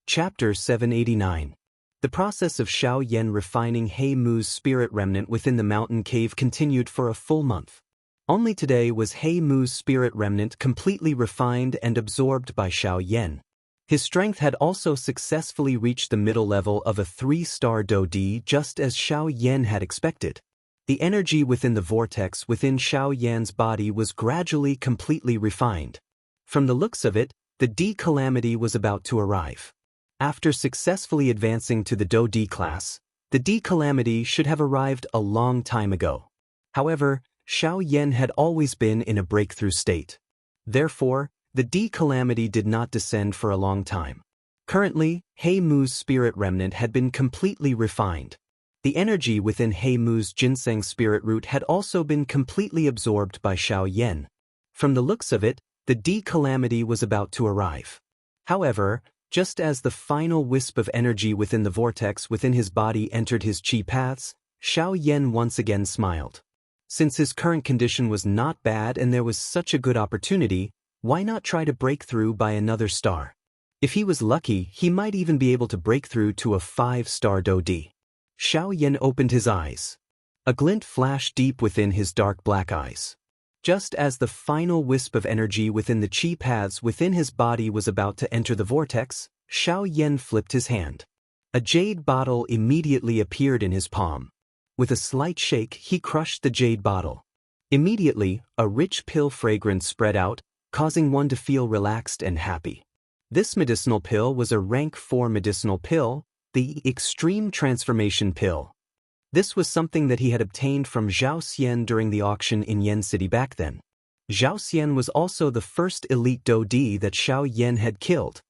Chapter 789. The process of Xiao Yan refining He Mu's spirit remnant within the mountain cave continued for a full month. Only today was He Mu's spirit remnant completely refined and absorbed by Xiao Yan. His strength had also successfully reached the middle level of a 3-star Do Di, just as Xiao Yan had expected. The energy within the vortex within Xiao Yan's body was gradually completely refined. From the looks of it, the D calamity was about to arrive. After successfully advancing to the Do Di class, the D calamity should have arrived a long time ago. However, Xiao Yan had always been in a breakthrough state. Therefore, the D calamity did not descend for a long time. Currently, He Mu's spirit remnant had been completely refined. The energy within He Mu's ginseng spirit root had also been completely absorbed by Xiao Yan. From the looks of it, the D calamity was about to arrive. However, just as the final wisp of energy within the vortex within his body entered his qi paths, Xiao Yan once again smiled. Since his current condition was not bad and there was such a good opportunity, why not try to break through by another star? If he was lucky, he might even be able to break through to a 5-star Do Di. Xiao Yan opened his eyes. A glint flashed deep within his dark black eyes. Just as the final wisp of energy within the qi paths within his body was about to enter the vortex, Xiao Yan flipped his hand. A jade bottle immediately appeared in his palm. With a slight shake, he crushed the jade bottle. Immediately, a rich pill fragrance spread out, causing one to feel relaxed and happy. This medicinal pill was a rank 4 medicinal pill, the Extreme Transformation Pill. This was something that he had obtained from Zhao Xian during the auction in Yan City back then. Zhao Xian was also the first elite Do Di that Xiao Yan had killed.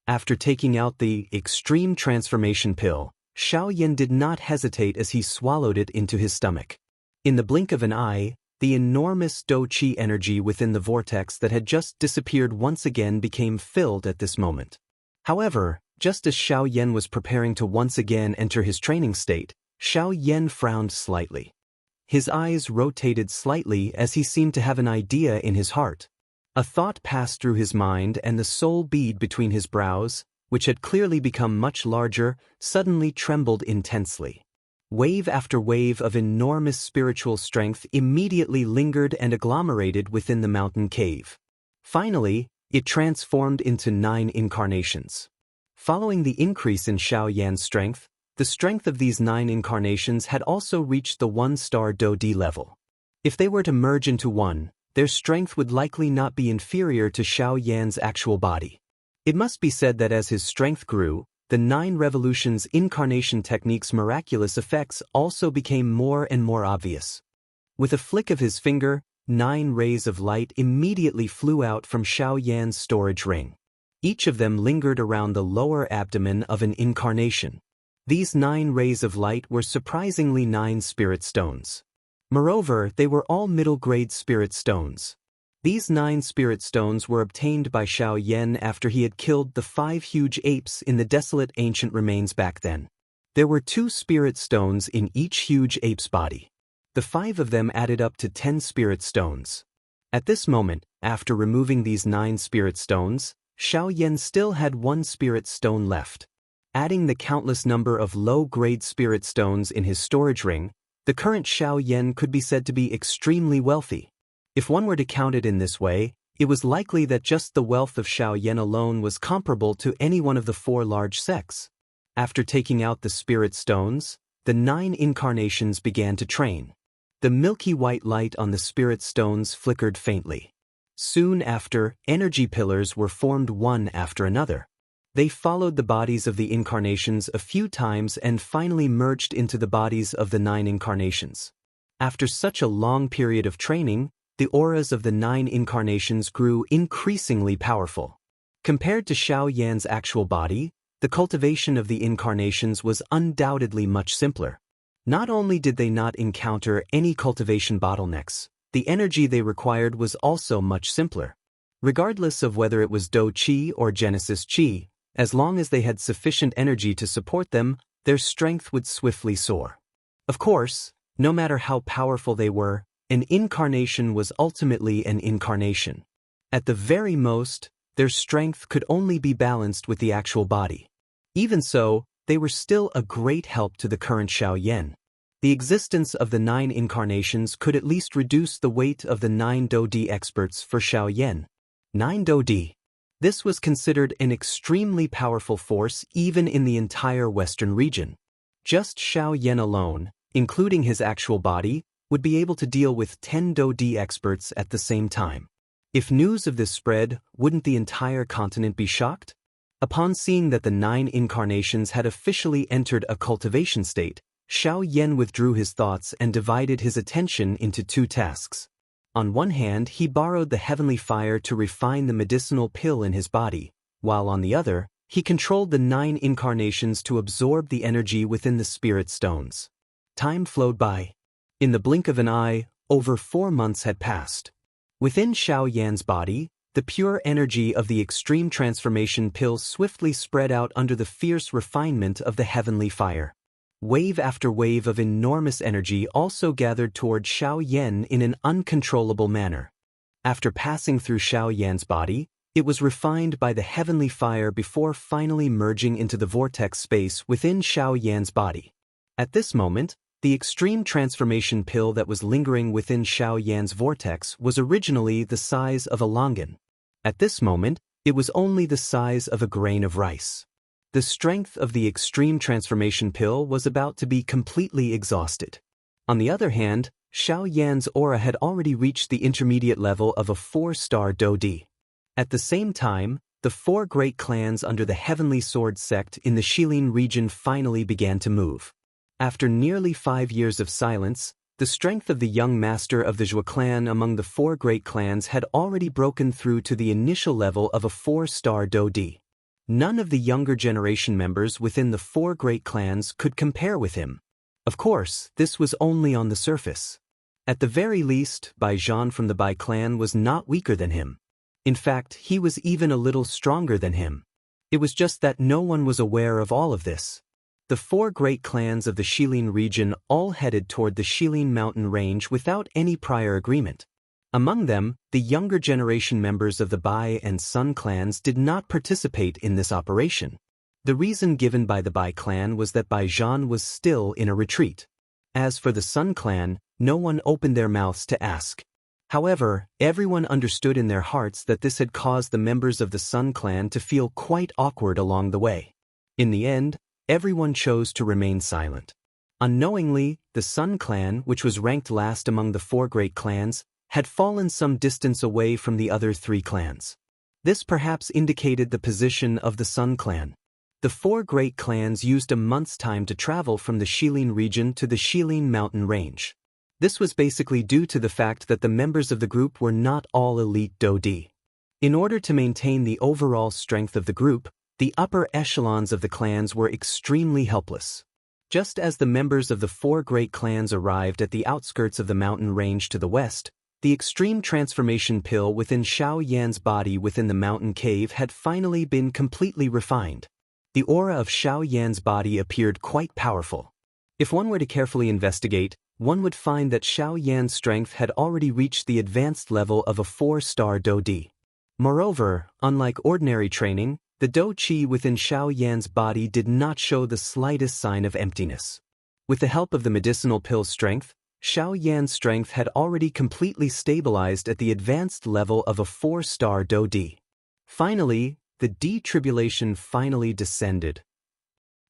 After taking out the Extreme Transformation Pill, Xiao Yan did not hesitate as he swallowed it into his stomach. In the blink of an eye, the enormous Do Qi energy within the vortex that had just disappeared once again became filled at this moment. However, just as Xiao Yan was preparing to once again enter his training state, Xiao Yan frowned slightly. His eyes rotated slightly as he seemed to have an idea in his heart. A thought passed through his mind and the soul bead between his brows, which had clearly become much larger, suddenly trembled intensely. Wave after wave of enormous spiritual strength immediately lingered and agglomerated within the mountain cave. Finally, it transformed into 9 incarnations. Following the increase in Xiao Yan's strength, the strength of these 9 incarnations had also reached the 1-star Do Di level. If they were to merge into one, their strength would likely not be inferior to Xiao Yan's actual body. It must be said that as his strength grew, the 9 revolutions incarnation technique's miraculous effects also became more and more obvious. With a flick of his finger, 9 rays of light immediately flew out from Xiao Yan's storage ring. Each of them lingered around the lower abdomen of an incarnation. These 9 rays of light were surprisingly 9 spirit stones. Moreover, they were all middle-grade spirit stones. These 9 spirit stones were obtained by Xiao Yan after he had killed the 5 huge apes in the desolate ancient remains back then. There were 2 spirit stones in each huge ape's body. The 5 of them added up to 10 spirit stones. At this moment, after removing these 9 spirit stones, Xiao Yan still had 1 spirit stone left. Adding the countless number of low-grade spirit stones in his storage ring, the current Xiao Yan could be said to be extremely wealthy. If one were to count it in this way, it was likely that just the wealth of Xiao Yan alone was comparable to any one of the 4 large sects. After taking out the spirit stones, the 9 incarnations began to train. The milky white light on the spirit stones flickered faintly. Soon after, energy pillars were formed one after another. They followed the bodies of the incarnations a few times and finally merged into the bodies of the 9 incarnations. After such a long period of training, the auras of the 9 incarnations grew increasingly powerful. Compared to Xiao Yan's actual body, the cultivation of the incarnations was undoubtedly much simpler. Not only did they not encounter any cultivation bottlenecks, the energy they required was also much simpler. Regardless of whether it was Do Qi or Genesis Qi, as long as they had sufficient energy to support them, their strength would swiftly soar. Of course, no matter how powerful they were, an incarnation was ultimately an incarnation. At the very most, their strength could only be balanced with the actual body. Even so, they were still a great help to the current Xiaoyan. The existence of the 9 incarnations could at least reduce the weight of the 9 Daoist experts for Xiaoyan. 9 Daoist. This was considered an extremely powerful force even in the entire Western region. Just Xiaoyan alone, including his actual body, would be able to deal with 10 Daoist experts at the same time. If news of this spread, wouldn't the entire continent be shocked? Upon seeing that the 9 incarnations had officially entered a cultivation state, Xiaoyan withdrew his thoughts and divided his attention into 2 tasks. On one hand, he borrowed the heavenly fire to refine the medicinal pill in his body, while on the other, he controlled the 9 incarnations to absorb the energy within the spirit stones. Time flowed by. In the blink of an eye, over 4 months had passed. Within Xiaoyan's body, the pure energy of the extreme transformation pill swiftly spread out under the fierce refinement of the heavenly fire. Wave after wave of enormous energy also gathered toward Xiaoyan in an uncontrollable manner. After passing through Xiaoyan's body, it was refined by the heavenly fire before finally merging into the vortex space within Xiaoyan's body. At this moment, the extreme transformation pill that was lingering within Xiaoyan's vortex was originally the size of a longan. At this moment, it was only the size of a grain of rice. The strength of the extreme transformation pill was about to be completely exhausted. On the other hand, Xiaoyan's aura had already reached the intermediate level of a 4-star Daoist. At the same time, the 4 great clans under the Heavenly Sword sect in the Shilin region finally began to move. After nearly 5 years of silence, the strength of the young master of the Zhou clan among the 4 great clans had already broken through to the initial level of a 4-star Daoist. None of the younger generation members within the 4 great clans could compare with him. Of course, this was only on the surface. At the very least, Bai Zhan from the Bai clan was not weaker than him. In fact, he was even a little stronger than him. It was just that no one was aware of all of this. The 4 great clans of the Shilin region all headed toward the Shilin mountain range without any prior agreement. Among them, the younger generation members of the Bai and Sun clans did not participate in this operation. The reason given by the Bai clan was that Bai Zhan was still in a retreat. As for the Sun clan, no one opened their mouths to ask. However, everyone understood in their hearts that this had caused the members of the Sun clan to feel quite awkward along the way. In the end, everyone chose to remain silent. Unknowingly, the Sun clan, which was ranked last among the 4 great clans, had fallen some distance away from the other 3 clans. This perhaps indicated the position of the Sun clan. The 4 great clans used a month's time to travel from the Shilin region to the Shilin mountain range. This was basically due to the fact that the members of the group were not all elite Daoist. In order to maintain the overall strength of the group, the upper echelons of the clans were extremely helpless. Just as the members of the 4 great clans arrived at the outskirts of the mountain range to the west, the extreme transformation pill within Xiaoyan's body within the mountain cave had finally been completely refined. The aura of Xiaoyan's body appeared quite powerful. If one were to carefully investigate, one would find that Xiaoyan's strength had already reached the advanced level of a 4-star Daoist. Moreover, unlike ordinary training, the Dao Qi within Xiaoyan's body did not show the slightest sign of emptiness. With the help of the medicinal pill's strength, Xiaoyan's strength had already completely stabilized at the advanced level of a 4-star Daoist. Finally, the D-tribulation finally descended.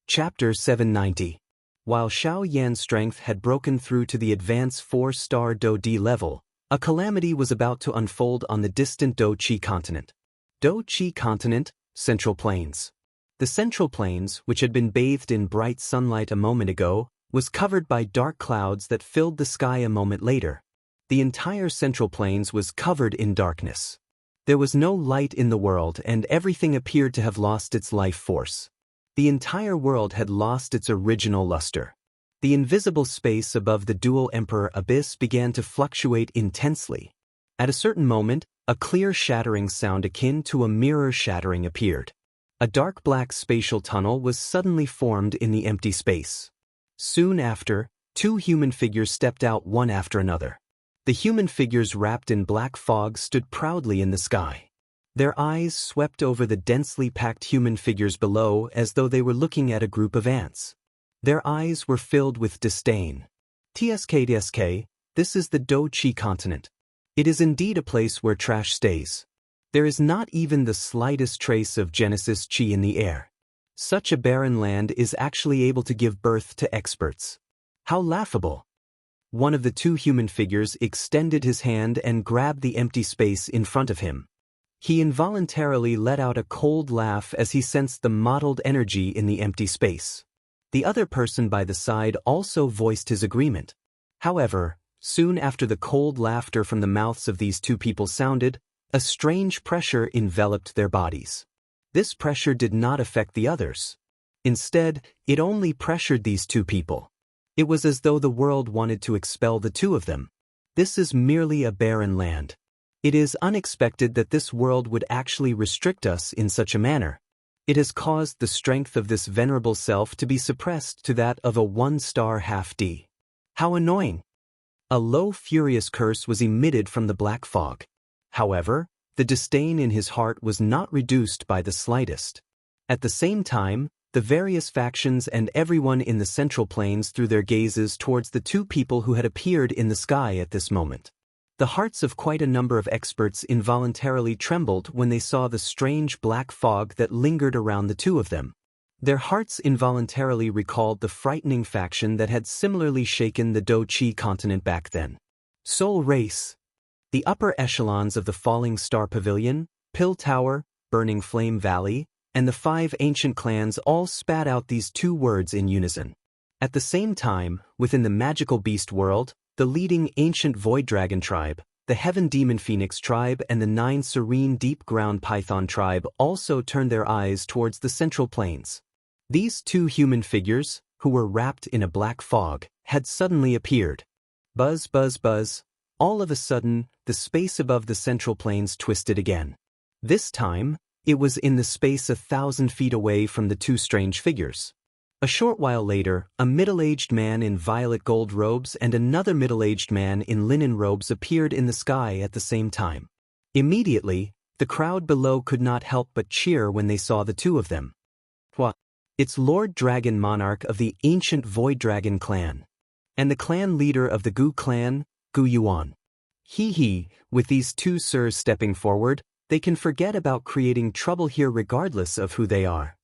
Chapter 790. While Xiaoyan's strength had broken through to the advanced 4-star Daoist level, a calamity was about to unfold on the distant Dao Qi continent. Dao Qi continent, Central Plains. The Central Plains, which had been bathed in bright sunlight a moment ago, was covered by dark clouds that filled the sky a moment later. The entire Central Plains was covered in darkness. There was no light in the world and everything appeared to have lost its life force. The entire world had lost its original luster. The invisible space above the dual emperor abyss began to fluctuate intensely. At a certain moment, a clear shattering sound akin to a mirror shattering appeared. A dark black spatial tunnel was suddenly formed in the empty space. Soon after, 2 human figures stepped out one after another. The human figures wrapped in black fog stood proudly in the sky. Their eyes swept over the densely packed human figures below as though they were looking at a group of ants. Their eyes were filled with disdain. TSK, this is the Do Chi continent. It is indeed a place where trash stays. There is not even the slightest trace of Genesis Chi in the air. Such a barren land is actually able to give birth to experts. How laughable! One of the two human figures extended his hand and grabbed the empty space in front of him. He involuntarily let out a cold laugh as he sensed the mottled energy in the empty space. The other person by the side also voiced his agreement. However, soon after the cold laughter from the mouths of these two people sounded, a strange pressure enveloped their bodies. This pressure did not affect the others. Instead, it only pressured these two people. It was as though the world wanted to expel the two of them. This is merely a barren land. It is unexpected that this world would actually restrict us in such a manner. It has caused the strength of this venerable self to be suppressed to that of a 1-star half-D. How annoying! A low, furious curse was emitted from the black fog. However, the disdain in his heart was not reduced by the slightest. At the same time, the various factions and everyone in the Central Plains threw their gazes towards the two people who had appeared in the sky at this moment. The hearts of quite a number of experts involuntarily trembled when they saw the strange black fog that lingered around the two of them. Their hearts involuntarily recalled the frightening faction that had similarly shaken the Do Chi continent back then. Soul Race. The upper echelons of the Falling Star Pavilion, Pill Tower, Burning Flame Valley, and the 5 ancient clans all spat out these two words in unison. At the same time, within the magical beast world, the leading ancient Void Dragon tribe, the Heaven Demon Phoenix tribe, and the 9 serene Deep Ground Python tribe also turned their eyes towards the Central Plains. These two human figures, who were wrapped in a black fog, had suddenly appeared. Buzz, buzz, buzz. All of a sudden, the space above the Central Plains twisted again. This time, it was in the space 1,000 feet away from the two strange figures. A short while later, a middle-aged man in violet gold robes and another middle-aged man in linen robes appeared in the sky at the same time. Immediately, the crowd below could not help but cheer when they saw the two of them. What? It's Lord Dragon Monarch of the ancient Void Dragon clan. And the clan leader of the Gu clan, Gu Yuan. With these two sirs stepping forward, they can forget about creating trouble here regardless of who they are.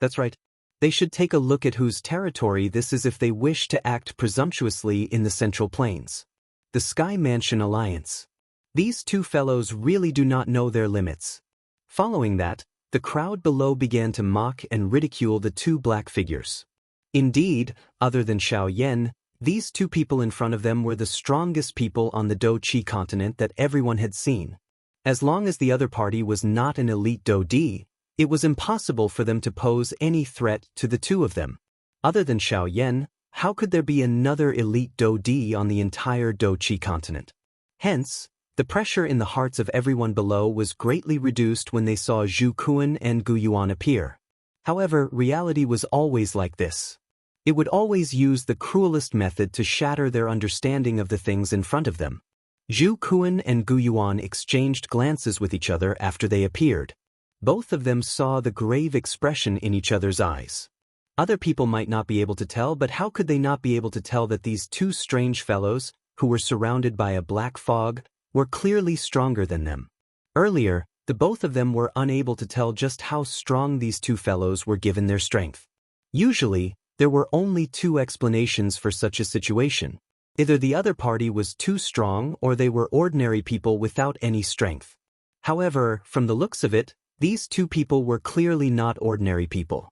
That's right. They should take a look at whose territory this is if they wish to act presumptuously in the Central Plains. The Sky Mansion Alliance. These two fellows really do not know their limits. Following that, the crowd below began to mock and ridicule the two black figures. Indeed, other than Xiao Yan, these two people in front of them were the strongest people on the Do Chi continent that everyone had seen. As long as the other party was not an elite Do Di, it was impossible for them to pose any threat to the two of them. Other than Xiao Yan, how could there be another elite Do Di on the entire Do Chi continent? Hence, the pressure in the hearts of everyone below was greatly reduced when they saw Zhu Kuan and Gu Yuan appear. However, reality was always like this. It would always use the cruelest method to shatter their understanding of the things in front of them. Zhu Kuan and Gu Yuan exchanged glances with each other after they appeared. Both of them saw the grave expression in each other's eyes. Other people might not be able to tell, but how could they not be able to tell that these two strange fellows, who were surrounded by a black fog, were clearly stronger than them? Earlier, the both of them were unable to tell just how strong these two fellows were given their strength. Usually, there were only two explanations for such a situation. Either the other party was too strong or they were ordinary people without any strength. However, from the looks of it, these two people were clearly not ordinary people.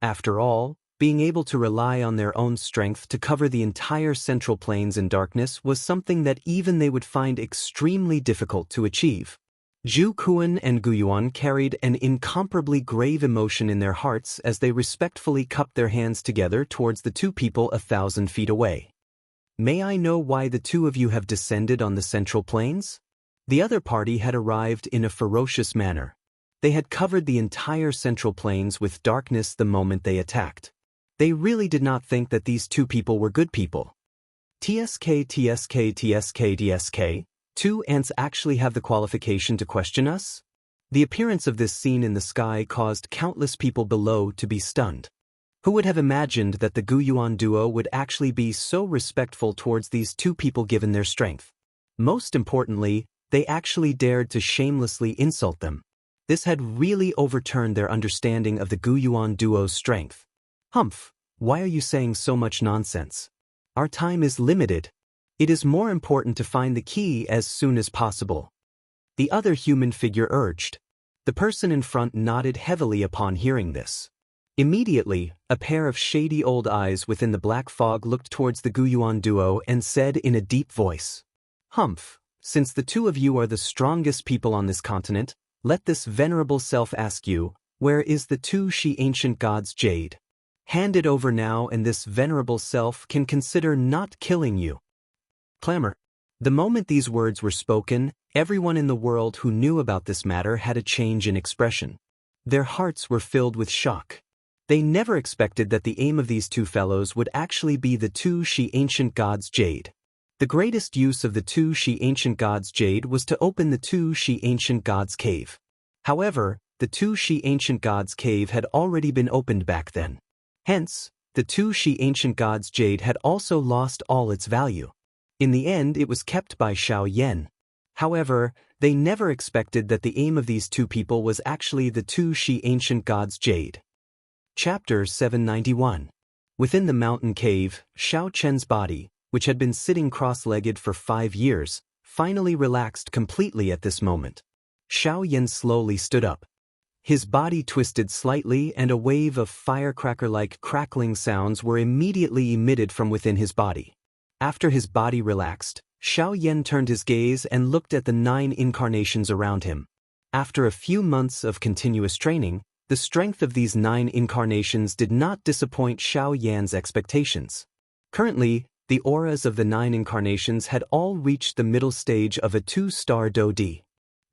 After all, being able to rely on their own strength to cover the entire Central Plains in darkness was something that even they would find extremely difficult to achieve. Zhu Kuan and Gu Yuan carried an incomparably grave emotion in their hearts as they respectfully cupped their hands together towards the two people 1,000 feet away. May I know why the two of you have descended on the Central Plains? The other party had arrived in a ferocious manner. They had covered the entire Central Plains with darkness the moment they attacked. They really did not think that these two people were good people. TSK, two ants actually have the qualification to question us? The appearance of this scene in the sky caused countless people below to be stunned. Who would have imagined that the Guyuan duo would actually be so respectful towards these two people given their strength? Most importantly, they actually dared to shamelessly insult them. This had really overturned their understanding of the Guyuan duo's strength. Humph, why are you saying so much nonsense? Our time is limited. It is more important to find the key as soon as possible. The other human figure urged. The person in front nodded heavily upon hearing this. Immediately, a pair of shady old eyes within the black fog looked towards the Guyuan duo and said in a deep voice, "Humph, since the two of you are the strongest people on this continent, let this venerable self ask you, where is the two she ancient gods' jade? Hand it over now and this venerable self can consider not killing you." Clamor. The moment these words were spoken, everyone in the world who knew about this matter had a change in expression. Their hearts were filled with shock. They never expected that the aim of these two fellows would actually be the two she ancient gods' jade. The greatest use of the two she ancient gods' jade was to open the two she ancient gods' cave. However, the two she ancient gods' cave had already been opened back then. Hence, the two she ancient gods' jade had also lost all its value. In the end, it was kept by Xiaoyan. However, they never expected that the aim of these two people was actually the two she ancient gods' jade. Chapter 791. Within the mountain cave, Xiao Chen's body, which had been sitting cross-legged for 5 years, finally relaxed completely at this moment. Xiaoyan slowly stood up. His body twisted slightly and a wave of firecracker-like crackling sounds were immediately emitted from within his body. After his body relaxed, Xiaoyan turned his gaze and looked at the 9 incarnations around him. After a few months of continuous training, the strength of these 9 incarnations did not disappoint Xiaoyan's expectations. Currently, the auras of the 9 incarnations had all reached the middle stage of a 2-star Dodi.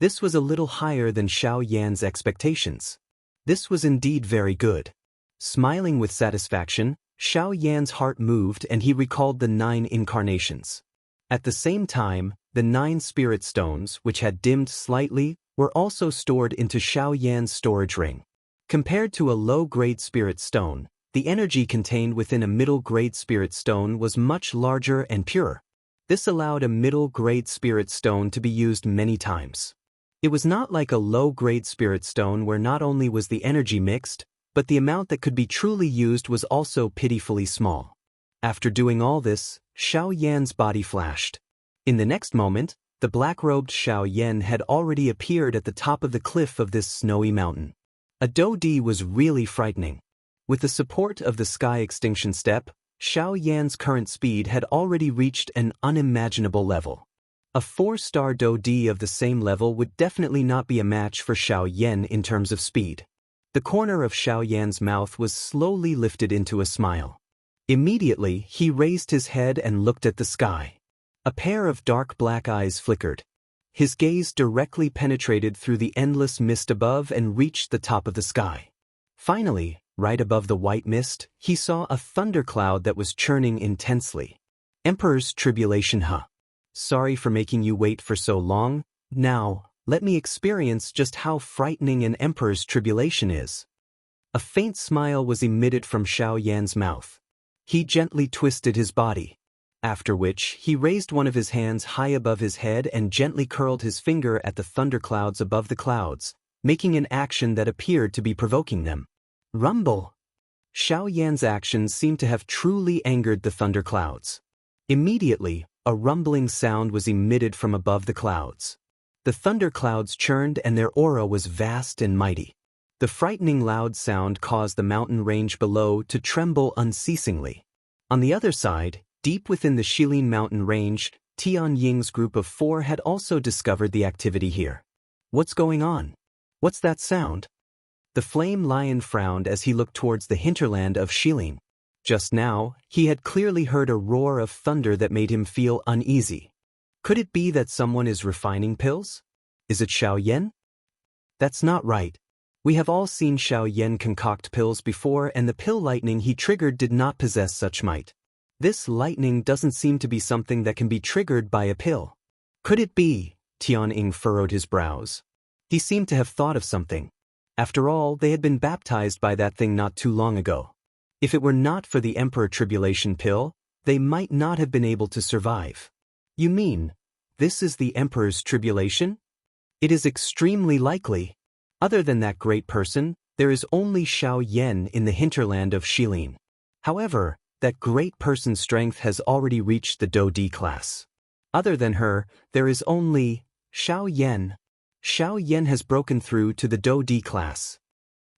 This was a little higher than Xiaoyan's expectations. This was indeed very good. Smiling with satisfaction, Xiaoyan's heart moved and he recalled the 9 incarnations. At the same time, the 9 spirit stones, which had dimmed slightly, were also stored into Xiaoyan's storage ring. Compared to a low-grade spirit stone, the energy contained within a middle-grade spirit stone was much larger and purer. This allowed a middle-grade spirit stone to be used many times. It was not like a low-grade spirit stone where not only was the energy mixed, but the amount that could be truly used was also pitifully small. After doing all this, Xiaoyan's body flashed. In the next moment, the black-robed Xiaoyan had already appeared at the top of the cliff of this snowy mountain. A Dodi was really frightening. With the support of the sky extinction step, Xiaoyan's current speed had already reached an unimaginable level. A 4-star Dodi of the same level would definitely not be a match for Xiaoyan in terms of speed. The corner of Xiaoyan's mouth was slowly lifted into a smile. Immediately, he raised his head and looked at the sky. A pair of dark black eyes flickered. His gaze directly penetrated through the endless mist above and reached the top of the sky. Finally, right above the white mist, he saw a thundercloud that was churning intensely. Emperor's Tribulation. Sorry for making you wait for so long. Now, let me experience just how frightening an Emperor's Tribulation is. A faint smile was emitted from Xiaoyan's mouth. He gently twisted his body. After which, he raised one of his hands high above his head and gently curled his finger at the thunderclouds above the clouds, making an action that appeared to be provoking them. Rumble! Xiaoyan's actions seemed to have truly angered the thunderclouds. Immediately, a rumbling sound was emitted from above the clouds. The thunderclouds churned and their aura was vast and mighty. The frightening loud sound caused the mountain range below to tremble unceasingly. On the other side, deep within the Shilin mountain range, Tian Ying's group of 4 had also discovered the activity here. What's going on? What's that sound? The flame lion frowned as he looked towards the hinterland of Shilin. Just now, he had clearly heard a roar of thunder that made him feel uneasy. Could it be that someone is refining pills? Is it Xiaoyan? That's not right. We have all seen Xiaoyan concoct pills before, and the pill lightning he triggered did not possess such might. This lightning doesn't seem to be something that can be triggered by a pill. Could it be? Tian Ying furrowed his brows. He seemed to have thought of something. After all, they had been baptized by that thing not too long ago. If it were not for the Emperor Tribulation pill, they might not have been able to survive. You mean, this is the Emperor's Tribulation? It is extremely likely. Other than that great person, there is only Xiaoyan in the hinterland of Shilin. However, that great person's strength has already reached the Do-D class. Other than her, there is only Xiaoyan. Xiaoyan has broken through to the Do-D class.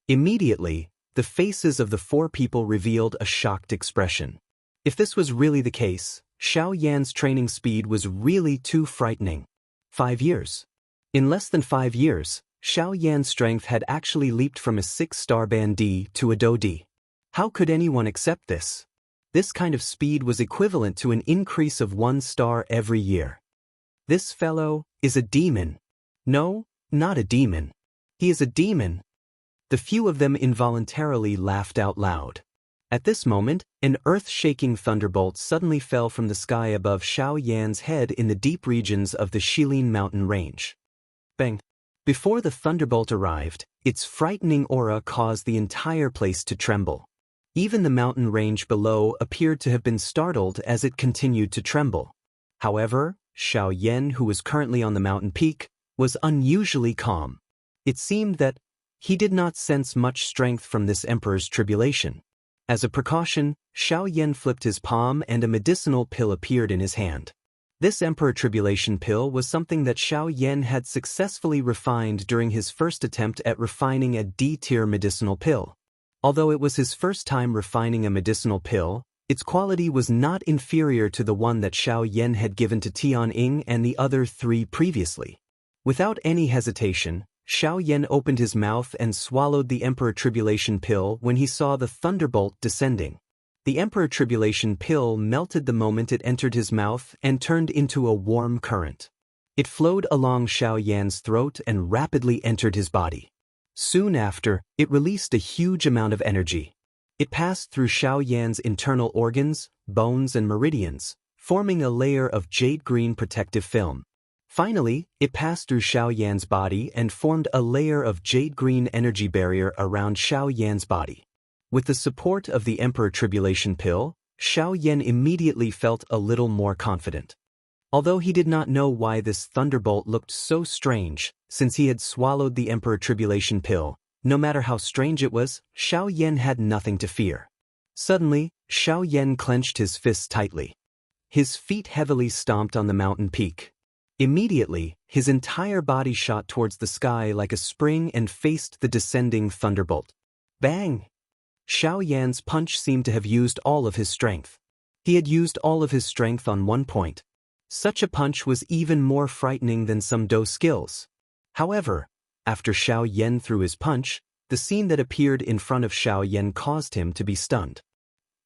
Immediately, the faces of the four people revealed a shocked expression. If this was really the case, Xiaoyan's training speed was really too frightening. 5 years. In less than 5 years, Xiaoyan's strength had actually leaped from a 6-star band D to a Do-D. How could anyone accept this? This kind of speed was equivalent to an increase of 1 star every year. This fellow is a demon. No, not a demon. He is a demon. The few of them involuntarily laughed out loud. At this moment, an earth-shaking thunderbolt suddenly fell from the sky above Xiaoyan's head in the deep regions of the Shilin mountain range. Bang! Before the thunderbolt arrived, its frightening aura caused the entire place to tremble. Even the mountain range below appeared to have been startled as it continued to tremble. However, Xiaoyan, who was currently on the mountain peak, was unusually calm. It seemed that he did not sense much strength from this Emperor's Tribulation. As a precaution, Xiaoyan flipped his palm and a medicinal pill appeared in his hand. This Emperor Tribulation pill was something that Xiaoyan had successfully refined during his first attempt at refining a D-tier medicinal pill. Although it was his first time refining a medicinal pill, its quality was not inferior to the one that Xiaoyan had given to Tianying and the other 3 previously. Without any hesitation, Xiaoyan opened his mouth and swallowed the Emperor Tribulation pill when he saw the thunderbolt descending. The Emperor Tribulation pill melted the moment it entered his mouth and turned into a warm current. It flowed along Xiaoyan's throat and rapidly entered his body. Soon after, it released a huge amount of energy. It passed through Xiaoyan's internal organs, bones and meridians, forming a layer of jade-green protective film. Finally, it passed through Xiaoyan's body and formed a layer of jade-green energy barrier around Xiaoyan's body. With the support of the Emperor Tribulation pill, Xiaoyan immediately felt a little more confident. Although he did not know why this thunderbolt looked so strange, since he had swallowed the Emperor Tribulation pill, no matter how strange it was, Xiaoyan had nothing to fear. Suddenly, Xiaoyan clenched his fists tightly. His feet heavily stomped on the mountain peak. Immediately, his entire body shot towards the sky like a spring and faced the descending thunderbolt. Bang! Xiaoyan's punch seemed to have used all of his strength. He had used all of his strength on one point. Such a punch was even more frightening than some Do skills. However, after Xiaoyan threw his punch, the scene that appeared in front of Xiaoyan caused him to be stunned.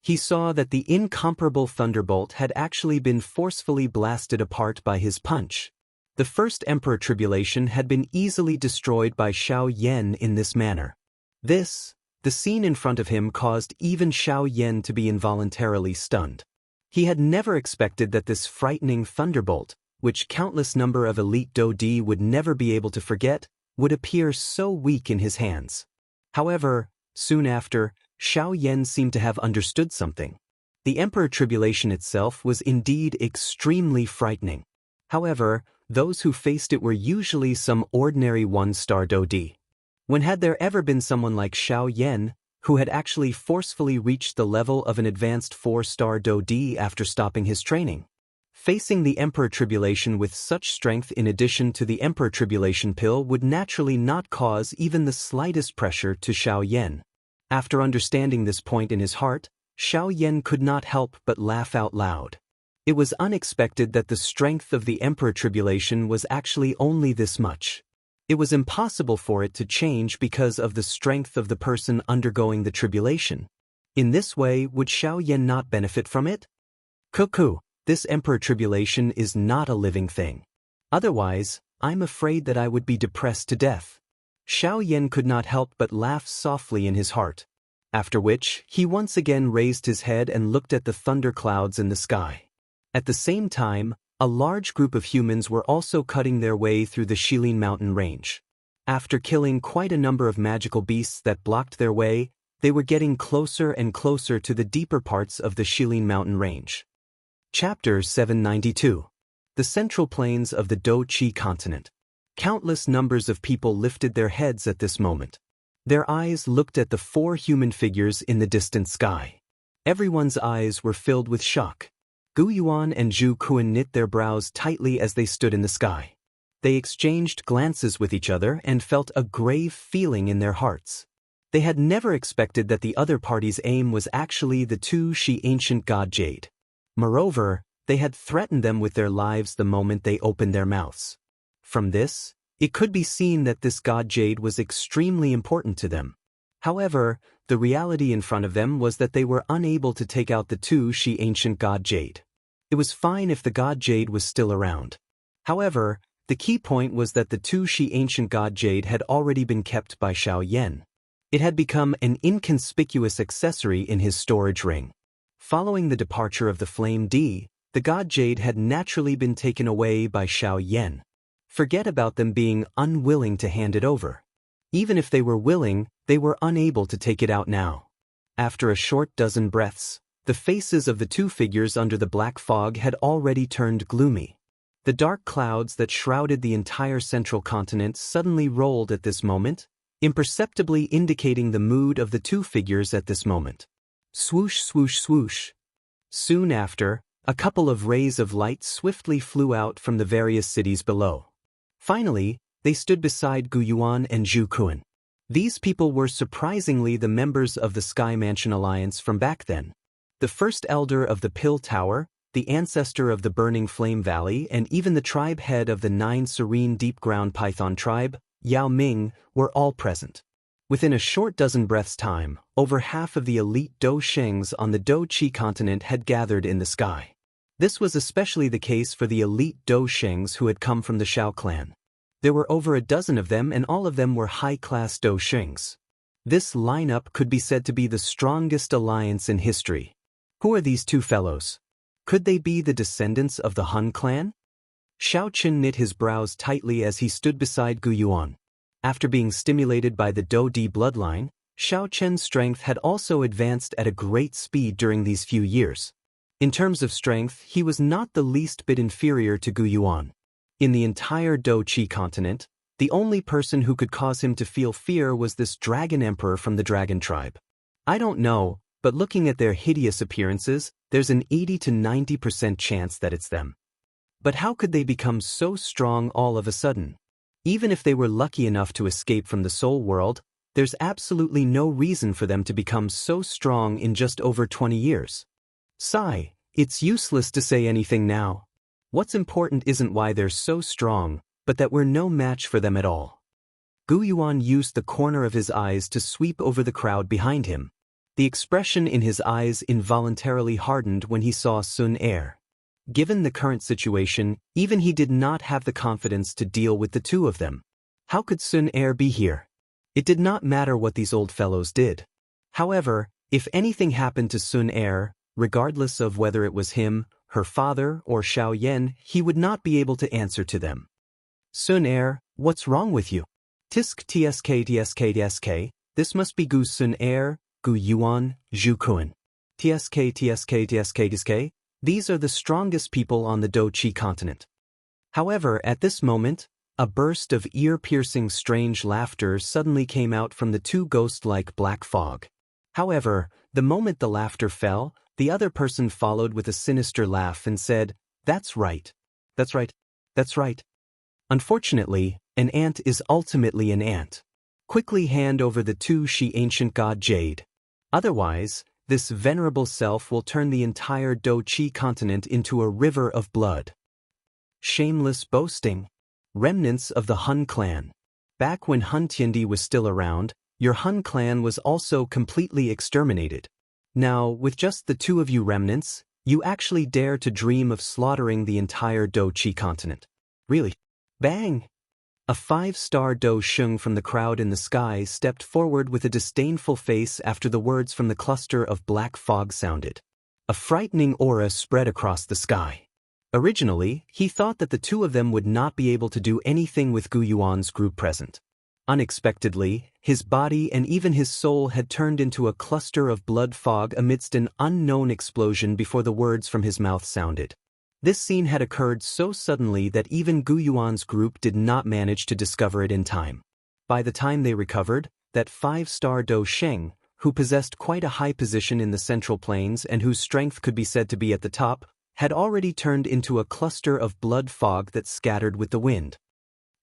He saw that the incomparable thunderbolt had actually been forcefully blasted apart by his punch. The first Emperor Tribulation had been easily destroyed by Xiaoyan in this manner. The scene in front of him caused even Xiaoyan to be involuntarily stunned. He had never expected that this frightening thunderbolt, which countless number of elite Do-D would never be able to forget, would appear so weak in his hands. However, soon after, Xiaoyan seemed to have understood something. The Emperor Tribulation itself was indeed extremely frightening. However, those who faced it were usually some ordinary 1-star Do-D. When had there ever been someone like Xiaoyan, who had actually forcefully reached the level of an advanced 4-star Do-D after stopping his training? Facing the Emperor Tribulation with such strength in addition to the Emperor Tribulation pill would naturally not cause even the slightest pressure to Xiaoyan. After understanding this point in his heart, Xiaoyan could not help but laugh out loud. It was unexpected that the strength of the Emperor Tribulation was actually only this much. It was impossible for it to change because of the strength of the person undergoing the tribulation. In this way, would Xiaoyan not benefit from it? Cuckoo, this Emperor Tribulation is not a living thing. Otherwise, I'm afraid that I would be depressed to death. Xiaoyan could not help but laugh softly in his heart. After which, he once again raised his head and looked at the thunderclouds in the sky. At the same time, a large group of humans were also cutting their way through the Shilin mountain range. After killing quite a number of magical beasts that blocked their way, they were getting closer and closer to the deeper parts of the Shilin mountain range. Chapter 792. The Central Plains of the Daoist continent. Countless numbers of people lifted their heads at this moment. Their eyes looked at the 4 human figures in the distant sky. Everyone's eyes were filled with shock. Gu Yuan and Zhu Kuan knit their brows tightly as they stood in the sky. They exchanged glances with each other and felt a grave feeling in their hearts. They had never expected that the other party's aim was actually the 2 ancient god Jade. Moreover, they had threatened them with their lives the moment they opened their mouths. From this, it could be seen that this god Jade was extremely important to them. However, the reality in front of them was that they were unable to take out the 2 ancient god Jade. It was fine if the god Jade was still around. However, the key point was that the 2 ancient god Jade had already been kept by Xiao Yan. It had become an inconspicuous accessory in his storage ring. Following the departure of the Flame D, the god Jade had naturally been taken away by Xiao Yan. Forget about them being unwilling to hand it over. Even if they were willing, they were unable to take it out now. After a short dozen breaths, the faces of the 2 figures under the black fog had already turned gloomy. The dark clouds that shrouded the entire central continent suddenly rolled at this moment, imperceptibly indicating the mood of the 2 figures at this moment. Swoosh, swoosh, swoosh. Soon after, a couple of rays of light swiftly flew out from the various cities below. Finally, they stood beside Gu Yuan and Zhu Kuan. These people were surprisingly the members of the Sky Mansion Alliance from back then. The first elder of the Pill Tower, the ancestor of the Burning Flame Valley, and even the tribe head of the 9 serene deep-ground python tribe, Yao Ming, were all present. Within a short dozen breaths' time, over half of the elite Dou Shengs on the Daoist continent had gathered in the sky. This was especially the case for the elite Dou Shengs who had come from the Shao clan. There were over a dozen of them, and all of them were high-class Dou Shengs. This lineup could be said to be the strongest alliance in history. Who are these 2 fellows? Could they be the descendants of the Han clan? Xiao Qin knit his brows tightly as he stood beside Gu Yuan. After being stimulated by the Dou Di bloodline, Xiao Qian's strength had also advanced at a great speed during these few years. In terms of strength, he was not the least bit inferior to Gu Yuan. In the entire Daoist continent, the only person who could cause him to feel fear was this dragon emperor from the dragon tribe. I don't know, but looking at their hideous appearances, there's an 80 to 90% chance that it's them. But how could they become so strong all of a sudden? Even if they were lucky enough to escape from the soul world, there's absolutely no reason for them to become so strong in just over 20 years. Sigh, it's useless to say anything now. What's important isn't why they're so strong, but that we're no match for them at all. Gu Yuan used the corner of his eyes to sweep over the crowd behind him. The expression in his eyes involuntarily hardened when he saw Sun Er. Given the current situation, even he did not have the confidence to deal with the 2 of them. How could Sun Er be here? It did not matter what these old fellows did. However, if anything happened to Sun Er, regardless of whether it was him, her father, or Xiao Yan, he would not be able to answer to them. Sun Er, what's wrong with you? Tisk tsk tsk tsk, this must be Gu Sun Er, Gu Yuan, Zhu Kuan. Tsk tsk tsk tsk, these are the strongest people on the Daoist continent. However, at this moment, a burst of ear-piercing strange laughter suddenly came out from the 2 ghost-like black fog. However, the moment the laughter fell, the other person followed with a sinister laugh and said, "That's right. That's right. That's right." Unfortunately, an ant is ultimately an ant. Quickly hand over the 2 ancient god Jade. Otherwise, this venerable self will turn the entire Daoist continent into a river of blood. Shameless boasting. Remnants of the Han clan. Back when Hun Tiandi was still around, your Han clan was also completely exterminated. Now, with just the 2 of you remnants, you actually dare to dream of slaughtering the entire Daoist continent. Really? Bang! A 5-star Dou Sheng from the crowd in the sky stepped forward with a disdainful face after the words from the cluster of black fog sounded. A frightening aura spread across the sky. Originally, he thought that the 2 of them would not be able to do anything with Gu Yuan's group present. Unexpectedly, his body and even his soul had turned into a cluster of blood fog amidst an unknown explosion before the words from his mouth sounded. This scene had occurred so suddenly that even Gu Yuan's group did not manage to discover it in time. By the time they recovered, that 5-star Do Sheng, who possessed quite a high position in the Central Plains and whose strength could be said to be at the top, had already turned into a cluster of blood fog that scattered with the wind.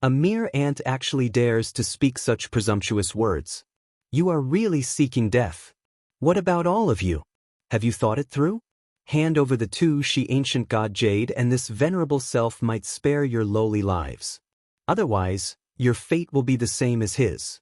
A mere ant actually dares to speak such presumptuous words. You are really seeking death. What about all of you? Have you thought it through? Hand over the 2 she ancient god Jade and this venerable self might spare your lowly lives. Otherwise, your fate will be the same as his.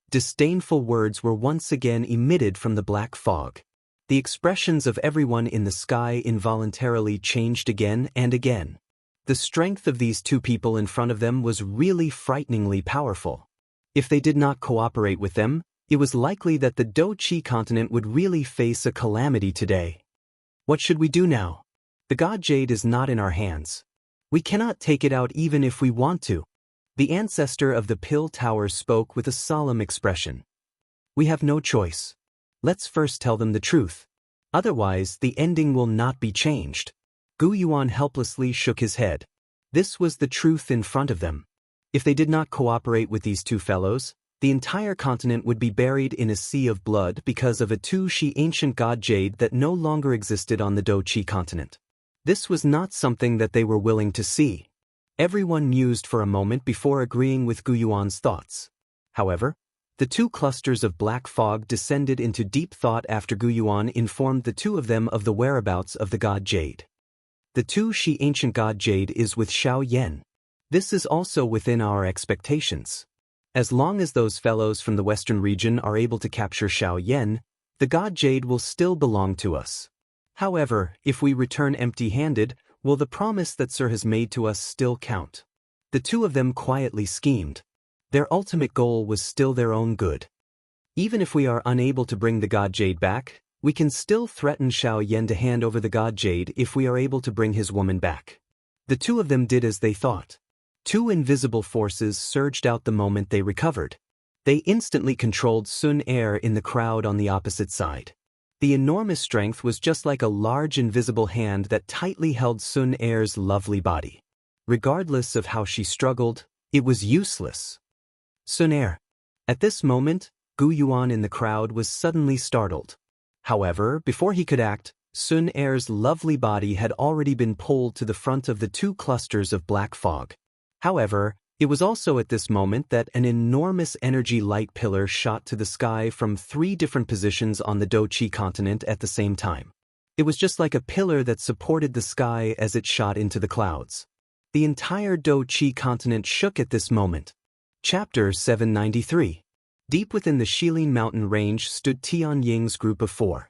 Disdainful words were once again emitted from the black fog. The expressions of everyone in the sky involuntarily changed again and again. The strength of these 2 people in front of them was really frighteningly powerful. If they did not cooperate with them, it was likely that the Do Chi continent would really face a calamity today. What should we do now? The god Jade is not in our hands. We cannot take it out even if we want to. The ancestor of the Pill Tower spoke with a solemn expression. We have no choice. Let's first tell them the truth. Otherwise, the ending will not be changed. Gu Yuan helplessly shook his head. This was the truth in front of them. If they did not cooperate with these 2 fellows, the entire continent would be buried in a sea of blood because of a 2 she ancient god Jade that no longer existed on the Do Chi continent. This was not something that they were willing to see. Everyone mused for a moment before agreeing with Gu Yuan's thoughts. However, the 2 clusters of black fog descended into deep thought after Gu Yuan informed the 2 of them of the whereabouts of the god Jade. The 2 she ancient god Jade is with Xiaoyan. This is also within our expectations. As long as those fellows from the western region are able to capture Xiaoyan, the god Jade will still belong to us. However, if we return empty-handed, will the promise that Sir has made to us still count? The 2 of them quietly schemed. Their ultimate goal was still their own good. Even if we are unable to bring the god Jade back, we can still threaten Xiaoyan to hand over the god Jade if we are able to bring his woman back. The 2 of them did as they thought. 2 invisible forces surged out the moment they recovered. They instantly controlled Sun Er in the crowd on the opposite side. The enormous strength was just like a large invisible hand that tightly held Sun Er's lovely body. Regardless of how she struggled, it was useless. Sun Er. At this moment, Gu Yuan in the crowd was suddenly startled. However, before he could act, Sun Er's lovely body had already been pulled to the front of the 2 clusters of black fog. However, it was also at this moment that an enormous energy light pillar shot to the sky from 3 different positions on the Do Chi continent at the same time. It was just like a pillar that supported the sky as it shot into the clouds. The entire Do Chi continent shook at this moment. Chapter 793. Deep within the Shilin mountain range stood Tianying's group of 4.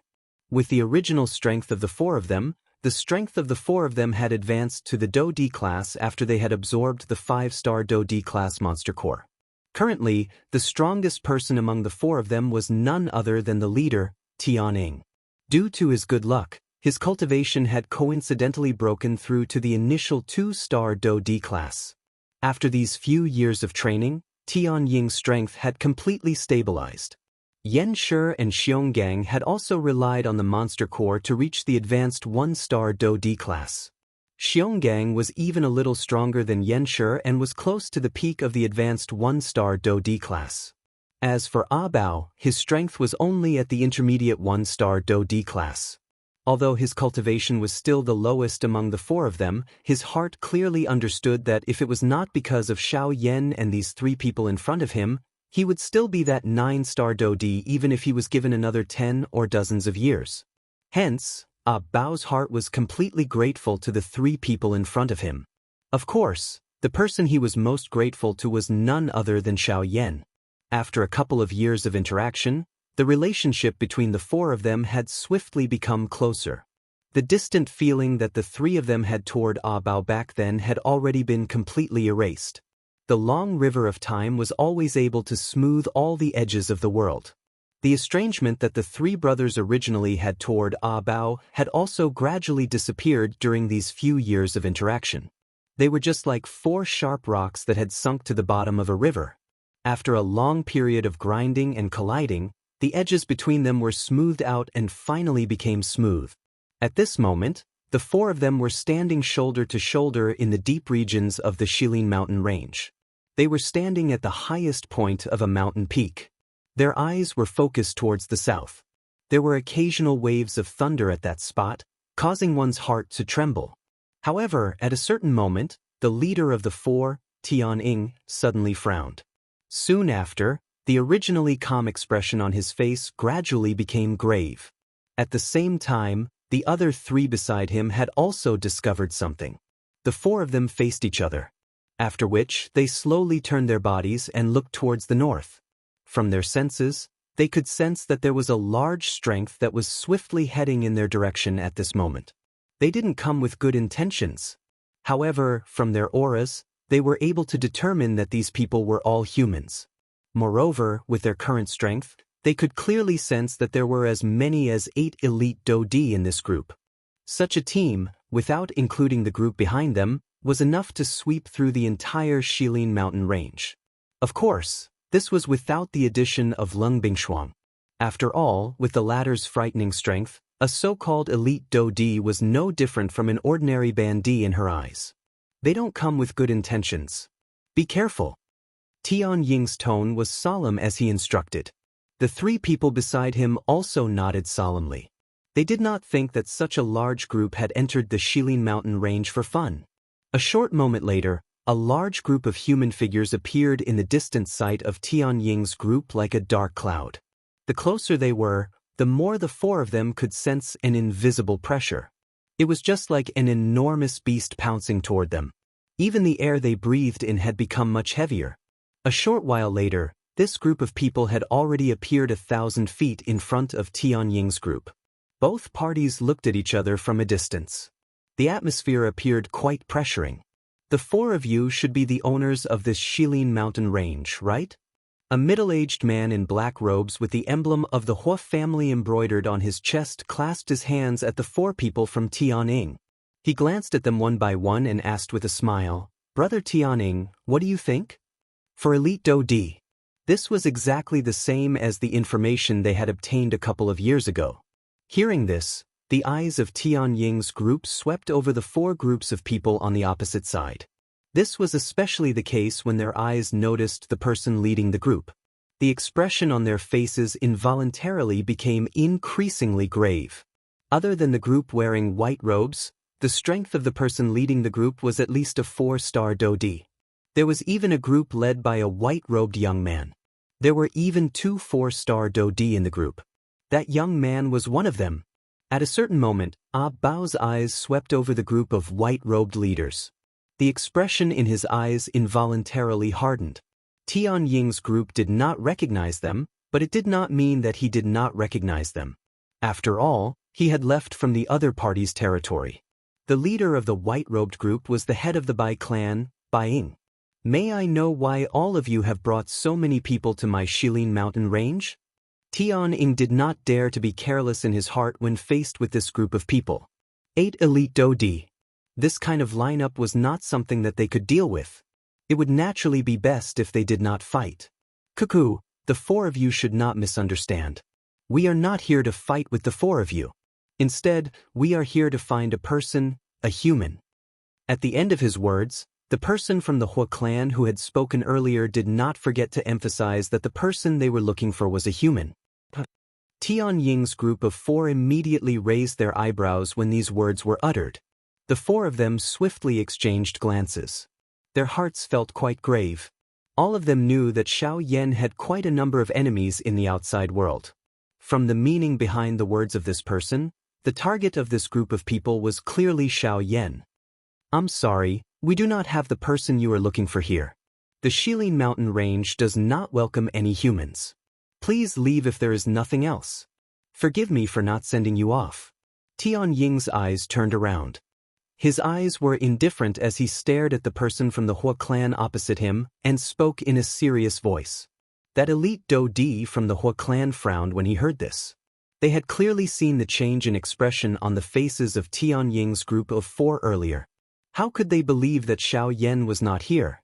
With the original strength of the 4 of them, the strength of the 4 of them had advanced to the Do D class after they had absorbed the 5-star Do D class monster core. Currently, the strongest person among the 4 of them was none other than the leader, Tianying. Due to his good luck, his cultivation had coincidentally broken through to the initial 2-star Do D class. After these few years of training, Tianying's strength had completely stabilized. Yanshi and Xionggang had also relied on the monster core to reach the advanced 1-star Do D class. Xionggang was even a little stronger than Yanshi and was close to the peak of the advanced 1-star Do D class. As for Bao, his strength was only at the intermediate 1-star Do D class. Although his cultivation was still the lowest among the 4 of them, his heart clearly understood that if it was not because of Xiaoyan and these 3 people in front of him, he would still be that 9-star Do D even if he was given another 10 or dozens of years. Hence, Bao's heart was completely grateful to the 3 people in front of him. Of course, the person he was most grateful to was none other than Xiaoyan. After a couple of years of interaction, the relationship between the 4 of them had swiftly become closer. The distant feeling that the 3 of them had toward Bao back then had already been completely erased. The long river of time was always able to smooth all the edges of the world. The estrangement that the 3 brothers originally had toward Bao had also gradually disappeared during these few years of interaction. They were just like 4 sharp rocks that had sunk to the bottom of a river. After a long period of grinding and colliding, the edges between them were smoothed out and finally became smooth. At this moment, the four of them were standing shoulder to shoulder in the deep regions of the Shilin mountain range. They were standing at the highest point of a mountain peak. Their eyes were focused towards the south. There were occasional waves of thunder at that spot, causing one's heart to tremble. However, at a certain moment, the leader of the four, Tianying, suddenly frowned. Soon after, the originally calm expression on his face gradually became grave. At the same time, the other three beside him had also discovered something. The four of them faced each other. After which, they slowly turned their bodies and looked towards the north. From their senses, they could sense that there was a large strength that was swiftly heading in their direction at this moment. They didn't come with good intentions. However, from their auras, they were able to determine that these people were all humans. Moreover, with their current strength, they could clearly sense that there were as many as 8 elite Daoist in this group. Such a team, without including the group behind them, was enough to sweep through the entire Shilin mountain range. Of course, this was without the addition of Lung Bingshuang. After all, with the latter's frightening strength, a so-called elite Daoist was no different from an ordinary bandit in her eyes. They don't come with good intentions. Be careful. Tianying's tone was solemn as he instructed. The three people beside him also nodded solemnly. They did not think that such a large group had entered the Shilin mountain range for fun. A short moment later, a large group of human figures appeared in the distant sight of Tianying's group like a dark cloud. The closer they were, the more the four of them could sense an invisible pressure. It was just like an enormous beast pouncing toward them. Even the air they breathed in had become much heavier. A short while later, this group of people had already appeared 1,000 feet in front of Tianying's group. Both parties looked at each other from a distance. The atmosphere appeared quite pressuring. The four of you should be the owners of this Shilin mountain range, right? A middle-aged man in black robes with the emblem of the Hua family embroidered on his chest clasped his hands at the four people from Tianying. He glanced at them one by one and asked with a smile, "Brother Tianying, what do you think?" For elite Daoist, this was exactly the same as the information they had obtained a couple of years ago. Hearing this, the eyes of Tianying's group swept over the four groups of people on the opposite side. This was especially the case when their eyes noticed the person leading the group. The expression on their faces involuntarily became increasingly grave. Other than the group wearing white robes, the strength of the person leading the group was at least a 4-star Daoist. There was even a group led by a white-robed young man. There were even 2 4-star Daoist in the group. That young man was one of them. At a certain moment, Bao's eyes swept over the group of white-robed leaders. The expression in his eyes involuntarily hardened. Tianying's group did not recognize them, but it did not mean that he did not recognize them. After all, he had left from the other party's territory. The leader of the white-robed group was the head of the Bai clan, Baiing. "May I know why all of you have brought so many people to my Shilin mountain range?" Tianying did not dare to be careless in his heart when faced with this group of people. 8 elite Daoist. This kind of lineup was not something that they could deal with. It would naturally be best if they did not fight. "Cuckoo, the four of you should not misunderstand. We are not here to fight with the four of you. Instead, we are here to find a person, a human." At the end of his words, the person from the Hua clan who had spoken earlier did not forget to emphasize that the person they were looking for was a human. Tianying's group of four immediately raised their eyebrows when these words were uttered. The four of them swiftly exchanged glances. Their hearts felt quite grave. All of them knew that Xiaoyan had quite a number of enemies in the outside world. From the meaning behind the words of this person, the target of this group of people was clearly Xiaoyan. "I'm sorry, we do not have the person you are looking for here. The Shilin mountain range does not welcome any humans. Please leave if there is nothing else. Forgive me for not sending you off." Tianying's eyes turned around. His eyes were indifferent as he stared at the person from the Hua clan opposite him and spoke in a serious voice. That elite Daoist from the Hua clan frowned when he heard this. They had clearly seen the change in expression on the faces of Tianying's group of four earlier. How could they believe that Xiaoyan was not here?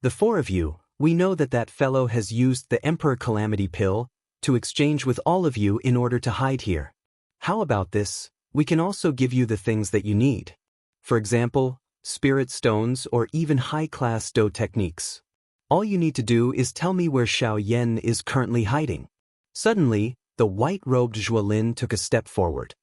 "The four of you, We know that that fellow has used the Emperor Calamity Pill to exchange with all of you in order to hide here. How about this? We can also give you the things that you need. For example, spirit stones or even high-class Dou techniques. All you need to do is tell me where Xiao Yan is currently hiding. Suddenly, the white-robed Wang Lin took a step forward.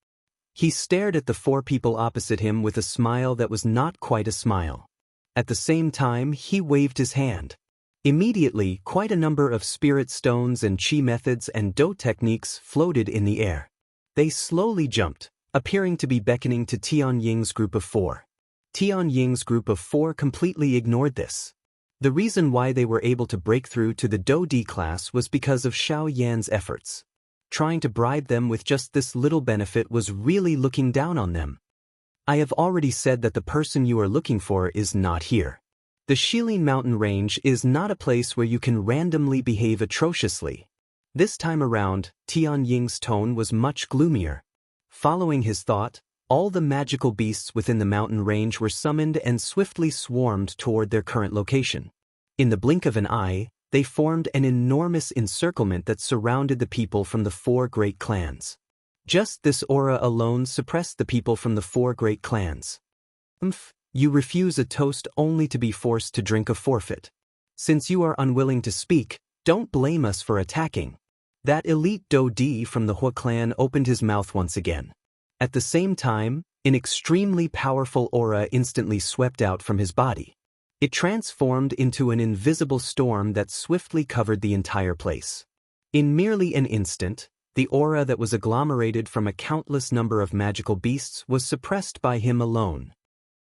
He stared at the four people opposite him with a smile that was not quite a smile. At the same time, he waved his hand. Immediately, quite a number of spirit stones and qi methods and Dou techniques floated in the air. They slowly jumped, appearing to be beckoning to Tianying's group of four. Tianying's group of four completely ignored this. The reason why they were able to break through to the Dou D class was because of Xiao Yan's efforts. Trying to bribe them with just this little benefit was really looking down on them. I have already said that the person you are looking for is not here. The Shilin mountain range is not a place where you can randomly behave atrociously. This time around, Tianying's tone was much gloomier. Following his thought, all the magical beasts within the mountain range were summoned and swiftly swarmed toward their current location. In the blink of an eye, they formed an enormous encirclement that surrounded the people from the four great clans. Just this aura alone suppressed the people from the four great clans. You refuse a toast only to be forced to drink a forfeit. Since you are unwilling to speak, don't blame us for attacking. That elite Dou Di from the Hua clan opened his mouth once again. At the same time, an extremely powerful aura instantly swept out from his body. It transformed into an invisible storm that swiftly covered the entire place. In merely an instant, the aura that was agglomerated from a countless number of magical beasts was suppressed by him alone.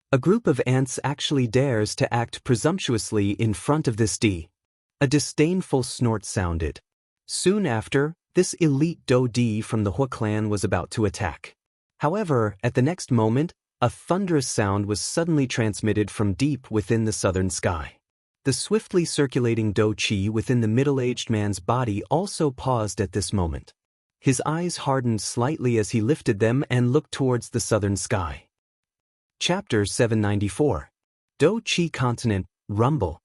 A group of ants actually dares to act presumptuously in front of this D. A disdainful snort sounded. Soon after, this elite Dou Di from the Hua clan was about to attack. However, at the next moment, a thunderous sound was suddenly transmitted from deep within the southern sky. The swiftly circulating Dou Qi within the middle-aged man's body also paused at this moment. His eyes hardened slightly as he lifted them and looked towards the southern sky. Chapter 794. Dou Qi Continent, Rumble.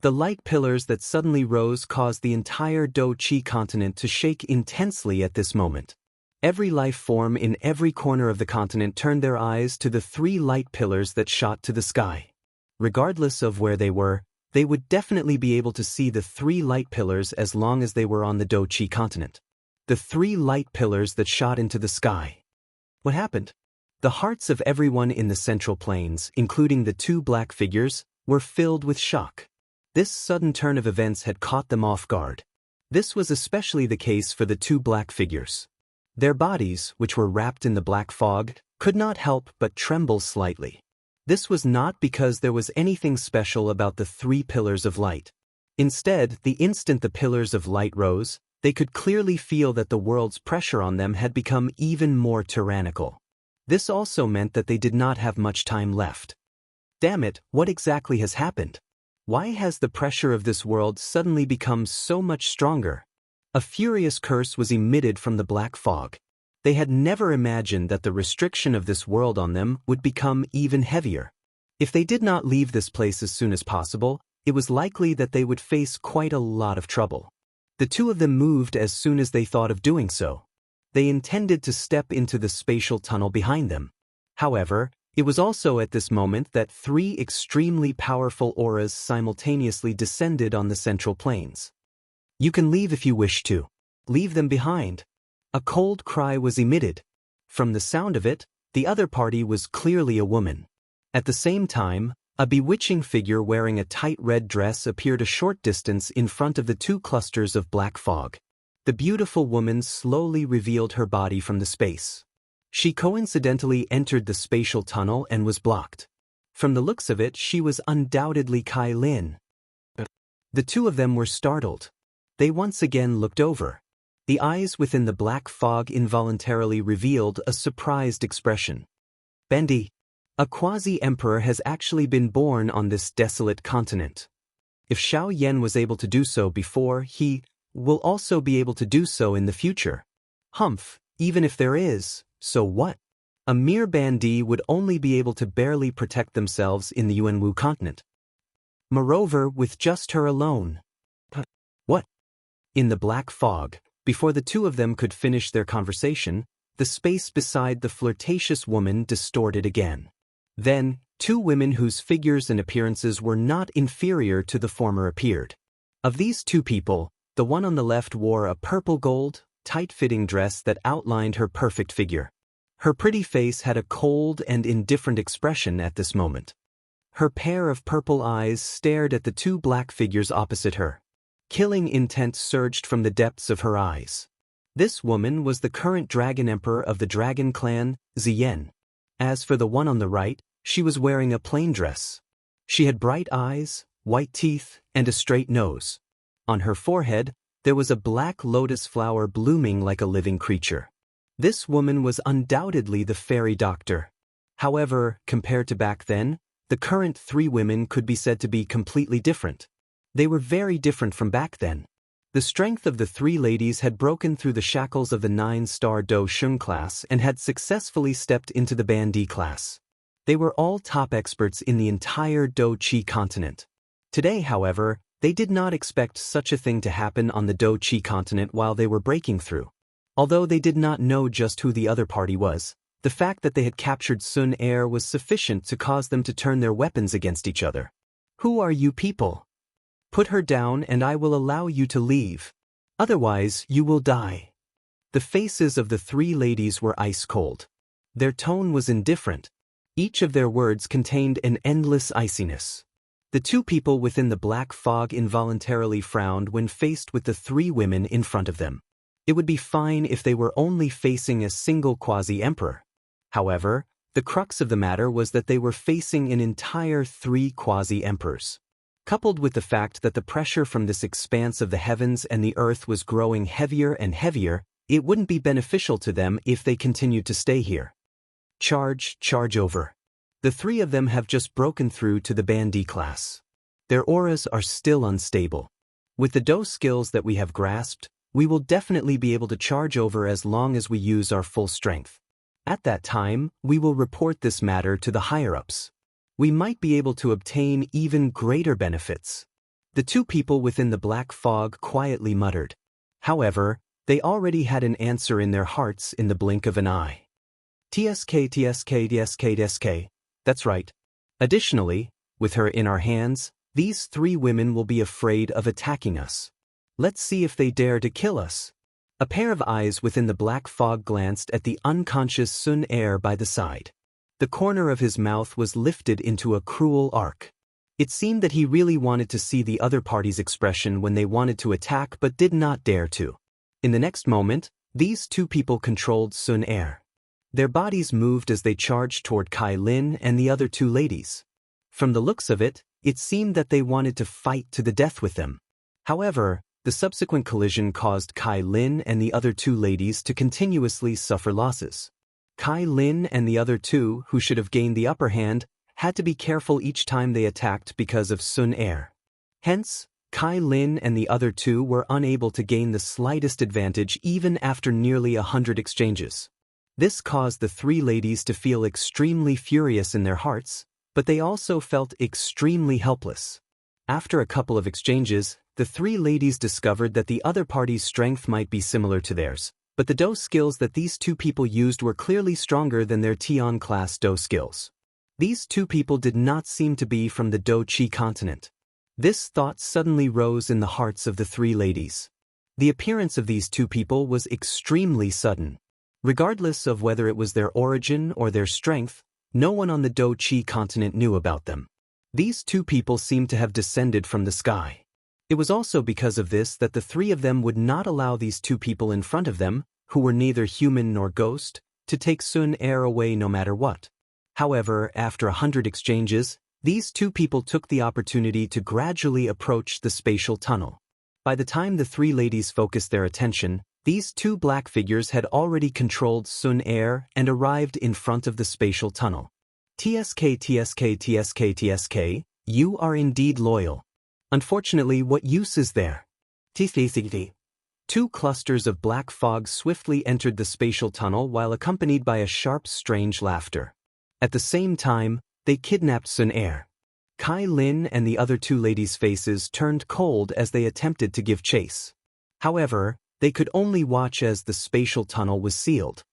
The light pillars that suddenly rose caused the entire Dou Qi continent to shake intensely at this moment. Every life form in every corner of the continent turned their eyes to the three light pillars that shot to the sky. Regardless of where they were, they would definitely be able to see the three light pillars as long as they were on the Dou Qi continent. The three light pillars that shot into the sky. What happened? The hearts of everyone in the central plains, including the two black figures, were filled with shock. This sudden turn of events had caught them off guard. This was especially the case for the two black figures. Their bodies, which were wrapped in the black fog, could not help but tremble slightly. This was not because there was anything special about the three pillars of light. Instead, the instant the pillars of light rose, they could clearly feel that the world's pressure on them had become even more tyrannical. This also meant that they did not have much time left. Damn it, what exactly has happened? Why has the pressure of this world suddenly become so much stronger? A furious curse was emitted from the black fog. They had never imagined that the restriction of this world on them would become even heavier. If they did not leave this place as soon as possible, it was likely that they would face quite a lot of trouble. The two of them moved as soon as they thought of doing so. They intended to step into the spatial tunnel behind them. However, it was also at this moment that three extremely powerful auras simultaneously descended on the central plains. You can leave if you wish to. Leave them behind. A cold cry was emitted. From the sound of it, the other party was clearly a woman. At the same time, a bewitching figure wearing a tight red dress appeared a short distance in front of the two clusters of black fog. The beautiful woman slowly revealed her body from the space. She coincidentally entered the spatial tunnel and was blocked. From the looks of it, she was undoubtedly Kai Lin. The two of them were startled. They once again looked over. The eyes within the black fog involuntarily revealed a surprised expression. Bendy, a quasi-emperor has actually been born on this desolate continent. If Xiao Yan was able to do so before, he will also be able to do so in the future. Humph, even if there is, so what? A mere bandit would only be able to barely protect themselves in the Yuanwu continent. Moreover, with just her alone, In the black fog, before the two of them could finish their conversation, the space beside the flirtatious woman distorted again. Then, two women whose figures and appearances were not inferior to the former appeared. Of these two people, the one on the left wore a purple-gold, tight-fitting dress that outlined her perfect figure. Her pretty face had a cold and indifferent expression at this moment. Her pair of purple eyes stared at the two black figures opposite her. Killing intent surged from the depths of her eyes. This woman was the current Dragon Emperor of the Dragon Clan, Ziyen. As for the one on the right, she was wearing a plain dress. She had bright eyes, white teeth, and a straight nose. On her forehead, there was a black lotus flower blooming like a living creature. This woman was undoubtedly the fairy doctor. However, compared to back then, the current three women could be said to be completely different. They were very different from back then. The strength of the three ladies had broken through the shackles of the 9-star Do Shun class and had successfully stepped into the Ban Di class. They were all top experts in the entire Do Chi continent. Today, however, they did not expect such a thing to happen on the Do Chi continent while they were breaking through. Although they did not know just who the other party was, the fact that they had captured Sun Er was sufficient to cause them to turn their weapons against each other. Who are you people? Put her down and I will allow you to leave. Otherwise, you will die. The faces of the three ladies were ice cold. Their tone was indifferent. Each of their words contained an endless iciness. The two people within the black fog involuntarily frowned when faced with the three women in front of them. It would be fine if they were only facing a single quasi-emperor. However, the crux of the matter was that they were facing an entire three quasi-emperors. Coupled with the fact that the pressure from this expanse of the heavens and the earth was growing heavier and heavier, it wouldn't be beneficial to them if they continued to stay here. Charge over. The three of them have just broken through to the Ban Di class. Their auras are still unstable. With the Do skills that we have grasped, we will definitely be able to charge over as long as we use our full strength. At that time, we will report this matter to the higher-ups. We might be able to obtain even greater benefits. The two people within the black fog quietly muttered. However, they already had an answer in their hearts in the blink of an eye. TSK. That's right. Additionally, with her in our hands, these three women will be afraid of attacking us. Let's see if they dare to kill us. A pair of eyes within the black fog glanced at the unconscious Sun Er by the side. The corner of his mouth was lifted into a cruel arc. It seemed that he really wanted to see the other party's expression when they wanted to attack but did not dare to. In the next moment, these two people controlled Sun Er. Their bodies moved as they charged toward Kai Lin and the other two ladies. From the looks of it, it seemed that they wanted to fight to the death with them. However, the subsequent collision caused Kai Lin and the other two ladies to continuously suffer losses. Kai Lin and the other two, who should have gained the upper hand, had to be careful each time they attacked because of Sun Er. Hence, Kai Lin and the other two were unable to gain the slightest advantage even after nearly 100 exchanges. This caused the three ladies to feel extremely furious in their hearts, but they also felt extremely helpless. After a couple of exchanges, the three ladies discovered that the other party's strength might be similar to theirs, but the Do skills that these two people used were clearly stronger than their Tian class Do skills. These two people did not seem to be from the Do Chi continent. This thought suddenly rose in the hearts of the three ladies. The appearance of these two people was extremely sudden. Regardless of whether it was their origin or their strength, no one on the Do Chi continent knew about them. These two people seemed to have descended from the sky. It was also because of this that the three of them would not allow these two people in front of them, who were neither human nor ghost, to take Sun Er away no matter what. However, after 100 exchanges, these two people took the opportunity to gradually approach the spatial tunnel. By the time the three ladies focused their attention, these two black figures had already controlled Sun Er and arrived in front of the spatial tunnel. TSK, you are indeed loyal. Unfortunately, what use is there? Two clusters of black fog swiftly entered the spatial tunnel while accompanied by a sharp, strange laughter. At the same time, they kidnapped Sun Er. Kai Lin and the other two ladies' faces turned cold as they attempted to give chase. However, they could only watch as the spatial tunnel was sealed.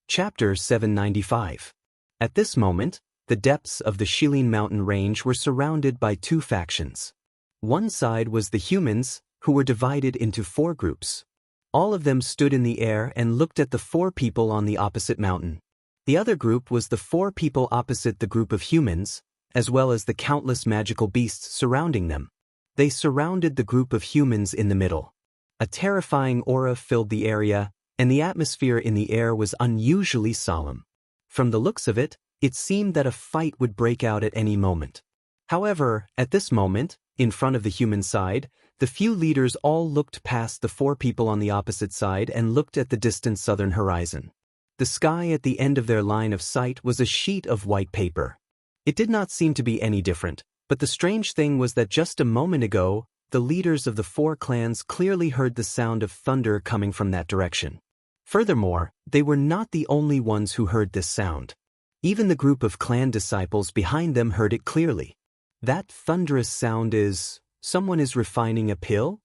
Chapter 795. At this moment, the depths of the Shilin mountain range were surrounded by two factions. One side was the humans, who were divided into 4 groups. All of them stood in the air and looked at the 4 people on the opposite mountain. The other group was the 4 people opposite the group of humans, as well as the countless magical beasts surrounding them. They surrounded the group of humans in the middle. A terrifying aura filled the area, and the atmosphere in the air was unusually solemn. From the looks of it, it seemed that a fight would break out at any moment. However, at this moment, in front of the human side, the few leaders all looked past the 4 people on the opposite side and looked at the distant southern horizon. The sky at the end of their line of sight was a sheet of white paper. It did not seem to be any different, but the strange thing was that just a moment ago, the leaders of the 4 clans clearly heard the sound of thunder coming from that direction. Furthermore, they were not the only ones who heard this sound. Even the group of clan disciples behind them heard it clearly. That thunderous sound is... someone is refining a pill?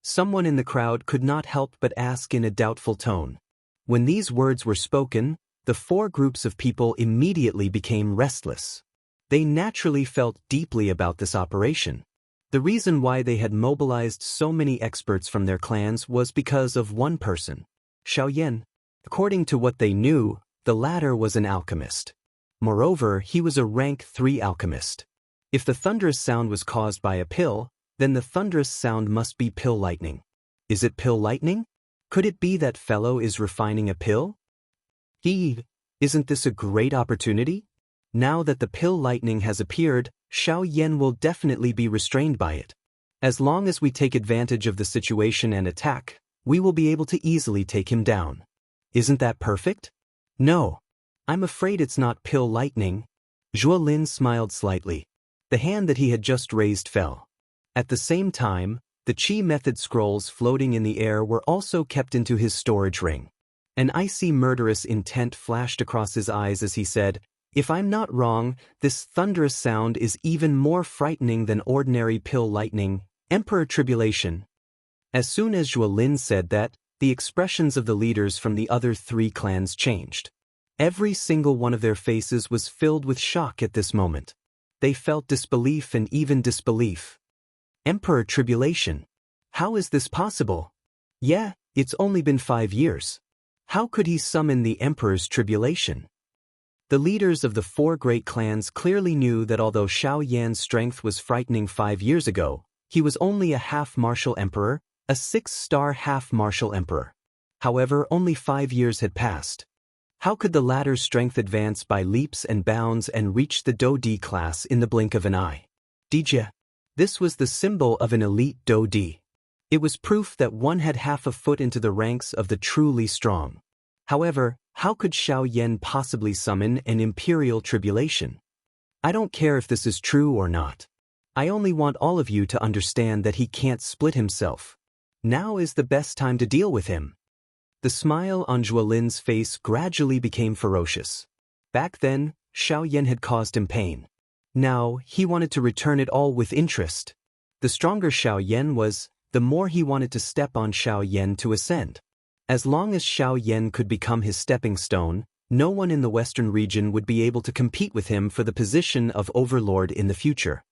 Someone in the crowd could not help but ask in a doubtful tone. When these words were spoken, the 4 groups of people immediately became restless. They naturally felt deeply about this operation. The reason why they had mobilized so many experts from their clans was because of one person, Xiaoyan. According to what they knew, the latter was an alchemist. Moreover, he was a rank 3 alchemist. If the thunderous sound was caused by a pill, then the thunderous sound must be pill lightning. Is it pill lightning? Could it be that fellow is refining a pill? Isn't this a great opportunity? Now that the pill lightning has appeared, Xiaoyan will definitely be restrained by it. As long as we take advantage of the situation and attack, we will be able to easily take him down. Isn't that perfect? No. I'm afraid it's not pill lightning. Zhuo Lin smiled slightly. The hand that he had just raised fell. At the same time, the Qi method scrolls floating in the air were also kept into his storage ring. An icy murderous intent flashed across his eyes as he said, "If I'm not wrong, this thunderous sound is even more frightening than ordinary pill lightning, Emperor Tribulation." As soon as Zhuo Lin said that, the expressions of the leaders from the other 3 clans changed. Every single one of their faces was filled with shock at this moment. They felt disbelief and even disbelief. Emperor Tribulation. How is this possible? Yeah, it's only been 5 years. How could he summon the Emperor's Tribulation? The leaders of the 4 great clans clearly knew that although Xiaoyan's strength was frightening 5 years ago, he was only a half-martial emperor, a 6-star half-martial emperor. However, only 5 years had passed. How could the latter's strength advance by leaps and bounds and reach the Do D class in the blink of an eye? Dijia. This was the symbol of an elite Do D. It was proof that one had half a foot into the ranks of the truly strong. However, how could Xiaoyan possibly summon an imperial tribulation? I don't care if this is true or not. I only want all of you to understand that he can't split himself. Now is the best time to deal with him. The smile on Zhuo Lin's face gradually became ferocious. Back then, Xiaoyan had caused him pain. Now, he wanted to return it all with interest. The stronger Xiaoyan was, the more he wanted to step on Xiaoyan to ascend. As long as Xiaoyan could become his stepping stone, no one in the western region would be able to compete with him for the position of overlord in the future.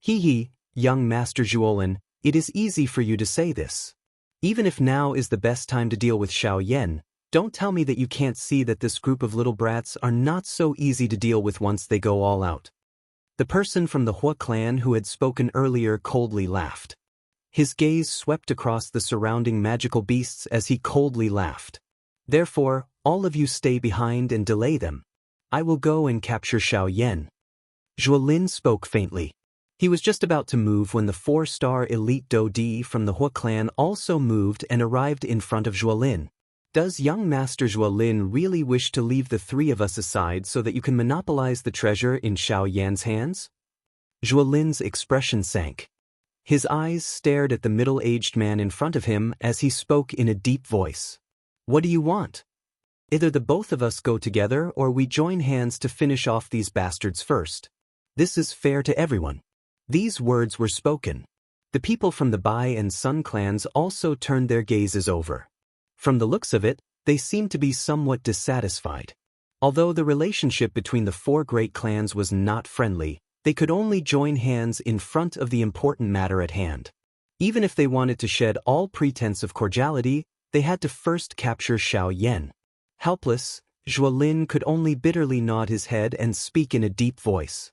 Young Master Zhuolin, it is easy for you to say this. Even if now is the best time to deal with Xiaoyan, don't tell me that you can't see that this group of little brats are not so easy to deal with once they go all out. The person from the Hua clan who had spoken earlier coldly laughed. His gaze swept across the surrounding magical beasts as he coldly laughed. Therefore, all of you stay behind and delay them. I will go and capture Xiaoyan. Zhuo Lin spoke faintly. He was just about to move when the 4-star elite Do Di from the Hua clan also moved and arrived in front of Zhuo Lin. Does young Master Zhuo Lin really wish to leave the 3 of us aside so that you can monopolize the treasure in Xiaoyan's hands? Zhuo Lin's expression sank. His eyes stared at the middle-aged man in front of him as he spoke in a deep voice. What do you want? Either the both of us go together or we join hands to finish off these bastards first. This is fair to everyone. These words were spoken. The people from the Bai and Sun clans also turned their gazes over. From the looks of it, they seemed to be somewhat dissatisfied. Although the relationship between the four great clans was not friendly, they could only join hands in front of the important matter at hand. Even if they wanted to shed all pretense of cordiality, they had to first capture Xiao Yan. Helpless, Wang Lin could only bitterly nod his head and speak in a deep voice.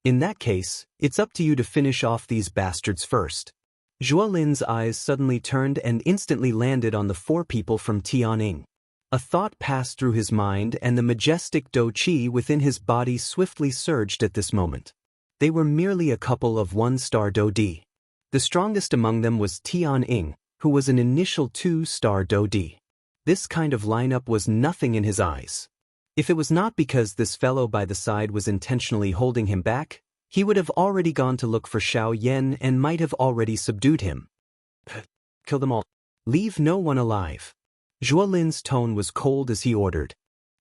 In that case, it's up to you to finish off these bastards first. Wang Lin's eyes suddenly turned and instantly landed on the four people from Tianning. A thought passed through his mind and the majestic Do Qi within his body swiftly surged at this moment. They were merely a couple of one-star Do Di. The strongest among them was Tianning, who was an initial 2-star Do Di. This kind of lineup was nothing in his eyes. If it was not because this fellow by the side was intentionally holding him back, he would have already gone to look for Xiao Yan and might have already subdued him. Kill them all. Leave no one alive. Wang Lin's tone was cold as he ordered.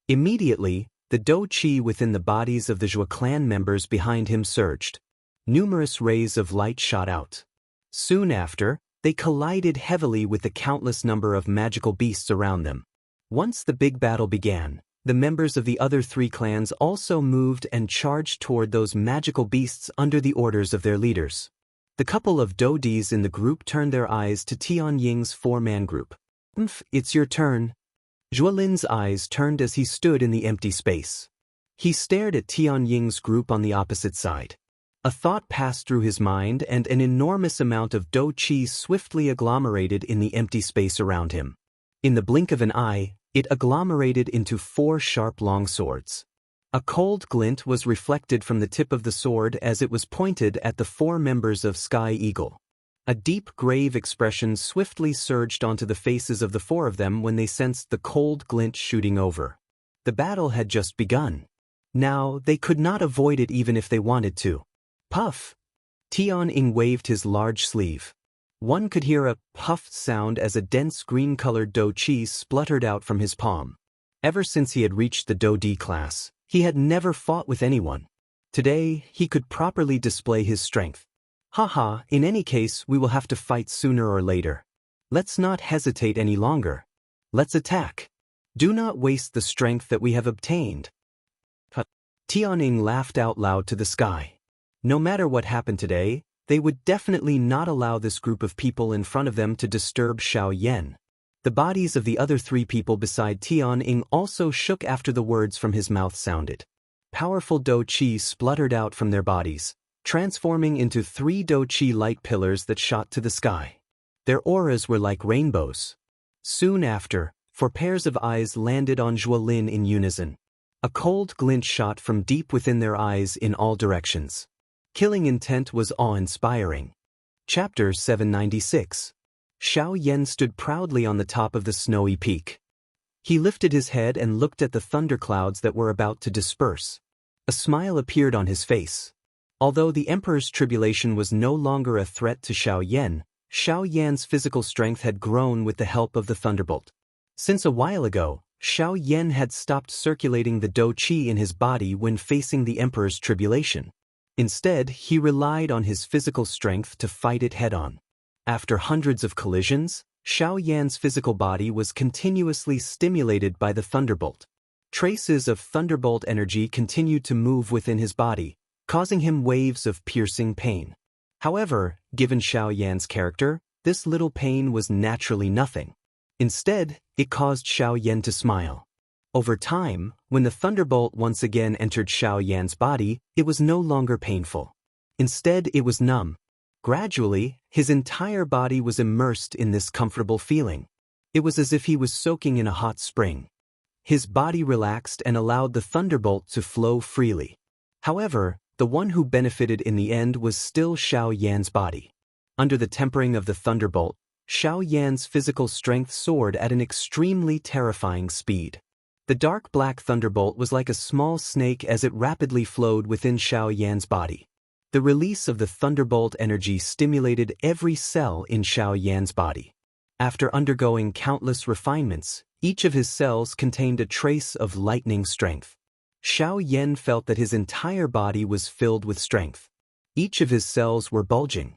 Immediately, the Do Qi within the bodies of the Zhua clan members behind him surged. Numerous rays of light shot out. Soon after, they collided heavily with the countless number of magical beasts around them. Once the big battle began, the members of the other three clans also moved and charged toward those magical beasts under the orders of their leaders. The couple of Do Dis in the group turned their eyes to Tianying's four-man group. It's your turn. Wang Lin's eyes turned as he stood in the empty space. He stared at Tianying's group on the opposite side. A thought passed through his mind and an enormous amount of Do Qi swiftly agglomerated in the empty space around him. In the blink of an eye, it agglomerated into 4 sharp long swords. A cold glint was reflected from the tip of the sword as it was pointed at the 4 members of Sky Eagle. A deep, grave expression swiftly surged onto the faces of the 4 of them when they sensed the cold glint shooting over. The battle had just begun. Now, they could not avoid it even if they wanted to. Puff! Tianning waved his large sleeve. One could hear a puff sound as a dense green-colored Do Qi spluttered out from his palm. Ever since he had reached the Do Di class, he had never fought with anyone. Today, he could properly display his strength. Haha, in any case, we will have to fight sooner or later. Let's not hesitate any longer. Let's attack. Do not waste the strength that we have obtained. Tianning laughed out loud to the sky. No matter what happened today, they would definitely not allow this group of people in front of them to disturb Xiao Yan. The bodies of the other 3 people beside Tianning also shook after the words from his mouth sounded. Powerful Do Qi spluttered out from their bodies, transforming into 3 Do Qi light pillars that shot to the sky. Their auras were like rainbows. Soon after, 4 pairs of eyes landed on Wang Lin in unison. A cold glint shot from deep within their eyes in all directions. Killing intent was awe-inspiring. Chapter 796. Xiao Yan stood proudly on the top of the snowy peak. He lifted his head and looked at the thunderclouds that were about to disperse. A smile appeared on his face. Although the Emperor's tribulation was no longer a threat to Xiao Yan's physical strength had grown with the help of the thunderbolt. Since a while ago, Xiao Yan had stopped circulating the Do Qi in his body when facing the Emperor's tribulation. Instead, he relied on his physical strength to fight it head-on. After hundreds of collisions, Xiao Yan's physical body was continuously stimulated by the thunderbolt. Traces of thunderbolt energy continued to move within his body, causing him waves of piercing pain. However, given Xiao Yan's character, this little pain was naturally nothing. Instead, it caused Xiao Yan to smile. Over time, when the thunderbolt once again entered Xiao Yan's body, it was no longer painful. Instead, it was numb. Gradually, his entire body was immersed in this comfortable feeling. It was as if he was soaking in a hot spring. His body relaxed and allowed the thunderbolt to flow freely. However, the one who benefited in the end was still Xiao Yan's body. Under the tempering of the thunderbolt, Xiao Yan's physical strength soared at an extremely terrifying speed. The dark black thunderbolt was like a small snake as it rapidly flowed within Xiao Yan's body. The release of the thunderbolt energy stimulated every cell in Xiao Yan's body. After undergoing countless refinements, each of his cells contained a trace of lightning strength. Xiao Yan felt that his entire body was filled with strength. Each of his cells were bulging.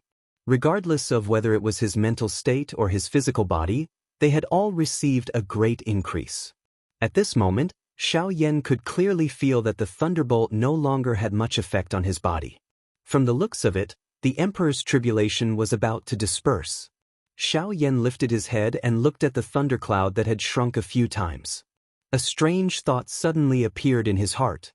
Regardless of whether it was his mental state or his physical body, they had all received a great increase. At this moment, Xiao Yan could clearly feel that the thunderbolt no longer had much effect on his body. From the looks of it, the Emperor's tribulation was about to disperse. Xiao Yan lifted his head and looked at the thundercloud that had shrunk a few times. A strange thought suddenly appeared in his heart.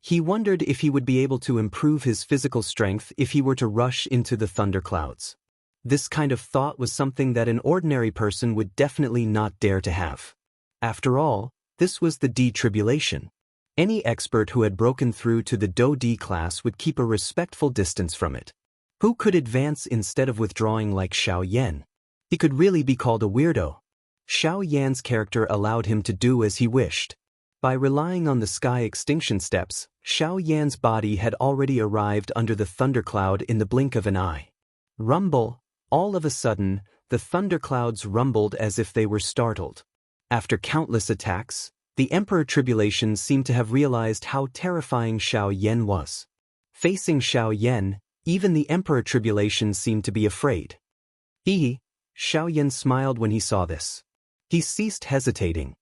He wondered if he would be able to improve his physical strength if he were to rush into the thunderclouds. This kind of thought was something that an ordinary person would definitely not dare to have. After all, this was the D-tribulation. Any expert who had broken through to the Do-D class would keep a respectful distance from it. Who could advance instead of withdrawing like Xiao Yan? He could really be called a weirdo. Xiao Yan's character allowed him to do as he wished. By relying on the sky extinction steps, Xiao Yan's body had already arrived under the thundercloud in the blink of an eye. Rumble! All of a sudden, the thunderclouds rumbled as if they were startled. After countless attacks, the Emperor Tribulation seemed to have realized how terrifying Xiao Yan was. Facing Xiao Yan, even the Emperor Tribulation seemed to be afraid. Xiao Yan smiled when he saw this. He ceased hesitating.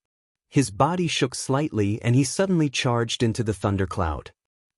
His body shook slightly and he suddenly charged into the thundercloud.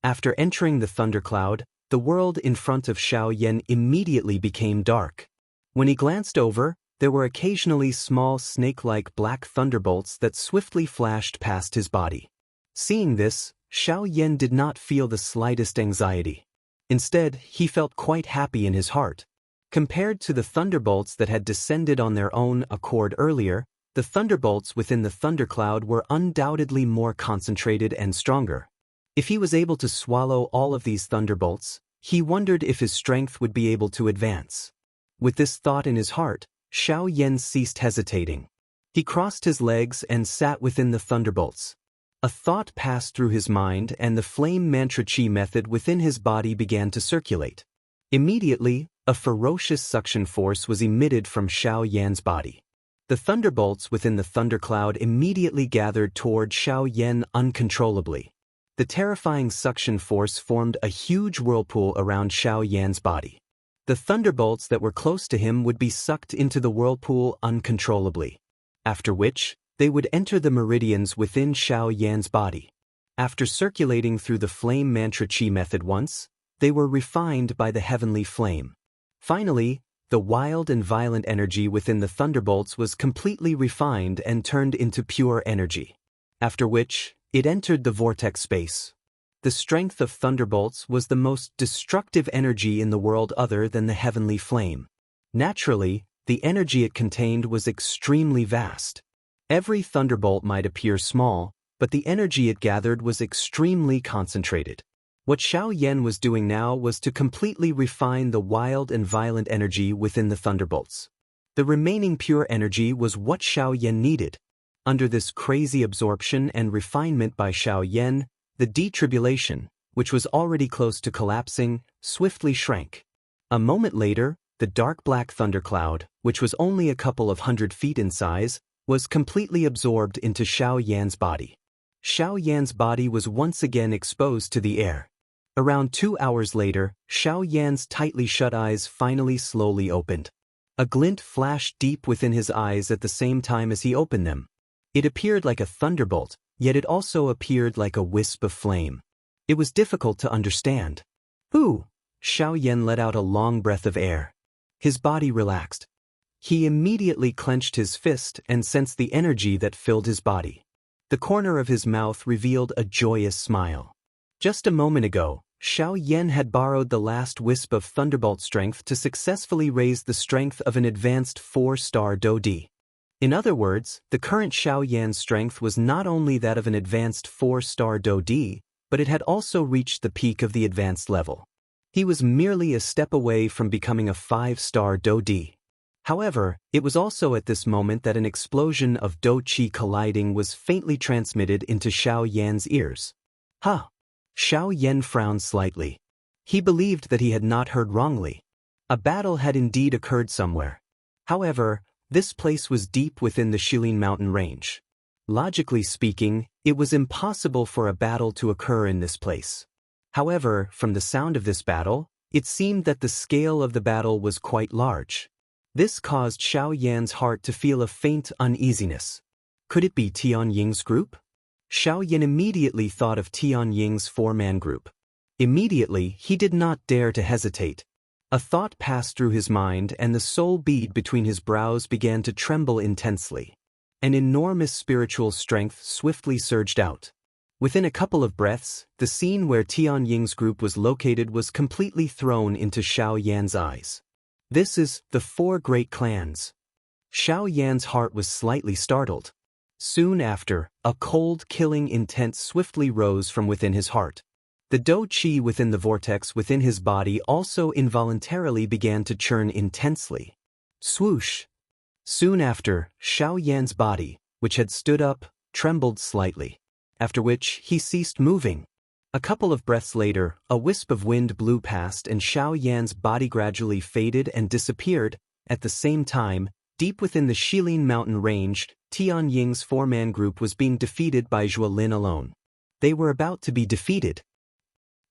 After entering the thundercloud, the world in front of Xiao Yan immediately became dark. When he glanced over, there were occasionally small snake-like black thunderbolts that swiftly flashed past his body. Seeing this, Xiao Yan did not feel the slightest anxiety. Instead, he felt quite happy in his heart. Compared to the thunderbolts that had descended on their own accord earlier, the thunderbolts within the thundercloud were undoubtedly more concentrated and stronger. If he was able to swallow all of these thunderbolts, he wondered if his strength would be able to advance. With this thought in his heart, Xiao Yan ceased hesitating. He crossed his legs and sat within the thunderbolts. A thought passed through his mind and the flame mantra chi method within his body began to circulate. Immediately, a ferocious suction force was emitted from Xiao Yan's body. The thunderbolts within the thundercloud immediately gathered toward Xiao Yan uncontrollably. The terrifying suction force formed a huge whirlpool around Xiao Yan's body. The thunderbolts that were close to him would be sucked into the whirlpool uncontrollably, after which, they would enter the meridians within Xiao Yan's body. After circulating through the flame mantra chi method once, they were refined by the heavenly flame. Finally, the wild and violent energy within the thunderbolts was completely refined and turned into pure energy. After which, it entered the vortex space. The strength of thunderbolts was the most destructive energy in the world other than the heavenly flame. Naturally, the energy it contained was extremely vast. Every thunderbolt might appear small, but the energy it gathered was extremely concentrated. What Xiao Yan was doing now was to completely refine the wild and violent energy within the thunderbolts. The remaining pure energy was what Xiao Yan needed. Under this crazy absorption and refinement by Xiao Yan, the D-tribulation, which was already close to collapsing, swiftly shrank. A moment later, the dark black thundercloud, which was only a couple of 100 feet in size, was completely absorbed into Xiao Yan's body. Xiao Yan's body was once again exposed to the air. Around 2 hours later, Xiao Yan's tightly shut eyes finally slowly opened. A glint flashed deep within his eyes at the same time as he opened them. It appeared like a thunderbolt, yet it also appeared like a wisp of flame. It was difficult to understand. Ooh! Xiao Yan let out a long breath of air. His body relaxed. He immediately clenched his fist and sensed the energy that filled his body. The corner of his mouth revealed a joyous smile. Just a moment ago, Xiao Yan had borrowed the last wisp of thunderbolt strength to successfully raise the strength of an advanced 4-star Do-D. In other words, the current Xiao Yan's strength was not only that of an advanced 4-star Do-D, but it had also reached the peak of the advanced level. He was merely a step away from becoming a 5-star Do-D. However, it was also at this moment that an explosion of Do-Chi colliding was faintly transmitted into Xiao Yan's ears. Huh! Xiao Yan frowned slightly. He believed that he had not heard wrongly. A battle had indeed occurred somewhere. However, this place was deep within the Shilin mountain range. Logically speaking, it was impossible for a battle to occur in this place. However, from the sound of this battle, It seemed that the scale of the battle was quite large. This caused Xiao Yan's heart to feel a faint uneasiness. Could it be Tianying's group? Xiao Yan immediately thought of Tianying's four-man group. Immediately, he did not dare to hesitate. A thought passed through his mind and the soul bead between his brows began to tremble intensely. An enormous spiritual strength swiftly surged out. Within a couple of breaths, the scene where Tianying's group was located was completely thrown into Xiao Yan's eyes. This is the four great clans. Xiao Yan's heart was slightly startled. Soon after, a cold, killing intent swiftly rose from within his heart. The dou qi within the vortex within his body also involuntarily began to churn intensely. Swoosh! Soon after, Xiao Yan's body, which had stood up, trembled slightly, after which he ceased moving. A couple of breaths later, a wisp of wind blew past and Xiao Yan's body gradually faded and disappeared. At the same time, deep within the Shilin mountain range, Tianying's four-man group was being defeated by Wang Lin alone. They were about to be defeated.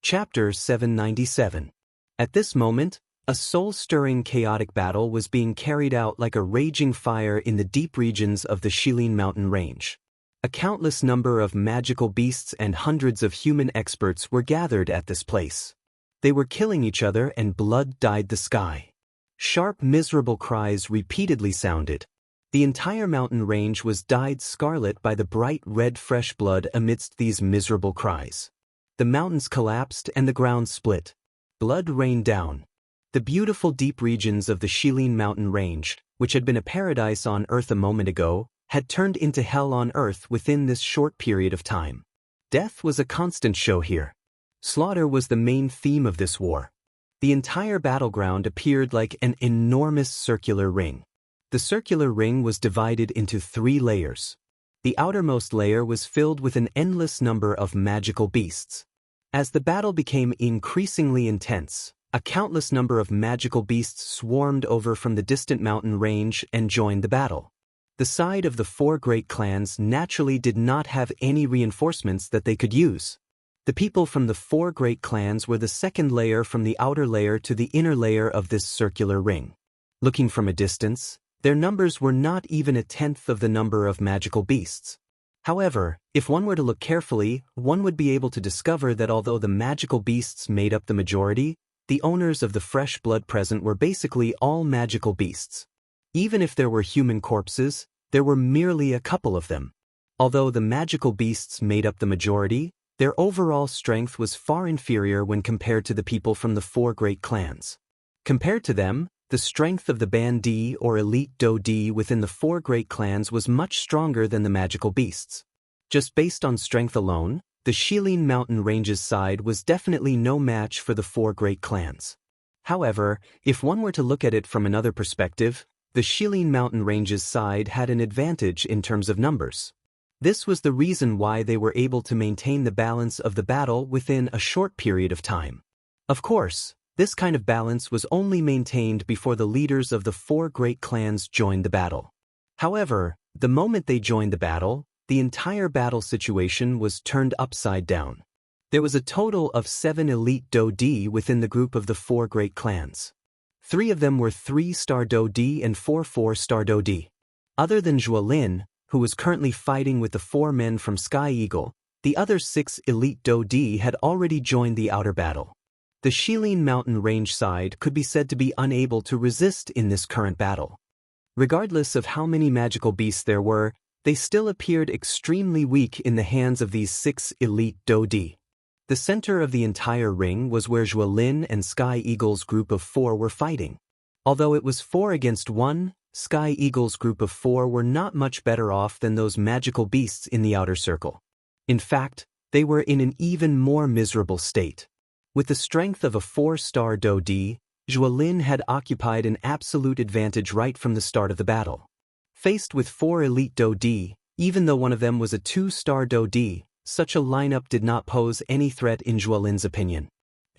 Chapter 797. At this moment, a soul-stirring chaotic battle was being carried out like a raging fire in the deep regions of the Shilin mountain range. A countless number of magical beasts and hundreds of human experts were gathered at this place. They were killing each other and blood dyed the sky. Sharp, miserable cries repeatedly sounded. The entire mountain range was dyed scarlet by the bright red fresh blood amidst these miserable cries. The mountains collapsed and the ground split. Blood rained down. The beautiful deep regions of the Shilin mountain range, which had been a paradise on Earth a moment ago, had turned into hell on Earth within this short period of time. Death was a constant show here. Slaughter was the main theme of this war. The entire battleground appeared like an enormous circular ring. The circular ring was divided into 3 layers. The outermost layer was filled with an endless number of magical beasts. As the battle became increasingly intense, a countless number of magical beasts swarmed over from the distant mountain range and joined the battle. The side of the 4 great clans naturally did not have any reinforcements that they could use. The people from the 4 great clans were the second layer from the outer layer to the inner layer of this circular ring. Looking from a distance, their numbers were not even 1/10 of the number of magical beasts. However, if one were to look carefully, one would be able to discover that although the magical beasts made up the majority, the owners of the fresh blood present were basically all magical beasts. Even if there were human corpses, there were merely a couple of them. Although the magical beasts made up the majority, their overall strength was far inferior when compared to the people from the 4 great clans. Compared to them, the strength of the Bandi or elite Dodi within the 4 great clans was much stronger than the magical beasts. Just based on strength alone, the Shilin mountain range's side was definitely no match for the 4 great clans. However, if one were to look at it from another perspective, the Shilin mountain range's side had an advantage in terms of numbers. This was the reason why they were able to maintain the balance of the battle within a short period of time. Of course, this kind of balance was only maintained before the leaders of the 4 great clans joined the battle. However, the moment they joined the battle, the entire battle situation was turned upside down. There was a total of 7 elite Dodi within the group of the 4 great clans. 3 of them were 3-star Dodi and 4 4-star Dodi. Other than Wang Lin, who was currently fighting with the 4 men from Sky Eagle, the other 6 elite Dodi had already joined the outer battle. The Shilin mountain range side could be said to be unable to resist in this current battle. Regardless of how many magical beasts there were, they still appeared extremely weak in the hands of these 6 elite Dodi. The center of the entire ring was where Wang Lin and Sky Eagle's group of 4 were fighting. Although it was 4 against 1, Sky Eagle's group of 4 were not much better off than those magical beasts in the outer circle. In fact, they were in an even more miserable state. With the strength of a 4-star Dodi, Wang Lin had occupied an absolute advantage right from the start of the battle. Faced with 4 elite Dodi, even though one of them was a 2-star Dodi, such a lineup did not pose any threat in Wang Lin's opinion.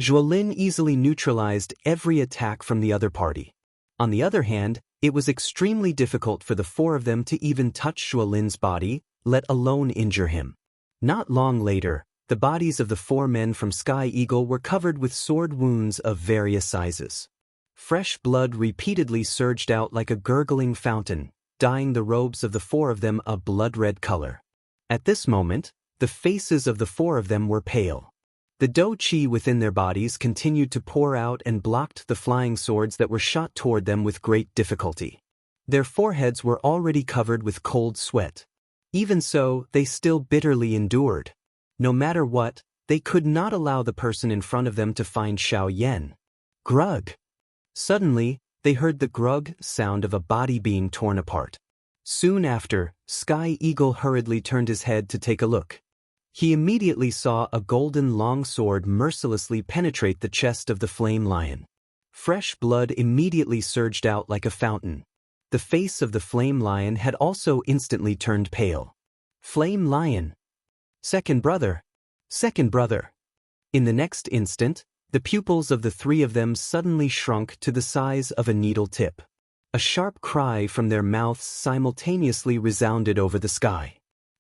Wang Lin easily neutralized every attack from the other party. On the other hand, it was extremely difficult for the 4 of them to even touch Wang Lin's body, let alone injure him. Not long later, The bodies of the 4 men from Sky Eagle were covered with sword wounds of various sizes. Fresh blood repeatedly surged out like a gurgling fountain, dyeing the robes of the 4 of them a blood-red color. At this moment, the faces of the 4 of them were pale. The Do Qi within their bodies continued to pour out and blocked the flying swords that were shot toward them with great difficulty. Their foreheads were already covered with cold sweat. Even so, they still bitterly endured. No matter what, they could not allow the person in front of them to find Xiao Yan. Grug! Suddenly, they heard the grug sound of a body being torn apart. Soon after, Sky Eagle hurriedly turned his head to take a look. He immediately saw a golden long sword mercilessly penetrate the chest of the flame lion. Fresh blood immediately surged out like a fountain. The face of the flame lion had also instantly turned pale. Flame lion! Second brother! Second brother! In the next instant, the pupils of the 3 of them suddenly shrunk to the size of a needle tip. A sharp cry from their mouths simultaneously resounded over the sky.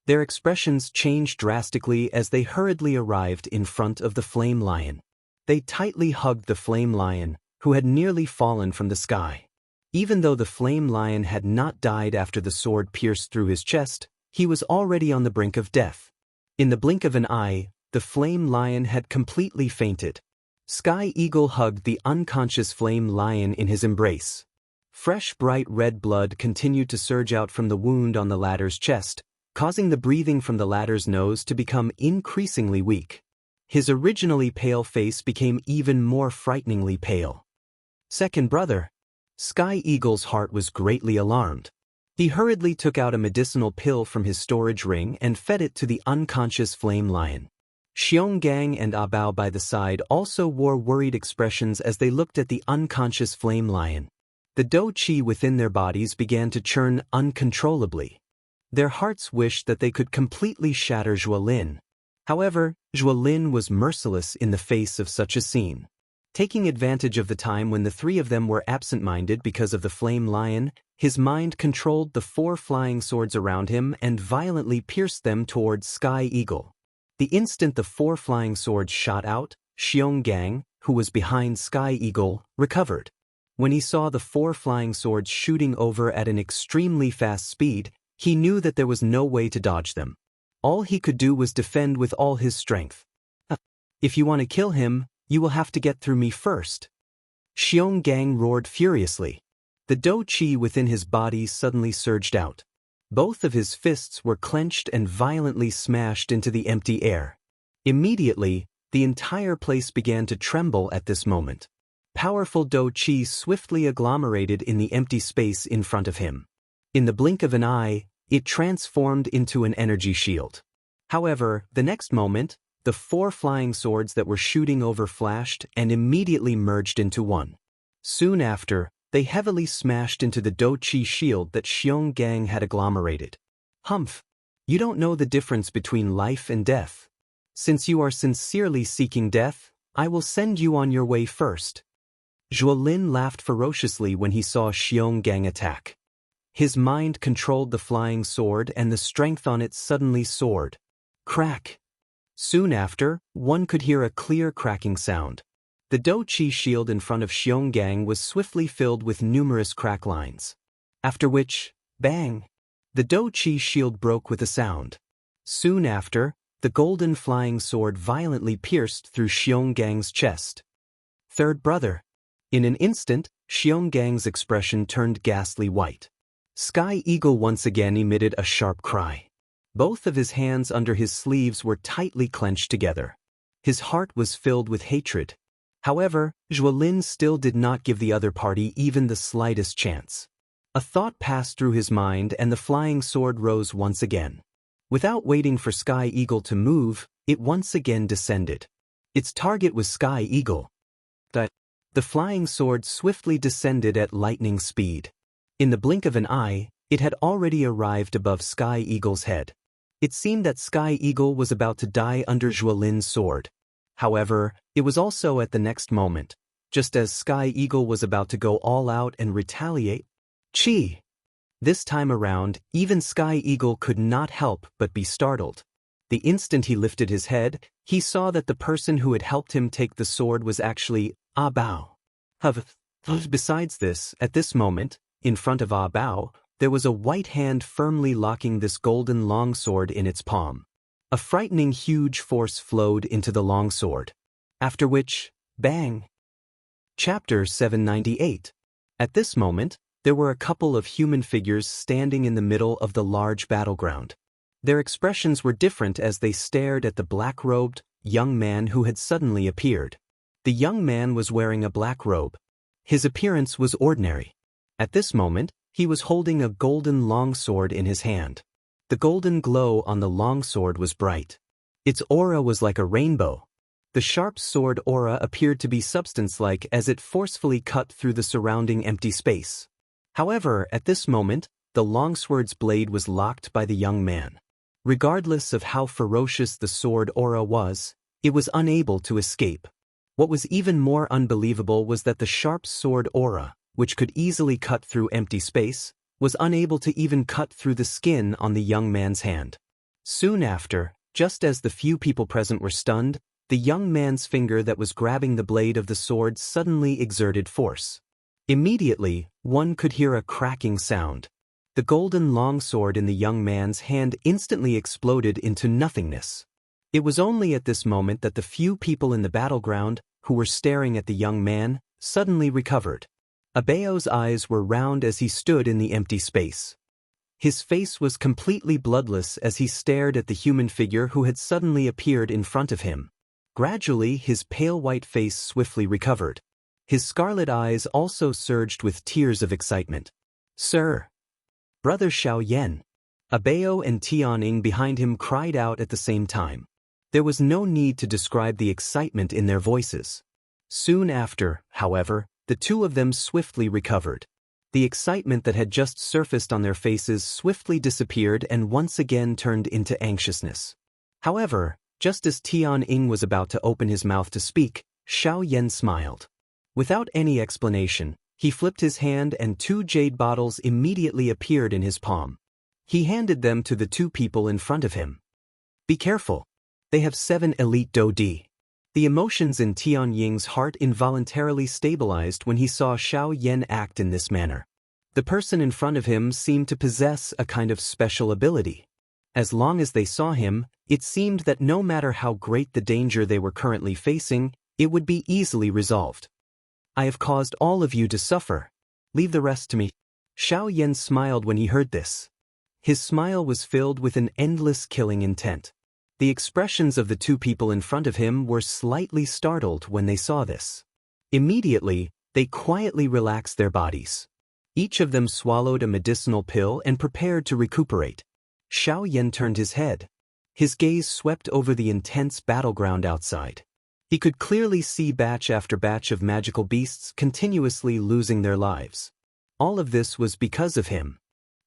Their expressions changed drastically as they hurriedly arrived in front of the flame lion. They tightly hugged the flame lion, who had nearly fallen from the sky. Even though the flame lion had not died after the sword pierced through his chest, he was already on the brink of death. In the blink of an eye, the flame lion had completely fainted. Sky Eagle hugged the unconscious flame lion in his embrace. Fresh bright red blood continued to surge out from the wound on the latter's chest, causing the breathing from the latter's nose to become increasingly weak. His originally pale face became even more frighteningly pale. Second brother! Sky Eagle's heart was greatly alarmed. He hurriedly took out a medicinal pill from his storage ring and fed it to the unconscious flame lion. Xionggang and Abao by the side also wore worried expressions as they looked at the unconscious flame lion. The Do Qi within their bodies began to churn uncontrollably. Their hearts wished that they could completely shatter Zhuo Lin. However, Zhuo Lin was merciless in the face of such a scene. Taking advantage of the time when the 3 of them were absent-minded because of the flame lion, his mind controlled the 4 flying swords around him and violently pierced them towards Sky Eagle. The instant the 4 flying swords shot out, Xionggang, who was behind Sky Eagle, recovered. When he saw the 4 flying swords shooting over at an extremely fast speed, he knew that there was no way to dodge them. All he could do was defend with all his strength. If you want to kill him, you will have to get through me first. Xionggang roared furiously. The Do Qi within his body suddenly surged out. Both of his fists were clenched and violently smashed into the empty air. Immediately, the entire place began to tremble at this moment. Powerful Do Qi swiftly agglomerated in the empty space in front of him. In the blink of an eye, it transformed into an energy shield. However, the next moment, the 4 flying swords that were shooting over flashed and immediately merged into one. Soon after, they heavily smashed into the Do Qi shield that Xionggang had agglomerated. Humph! You don't know the difference between life and death. Since you are sincerely seeking death, I will send you on your way first. Zhuo Lin laughed ferociously when he saw Xionggang attack. His mind controlled the flying sword and the strength on it suddenly soared. Crack! Soon after, one could hear a clear cracking sound. The Do Qi shield in front of Xionggang was swiftly filled with numerous crack lines. After which, bang! The Do Qi shield broke with a sound. Soon after, the golden flying sword violently pierced through Xiongang's chest. Third brother! In an instant, Xiongang's expression turned ghastly white. Sky Eagle once again emitted a sharp cry. Both of his hands under his sleeves were tightly clenched together. His heart was filled with hatred. However, Zhuo Lin still did not give the other party even the slightest chance. A thought passed through his mind and the flying sword rose once again. Without waiting for Sky Eagle to move, it once again descended. Its target was Sky Eagle. The flying sword swiftly descended at lightning speed. In the blink of an eye, it had already arrived above Sky Eagle's head. It seemed that Sky Eagle was about to die under Zhuo Lin's sword. However, it was also at the next moment, just as Sky Eagle was about to go all out and retaliate. Chi! This time around, even Sky Eagle could not help but be startled. The instant he lifted his head, he saw that the person who had helped him take the sword was actually Ah Bao. Besides this, at this moment, in front of Ah Bao, there was a white hand firmly locking this golden longsword in its palm. A frightening huge force flowed into the longsword. After which, bang! Chapter 798. At this moment, there were a couple of human figures standing in the middle of the large battleground. Their expressions were different as they stared at the black-robed, young man who had suddenly appeared. The young man was wearing a black robe. His appearance was ordinary. At this moment, he was holding a golden longsword in his hand. The golden glow on the longsword was bright. Its aura was like a rainbow. The sharp sword aura appeared to be substance-like as it forcefully cut through the surrounding empty space. However, at this moment, the longsword's blade was locked by the young man. Regardless of how ferocious the sword aura was, it was unable to escape. What was even more unbelievable was that the sharp sword aura, which could easily cut through empty space, was unable to even cut through the skin on the young man's hand. Soon after, just as the few people present were stunned, the young man's finger that was grabbing the blade of the sword suddenly exerted force. Immediately, one could hear a cracking sound. The golden longsword in the young man's hand instantly exploded into nothingness. It was only at this moment that the few people in the battleground, who were staring at the young man, suddenly recovered. Abao's eyes were round as he stood in the empty space. His face was completely bloodless as he stared at the human figure who had suddenly appeared in front of him. Gradually, his pale white face swiftly recovered. His scarlet eyes also surged with tears of excitement. "Sir! Brother Xiaoyan!" Abao and Tianying behind him cried out at the same time. There was no need to describe the excitement in their voices. Soon after, however, the two of them swiftly recovered. The excitement that had just surfaced on their faces swiftly disappeared and once again turned into anxiousness. However, just as Tianying was about to open his mouth to speak, Xiaoyan smiled. Without any explanation, he flipped his hand and 2 jade bottles immediately appeared in his palm. He handed them to the 2 people in front of him. "Be careful. They have 7 elite Do-di." The emotions in Tianying's heart involuntarily stabilized when he saw Xiaoyan act in this manner. The person in front of him seemed to possess a kind of special ability. As long as they saw him, it seemed that no matter how great the danger they were currently facing, it would be easily resolved. "I have caused all of you to suffer. Leave the rest to me." Xiaoyan smiled when he heard this. His smile was filled with an endless killing intent. The expressions of the 2 people in front of him were slightly startled when they saw this. Immediately, they quietly relaxed their bodies. Each of them swallowed a medicinal pill and prepared to recuperate. Xiaoyan turned his head. His gaze swept over the intense battleground outside. He could clearly see batch after batch of magical beasts continuously losing their lives. All of this was because of him.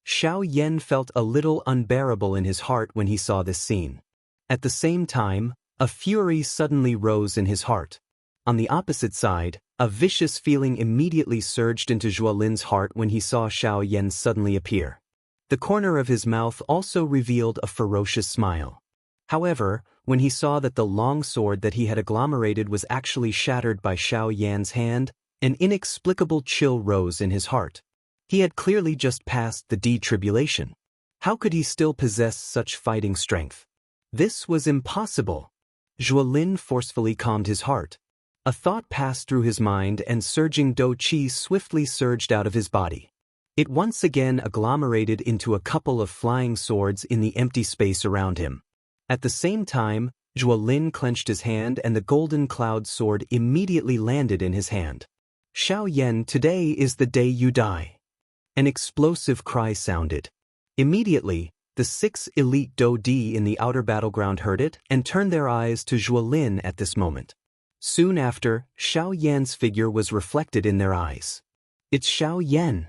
Xiaoyan felt a little unbearable in his heart when he saw this scene. At the same time, a fury suddenly rose in his heart. On the opposite side, a vicious feeling immediately surged into Zhuo Lin's heart when he saw Xiaoyan suddenly appear. The corner of his mouth also revealed a ferocious smile. However, when he saw that the long sword that he had agglomerated was actually shattered by Xiaoyan's hand, an inexplicable chill rose in his heart. He had clearly just passed the D-tribulation. How could he still possess such fighting strength? This was impossible. Zhuo Lin forcefully calmed his heart. A thought passed through his mind and surging Do-chi swiftly surged out of his body. It once again agglomerated into a couple of flying swords in the empty space around him. At the same time, Zhuo Lin clenched his hand and the golden cloud sword immediately landed in his hand. "Xiaoyan, today is the day you die." An explosive cry sounded. Immediately, the 6 elite Do-di in the outer battleground heard it and turned their eyes to Zhuo Lin at this moment. Soon after, Xiaoyan's figure was reflected in their eyes. "It's Xiaoyan.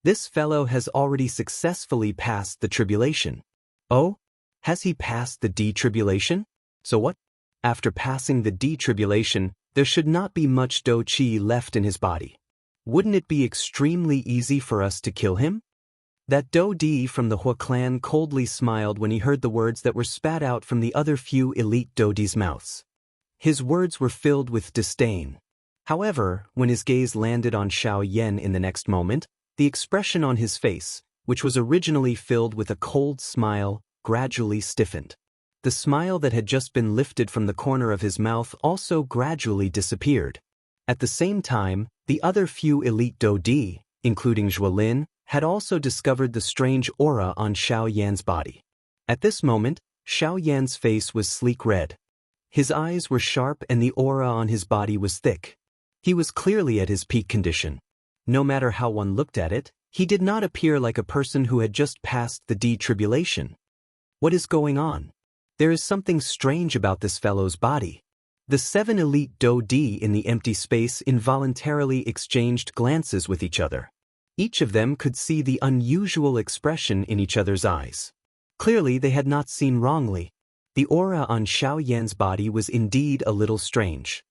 This fellow has already successfully passed the tribulation." "Oh? Has he passed the D-tribulation? So what? After passing the D-tribulation, there should not be much Do-chi left in his body. Wouldn't it be extremely easy for us to kill him?" That Do Di from the Hua clan coldly smiled when he heard the words that were spat out from the other few elite Do Di's mouths. His words were filled with disdain. However, when his gaze landed on Xiao Yan in the next moment, the expression on his face, which was originally filled with a cold smile, gradually stiffened. The smile that had just been lifted from the corner of his mouth also gradually disappeared. At the same time, the other few elite Do Di, including Wang Lin, had also discovered the strange aura on Xiao Yan's body. At this moment, Xiao Yan's face was sleek red. His eyes were sharp and the aura on his body was thick. He was clearly at his peak condition. No matter how one looked at it, he did not appear like a person who had just passed the D-tribulation. What is going on? There is something strange about this fellow's body. The 7 elite Do Di in the empty space involuntarily exchanged glances with each other. Each of them could see the unusual expression in each other's eyes. Clearly they had not seen wrongly. The aura on Xiao Yan's body was indeed a little strange.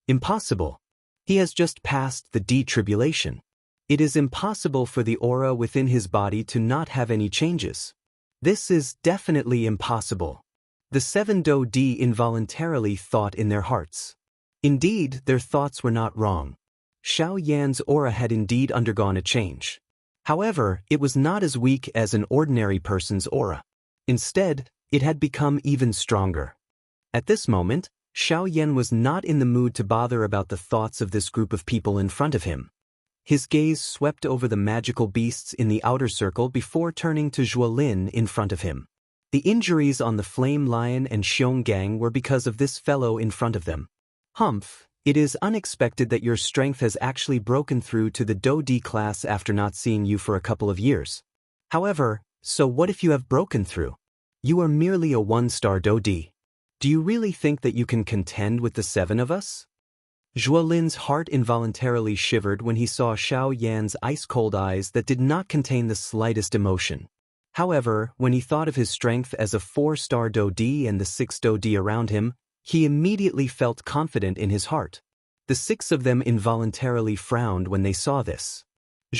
Impossible. He has just passed the D-tribulation. It is impossible for the aura within his body to not have any changes. This is definitely impossible. The 7 Do Di involuntarily thought in their hearts. Indeed, their thoughts were not wrong. Xiao Yan's aura had indeed undergone a change. However, it was not as weak as an ordinary person's aura. Instead, it had become even stronger. At this moment, Xiao Yan was not in the mood to bother about the thoughts of this group of people in front of him. His gaze swept over the magical beasts in the outer circle before turning to Wang Lin in front of him. The injuries on the Flame Lion and Xiong Gang were because of this fellow in front of them. Humph, it is unexpected that your strength has actually broken through to the Do Di class after not seeing you for a couple of years. However, so what if you have broken through? You are merely a 1-star Do Di. Do you really think that you can contend with the 7 of us? Wang Lin's heart involuntarily shivered when he saw Xiao Yan's ice-cold eyes that did not contain the slightest emotion. However, when he thought of his strength as a 4-star Do Di and the 6 Do Di around him, he immediately felt confident in his heart. The 6 of them involuntarily frowned when they saw this.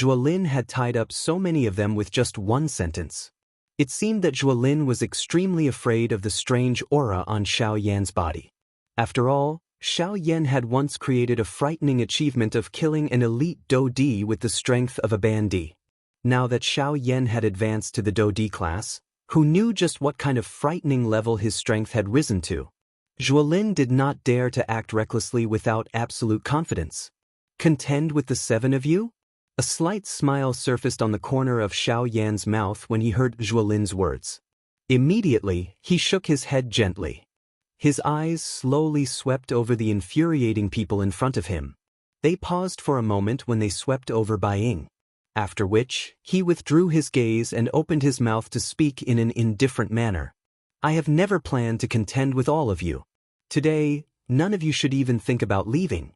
Wang Lin had tied up so many of them with just one sentence. It seemed that Wang Lin was extremely afraid of the strange aura on Xiao Yan's body. After all, Xiao Yan had once created a frightening achievement of killing an elite Do Di with the strength of a Bandi. Now that Xiao Yan had advanced to the Do Di class, who knew just what kind of frightening level his strength had risen to? Wang Lin did not dare to act recklessly without absolute confidence. Contend with the 7 of you? A slight smile surfaced on the corner of Xiao Yan's mouth when he heard Wang Lin's words. Immediately, he shook his head gently. His eyes slowly swept over the infuriating people in front of him. They paused for a moment when they swept over Bai Ying. After which, he withdrew his gaze and opened his mouth to speak in an indifferent manner. I have never planned to contend with all of you. Today, none of you should even think about leaving.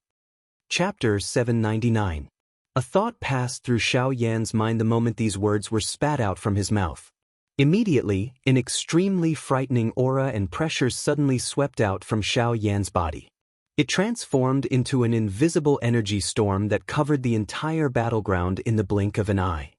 Chapter 799. A thought passed through Xiao Yan's mind the moment these words were spat out from his mouth. Immediately, an extremely frightening aura and pressure suddenly swept out from Xiao Yan's body. It transformed into an invisible energy storm that covered the entire battleground in the blink of an eye.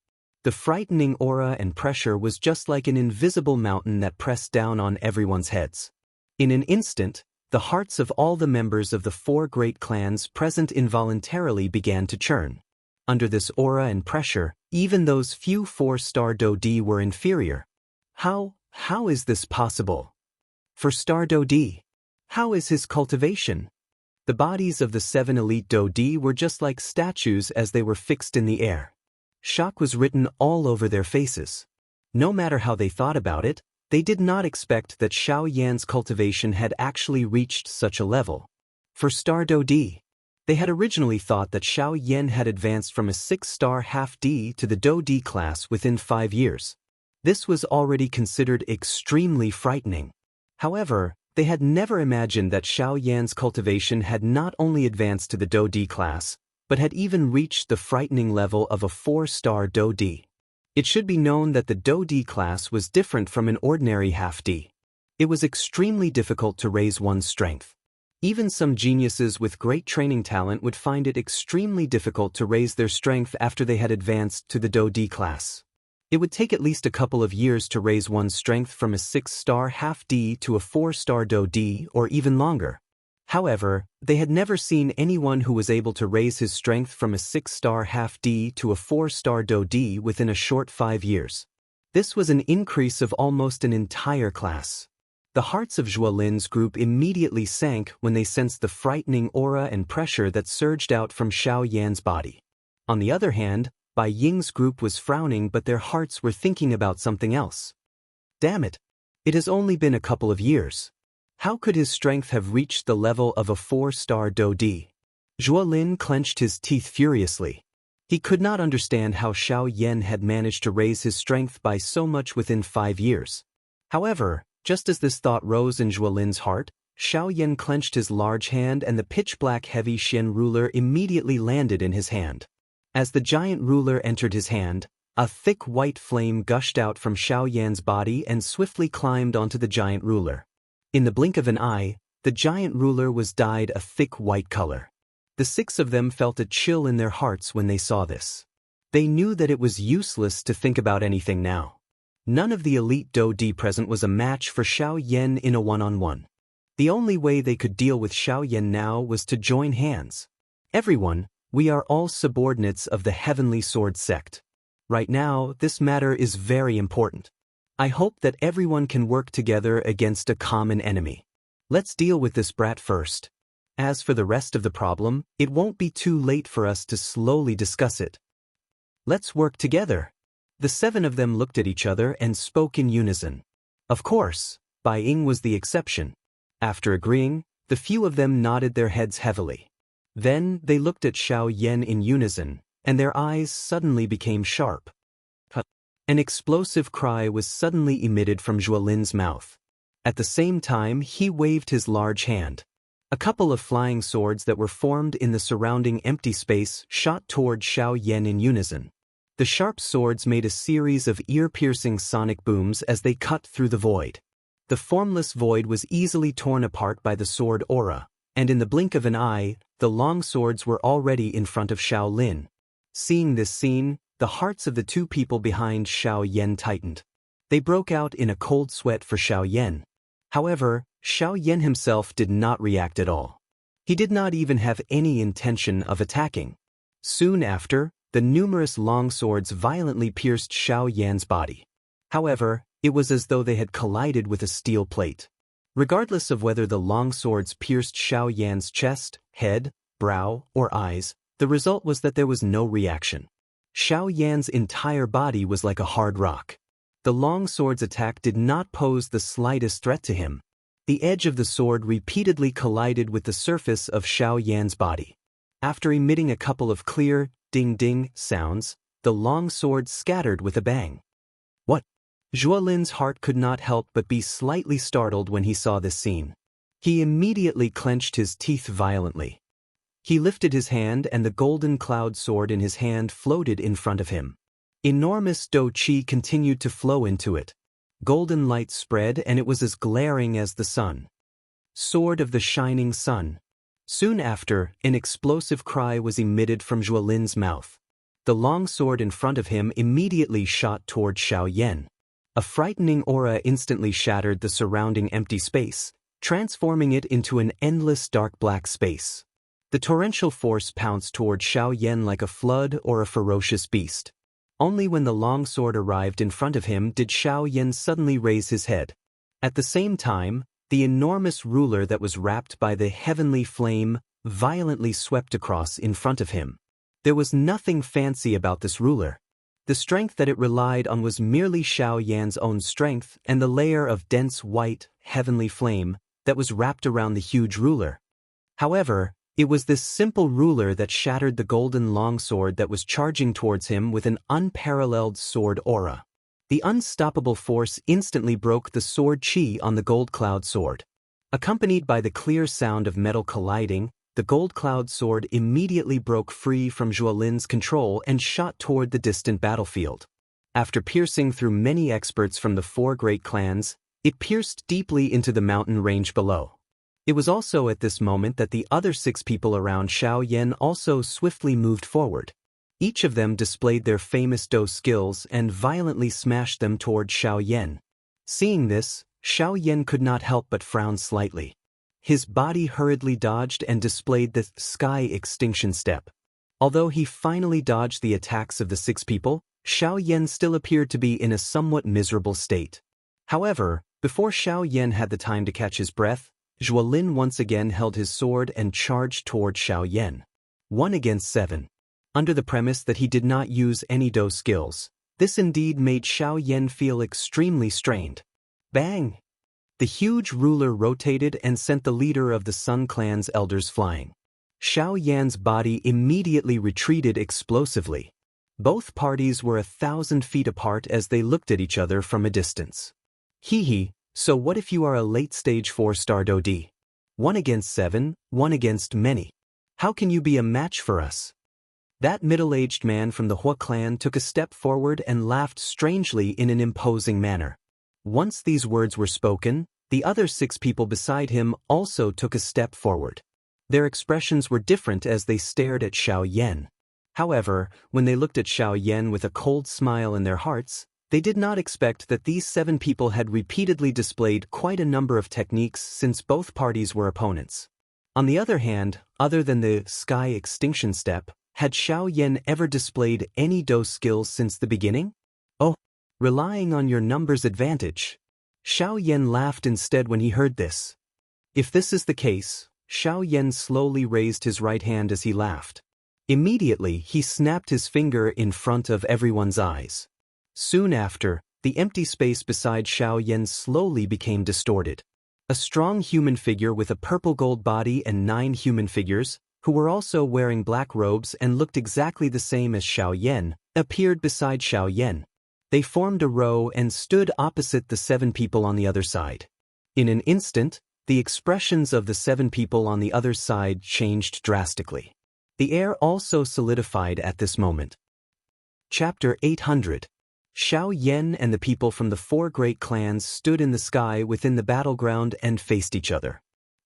The frightening aura and pressure was just like an invisible mountain that pressed down on everyone's heads. In an instant, the hearts of all the members of the 4 great clans present involuntarily began to churn. Under this aura and pressure, even those few 4-star Do Di were inferior. How is this possible? For Star Do Di, how is his cultivation? The bodies of the 7 elite Do Di were just like statues as they were fixed in the air. Shock was written all over their faces. No matter how they thought about it, they did not expect that Xiao Yan's cultivation had actually reached such a level. For Star Do Di, they had originally thought that Xiao Yan had advanced from a 6-star half D to the Do Di class within 5 years. This was already considered extremely frightening. However, they had never imagined that Xiao Yan's cultivation had not only advanced to the Do Di class, but had even reached the frightening level of a 4-star Do Di. It should be known that the Do Di class was different from an ordinary half D. It was extremely difficult to raise one's strength. Even some geniuses with great training talent would find it extremely difficult to raise their strength after they had advanced to the Do Di class. It would take at least a couple of years to raise one's strength from a 6-star half D to a 4-star Do D, or even longer. However, they had never seen anyone who was able to raise his strength from a 6-star half D to a 4-star Do D within a short 5 years. This was an increase of almost an entire class. The hearts of Zhuo Lin's group immediately sank when they sensed the frightening aura and pressure that surged out from Xiao Yan's body. On the other hand, Bai Ying's group was frowning, but their hearts were thinking about something else. Damn it! It has only been a couple of years. How could his strength have reached the level of a 4-star Do D? Zhuo Lin clenched his teeth furiously. He could not understand how Xiao Yan had managed to raise his strength by so much within 5 years. However, just as this thought rose in Zhuo Lin's heart, Xiao Yan clenched his large hand and the pitch-black heavy Xian ruler immediately landed in his hand. As the giant ruler entered his hand, a thick white flame gushed out from Xiao Yan's body and swiftly climbed onto the giant ruler. In the blink of an eye, the giant ruler was dyed a thick white color. The 6 of them felt a chill in their hearts when they saw this. They knew that it was useless to think about anything now. None of the elite Do D present was a match for Xiao Yan in a one-on-one. The only way they could deal with Xiao Yan now was to join hands. Everyone, we are all subordinates of the Heavenly Sword sect. Right now, this matter is very important. I hope that everyone can work together against a common enemy. Let's deal with this brat first. As for the rest of the problem, it won't be too late for us to slowly discuss it. Let's work together. The 7 of them looked at each other and spoke in unison. Of course, Bai Ying was the exception. After agreeing, the few of them nodded their heads heavily. Then they looked at Xiao Yan in unison, and their eyes suddenly became sharp. An explosive cry was suddenly emitted from Zhuo Lin's mouth. At the same time, he waved his large hand. A couple of flying swords that were formed in the surrounding empty space shot toward Xiao Yan in unison. The sharp swords made a series of ear-piercing sonic booms as they cut through the void. The formless void was easily torn apart by the sword aura, and in the blink of an eye, the long swords were already in front of Xiao Lin. Seeing this scene, the hearts of the 2 people behind Xiao Yan tightened. They broke out in a cold sweat for Xiao Yan. However, Xiao Yan himself did not react at all. He did not even have any intention of attacking. Soon after, the numerous long swords violently pierced Xiao Yan's body. However, it was as though they had collided with a steel plate. Regardless of whether the long swords pierced Xiao Yan's chest, head, brow, or eyes, the result was that there was no reaction. Xiao Yan's entire body was like a hard rock. The long sword's attack did not pose the slightest threat to him. The edge of the sword repeatedly collided with the surface of Xiao Yan's body. After emitting a couple of clear, ding-ding sounds, the long sword scattered with a bang. What? Zhuo Lin's heart could not help but be slightly startled when he saw this scene. He immediately clenched his teeth violently. He lifted his hand and the golden cloud sword in his hand floated in front of him. Enormous Do Qi continued to flow into it. Golden light spread and it was as glaring as the sun. Sword of the Shining Sun. Soon after, an explosive cry was emitted from Zhuo Lin's mouth. The long sword in front of him immediately shot toward Xiao Yan. A frightening aura instantly shattered the surrounding empty space, transforming it into an endless dark black space. The torrential force pounced toward Xiao Yan like a flood or a ferocious beast. Only when the long sword arrived in front of him did Xiao Yan suddenly raise his head. At the same time, the enormous ruler that was wrapped by the heavenly flame violently swept across in front of him. There was nothing fancy about this ruler. The strength that it relied on was merely Xiao Yan's own strength and the layer of dense white, heavenly flame that was wrapped around the huge ruler. However, it was this simple ruler that shattered the golden longsword that was charging towards him with an unparalleled sword aura. The unstoppable force instantly broke the sword qi on the gold cloud sword. Accompanied by the clear sound of metal colliding, the gold cloud sword immediately broke free from Zhuo Lin's control and shot toward the distant battlefield. After piercing through many experts from the 4 great clans, it pierced deeply into the mountain range below. It was also at this moment that the other 6 people around Xiao Yan also swiftly moved forward. Each of them displayed their famous Do skills and violently smashed them toward Xiao Yan. Seeing this, Xiao Yan could not help but frown slightly. His body hurriedly dodged and displayed the sky extinction step. Although he finally dodged the attacks of the 6 people, Xiao Yan still appeared to be in a somewhat miserable state. However, before Xiao Yan had the time to catch his breath, Wang Lin once again held his sword and charged toward Xiao Yan. 1 against 7. Under the premise that he did not use any Do skills, this indeed made Xiao Yan feel extremely strained. Bang! The huge ruler rotated and sent the leader of the Sun Clan's elders flying. Xiao Yan's body immediately retreated explosively. Both parties were 1,000 feet apart as they looked at each other from a distance. Hee, so what if you are a late-stage 4-star Dodi? 1 against 7, 1 against many. How can you be a match for us? That middle-aged man from the Hua clan took a step forward and laughed strangely in an imposing manner. Once these words were spoken, the other 6 people beside him also took a step forward. Their expressions were different as they stared at Xiao Yan. However, when they looked at Xiao Yan with a cold smile in their hearts, they did not expect that these 7 people had repeatedly displayed quite a number of techniques since both parties were opponents. On the other hand, other than the sky extinction step, had Xiao Yan ever displayed any Do skills since the beginning? Oh, relying on your numbers advantage. Xiao Yan laughed instead when he heard this. If this is the case, Xiao Yan slowly raised his right hand as he laughed. Immediately, he snapped his finger in front of everyone's eyes. Soon after, the empty space beside Xiao Yan slowly became distorted. A strong human figure with a purple-gold body and 9 human figures, who were also wearing black robes and looked exactly the same as Xiao Yan, appeared beside Xiao Yan. They formed a row and stood opposite the 7 people on the other side. In an instant, the expressions of the 7 people on the other side changed drastically. The air also solidified at this moment. Chapter 800. Xiao Yan and the people from the 4 great clans stood in the sky within the battleground and faced each other.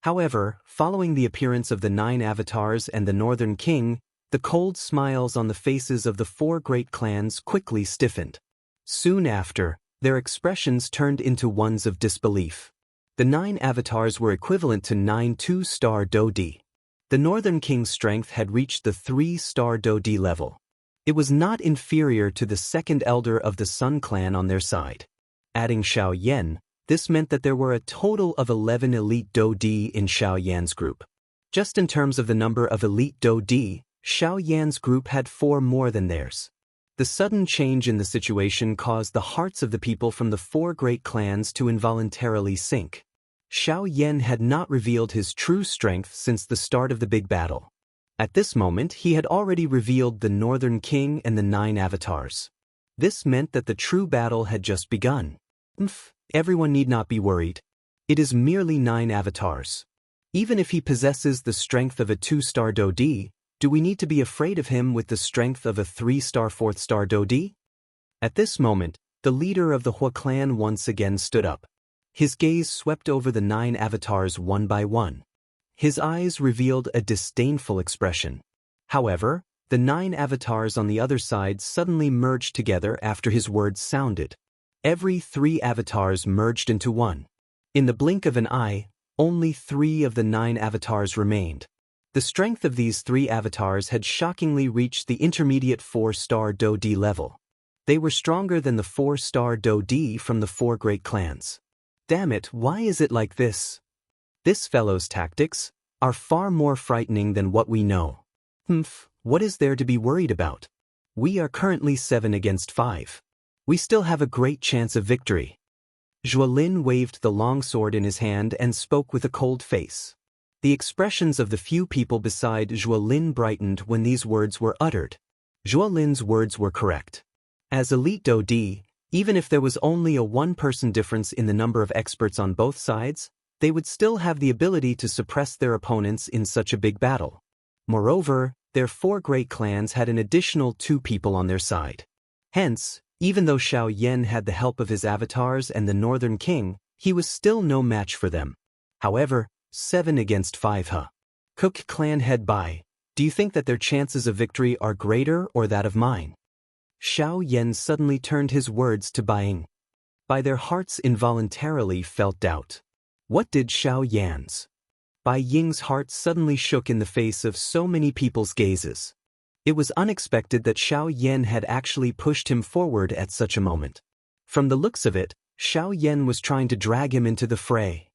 However, following the appearance of the 9 avatars and the Northern King, the cold smiles on the faces of the 4 great clans quickly stiffened. Soon after, their expressions turned into ones of disbelief. The 9 avatars were equivalent to 9 2-star Dodi. The Northern King's strength had reached the 3-star Dodi level. It was not inferior to the 2nd elder of the Sun Clan on their side. Adding Xiao Yan, this meant that there were a total of 11 elite Dodi in Xiao Yan's group. Just in terms of the number of elite Dodi, Xiao Yan's group had 4 more than theirs. The sudden change in the situation caused the hearts of the people from the 4 great clans to involuntarily sink. Xiao Yan had not revealed his true strength since the start of the big battle. At this moment, he had already revealed the Northern King and the 9 avatars. This meant that the true battle had just begun. Everyone need not be worried. It is merely 9 avatars. Even if he possesses the strength of a 2-star Dodi, do we need to be afraid of him with the strength of a 3-star 4th-star Dodi? At this moment, the leader of the Hua clan once again stood up. His gaze swept over the 9 avatars one by one. His eyes revealed a disdainful expression. However, the 9 avatars on the other side suddenly merged together after his words sounded. Every 3 avatars merged into one. In the blink of an eye, only 3 of the 9 avatars remained. The strength of these 3 avatars had shockingly reached the intermediate 4-star Dodi level. They were stronger than the 4-star Dodi from the 4 great clans. Damn it, why is it like this? This fellow's tactics are far more frightening than what we know. What is there to be worried about? We are currently 7 against 5. We still have a great chance of victory. Wang Lin waved the longsword in his hand and spoke with a cold face. The expressions of the few people beside Wang Lin brightened when these words were uttered. Wang Lin's words were correct. As elite Dodi, even if there was only a 1-person difference in the number of experts on both sides, they would still have the ability to suppress their opponents in such a big battle. Moreover, their 4 great clans had an additional 2 people on their side. Hence, even though Xiao Yan had the help of his avatars and the Northern King, he was still no match for them. However, 7 against 5 Cook clan head Bai, Do you think that their chances of victory are greater or that of mine? Xiao Yan suddenly turned his words to Bai Ying. By their hearts involuntarily felt doubt. What did Xiao Yan's? Bai Ying's heart suddenly shook in the face of so many people's gazes. It was unexpected that Xiao Yan had actually pushed him forward at such a moment. From the looks of it, Xiao Yan was trying to drag him into the fray.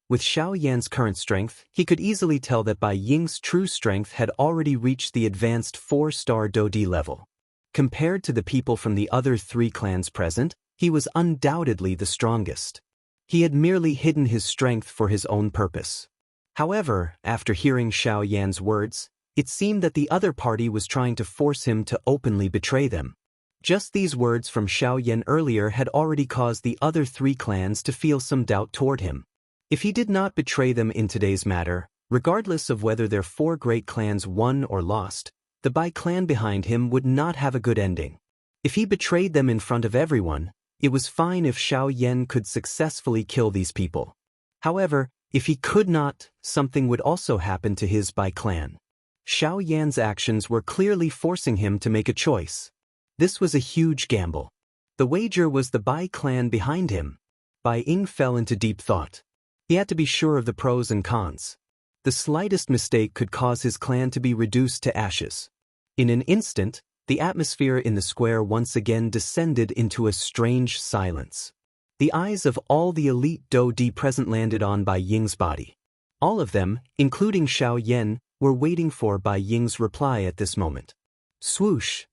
With Xiao Yan's current strength, he could easily tell that Bai Ying's true strength had already reached the advanced 4-star Dodi level. Compared to the people from the other 3 clans present, he was undoubtedly the strongest. He had merely hidden his strength for his own purpose. However, after hearing Xiao Yan's words, it seemed that the other party was trying to force him to openly betray them. Just these words from Xiao Yan earlier had already caused the other 3 clans to feel some doubt toward him. If he did not betray them in today's matter, regardless of whether their 4 great clans won or lost, the Bai clan behind him would not have a good ending. If he betrayed them in front of everyone, it was fine if Xiao Yan could successfully kill these people. However, if he could not, something would also happen to his Bai clan. Xiao Yan's actions were clearly forcing him to make a choice. This was a huge gamble. The wager was the Bai clan behind him. Bai Ying fell into deep thought. He had to be sure of the pros and cons. The slightest mistake could cause his clan to be reduced to ashes. In an instant, the atmosphere in the square once again descended into a strange silence. The eyes of all the elite Dodi present landed on Bai Ying's body. All of them, including Xiao Yan, were waiting for Bai Ying's reply at this moment. Swoosh!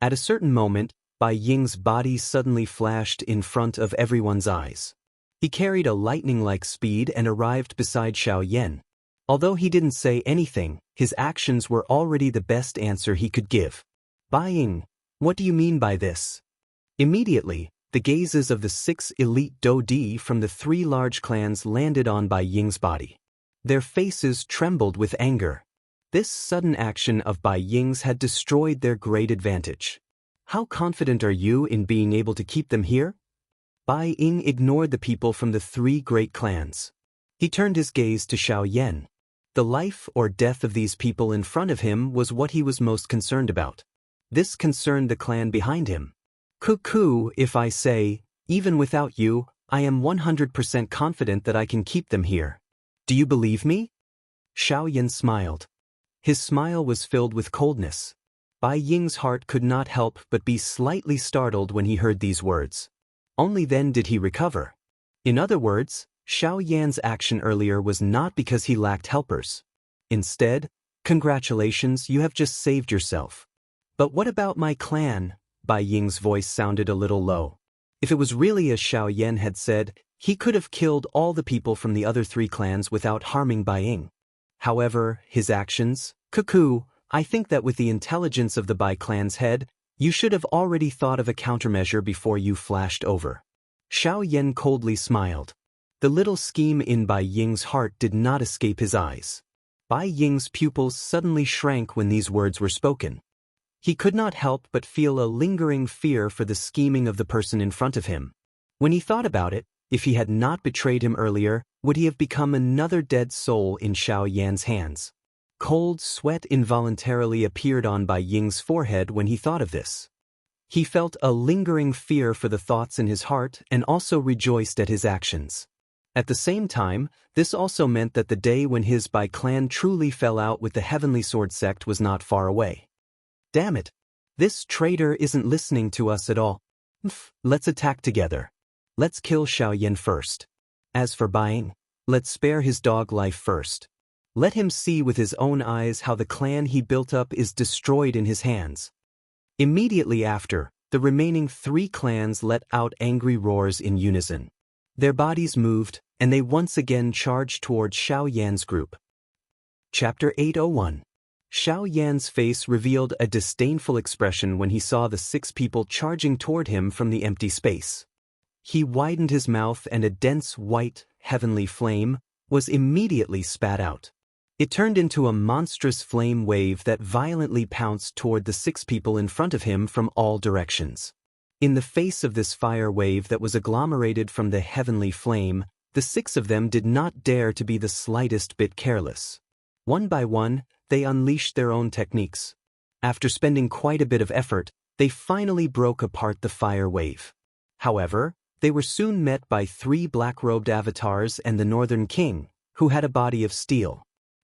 At a certain moment, Bai Ying's body suddenly flashed in front of everyone's eyes. He carried a lightning-like speed and arrived beside Xiao Yan. Although he didn't say anything, his actions were already the best answer he could give. Bai Ying, what do you mean by this? Immediately, the gazes of the 6 elite Dodi from the 3 large clans landed on Bai Ying's body. Their faces trembled with anger. This sudden action of Bai Ying's had destroyed their great advantage. How confident are you in being able to keep them here? Bai Ying ignored the people from the 3 great clans. He turned his gaze to Xiao Yan. The life or death of these people in front of him was what he was most concerned about. This concerned the clan behind him. Cuckoo, if I say, even without you, I am 100% confident that I can keep them here. Do you believe me? Xiao Yan smiled. His smile was filled with coldness. Bai Ying's heart could not help but be slightly startled when he heard these words. Only then did he recover. In other words, Xiao Yan's action earlier was not because he lacked helpers. Instead, congratulations, you have just saved yourself. But what about my clan? Bai Ying's voice sounded a little low. If it was really as Xiao Yan had said, he could have killed all the people from the other 3 clans without harming Bai Ying. However, his actions, Cuckoo, I think that with the intelligence of the Bai clan's head, you should have already thought of a countermeasure before you flashed over. Xiao Yan coldly smiled. The little scheme in Bai Ying's heart did not escape his eyes. Bai Ying's pupils suddenly shrank when these words were spoken. He could not help but feel a lingering fear for the scheming of the person in front of him. When he thought about it, if he had not betrayed him earlier, would he have become another dead soul in Xiao Yan's hands? Cold sweat involuntarily appeared on Bai Ying's forehead when he thought of this. He felt a lingering fear for the thoughts in his heart and also rejoiced at his actions. At the same time, this also meant that the day when his Bai clan truly fell out with the Heavenly Sword sect was not far away. Damn it! This traitor isn't listening to us at all. Let's attack together. Let's kill Xiao Yan first. As for Bai Ying, let's spare his dog life first. Let him see with his own eyes how the clan he built up is destroyed in his hands. Immediately after, the remaining 3 clans let out angry roars in unison. Their bodies moved, and they once again charged toward Xiao Yan's group. Chapter 801. Xiao Yan's face revealed a disdainful expression when he saw the 6 people charging toward him from the empty space. He widened his mouth and a dense white, heavenly flame was immediately spat out. It turned into a monstrous flame wave that violently pounced toward the 6 people in front of him from all directions. In the face of this fire wave that was agglomerated from the heavenly flame, the 6 of them did not dare to be the slightest bit careless. One by one, they unleashed their own techniques. After spending quite a bit of effort, they finally broke apart the fire wave. However, they were soon met by 3 black-robed avatars and the Northern King, who had a body of steel.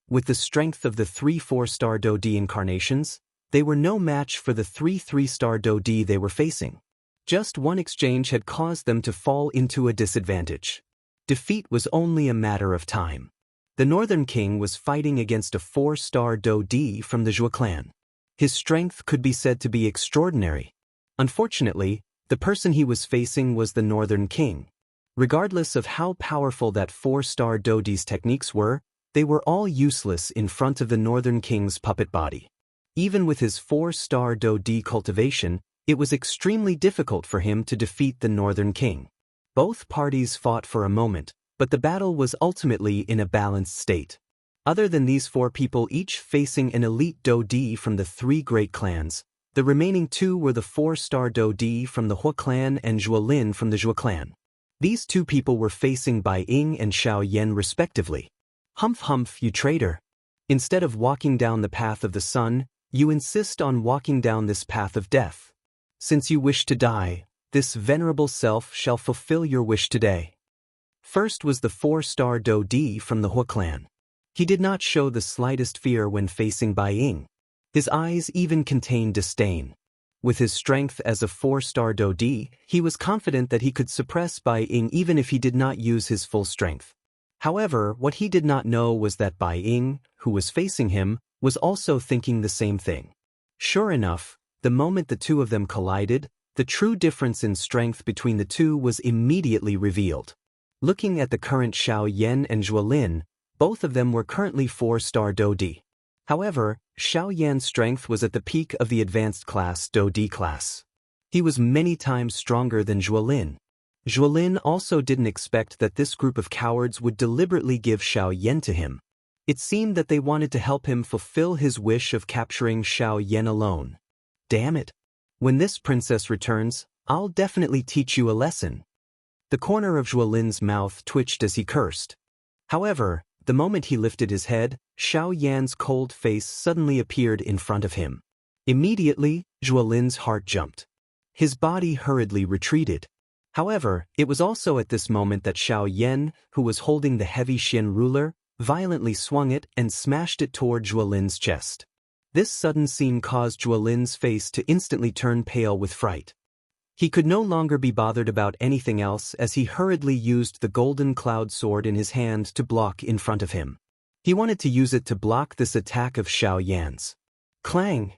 With the strength of the 3 4-star Do-D incarnations, they were no match for the 3 3-star Do-D they were facing. Just one exchange had caused them to fall into a disadvantage. Defeat was only a matter of time. The Northern King was fighting against a 4-star Do-D from the Zhou clan. His strength could be said to be extraordinary. Unfortunately, the person he was facing was the Northern King. Regardless of how powerful that 4-star Do-D's techniques were, they were all useless in front of the Northern King's puppet body. Even with his 4-star Do-D cultivation, it was extremely difficult for him to defeat the Northern King. Both parties fought for a moment, but the battle was ultimately in a balanced state. Other than these 4 people each facing an elite Do-D from the 3 great clans, the remaining 2 were the 4-star Do-D from the Hu clan and Wang Lin from the Zhou clan. These 2 people were facing Bai Ying and Xiao Yan respectively. Humph humph, you traitor. Instead of walking down the path of the sun, you insist on walking down this path of death. Since you wish to die, this venerable self shall fulfill your wish today. First was the 4-star Do-D from the Hu clan. He did not show the slightest fear when facing Bai Ying. His eyes even contained disdain. With his strength as a 4-star Do-D, he was confident that he could suppress Bai Ying even if he did not use his full strength. However, what he did not know was that Bai Ying, who was facing him, was also thinking the same thing. Sure enough, the moment the 2 of them collided, the true difference in strength between the 2 was immediately revealed. Looking at the current Xiao Yan and Wang Lin, both of them were currently 4-star Do-D. However, Xiao Yan's strength was at the peak of the advanced class Do-D class. He was many times stronger than Wang Lin. Wang Lin also didn't expect that this group of cowards would deliberately give Xiao Yan to him. It seemed that they wanted to help him fulfill his wish of capturing Xiao Yan alone. Damn it! When this princess returns, I'll definitely teach you a lesson. The corner of Wang Lin's mouth twitched as he cursed. However, the moment he lifted his head, Xiao Yan's cold face suddenly appeared in front of him. Immediately, Wang Lin's heart jumped. His body hurriedly retreated. However, it was also at this moment that Xiao Yan, who was holding the heavy Xian ruler, violently swung it and smashed it toward Wang Lin's chest. This sudden scene caused Wang Lin's face to instantly turn pale with fright. He could no longer be bothered about anything else as he hurriedly used the golden cloud sword in his hand to block in front of him. He wanted to use it to block this attack of Xiao Yan's. Clang!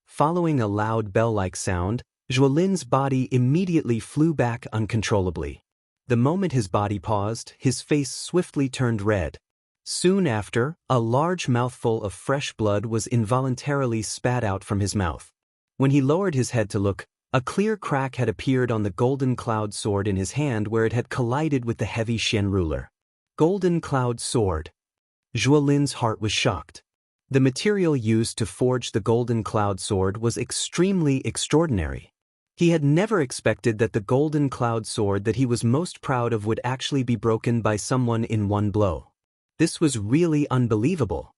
Following a loud bell-like sound, Wang Lin's body immediately flew back uncontrollably. The moment his body paused, his face swiftly turned red. Soon after, a large mouthful of fresh blood was involuntarily spat out from his mouth. When he lowered his head to look, a clear crack had appeared on the golden cloud sword in his hand where it had collided with the heavy Xian ruler. Golden cloud sword. Wang Lin's heart was shocked. The material used to forge the golden cloud sword was extremely extraordinary. He had never expected that the golden cloud sword that he was most proud of would actually be broken by someone in one blow. This was really unbelievable.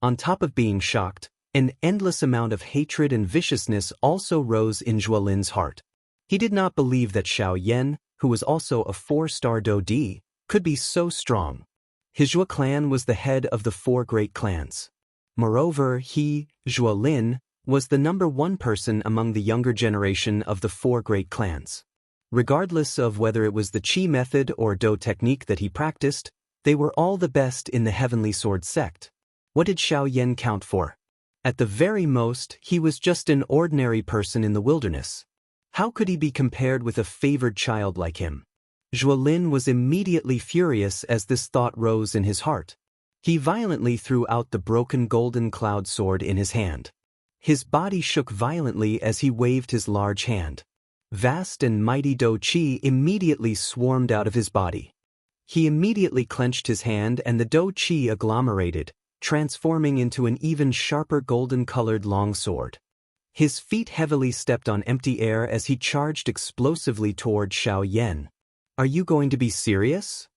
On top of being shocked, an endless amount of hatred and viciousness also rose in Wang Lin's heart. He did not believe that Xiao Yan, who was also a 4-star Do-D, could be so strong. His Zhou clan was the head of the 4 great clans. Moreover, he, Wang Lin, was the #1 person among the younger generation of the 4 great clans. Regardless of whether it was the Qi method or Do technique that he practiced, they were all the best in the Heavenly Sword sect. What did Xiao Yan count for? At the very most, he was just an ordinary person in the wilderness. How could he be compared with a favored child like him? Wang Lin was immediately furious as this thought rose in his heart. He violently threw out the broken golden cloud sword in his hand. His body shook violently as he waved his large hand. Vast and mighty Do Qi immediately swarmed out of his body. He immediately clenched his hand and the Do Qi agglomerated, transforming into an even sharper golden-colored longsword. His feet heavily stepped on empty air as he charged explosively toward Xiao Yan. Are you going to be serious?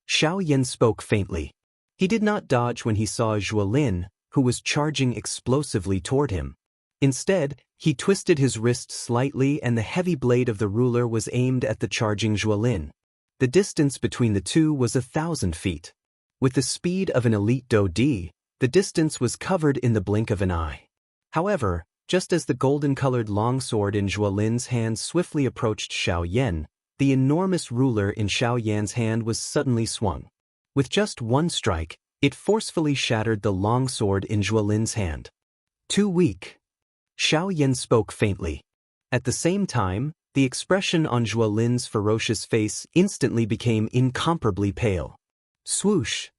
Xiao Yan spoke faintly. He did not dodge when he saw Wang Lin, who was charging explosively toward him. Instead, he twisted his wrist slightly and the heavy blade of the ruler was aimed at the charging Lin. The distance between the two was 1,000 feet. With the speed of an elite Daoist, the distance was covered in the blink of an eye. However, just as the golden-colored longsword in Lin's hand swiftly approached Xiaoyan, the enormous ruler in Xiaoyan's hand was suddenly swung. With just one strike, it forcefully shattered the longsword in Lin's hand. Too weak. Xiaoyan spoke faintly. At the same time, the expression on Lin's ferocious face instantly became incomparably pale. Swoosh!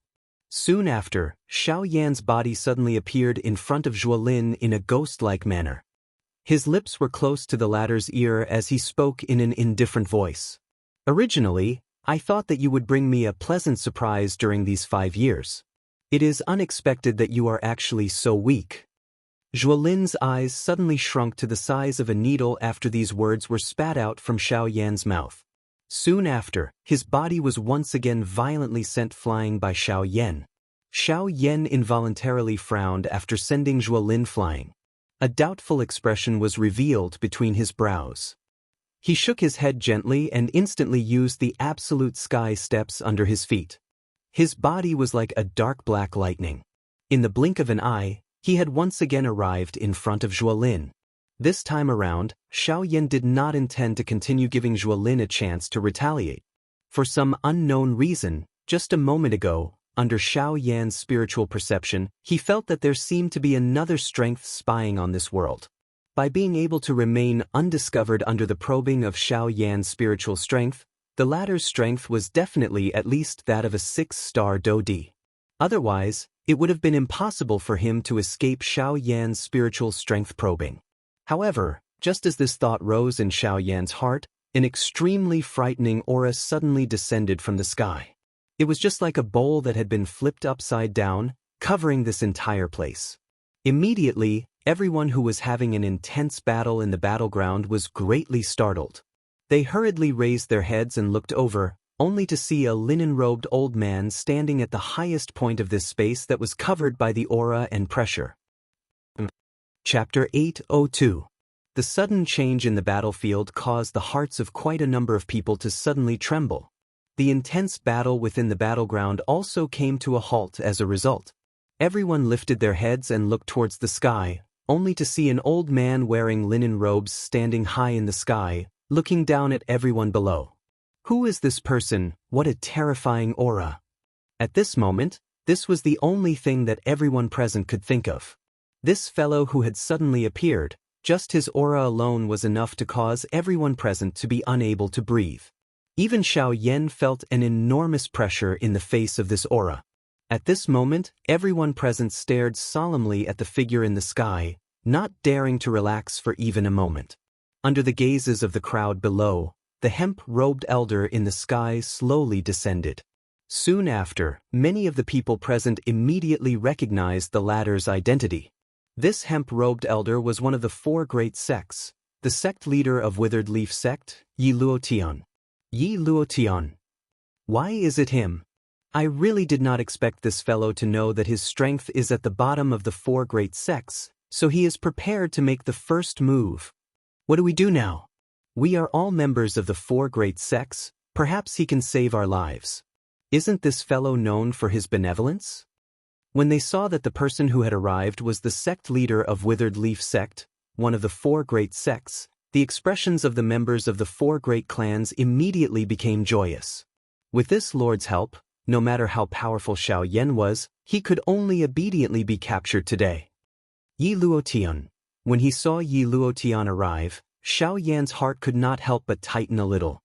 Soon after, Xiaoyan's body suddenly appeared in front of Lin in a ghost-like manner. His lips were close to the latter's ear as he spoke in an indifferent voice. Originally, I thought that you would bring me a pleasant surprise during these 5 years. It is unexpected that you are actually so weak. Lin's eyes suddenly shrunk to the size of a needle after these words were spat out from Xiaoyan's mouth. Soon after, his body was once again violently sent flying by Xiaoyan. Xiaoyan involuntarily frowned after sending Lin flying. A doubtful expression was revealed between his brows. He shook his head gently and instantly used the absolute sky steps under his feet. His body was like a dark black lightning. In the blink of an eye, he had once again arrived in front of Lin. This time around, Xiaoyan did not intend to continue giving Lin a chance to retaliate. For some unknown reason, just a moment ago, under Xiaoyan's spiritual perception, he felt that there seemed to be another strength spying on this world. By being able to remain undiscovered under the probing of Xiaoyan's spiritual strength, the latter's strength was definitely at least that of a 6-star Daoist. Otherwise, it would have been impossible for him to escape Xiaoyan's spiritual strength probing. However, just as this thought rose in Xiaoyan's heart, an extremely frightening aura suddenly descended from the sky. It was just like a bowl that had been flipped upside down, covering this entire place. Immediately, everyone who was having an intense battle in the battleground was greatly startled. They hurriedly raised their heads and looked over, only to see a linen-robed old man standing at the highest point of this space that was covered by the aura and pressure. Chapter 802. The sudden change in the battlefield caused the hearts of quite a number of people to suddenly tremble. The intense battle within the battleground also came to a halt as a result. Everyone lifted their heads and looked towards the sky, only to see an old man wearing linen robes standing high in the sky, looking down at everyone below. Who is this person? What a terrifying aura! At this moment, this was the only thing that everyone present could think of. This fellow who had suddenly appeared, just his aura alone was enough to cause everyone present to be unable to breathe. Even Xiaoyan felt an enormous pressure in the face of this aura. At this moment, everyone present stared solemnly at the figure in the sky, not daring to relax for even a moment. Under the gazes of the crowd below, the hemp-robed elder in the sky slowly descended. Soon after, many of the people present immediately recognized the latter's identity. This hemp-robed elder was one of the 4 great sects, the sect leader of Withered Leaf Sect, Yi Luotian. Yi Luotian. Why is it him? I really did not expect this fellow to know that his strength is at the bottom of the 4 great sects, so he is prepared to make the first move. What do we do now? We are all members of the 4 great sects, perhaps he can save our lives. Isn't this fellow known for his benevolence? When they saw that the person who had arrived was the sect leader of Withered Leaf Sect, one of the 4 great sects, the expressions of the members of the 4 great clans immediately became joyous. With this lord's help, no matter how powerful Xiaoyan was, he could only obediently be captured today. Yi Luotian. When he saw Yi Luotian arrive, Xiaoyan's heart could not help but tighten a little.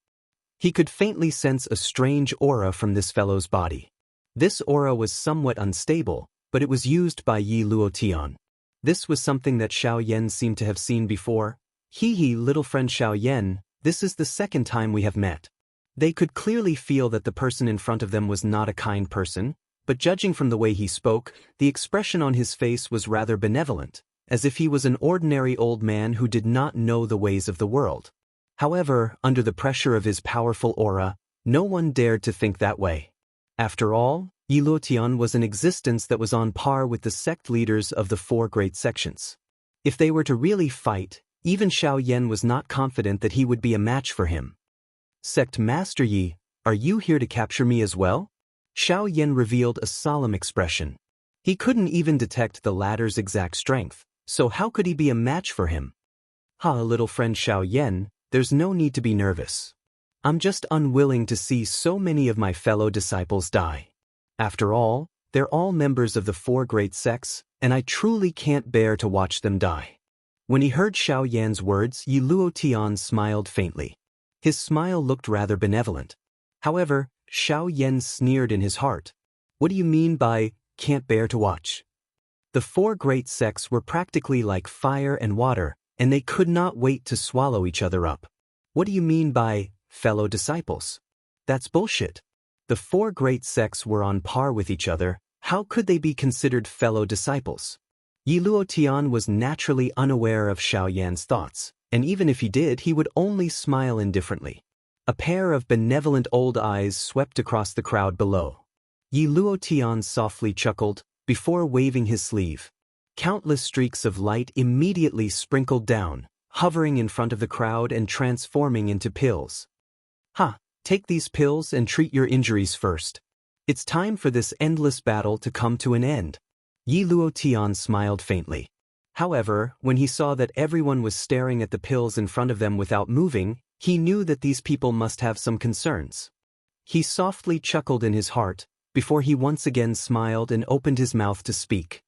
He could faintly sense a strange aura from this fellow's body. This aura was somewhat unstable, but it was used by Yi Luotian. This was something that Xiaoyan seemed to have seen before. He, little friend Xiaoyan, this is the 2nd time we have met. They could clearly feel that the person in front of them was not a kind person, but judging from the way he spoke, the expression on his face was rather benevolent, as if he was an ordinary old man who did not know the ways of the world. However, under the pressure of his powerful aura, no one dared to think that way. After all, Yi Luotian was an existence that was on par with the sect leaders of the four great sections. If they were to really fight, even Xiao Yan was not confident that he would be a match for him. Sect Master Yi, are you here to capture me as well? Xiao Yan revealed a solemn expression. He couldn't even detect the latter's exact strength, so how could he be a match for him? Little friend Xiao Yan, there's no need to be nervous. I'm just unwilling to see so many of my fellow disciples die. After all, they're all members of the four great sects, and I truly can't bear to watch them die. When he heard Xiao Yan's words, Yi Luotian smiled faintly. His smile looked rather benevolent. However, Xiao Yan sneered in his heart. What do you mean by, can't bear to watch? The four great sects were practically like fire and water, and they could not wait to swallow each other up. What do you mean by, fellow disciples? That's bullshit. The four great sects were on par with each other. How could they be considered fellow disciples? Yi Luotian was naturally unaware of Xiao Yan's thoughts, and even if he did, he would only smile indifferently. A pair of benevolent old eyes swept across the crowd below. Yi Luotian softly chuckled, before waving his sleeve. Countless streaks of light immediately sprinkled down, hovering in front of the crowd and transforming into pills. Take these pills and treat your injuries first. It's time for this endless battle to come to an end. Yi Luotian smiled faintly. However, when he saw that everyone was staring at the pills in front of them without moving, he knew that these people must have some concerns. He softly chuckled in his heart, before he once again smiled and opened his mouth to speak.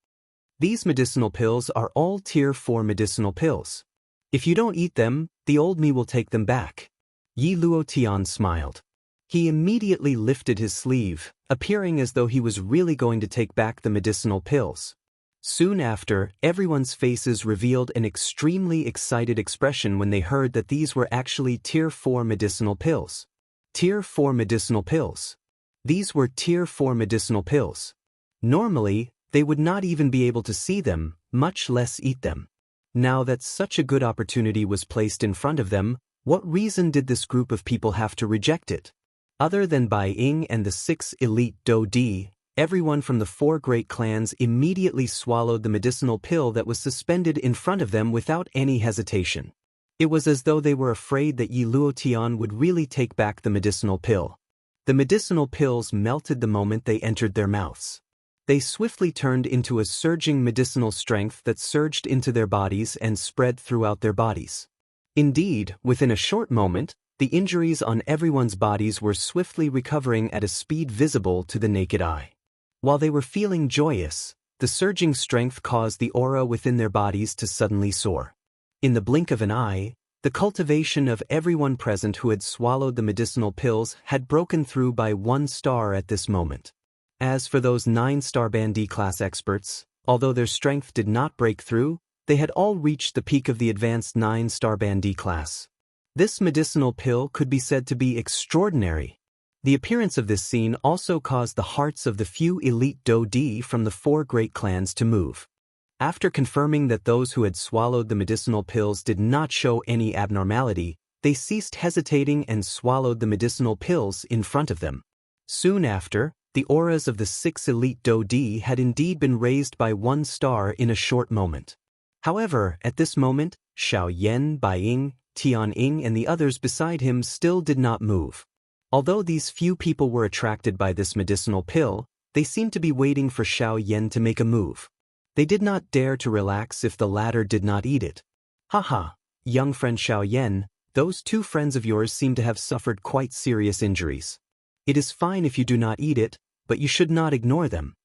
These medicinal pills are all Tier 4 medicinal pills. If you don't eat them, the old me will take them back. Yi Luotian smiled. He immediately lifted his sleeve, appearing as though he was really going to take back the medicinal pills. Soon after, everyone's faces revealed an extremely excited expression when they heard that these were actually Tier 4 medicinal pills. Tier 4 medicinal pills. These were Tier 4 medicinal pills. Normally, they would not even be able to see them, much less eat them. Now that such a good opportunity was placed in front of them, what reason did this group of people have to reject it? Other than Bai Ying and the 6 elite Dou Di, everyone from the 4 great clans immediately swallowed the medicinal pill that was suspended in front of them without any hesitation. It was as though they were afraid that Yi Luotian would really take back the medicinal pill. The medicinal pills melted the moment they entered their mouths. They swiftly turned into a surging medicinal strength that surged into their bodies and spread throughout their bodies. Indeed, within a short moment, the injuries on everyone's bodies were swiftly recovering at a speed visible to the naked eye. While they were feeling joyous, the surging strength caused the aura within their bodies to suddenly soar. In the blink of an eye, the cultivation of everyone present who had swallowed the medicinal pills had broken through by 1 star at this moment. As for those 9-star Bandi class experts, although their strength did not break through, they had all reached the peak of the advanced 9-star Bandi class. This medicinal pill could be said to be extraordinary. The appearance of this scene also caused the hearts of the few elite Dou Di from the 4 great clans to move. After confirming that those who had swallowed the medicinal pills did not show any abnormality, they ceased hesitating and swallowed the medicinal pills in front of them. Soon after, the auras of the 6 elite Dou Di had indeed been raised by 1 star in a short moment. However, at this moment, Xiao Yan, Bai Ying, Tian Ying and the others beside him still did not move. Although these few people were attracted by this medicinal pill, they seemed to be waiting for Xiao Yan to make a move. They did not dare to relax if the latter did not eat it. Young friend Xiao Yan, those 2 friends of yours seem to have suffered quite serious injuries. It is fine if you do not eat it, but you should not ignore them.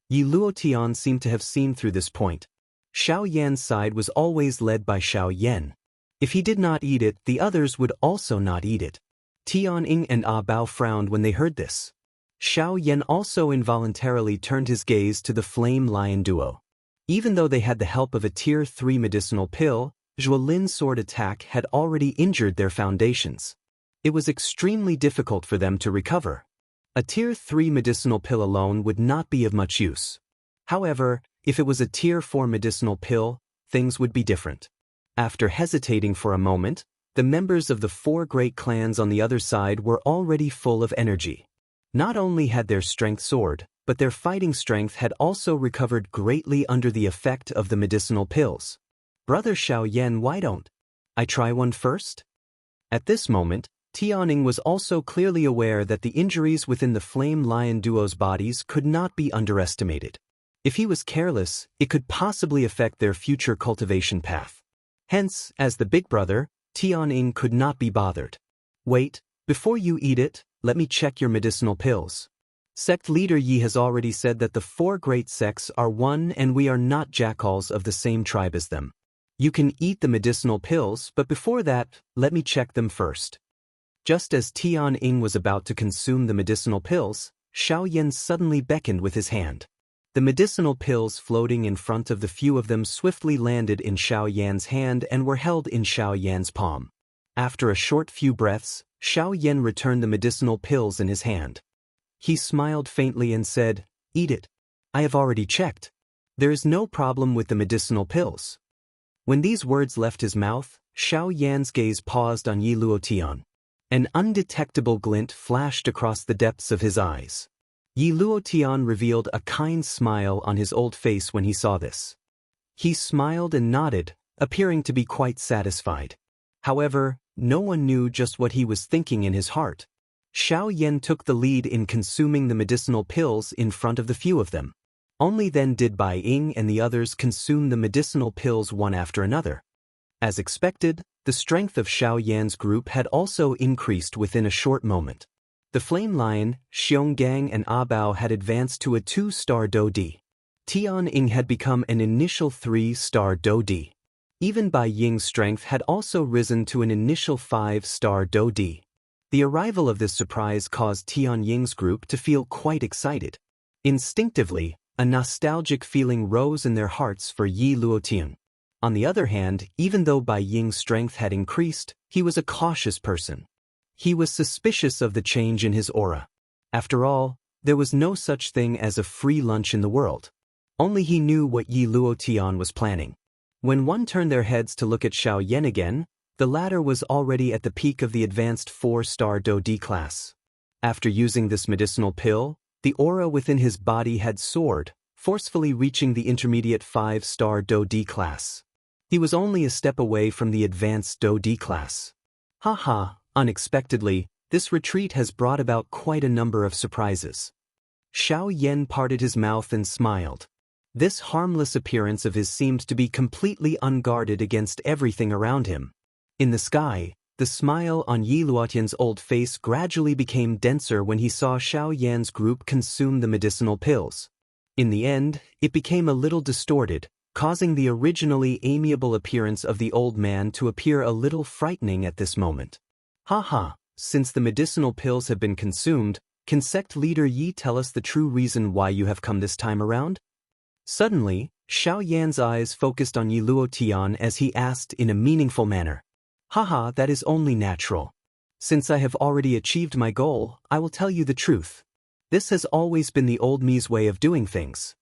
Yi Luotian seemed to have seen through this point. Xiao Yan's side was always led by Xiao Yan. If he did not eat it, the others would also not eat it. Tian Ying and Bao frowned when they heard this. Xiao Yan also involuntarily turned his gaze to the Flame Lion duo. Even though they had the help of a Tier 3 medicinal pill, Zhuo Lin's sword attack had already injured their foundations. It was extremely difficult for them to recover. A Tier 3 medicinal pill alone would not be of much use. However, if it was a Tier 4 medicinal pill, things would be different. After hesitating for a moment, the members of the 4 great clans on the other side were already full of energy. Not only had their strength soared, but their fighting strength had also recovered greatly under the effect of the medicinal pills. "Brother Xiaoyan, why don't I try one first?" At this moment, Tianning was also clearly aware that the injuries within the Flame Lion duo's bodies could not be underestimated. If he was careless, it could possibly affect their future cultivation path. Hence, as the big brother, Tianning could not be bothered. "Wait, before you eat it, let me check your medicinal pills. Sect leader Yi has already said that the 4 great sects are one and we are not jackals of the same tribe as them. You can eat the medicinal pills, but before that, let me check them first." Just as Tianning was about to consume the medicinal pills, Xiaoyan suddenly beckoned with his hand. The medicinal pills floating in front of the few of them swiftly landed in Xiaoyan's hand and were held in Xiaoyan's palm. After a short few breaths, Xiaoyan returned the medicinal pills in his hand. He smiled faintly and said, "Eat it. I have already checked. There is no problem with the medicinal pills." When these words left his mouth, Xiaoyan's gaze paused on Yi Luotian. An undetectable glint flashed across the depths of his eyes. Yi Luotian revealed a kind smile on his old face when he saw this. He smiled and nodded, appearing to be quite satisfied. However, no one knew just what he was thinking in his heart. Xiaoyan took the lead in consuming the medicinal pills in front of the few of them. Only then did Bai Ying and the others consume the medicinal pills one after another. As expected, the strength of Xiaoyan's group had also increased within a short moment. The Flame Lion, Xionggang and Abao had advanced to a 2-star Dodi. Tianning had become an initial 3-star Dodi. Even Bai Ying's strength had also risen to an initial 5-star Dodi. The arrival of this surprise caused Tianying's group to feel quite excited. Instinctively, a nostalgic feeling rose in their hearts for Yi Luotian. On the other hand, even though Bai Ying's strength had increased, he was a cautious person. He was suspicious of the change in his aura. After all, there was no such thing as a free lunch in the world. Only he knew what Yi Luotian was planning. When one turned their heads to look at Xiaoyan again, the latter was already at the peak of the advanced 4-star Dodi class. After using this medicinal pill, the aura within his body had soared, forcefully reaching the intermediate 5-star Dodi class. He was only a step away from the advanced Dodi class. Haha, unexpectedly, this retreat has brought about quite a number of surprises. Xiaoyan parted his mouth and smiled. This harmless appearance of his seemed to be completely unguarded against everything around him. In the sky, the smile on Yi Luotian's old face gradually became denser when he saw Xiaoyan's group consume the medicinal pills. In the end, it became a little distorted, causing the originally amiable appearance of the old man to appear a little frightening at this moment. Haha, since the medicinal pills have been consumed, can sect leader Yi tell us the true reason why you have come this time around? Suddenly, Xiaoyan's eyes focused on Yi Luotian as he asked in a meaningful manner. Haha, that is only natural. Since I have already achieved my goal, I will tell you the truth. This has always been the old me's way of doing things.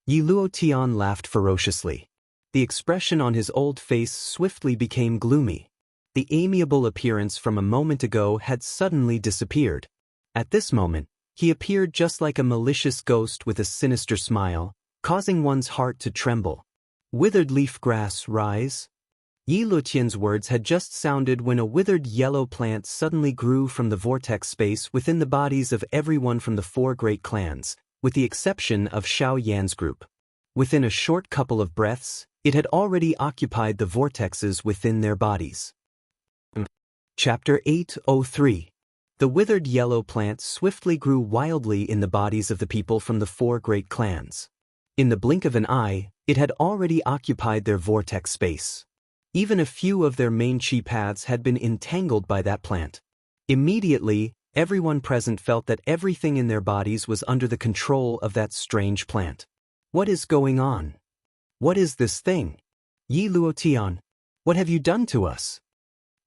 Yi Luotian laughed ferociously. The expression on his old face swiftly became gloomy. The amiable appearance from a moment ago had suddenly disappeared. At this moment, he appeared just like a malicious ghost with a sinister smile, causing one's heart to tremble. Withered leaf grass rise. Yi Luotian's words had just sounded when a withered yellow plant suddenly grew from the vortex space within the bodies of everyone from the 4 great clans, with the exception of Xiaoyan's group. Within a short couple of breaths, it had already occupied the vortexes within their bodies. Chapter 803. The withered yellow plant swiftly grew wildly in the bodies of the people from the 4 great clans. In the blink of an eye, it had already occupied their vortex space. Even a few of their main chi paths had been entangled by that plant. Immediately, everyone present felt that everything in their bodies was under the control of that strange plant. What is going on? What is this thing? Yi Luotian, what have you done to us?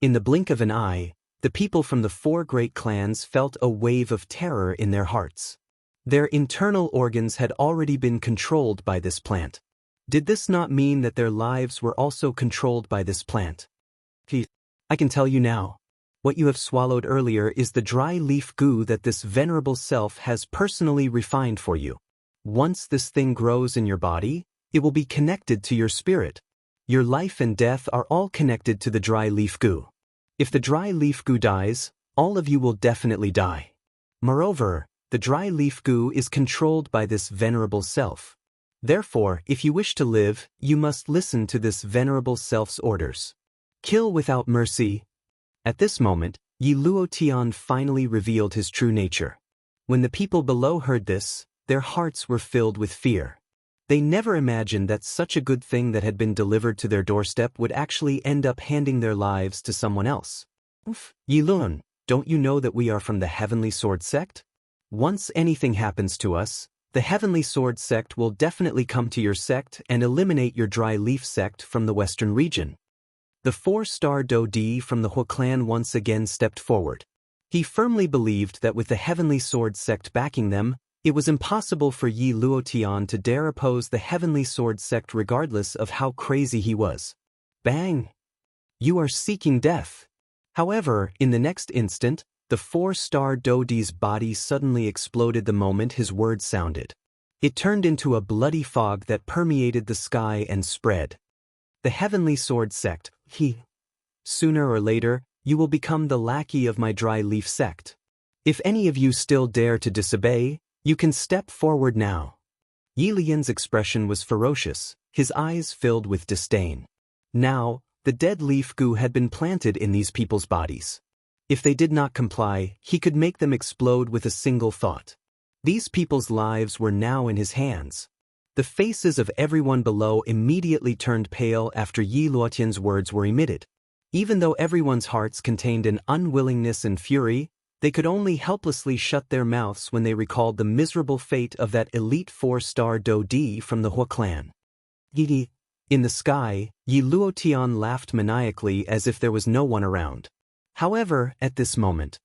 In the blink of an eye, the people from the 4 great clans felt a wave of terror in their hearts. Their internal organs had already been controlled by this plant. Did this not mean that their lives were also controlled by this plant? I can tell you now. What you have swallowed earlier is the dry leaf goo that this venerable self has personally refined for you. Once this thing grows in your body, it will be connected to your spirit. Your life and death are all connected to the dry leaf goo. If the dry leaf goo dies, all of you will definitely die. Moreover, the dry leaf goo is controlled by this venerable self. Therefore, if you wish to live, you must listen to this venerable self's orders. Kill without mercy. At this moment, Yi Luotian finally revealed his true nature. When the people below heard this, their hearts were filled with fear. They never imagined that such a good thing that had been delivered to their doorstep would actually end up handing their lives to someone else. Yi Luan, don't you know that we are from the Heavenly Sword sect? Once anything happens to us, the Heavenly Sword sect will definitely come to your sect and eliminate your dry leaf sect from the western region. The 4-star Daoist from the Hu clan once again stepped forward. He firmly believed that with the Heavenly Sword sect backing them, it was impossible for Yi Luotian to dare oppose the Heavenly Sword sect regardless of how crazy he was. Bang! You are seeking death. However, in the next instant, the 4-star Daoist's body suddenly exploded the moment his words sounded. It turned into a bloody fog that permeated the sky and spread. The Heavenly Sword sect, sooner or later, you will become the lackey of my dry leaf sect. If any of you still dare to disobey, you can step forward now. Yi Lian's expression was ferocious, his eyes filled with disdain. Now, the dead leaf goo had been planted in these people's bodies. If they did not comply, he could make them explode with a single thought. These people's lives were now in his hands. The faces of everyone below immediately turned pale after Yi Luotian's words were emitted. Even though everyone's hearts contained an unwillingness and fury, they could only helplessly shut their mouths when they recalled the miserable fate of that elite 4-star Daoist from the Hu clan. Gidi. In the sky, Yi Luotian laughed maniacally as if there was no one around. However, at this moment,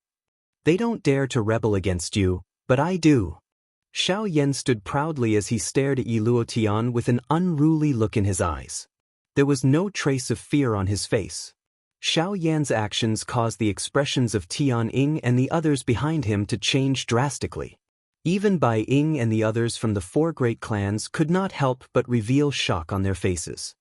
they don't dare to rebel against you, but I do. Xiaoyan stood proudly as he stared at Yi Luotian with an unruly look in his eyes. There was no trace of fear on his face. Xiaoyan's actions caused the expressions of Tian Ying and the others behind him to change drastically. Even Bai Ying and the others from the 4 great clans could not help but reveal shock on their faces.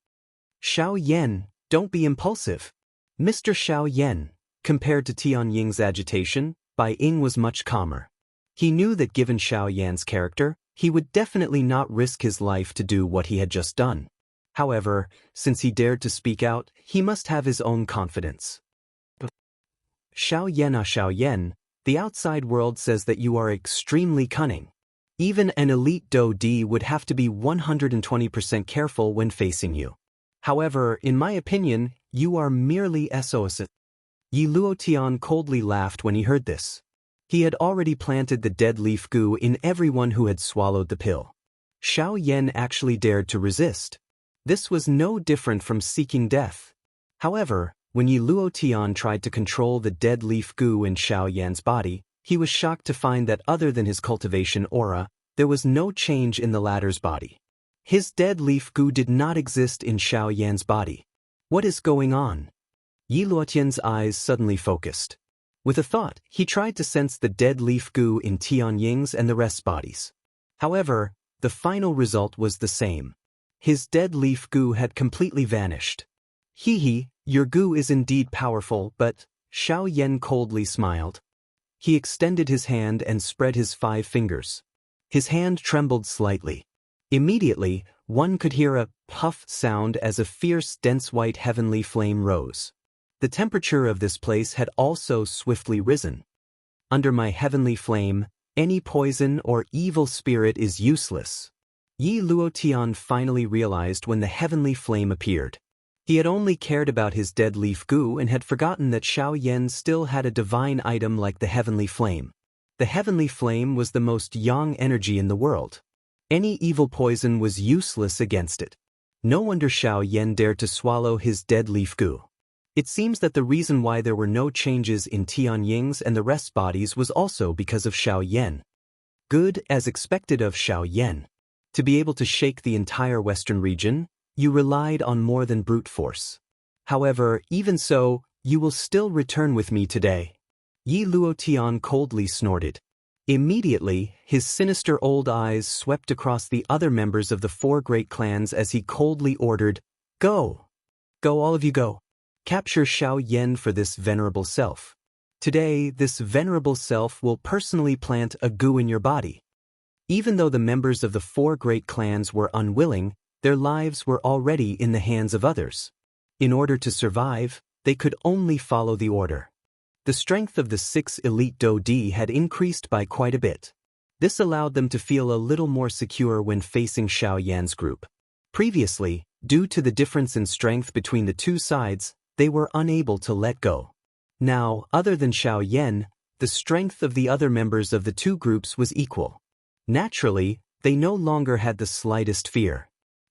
Xiaoyan, don't be impulsive. Mr. Xiaoyan, compared to Tian Ying's agitation, Bai Ying was much calmer. He knew that given Xiaoyan's character, he would definitely not risk his life to do what he had just done. However, since he dared to speak out, he must have his own confidence. Xiaoyan, the outside world says that you are extremely cunning. Even an elite Daoist would have to be 120% careful when facing you. However, in my opinion, you are merely SOS. Yi Luotian coldly laughed when he heard this. He had already planted the dead leaf goo in everyone who had swallowed the pill. Xiaoyan actually dared to resist. This was no different from seeking death. However, when Yi Luotian tried to control the dead leaf goo in Xiaoyan's body, he was shocked to find that other than his cultivation aura, there was no change in the latter's body. His dead leaf goo did not exist in Xiaoyan's body. What is going on? Yi Luotian's eyes suddenly focused. With a thought, he tried to sense the dead leaf goo in Tian Ying's and the rest's bodies. However, the final result was the same. His dead leaf goo had completely vanished. Your goo is indeed powerful, but Xiaoyan coldly smiled. He extended his hand and spread his 5 fingers. His hand trembled slightly. Immediately, one could hear a puff sound as a fierce, dense white heavenly flame rose. The temperature of this place had also swiftly risen. Under my heavenly flame, any poison or evil spirit is useless. Yi Luotian finally realized when the heavenly flame appeared. He had only cared about his dead leaf goo and had forgotten that Xiaoyan still had a divine item like the heavenly flame. The heavenly flame was the most yang energy in the world. Any evil poison was useless against it. No wonder Xiaoyan dared to swallow his dead leaf goo. It seems that the reason why there were no changes in Tian Ying's and the rest's bodies was also because of Xiaoyan. Good as expected of Xiaoyan. To be able to shake the entire western region, you relied on more than brute force. However, even so, You will still return with me today. Yi Luotian coldly snorted. Immediately, his sinister old eyes swept across the other members of the four great clans as he coldly ordered, "Go! Go, all of you go! Capture Xiao Yan for this venerable self. Today, this venerable self will personally plant a goo in your body." Even though the members of the four great clans were unwilling, their lives were already in the hands of others. In order to survive, they could only follow the order. The strength of the 6 elite Daoist had increased by quite a bit. This allowed them to feel a little more secure when facing Xiao Yan's group. Previously, due to the difference in strength between the two sides, they were unable to let go. Now, other than Xiao Yan, the strength of the other members of the two groups was equal. Naturally, they no longer had the slightest fear.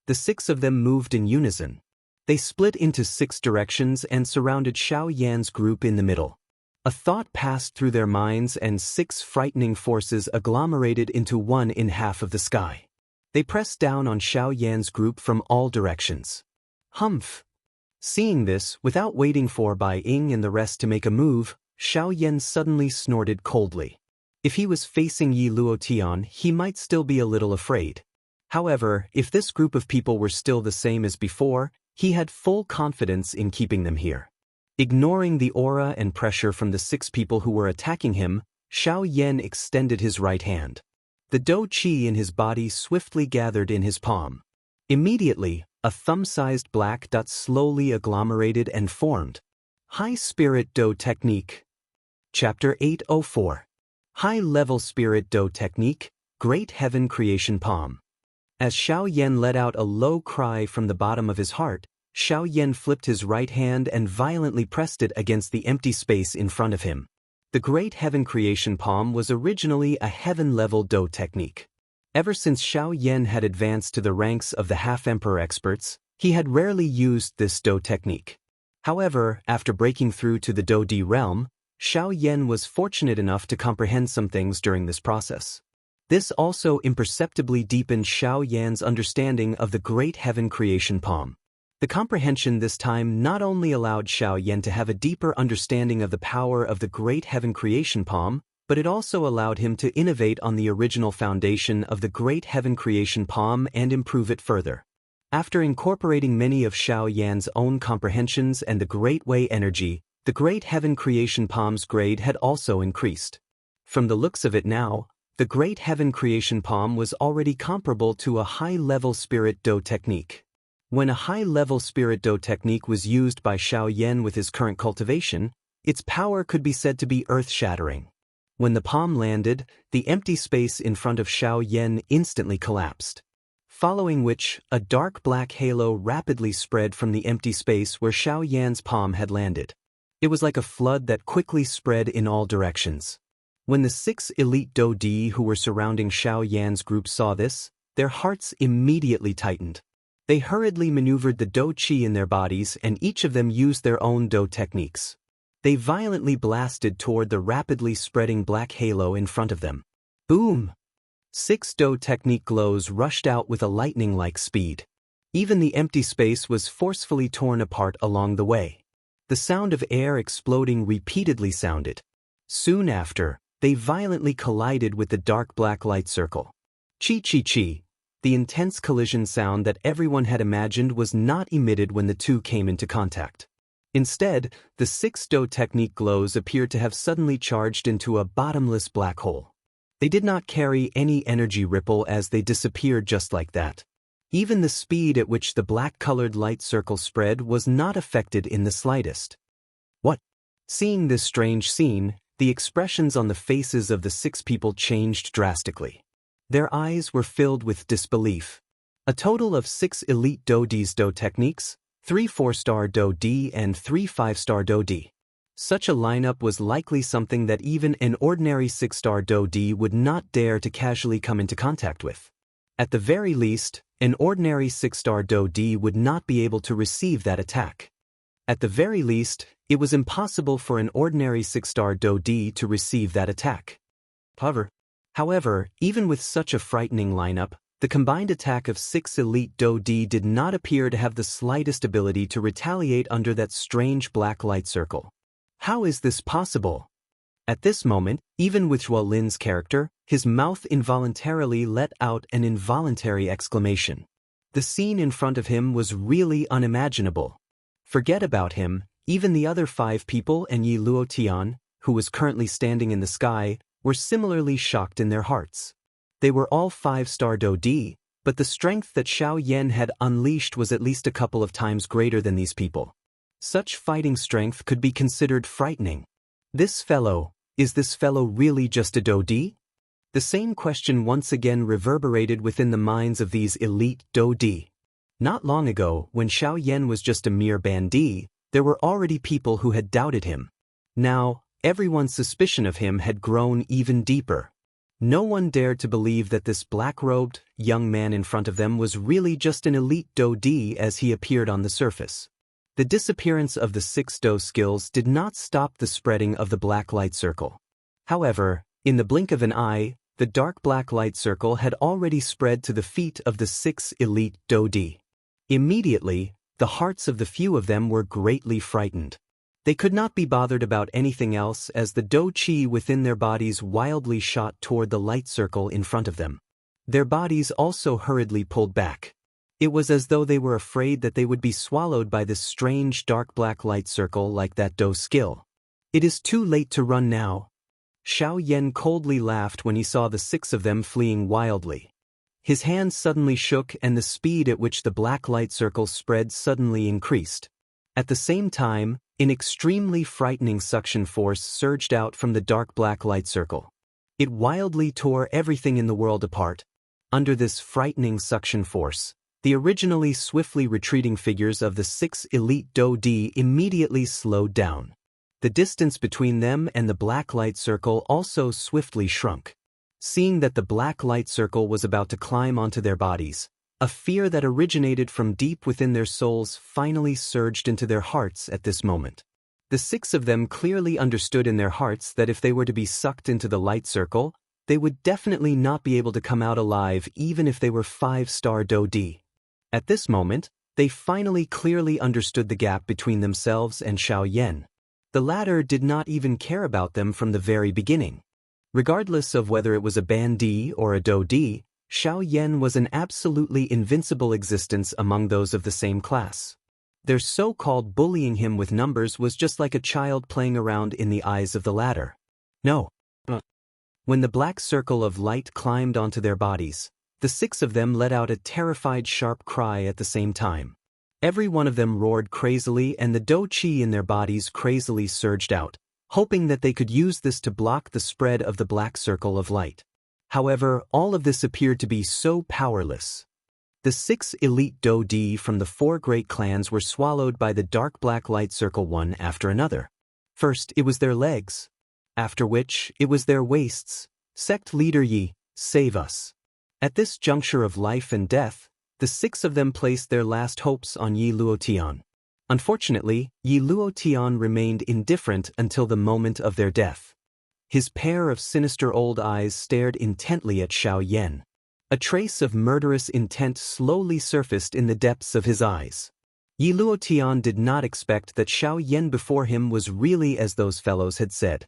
The 6 of them moved in unison. They split into 6 directions and surrounded Xiao Yan's group in the middle. A thought passed through their minds and 6 frightening forces agglomerated into one in half of the sky. They pressed down on Xiao Yan's group from all directions. Humph! Seeing this, without waiting for Bai Ying and the rest to make a move, Xiao Yan suddenly snorted coldly. If he was facing Yi Luotian, he might still be a little afraid. However, if this group of people were still the same as before, he had full confidence in keeping them here. Ignoring the aura and pressure from the 6 people who were attacking him, Xiao Yan extended his right hand. The Dou Qi in his body swiftly gathered in his palm. Immediately, a thumb-sized black dot slowly agglomerated and formed. High Spirit Dou Technique. Chapter 804. High-Level Spirit Dou Technique, Great Heaven Creation Palm. As Xiao Yan let out a low cry from the bottom of his heart, Xiao Yan flipped his right hand and violently pressed it against the empty space in front of him. The Great Heaven Creation Palm was originally a heaven-level Dou technique. Ever since Xiao Yan had advanced to the ranks of the half-emperor experts, he had rarely used this Dou technique. However, after breaking through to the Daoist realm, Xiao Yan was fortunate enough to comprehend some things during this process. This also imperceptibly deepened Xiao Yan's understanding of the Great Heaven Creation Palm. The comprehension this time not only allowed Xiao Yan to have a deeper understanding of the power of the Great Heaven Creation Palm, but it also allowed him to innovate on the original foundation of the Great Heaven Creation Palm and improve it further. After incorporating many of Xiao Yan's own comprehensions and the Great Way energy, the Great Heaven Creation Palm's grade had also increased. From the looks of it now, the Great Heaven Creation Palm was already comparable to a high-level Spirit Dou technique. When a high-level Spirit Dou technique was used by Xiao Yan with his current cultivation, its power could be said to be earth-shattering. When the palm landed, the empty space in front of Xiao Yan instantly collapsed. Following which, a dark black halo rapidly spread from the empty space where Xiao Yan's palm had landed. It was like a flood that quickly spread in all directions. When the 6 elite Daoist who were surrounding Xiao Yan's group saw this, their hearts immediately tightened. They hurriedly maneuvered the Dou Qi in their bodies and each of them used their own Dou techniques. They violently blasted toward the rapidly spreading black halo in front of them. Boom! 6 Dou technique glows rushed out with a lightning-like speed. Even the empty space was forcefully torn apart along the way. The sound of air exploding repeatedly sounded. Soon after, they violently collided with the dark black light circle. Chi-chi-chi! The intense collision sound that everyone had imagined was not emitted when the two came into contact. Instead, the 6 Dou technique glows appeared to have suddenly charged into a bottomless black hole. They did not carry any energy ripple as they disappeared just like that. Even the speed at which the black-colored light circle spread was not affected in the slightest. What? Seeing this strange scene, the expressions on the faces of the 6 people changed drastically. Their eyes were filled with disbelief. A total of 6 elite Daoist Dou techniques, 3 4-star Daoist and 3 5-star Daoist. Such a lineup was likely something that even an ordinary 6-star Daoist would not dare to casually come into contact with. At the very least, an ordinary 6-star Daoist would not be able to receive that attack. At the very least, it was impossible for an ordinary 6-star Daoist to receive that attack. However, even with such a frightening lineup, The combined attack of 6 elite Do-Di did not appear to have the slightest ability to retaliate under that strange black light circle. How is this possible? At this moment, even with Wang Lin's character, his mouth involuntarily let out an involuntary exclamation. The scene in front of him was really unimaginable. Forget about him, even the other 5 people and Yi Luotian, who was currently standing in the sky, were similarly shocked in their hearts. They were all 5-star Do-Di, but the strength that Xiao Yan had unleashed was at least a couple of times greater than these people. Such fighting strength could be considered frightening. Is this fellow really just a Do-Di? The same question once again reverberated within the minds of these elite Do-Di. Not long ago, when Xiao Yan was just a mere bandit, there were already people who had doubted him. Now, everyone's suspicion of him had grown even deeper. No one dared to believe that this black-robed, young man in front of them was really just an elite Do-Di as he appeared on the surface. The disappearance of the 6 Do skills did not stop the spreading of the black light circle. However, in the blink of an eye, the dark black light circle had already spread to the feet of the 6 elite Do-Di. Immediately, the hearts of the few of them were greatly frightened. They could not be bothered about anything else as the Do-Chi within their bodies wildly shot toward the light circle in front of them. Their bodies also hurriedly pulled back. It was as though they were afraid that they would be swallowed by this strange dark black light circle like that Do skill. It is too late to run now. Xiao Yan coldly laughed when he saw the 6 of them fleeing wildly. His hands suddenly shook and the speed at which the black light circle spread suddenly increased. At the same time, an extremely frightening suction force surged out from the dark black light circle. It wildly tore everything in the world apart. Under this frightening suction force, the originally swiftly retreating figures of the 6 elite Do-Di immediately slowed down. The distance between them and the black light circle also swiftly shrunk. Seeing that the black light circle was about to climb onto their bodies, a fear that originated from deep within their souls finally surged into their hearts at this moment. The 6 of them clearly understood in their hearts that if they were to be sucked into the light circle, they would definitely not be able to come out alive even if they were 5-star Do-Di. At this moment, they finally clearly understood the gap between themselves and Xiao Yan. The latter did not even care about them from the very beginning. Regardless of whether it was a bandit or a Do-Di, Xiao Yan was an absolutely invincible existence among those of the same class. Their so-called bullying him with numbers was just like a child playing around in the eyes of the latter. No. When the black circle of light climbed onto their bodies, the 6 of them let out a terrified sharp cry at the same time. Every one of them roared crazily and the Do-Chi in their bodies crazily surged out, hoping that they could use this to block the spread of the black circle of light. However, all of this appeared to be so powerless. The 6 elite Do-Di from the 4 great clans were swallowed by the dark black light circle one after another. First, it was their legs. After which, it was their waists. Sect leader Yi, save us. At this juncture of life and death, the 6 of them placed their last hopes on Yi Luotian. Unfortunately, Yi Luotian remained indifferent until the moment of their death. His pair of sinister old eyes stared intently at Xiao Yan. A trace of murderous intent slowly surfaced in the depths of his eyes. Yi Luotian did not expect that Xiao Yan before him was really as those fellows had said.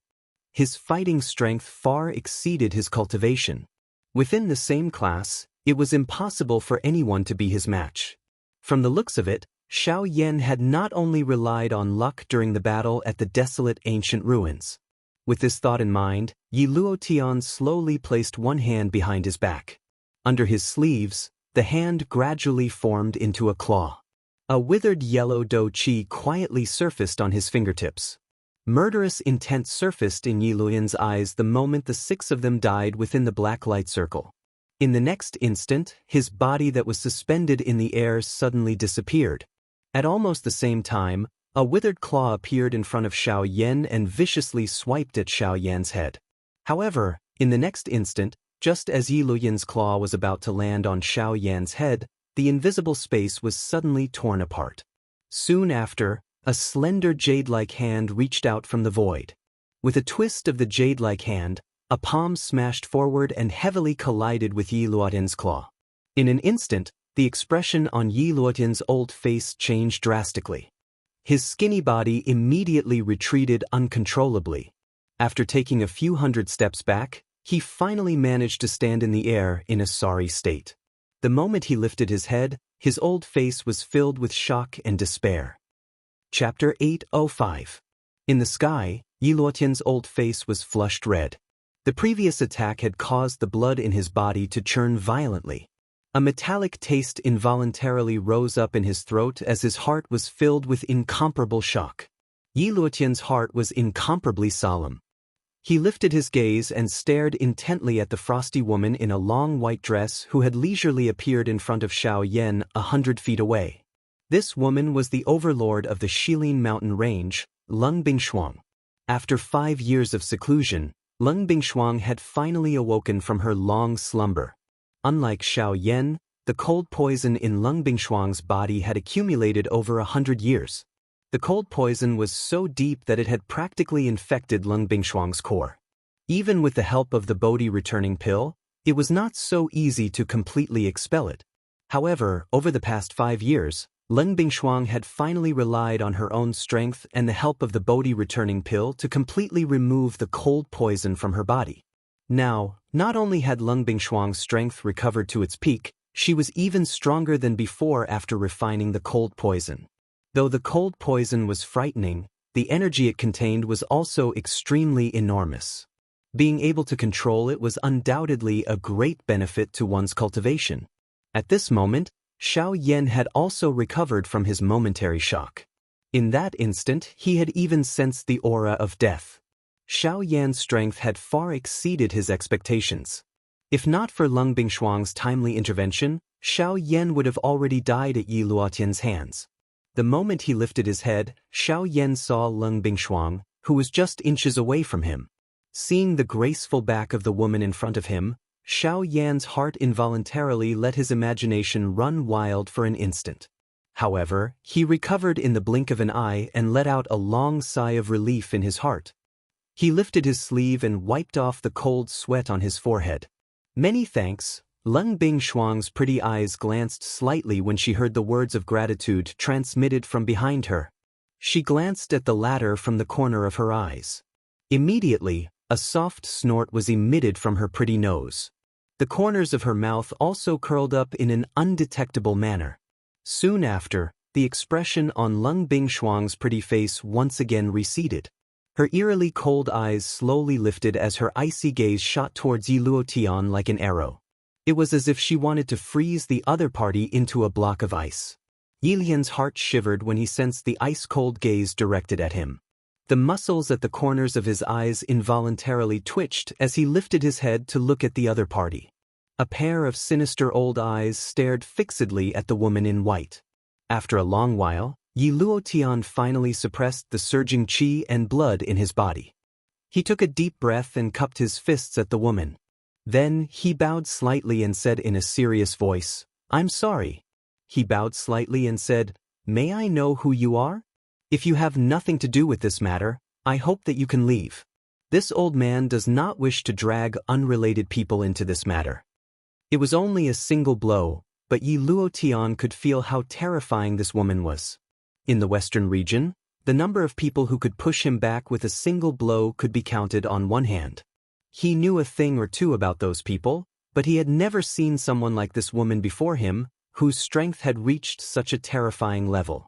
His fighting strength far exceeded his cultivation. Within the same class, it was impossible for anyone to be his match. From the looks of it, Xiao Yan had not only relied on luck during the battle at the desolate ancient ruins. With this thought in mind, Yi Luotian slowly placed one hand behind his back. Under his sleeves, the hand gradually formed into a claw. A withered yellow Do-Chi quietly surfaced on his fingertips. Murderous intent surfaced in Yi Luotian's eyes the moment the 6 of them died within the black light circle. In the next instant, his body that was suspended in the air suddenly disappeared. At almost the same time, a withered claw appeared in front of Xiao Yan and viciously swiped at Xiao Yan's head. However, in the next instant, just as Yi Luotian's claw was about to land on Xiao Yan's head, the invisible space was suddenly torn apart. Soon after, a slender jade-like hand reached out from the void. With a twist of the jade-like hand, a palm smashed forward and heavily collided with Yi Luotian's claw. In an instant, the expression on Yi Luotian's old face changed drastically. His skinny body immediately retreated uncontrollably. After taking a few hundred steps back, he finally managed to stand in the air in a sorry state. The moment he lifted his head, his old face was filled with shock and despair. Chapter 805. In the sky, Yi Luotian's old face was flushed red. The previous attack had caused the blood in his body to churn violently. A metallic taste involuntarily rose up in his throat as his heart was filled with incomparable shock. Yi Luotian's heart was incomparably solemn. He lifted his gaze and stared intently at the frosty woman in a long white dress who had leisurely appeared in front of Xiao Yan 100 feet away. This woman was the overlord of the Shilin mountain range, Lung Bingshuang. After 5 years of seclusion, Lung Bingshuang had finally awoken from her long slumber. Unlike Xiao Yan, the cold poison in Lung Bingshuang's body had accumulated over 100 years. The cold poison was so deep that it had practically infected Lung Bingshuang's core. Even with the help of the Bodhi returning pill, it was not so easy to completely expel it. However, over the past 5 years, Lung Bingshuang had finally relied on her own strength and the help of the Bodhi returning pill to completely remove the cold poison from her body. Now, not only had Lung Bingshuang's strength recovered to its peak, she was even stronger than before after refining the cold poison. Though the cold poison was frightening, the energy it contained was also extremely enormous. Being able to control it was undoubtedly a great benefit to one's cultivation. At this moment, Xiao Yan had also recovered from his momentary shock. In that instant, he had even sensed the aura of death. Xiao Yan's strength had far exceeded his expectations. If not for Lung Bingshuang's timely intervention, Xiao Yan would have already died at Yi Luotian's hands. The moment he lifted his head, Xiao Yan saw Lung Bingshuang, who was just inches away from him. Seeing the graceful back of the woman in front of him, Xiao Yan's heart involuntarily let his imagination run wild for an instant. However, he recovered in the blink of an eye and let out a long sigh of relief in his heart. He lifted his sleeve and wiped off the cold sweat on his forehead. Many thanks. Lung Bingshuang's pretty eyes glanced slightly when she heard the words of gratitude transmitted from behind her. She glanced at the latter from the corner of her eyes. Immediately, a soft snort was emitted from her pretty nose. The corners of her mouth also curled up in an undetectable manner. Soon after, the expression on Lung Bingshuang's pretty face once again receded. Her eerily cold eyes slowly lifted as her icy gaze shot towards Yi Luotian like an arrow. It was as if she wanted to freeze the other party into a block of ice. Yi Lian's heart shivered when he sensed the ice-cold gaze directed at him. The muscles at the corners of his eyes involuntarily twitched as he lifted his head to look at the other party. A pair of sinister old eyes stared fixedly at the woman in white. After a long while, Yi Luotian finally suppressed the surging qi and blood in his body. He took a deep breath and cupped his fists at the woman. Then, he bowed slightly and said in a serious voice, "I'm sorry." He bowed slightly and said, "May I know who you are? If you have nothing to do with this matter, I hope that you can leave." This old man does not wish to drag unrelated people into this matter. It was only a single blow, but Yi Luotian could feel how terrifying this woman was. In the western region, the number of people who could push him back with a single blow could be counted on one hand. He knew a thing or two about those people, but he had never seen someone like this woman before him, whose strength had reached such a terrifying level.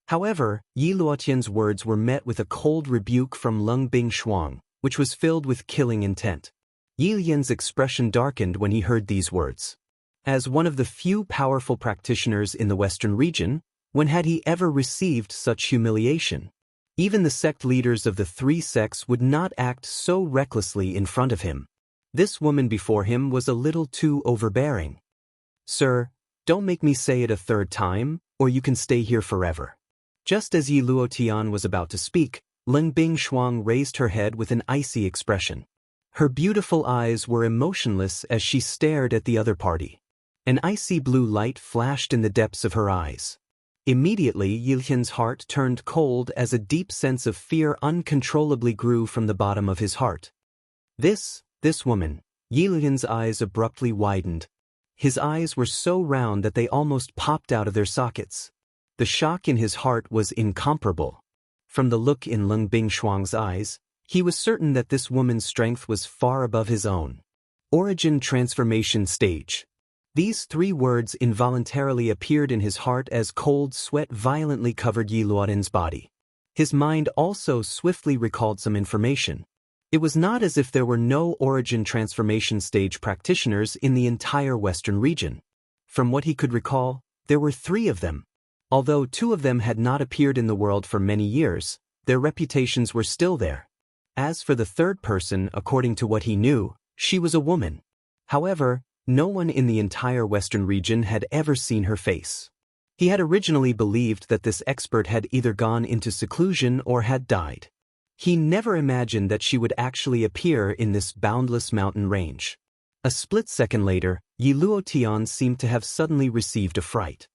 However, Yi Luotian's words were met with a cold rebuke from Lung Bingshuang, which was filled with killing intent. Yi Lian's expression darkened when he heard these words. As one of the few powerful practitioners in the western region, when had he ever received such humiliation? Even the sect leaders of the 3 sects would not act so recklessly in front of him. This woman before him was a little too overbearing. "Sir, don't make me say it a 3rd time, or you can stay here forever." Just as Yi Luotian was about to speak, Lung Bingshuang raised her head with an icy expression. Her beautiful eyes were emotionless as she stared at the other party. An icy blue light flashed in the depths of her eyes. Immediately, Yi Lian's heart turned cold as a deep sense of fear uncontrollably grew from the bottom of his heart. This woman. Yi Lian's eyes abruptly widened. His eyes were so round that they almost popped out of their sockets. The shock in his heart was incomparable. From the look in Leng Bingshuang's eyes, he was certain that this woman's strength was far above his own. Origin transformation stage. These 3 words involuntarily appeared in his heart as cold sweat violently covered Yi Luotin's body. His mind also swiftly recalled some information. It was not as if there were no origin transformation stage practitioners in the entire Western region. From what he could recall, there were 3 of them. Although 2 of them had not appeared in the world for many years, their reputations were still there. As for the 3rd person, according to what he knew, she was a woman. However, no one in the entire Western region had ever seen her face. He had originally believed that this expert had either gone into seclusion or had died. He never imagined that she would actually appear in this boundless mountain range. A split second later, Yi Luotian seemed to have suddenly received a fright.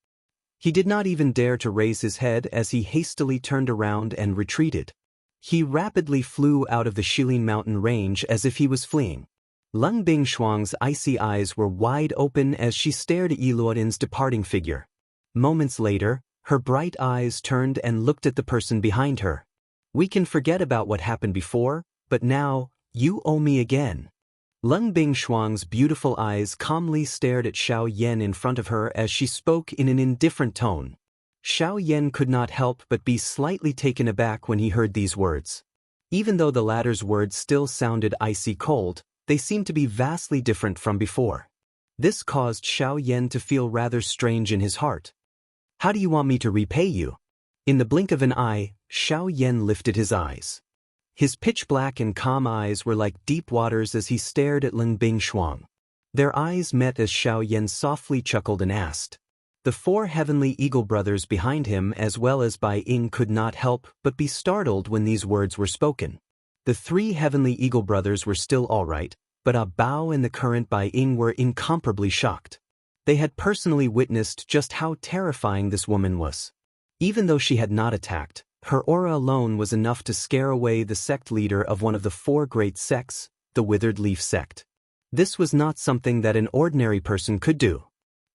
He did not even dare to raise his head as he hastily turned around and retreated. He rapidly flew out of the Shilin mountain range as if he was fleeing. Leng Bingshuang's icy eyes were wide open as she stared at Yi Luotin's departing figure. Moments later, her bright eyes turned and looked at the person behind her. "We can forget about what happened before, but now, you owe me again." Leng Bingshuang's beautiful eyes calmly stared at Xiao Yan in front of her as she spoke in an indifferent tone. Xiao Yan could not help but be slightly taken aback when he heard these words. Even though the latter's words still sounded icy cold, they seemed to be vastly different from before. This caused Xiao Yan to feel rather strange in his heart. "How do you want me to repay you?" In the blink of an eye, Xiao Yan lifted his eyes. His pitch-black and calm eyes were like deep waters as he stared at Leng Bingshuang. Their eyes met as Xiao Yan softly chuckled and asked. The 4 heavenly eagle brothers behind him as well as Bai Ying could not help but be startled when these words were spoken. The 3 heavenly eagle brothers were still all right, but Ah Bao and the current Bai Ying were incomparably shocked. They had personally witnessed just how terrifying this woman was. Even though she had not attacked, her aura alone was enough to scare away the sect leader of one of the 4 great sects, the Withered Leaf sect. This was not something that an ordinary person could do.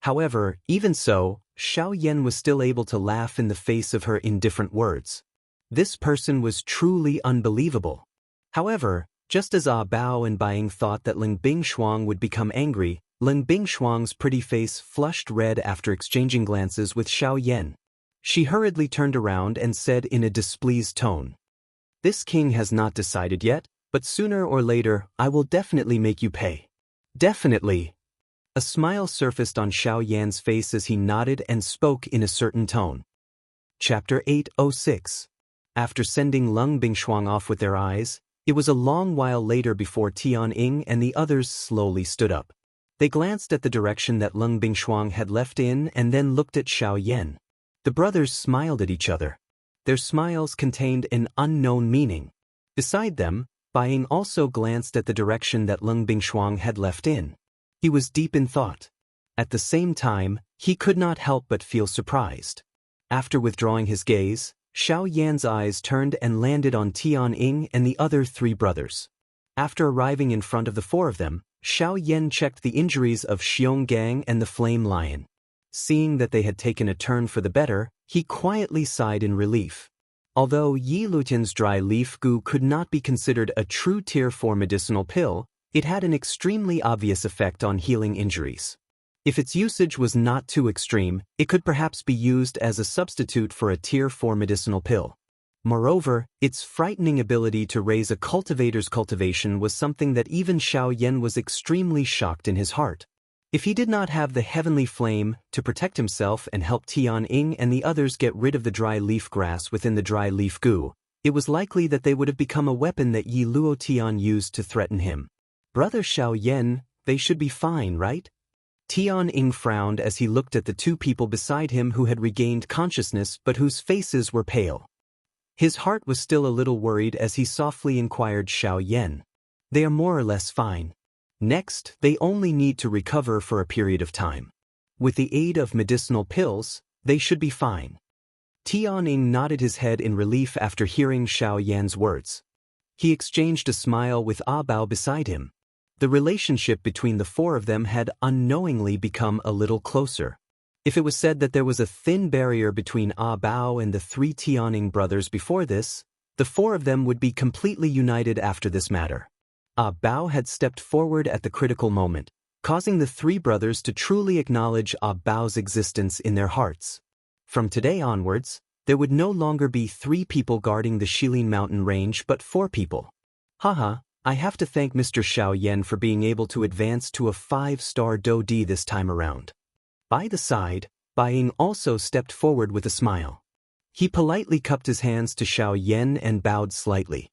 However, even so, Xiao Yan was still able to laugh in the face of her indifferent words. This person was truly unbelievable. However, just as Ah Bao and Bai Ying thought that Leng Bingshuang would become angry, Leng Bingshuang's pretty face flushed red after exchanging glances with Xiao Yan. She hurriedly turned around and said in a displeased tone, "This king has not decided yet, but sooner or later I will definitely make you pay." "Definitely." A smile surfaced on Xiao Yan's face as he nodded and spoke in a certain tone. Chapter 806. After sending Leng Bingshuang off with their eyes, it was a long while later before Tianying and the others slowly stood up. They glanced at the direction that Leng Bingshuang had left in and then looked at Xiao Yan. The brothers smiled at each other. Their smiles contained an unknown meaning. Beside them, Bai Ying also glanced at the direction that Leng Bingshuang had left in. He was deep in thought. At the same time, he could not help but feel surprised. After withdrawing his gaze, Xiao Yan's eyes turned and landed on Tianying and the other 3 brothers. After arriving in front of the 4 of them, Xiao Yan checked the injuries of Xionggang and the Flame Lion. Seeing that they had taken a turn for the better, he quietly sighed in relief. Although Yi Luotin's dry leaf goo could not be considered a true Tier 4 medicinal pill, it had an extremely obvious effect on healing injuries. If its usage was not too extreme, it could perhaps be used as a substitute for a Tier 4 medicinal pill. Moreover, its frightening ability to raise a cultivator's cultivation was something that even Xiao Yan was extremely shocked in his heart. If he did not have the heavenly flame to protect himself and help Tianying and the others get rid of the dry leaf grass within the dry leaf goo, it was likely that they would have become a weapon that Yi Luotian used to threaten him. "Brother Xiao Yan, they should be fine, right?" Tianying frowned as he looked at the 2 people beside him who had regained consciousness but whose faces were pale. His heart was still a little worried as he softly inquired Xiao Yan. "They are more or less fine. Next, they only need to recover for a period of time. With the aid of medicinal pills, they should be fine." Tianying nodded his head in relief after hearing Xiao Yan's words. He exchanged a smile with Ah Bao beside him. The relationship between the four of them had unknowingly become a little closer. If it was said that there was a thin barrier between Ah Bao and the three Tianing brothers before this, the four of them would be completely united after this matter. Ah Bao had stepped forward at the critical moment, causing the three brothers to truly acknowledge Ah Bao's existence in their hearts. From today onwards, there would no longer be 3 people guarding the Shilin mountain range but 4 people. Haha, I have to thank Mr. Xiao Yan for being able to advance to a 5-star Do D this time around. By the side, Bai Ying also stepped forward with a smile. He politely cupped his hands to Xiao Yan and bowed slightly.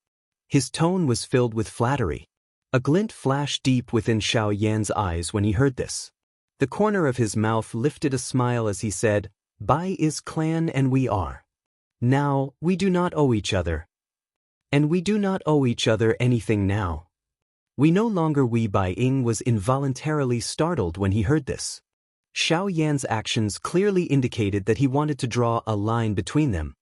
His tone was filled with flattery. A glint flashed deep within Xiao Yan's eyes when he heard this. The corner of his mouth lifted a smile as he said, Bai is clan and we are. Now, we do not owe each other. And we do not owe each other anything now. We no longer Bai Ying was involuntarily startled when he heard this. Xiao Yan's actions clearly indicated that he wanted to draw a line between them.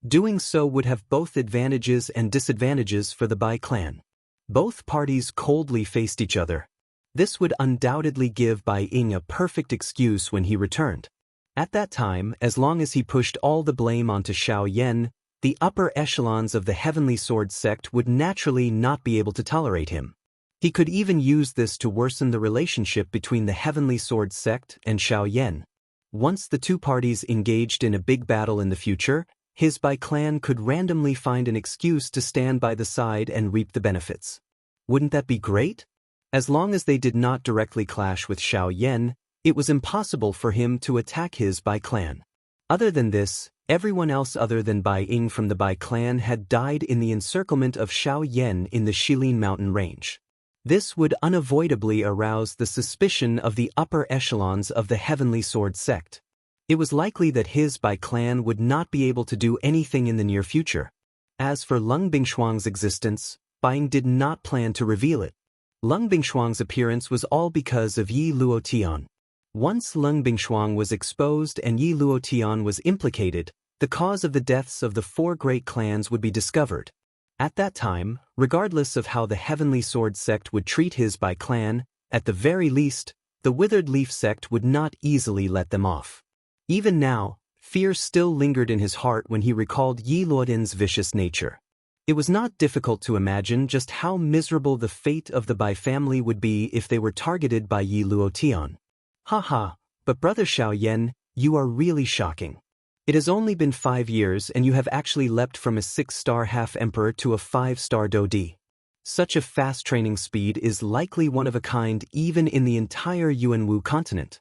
Doing so would have both advantages and disadvantages for the Bai clan. Both parties coldly faced each other. This would undoubtedly give Bai Ying a perfect excuse when he returned. At that time, as long as he pushed all the blame onto Xiao Yan, the upper echelons of the Heavenly Sword sect would naturally not be able to tolerate him. He could even use this to worsen the relationship between the Heavenly Sword sect and Xiao Yan. Once the two parties engaged in a big battle in the future, his Bai clan could randomly find an excuse to stand by the side and reap the benefits. Wouldn't that be great? As long as they did not directly clash with Xiao Yan, it was impossible for him to attack his Bai clan. Other than this, everyone else other than Bai Ying from the Bai clan had died in the encirclement of Xiao Yan in the Shilin mountain range. This would unavoidably arouse the suspicion of the upper echelons of the Heavenly Sword sect. It was likely that his Bai clan would not be able to do anything in the near future. As for Lung Bingshuang's existence, Bai Ying did not plan to reveal it. Lung Bingshuang's appearance was all because of Yi Luotian. Once Lung Bingshuang was exposed and Yi Luotian was implicated, the cause of the deaths of the 4 great clans would be discovered. At that time, regardless of how the Heavenly Sword sect would treat his Bai clan, at the very least, the Withered Leaf sect would not easily let them off. Even now, fear still lingered in his heart when he recalled Yi Luotian's vicious nature. It was not difficult to imagine just how miserable the fate of the Bai family would be if they were targeted by Yi Luotian. Haha, but Brother Xiao Yan, you are really shocking. It has only been 5 years and you have actually leapt from a 6-star half-emperor to a 5-star Do D. Such a fast training speed is likely one of a kind even in the entire Yuanwu continent.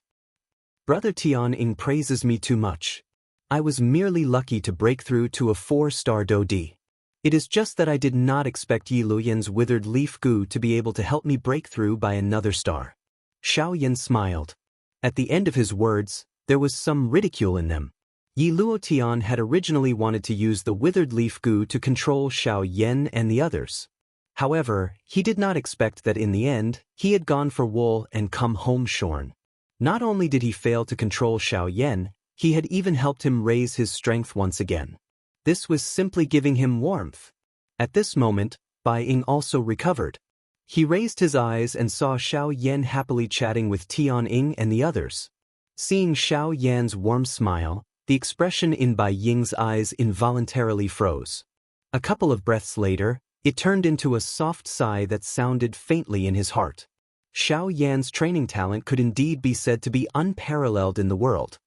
Brother Tian praises me too much. I was merely lucky to break through to a 4-star Do D. It is just that I did not expect Yi Luotian's withered leaf gu to be able to help me break through by another star. Xiao Yan smiled. At the end of his words, there was some ridicule in them. Yi Luotian had originally wanted to use the withered leaf gu to control Xiao Yan and the others. However, he did not expect that in the end, he had gone for wool and come home shorn. Not only did he fail to control Xiao Yan, he had even helped him raise his strength once again. This was simply giving him warmth. At this moment, Bai Ying also recovered. He raised his eyes and saw Xiao Yan happily chatting with Tian Ying and the others. Seeing Xiao Yan's warm smile, the expression in Bai Ying's eyes involuntarily froze. A couple of breaths later, it turned into a soft sigh that sounded faintly in his heart. Xiao Yan's training talent could indeed be said to be unparalleled in the world.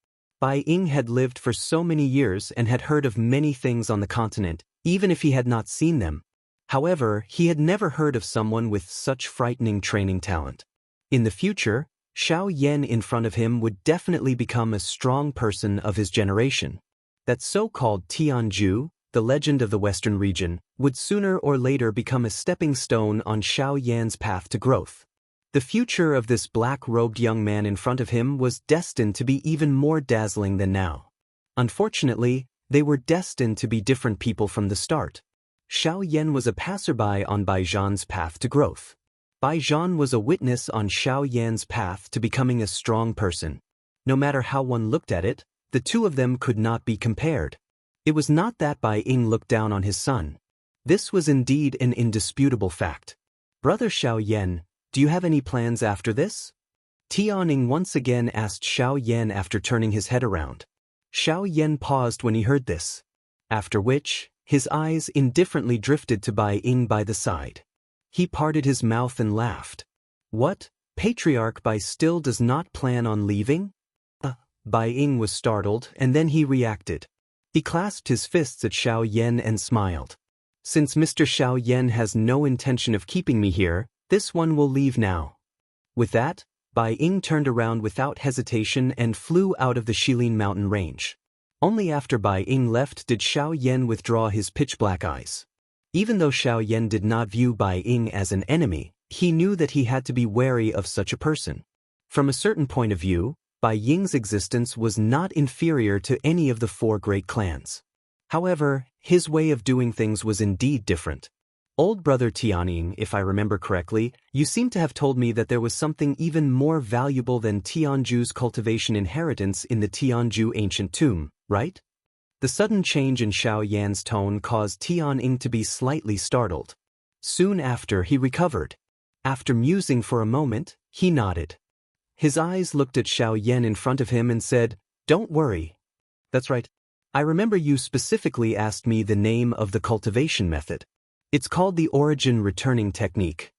Bai Ying had lived for so many years and had heard of many things on the continent, even if he had not seen them. However, he had never heard of someone with such frightening training talent. In the future, Xiao Yan in front of him would definitely become a strong person of his generation. That so-called Tianju, the legend of the Western region, would sooner or later become a stepping stone on Xiao Yan's path to growth. The future of this black-robed young man in front of him was destined to be even more dazzling than now. Unfortunately, they were destined to be different people from the start. Xiao Yan was a passerby on Bai Zhan's path to growth. Bai Zhan was a witness on Xiao Yan's path to becoming a strong person. No matter how one looked at it, the two of them could not be compared. It was not that Bai Ying looked down on his son. This was indeed an indisputable fact. Brother Xiao Yan, do you have any plans after this? Tianing once again asked Xiao Yan after turning his head around. Xiao Yan paused when he heard this, after which, his eyes indifferently drifted to Bai Ying by the side. He parted his mouth and laughed. What? Patriarch Bai still does not plan on leaving? Bai Ying was startled, and then he reacted. He clasped his fists at Xiao Yan and smiled. Since Mr. Xiao Yan has no intention of keeping me here, this one will leave now. With that, Bai Ying turned around without hesitation and flew out of the Shilin mountain range. Only after Bai Ying left did Xiao Yan withdraw his pitch-black eyes. Even though Xiao Yan did not view Bai Ying as an enemy, he knew that he had to be wary of such a person. From a certain point of view, Bai Ying's existence was not inferior to any of the four great clans. However, his way of doing things was indeed different. Old brother Tianning, if I remember correctly, you seem to have told me that there was something even more valuable than Tianju's cultivation inheritance in the Tianju ancient tomb, right? The sudden change in Xiao Yan's tone caused Tianning to be slightly startled. Soon after, he recovered. After musing for a moment, he nodded. His eyes looked at Xiao Yan in front of him and said, "Don't worry." That's right. I remember you specifically asked me the name of the cultivation method. It's called the origin returning technique.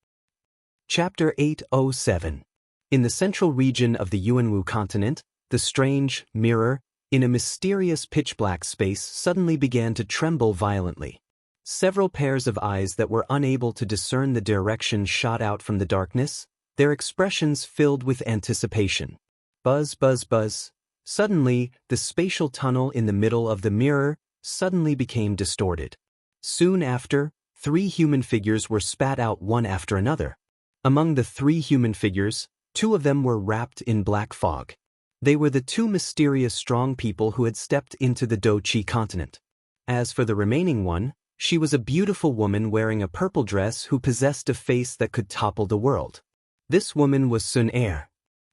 Chapter 807. In the central region of the Yuanwu continent, the strange mirror, in a mysterious pitch-black space, suddenly began to tremble violently. Several pairs of eyes that were unable to discern the direction shot out from the darkness, their expressions filled with anticipation. Buzz, buzz, buzz. Suddenly, the spatial tunnel in the middle of the mirror suddenly became distorted. Soon after, 3 human figures were spat out one after another. Among the 3 human figures, 2 of them were wrapped in black fog. They were the 2 mysterious strong people who had stepped into the Daoist continent. As for the remaining one, she was a beautiful woman wearing a purple dress who possessed a face that could topple the world. This woman was Sun Er.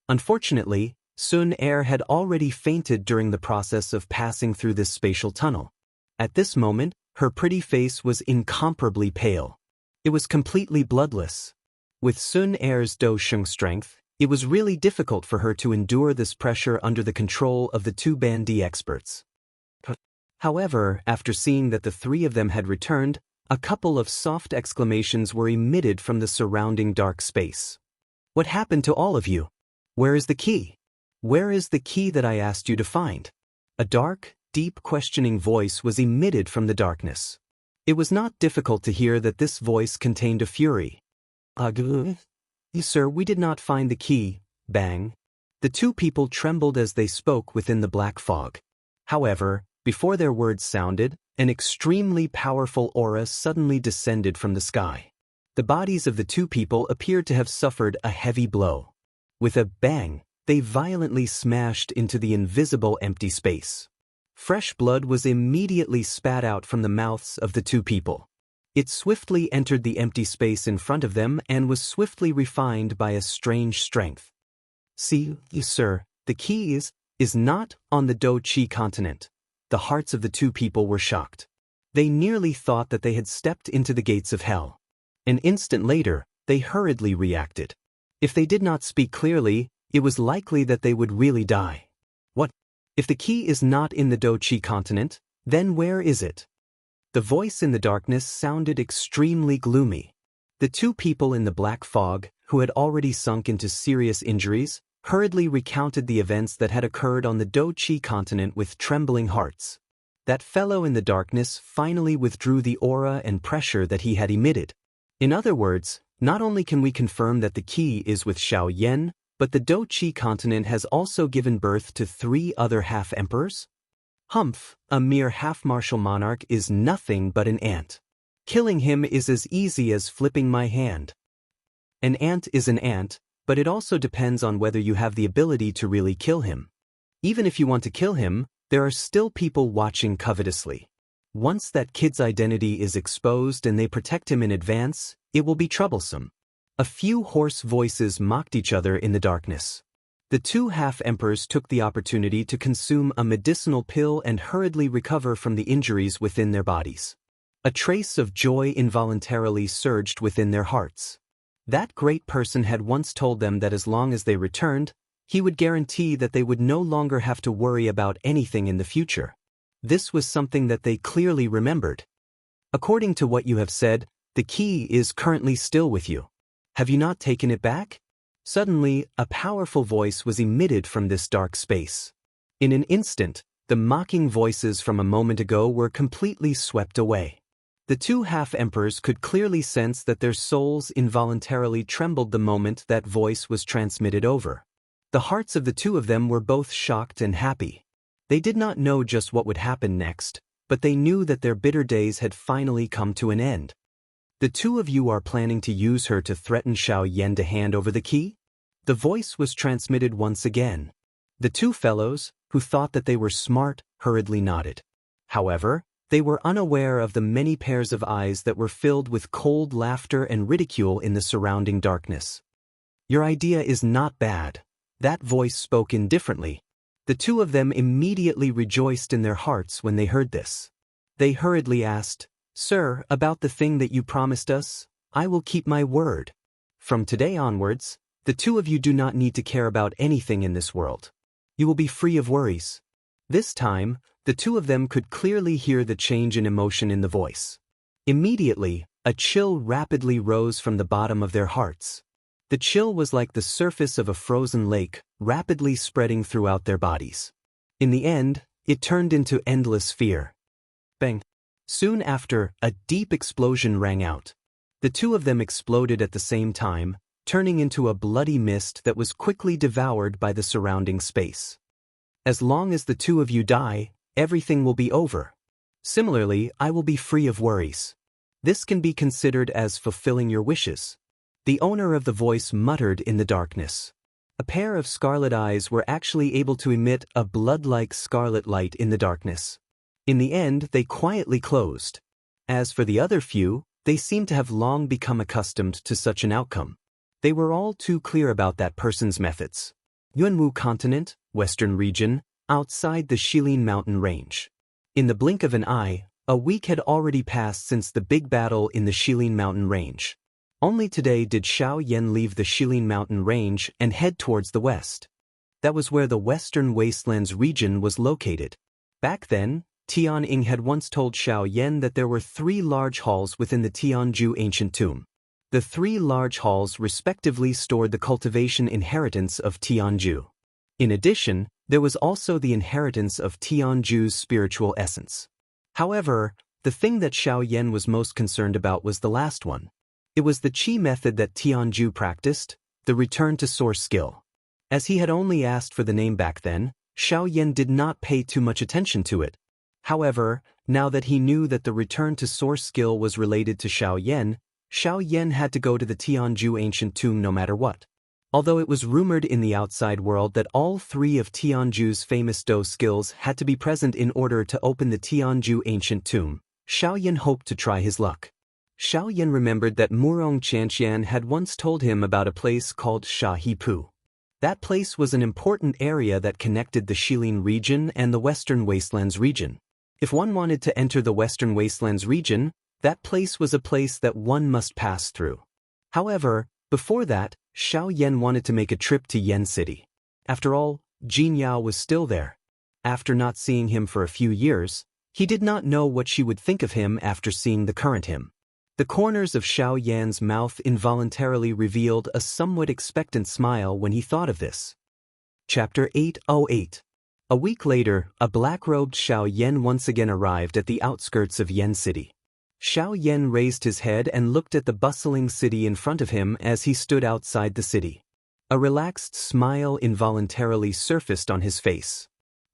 Unfortunately, Sun Er had already fainted during the process of passing through this spatial tunnel. At this moment, her pretty face was incomparably pale. It was completely bloodless. With Sun Er's Daoist strength, it was really difficult for her to endure this pressure under the control of the 2 Bandi experts. However, after seeing that the 3 of them had returned, a couple of soft exclamations were emitted from the surrounding dark space. What happened to all of you? Where is the key? Where is the key that I asked you to find? A dark, deep questioning voice was emitted from the darkness. It was not difficult to hear that this voice contained a fury. Sir, we did not find the key. Bang. The 2 people trembled as they spoke within the black fog. However, before their words sounded, an extremely powerful aura suddenly descended from the sky. The bodies of the 2 people appeared to have suffered a heavy blow. With a bang, they violently smashed into the invisible empty space. Fresh blood was immediately spat out from the mouths of the 2 people. It swiftly entered the empty space in front of them and was swiftly refined by a strange strength. See, sir, the key is not on the Daoist continent. The hearts of the 2 people were shocked. They nearly thought that they had stepped into the gates of hell. An instant later, they hurriedly reacted. If they did not speak clearly, it was likely that they would really die. What? If the key is not in the Daoist continent, then where is it? The voice in the darkness sounded extremely gloomy. The 2 people in the black fog, who had already sunk into serious injuries, hurriedly recounted the events that had occurred on the Daoist continent with trembling hearts. That fellow in the darkness finally withdrew the aura and pressure that he had emitted. In other words, not only can we confirm that the key is with Xiao Yan, but the Daoist continent has also given birth to 3 other half-emperors? Humph, a mere half-martial monarch is nothing but an ant. Killing him is as easy as flipping my hand. An ant is an ant, but it also depends on whether you have the ability to really kill him. Even if you want to kill him, there are still people watching covetously. Once that kid's identity is exposed and they protect him in advance, it will be troublesome. A few hoarse voices mocked each other in the darkness. The 2 half-emperors took the opportunity to consume a medicinal pill and hurriedly recover from the injuries within their bodies. A trace of joy involuntarily surged within their hearts. That great person had once told them that as long as they returned, he would guarantee that they would no longer have to worry about anything in the future. This was something that they clearly remembered. According to what you have said, the key is currently still with you. Have you not taken it back? Suddenly, a powerful voice was emitted from this dark space. In an instant, the mocking voices from a moment ago were completely swept away. The two half-emperors could clearly sense that their souls involuntarily trembled the moment that voice was transmitted over. The hearts of the two of them were both shocked and happy. They did not know just what would happen next, but they knew that their bitter days had finally come to an end. The two of you are planning to use her to threaten Xiao Yan to hand over the key? The voice was transmitted once again. The two fellows, who thought that they were smart, hurriedly nodded. However, they were unaware of the many pairs of eyes that were filled with cold laughter and ridicule in the surrounding darkness. Your idea is not bad. That voice spoke indifferently. The two of them immediately rejoiced in their hearts when they heard this. They hurriedly asked, "Sir, about the thing that you promised us, I will keep my word. From today onwards, the two of you do not need to care about anything in this world. You will be free of worries." This time, the two of them could clearly hear the change in emotion in the voice. Immediately, a chill rapidly rose from the bottom of their hearts. The chill was like the surface of a frozen lake, rapidly spreading throughout their bodies. In the end, it turned into endless fear. Bang! Soon after, a deep explosion rang out. The two of them exploded at the same time, turning into a bloody mist that was quickly devoured by the surrounding space. As long as the two of you die, everything will be over. Similarly, I will be free of worries. This can be considered as fulfilling your wishes. The owner of the voice muttered in the darkness. A pair of scarlet eyes were actually able to emit a blood-like scarlet light in the darkness. In the end, they quietly closed. As for the other few, they seemed to have long become accustomed to such an outcome. They were all too clear about that person's methods. Yunwu Continent, Western region, outside the Shilin mountain range. In the blink of an eye, a week had already passed since the big battle in the Shilin mountain range. Only today did Xiao Yan leave the Shilin mountain range and head towards the west. That was where the Western Wastelands region was located. Back then, Tianying had once told Xiao Yan that there were 3 large halls within the Tianju ancient tomb. The 3 large halls respectively stored the cultivation inheritance of Tianju. In addition, there was also the inheritance of Tianju's spiritual essence. However, the thing that Xiao Yan was most concerned about was the last one. It was the qi method that Tianju practiced, the return to source skill. As he had only asked for the name back then, Xiao Yan did not pay too much attention to it. However, now that he knew that the return to source skill was related to Xiao Yan had to go to the Tianju ancient tomb no matter what. Although it was rumored in the outside world that all 3 of Tianju's famous Do skills had to be present in order to open the Tianju ancient tomb, Xiao Yan hoped to try his luck. Xiao Yan remembered that Murong Qianxian had once told him about a place called Shahipu. That place was an important area that connected the Shilin region and the Western Wastelands region. If one wanted to enter the Western Wastelands region, that place was a place that one must pass through. However, before that, Xiao Yan wanted to make a trip to Yen City. After all, Jin Yao was still there. After not seeing him for a few years, he did not know what she would think of him after seeing the current him. The corners of Xiao Yan's mouth involuntarily revealed a somewhat expectant smile when he thought of this. Chapter 808. A week later, a black-robed Xiao Yan once again arrived at the outskirts of Yen City. Xiao Yan raised his head and looked at the bustling city in front of him as he stood outside the city. A relaxed smile involuntarily surfaced on his face.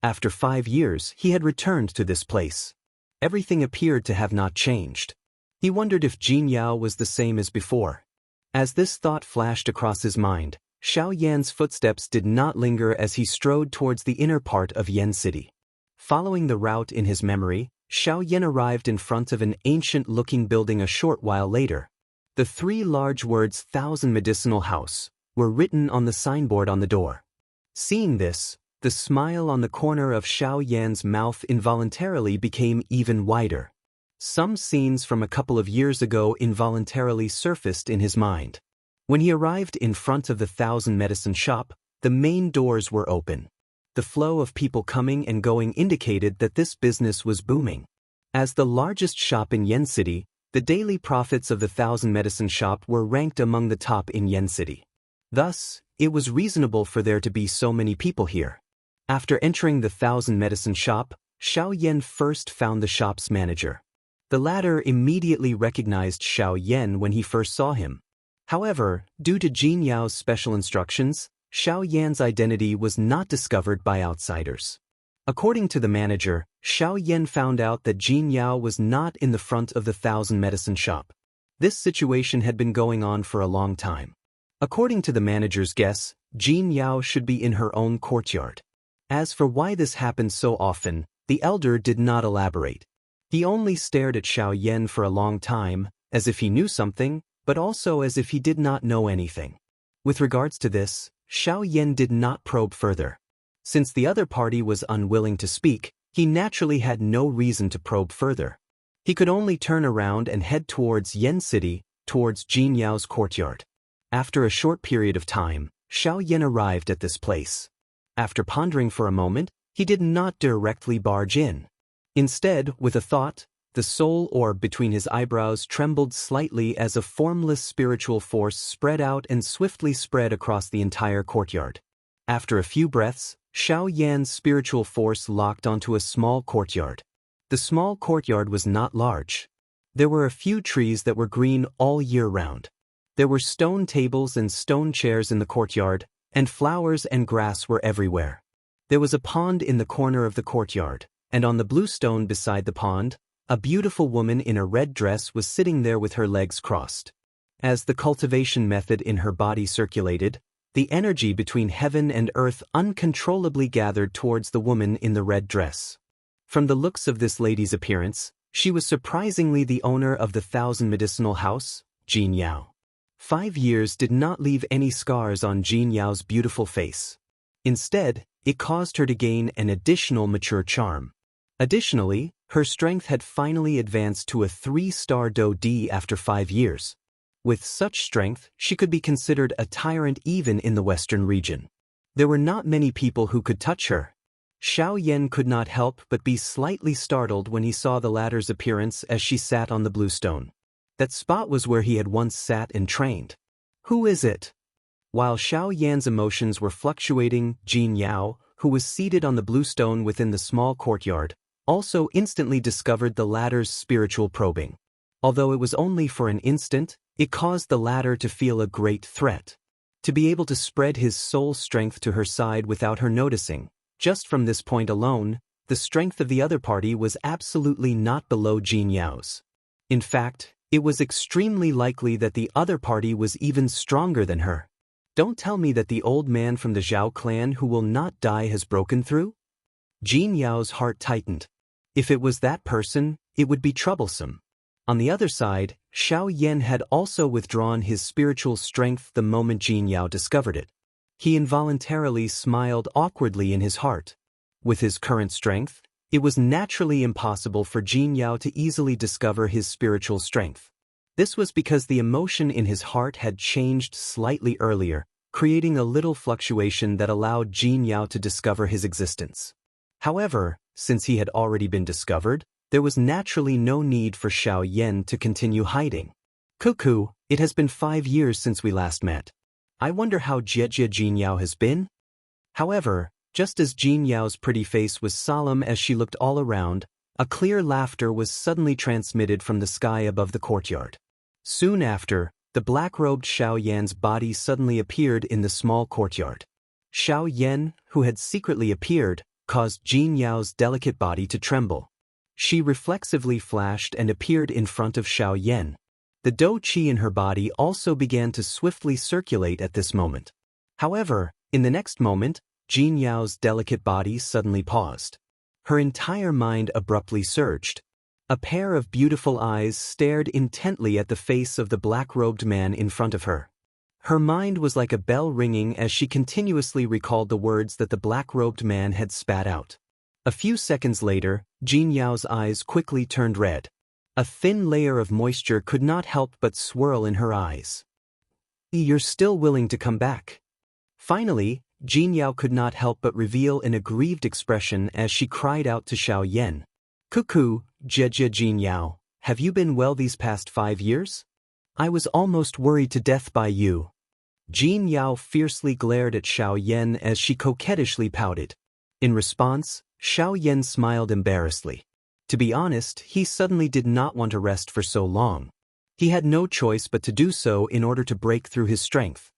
After 5 years, he had returned to this place. Everything appeared to have not changed. He wondered if Jin Yao was the same as before. As this thought flashed across his mind, Xiao Yan's footsteps did not linger as he strode towards the inner part of Yen City. Following the route in his memory, Xiao Yan arrived in front of an ancient-looking building a short while later. The 3 large words "Thousand Medicinal House" were written on the signboard on the door. Seeing this, the smile on the corner of Xiao Yan's mouth involuntarily became even wider. Some scenes from a couple of years ago involuntarily surfaced in his mind. When he arrived in front of the Thousand Medicine shop, the main doors were open. The flow of people coming and going indicated that this business was booming. As the largest shop in Yen City, the daily profits of the Thousand Medicine shop were ranked among the top in Yen City. Thus, it was reasonable for there to be so many people here. After entering the Thousand Medicine shop, Xiao Yan first found the shop's manager. The latter immediately recognized Xiao Yan when he first saw him. However, due to Jin Yao's special instructions, Xiao Yan's identity was not discovered by outsiders. According to the manager, Xiao Yan found out that Jin Yao was not in the front of the Thousand Medicine shop. This situation had been going on for a long time. According to the manager's guess, Jin Yao should be in her own courtyard. As for why this happened so often, the elder did not elaborate. He only stared at Xiao Yan for a long time, as if he knew something, but also as if he did not know anything. With regards to this, Xiao Yan did not probe further. Since the other party was unwilling to speak, he naturally had no reason to probe further. He could only turn around and head towards Yen City, towards Jin Yao's courtyard. After a short period of time, Xiao Yan arrived at this place. After pondering for a moment, he did not directly barge in. Instead, with a thought, the soul orb between his eyebrows trembled slightly as a formless spiritual force spread out and swiftly spread across the entire courtyard. After a few breaths, Xiao Yan's spiritual force locked onto a small courtyard. The small courtyard was not large. There were a few trees that were green all year round. There were stone tables and stone chairs in the courtyard, and flowers and grass were everywhere. There was a pond in the corner of the courtyard, and on the blue stone beside the pond, a beautiful woman in a red dress was sitting there with her legs crossed. As the cultivation method in her body circulated, the energy between heaven and earth uncontrollably gathered towards the woman in the red dress. From the looks of this lady's appearance, she was surprisingly the owner of the Thousand Medicinal House, Jin Yao. 5 years did not leave any scars on Jin Yao's beautiful face. Instead, it caused her to gain an additional mature charm. Additionally, her strength had finally advanced to a 3-star Do-D after 5 years. With such strength, she could be considered a tyrant even in the western region. There were not many people who could touch her. Xiao Yan could not help but be slightly startled when he saw the latter's appearance as she sat on the blue stone. That spot was where he had once sat and trained. Who is it? While Xiao Yan's emotions were fluctuating, Jin Yao, who was seated on the blue stone within the small courtyard, also instantly discovered the latter's spiritual probing. Although it was only for an instant, it caused the latter to feel a great threat. To be able to spread his soul strength to her side without her noticing, just from this point alone, the strength of the other party was absolutely not below Jin Yao's. In fact, it was extremely likely that the other party was even stronger than her. Don't tell me that the old man from the Zhao clan who will not die has broken through? Jin Yao's heart tightened. If it was that person, it would be troublesome. On the other side, Xiao Yan had also withdrawn his spiritual strength the moment Jin Yao discovered it. He involuntarily smiled awkwardly in his heart. With his current strength, it was naturally impossible for Jin Yao to easily discover his spiritual strength. This was because the emotion in his heart had changed slightly earlier, creating a little fluctuation that allowed Jin Yao to discover his existence. However, since he had already been discovered, there was naturally no need for Xiao Yan to continue hiding. Cuckoo, it has been 5 years since we last met. I wonder how Jiejia Jin Yao has been? However, just as Jin Yao's pretty face was solemn as she looked all around, a clear laughter was suddenly transmitted from the sky above the courtyard. Soon after, the black-robed Xiao Yan's body suddenly appeared in the small courtyard. Xiao Yan, who had secretly appeared, caused Jin Yao's delicate body to tremble. She reflexively flashed and appeared in front of Xiao Yan. The Do-Qi in her body also began to swiftly circulate at this moment. However, in the next moment, Jin Yao's delicate body suddenly paused. Her entire mind abruptly surged. A pair of beautiful eyes stared intently at the face of the black-robed man in front of her. Her mind was like a bell ringing as she continuously recalled the words that the black-robed man had spat out. A few seconds later, Jin Yao's eyes quickly turned red. A thin layer of moisture could not help but swirl in her eyes. You're still willing to come back. Finally, Jin Yao could not help but reveal an aggrieved expression as she cried out to Xiao Yan. Cuckoo, Jejia Jin Yao, have you been well these past 5 years? I was almost worried to death by you. Jin Yao fiercely glared at Xiao Yan as she coquettishly pouted. In response, Xiao Yan smiled embarrassedly. To be honest, he suddenly did not want to rest for so long. He had no choice but to do so in order to break through his strength.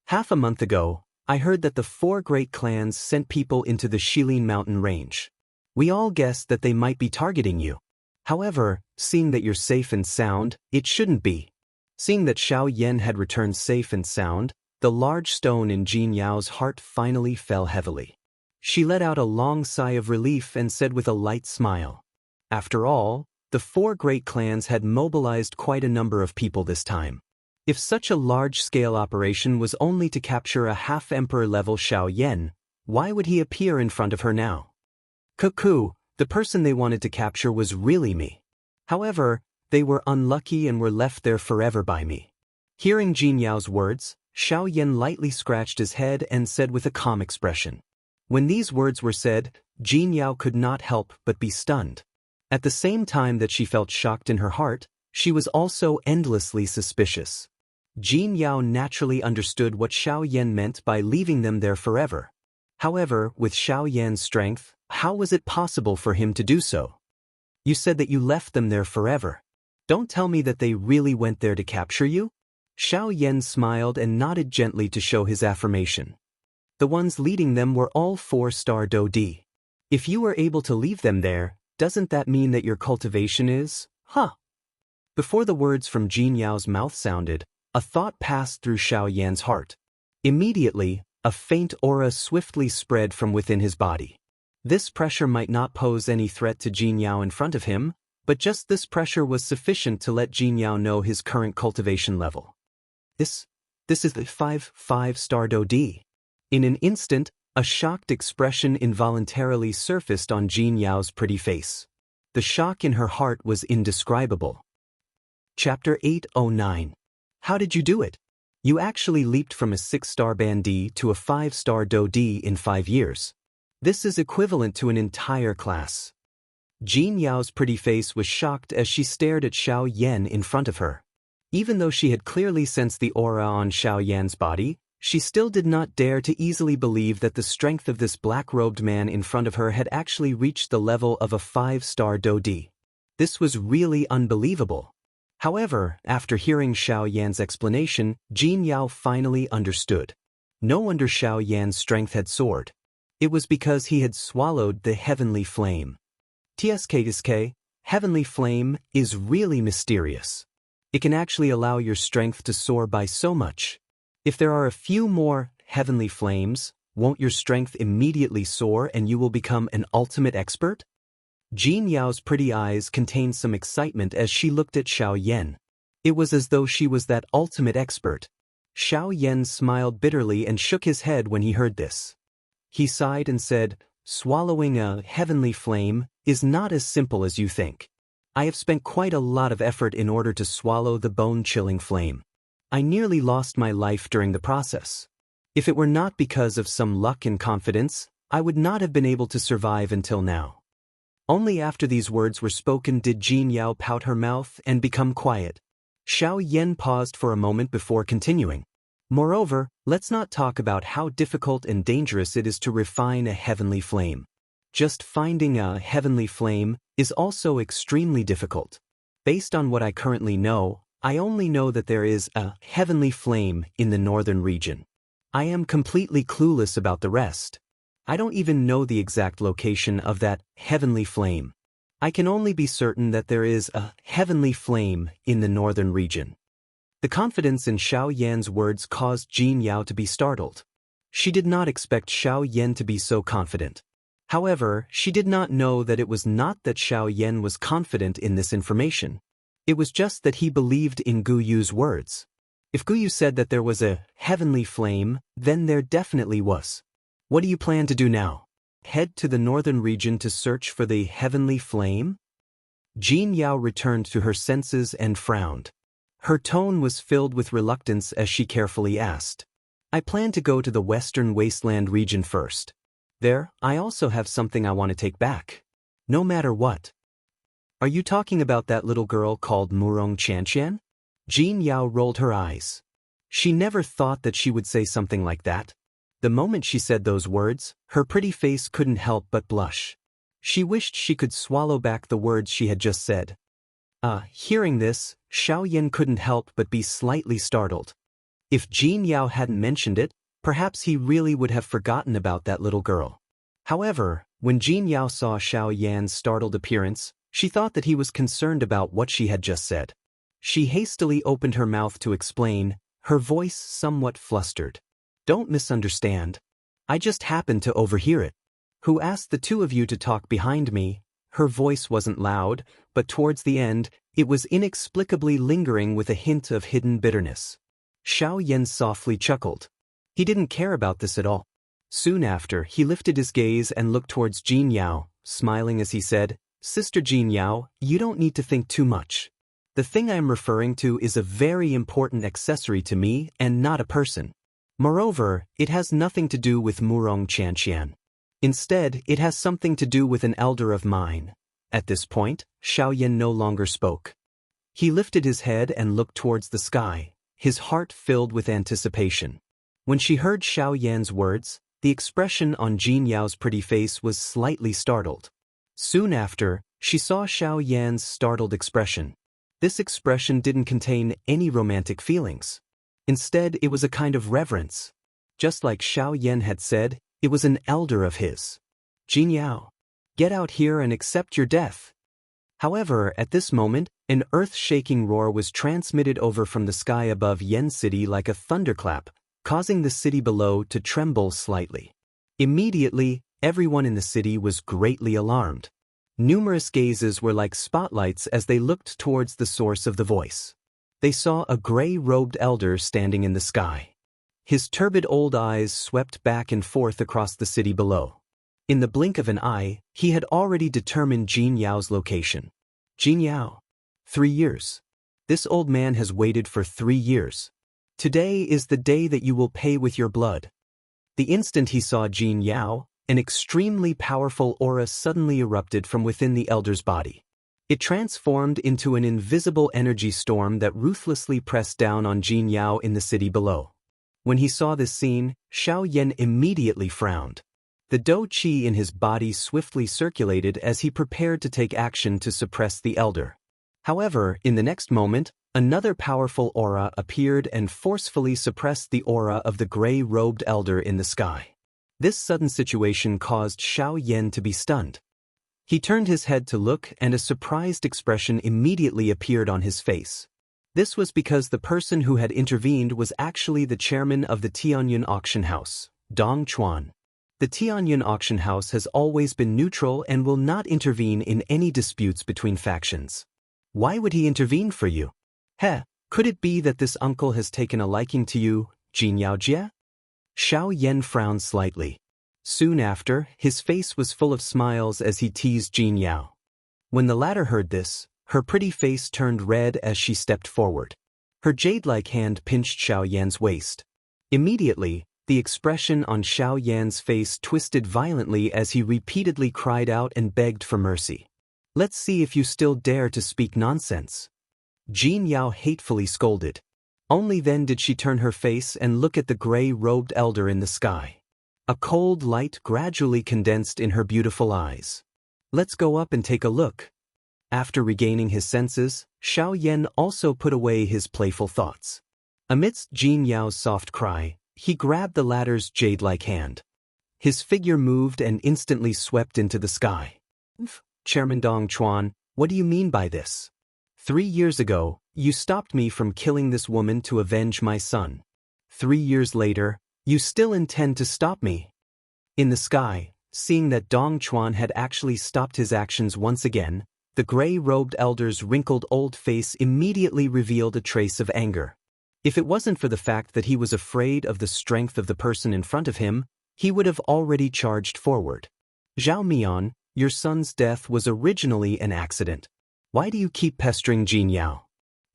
Half a month ago, I heard that the 4 great clans sent people into the Shilin mountain range. We all guessed that they might be targeting you. However, seeing that you're safe and sound, it shouldn't be. Seeing that Xiao Yan had returned safe and sound, the large stone in Jin Yao's heart finally fell heavily. She let out a long sigh of relief and said with a light smile. After all, the 4 great clans had mobilized quite a number of people this time. If such a large-scale operation was only to capture a half-emperor-level Xiao Yan, why would he appear in front of her now? Cuckoo, the person they wanted to capture was really me. However, they were unlucky and were left there forever by me. Hearing Jin Yao's words, Xiao Yan lightly scratched his head and said with a calm expression. When these words were said, Jin Yao could not help but be stunned. At the same time that she felt shocked in her heart, she was also endlessly suspicious. Jin Yao naturally understood what Xiao Yan meant by leaving them there forever. However, with Xiao Yan's strength, how was it possible for him to do so? You said that you left them there forever. Don't tell me that they really went there to capture you? Xiao Yan smiled and nodded gently to show his affirmation. The ones leading them were all 4-star Daoist. If you were able to leave them there, doesn't that mean that your cultivation is, huh? Before the words from Jin Yao's mouth sounded, a thought passed through Xiao Yan's heart. Immediately, a faint aura swiftly spread from within his body. This pressure might not pose any threat to Jin Yao in front of him, but just this pressure was sufficient to let Jin Yao know his current cultivation level. This is the 5-star Daoist. In an instant, a shocked expression involuntarily surfaced on Jin Yao's pretty face. The shock in her heart was indescribable. Chapter 809. How did you do it? You actually leaped from a 6-star Bandi to a 5-star Daoist in 5 years. This is equivalent to an entire class. Jin Yao's pretty face was shocked as she stared at Xiao Yan in front of her. Even though she had clearly sensed the aura on Xiao Yan's body, she still did not dare to easily believe that the strength of this black-robed man in front of her had actually reached the level of a 5-star Daoist. This was really unbelievable. However, after hearing Xiao Yan's explanation, Jin Yao finally understood. No wonder Xiao Yan's strength had soared. It was because he had swallowed the heavenly flame. TSK, heavenly flame is really mysterious. It can actually allow your strength to soar by so much. If there are a few more heavenly flames, won't your strength immediately soar and you will become an ultimate expert? Jin Yao's pretty eyes contained some excitement as she looked at Xiao Yan. It was as though she was that ultimate expert. Xiao Yan smiled bitterly and shook his head when he heard this. He sighed and said, swallowing a heavenly flame is not as simple as you think. I have spent quite a lot of effort in order to swallow the bone-chilling flame. I nearly lost my life during the process. If it were not because of some luck and confidence, I would not have been able to survive until now. Only after these words were spoken did Jin Yao pout her mouth and become quiet. Xiao Yan paused for a moment before continuing. Moreover, let's not talk about how difficult and dangerous it is to refine a heavenly flame. Just finding a heavenly flame is also extremely difficult. Based on what I currently know, I only know that there is a heavenly flame in the northern region. I am completely clueless about the rest. I don't even know the exact location of that heavenly flame. I can only be certain that there is a heavenly flame in the northern region. The confidence in Xiao Yan's words caused Jin Yao to be startled. She did not expect Xiao Yan to be so confident. However, she did not know that it was not that Xiao Yan was confident in this information. It was just that he believed in Gu Yu's words. If Gu Yu said that there was a heavenly flame, then there definitely was. What do you plan to do now? Head to the northern region to search for the heavenly flame? Jin Yao returned to her senses and frowned. Her tone was filled with reluctance as she carefully asked. I plan to go to the Western Wasteland region first. There, I also have something I want to take back. No matter what. Are you talking about that little girl called Murong Qianqian? Jin Yao rolled her eyes. She never thought that she would say something like that. The moment she said those words, her pretty face couldn't help but blush. She wished she could swallow back the words she had just said. Hearing this, Xiaoyan couldn't help but be slightly startled. If Jin Yao hadn't mentioned it, perhaps he really would have forgotten about that little girl. However, when Jin Yao saw Xiaoyan's startled appearance, she thought that he was concerned about what she had just said. She hastily opened her mouth to explain, her voice somewhat flustered. Don't misunderstand. I just happened to overhear it. Who asked the two of you to talk behind me? Her voice wasn't loud, but towards the end, it was inexplicably lingering with a hint of hidden bitterness. Xiaoyan softly chuckled. He didn't care about this at all. Soon after, he lifted his gaze and looked towards Jin Yao, smiling as he said, Sister Jin Yao, you don't need to think too much. The thing I'm referring to is a very important accessory to me and not a person. Moreover, it has nothing to do with Murong Qianqian. Instead, it has something to do with an elder of mine. At this point, Xiaoyan no longer spoke. He lifted his head and looked towards the sky, his heart filled with anticipation. When she heard Xiaoyan's words, the expression on Jin Yao's pretty face was slightly startled. Soon after, she saw Xiaoyan's startled expression. This expression didn't contain any romantic feelings. Instead, it was a kind of reverence. Just like Xiaoyan had said, it was an elder of his. Jin Yao, get out here and accept your death. However, at this moment, an earth-shaking roar was transmitted over from the sky above Yen City like a thunderclap, causing the city below to tremble slightly. Immediately, everyone in the city was greatly alarmed. Numerous gazes were like spotlights as they looked towards the source of the voice. They saw a gray-robed elder standing in the sky. His turbid old eyes swept back and forth across the city below. In the blink of an eye, he had already determined Jin Yao's location. Jin Yao. 3 years. This old man has waited for 3 years. Today is the day that you will pay with your blood. The instant he saw Jin Yao, an extremely powerful aura suddenly erupted from within the elder's body. It transformed into an invisible energy storm that ruthlessly pressed down on Jin Yao in the city below. When he saw this scene, Xiaoyan immediately frowned. The dou qi in his body swiftly circulated as he prepared to take action to suppress the elder. However, in the next moment, another powerful aura appeared and forcefully suppressed the aura of the gray-robed elder in the sky. This sudden situation caused Xiaoyan to be stunned. He turned his head to look and a surprised expression immediately appeared on his face. This was because the person who had intervened was actually the chairman of the Tianyun auction house, Dong Chuan. The Tianyun auction house has always been neutral and will not intervene in any disputes between factions. Why would he intervene for you? Could it be that this uncle has taken a liking to you, Jin Yaojie? Xiaoyan frowned slightly. Soon after, his face was full of smiles as he teased Jin Yao. When the latter heard this, her pretty face turned red as she stepped forward. Her jade-like hand pinched Xiaoyan's waist. Immediately, the expression on Xiaoyan's face twisted violently as he repeatedly cried out and begged for mercy. Let's see if you still dare to speak nonsense. Jin Yao hatefully scolded. Only then did she turn her face and look at the gray-robed elder in the sky. A cold light gradually condensed in her beautiful eyes. Let's go up and take a look. After regaining his senses, Xiaoyan also put away his playful thoughts. Amidst Jin Yao's soft cry, he grabbed the latter's jade-like hand. His figure moved and instantly swept into the sky. Chairman Dong Chuan, what do you mean by this? 3 years ago, you stopped me from killing this woman to avenge my son. 3 years later, you still intend to stop me? In the sky, seeing that Dong Chuan had actually stopped his actions once again, the gray-robed elder's wrinkled old face immediately revealed a trace of anger. If it wasn't for the fact that he was afraid of the strength of the person in front of him, he would have already charged forward. Zhao Mian, your son's death was originally an accident. Why do you keep pestering Jin Yao?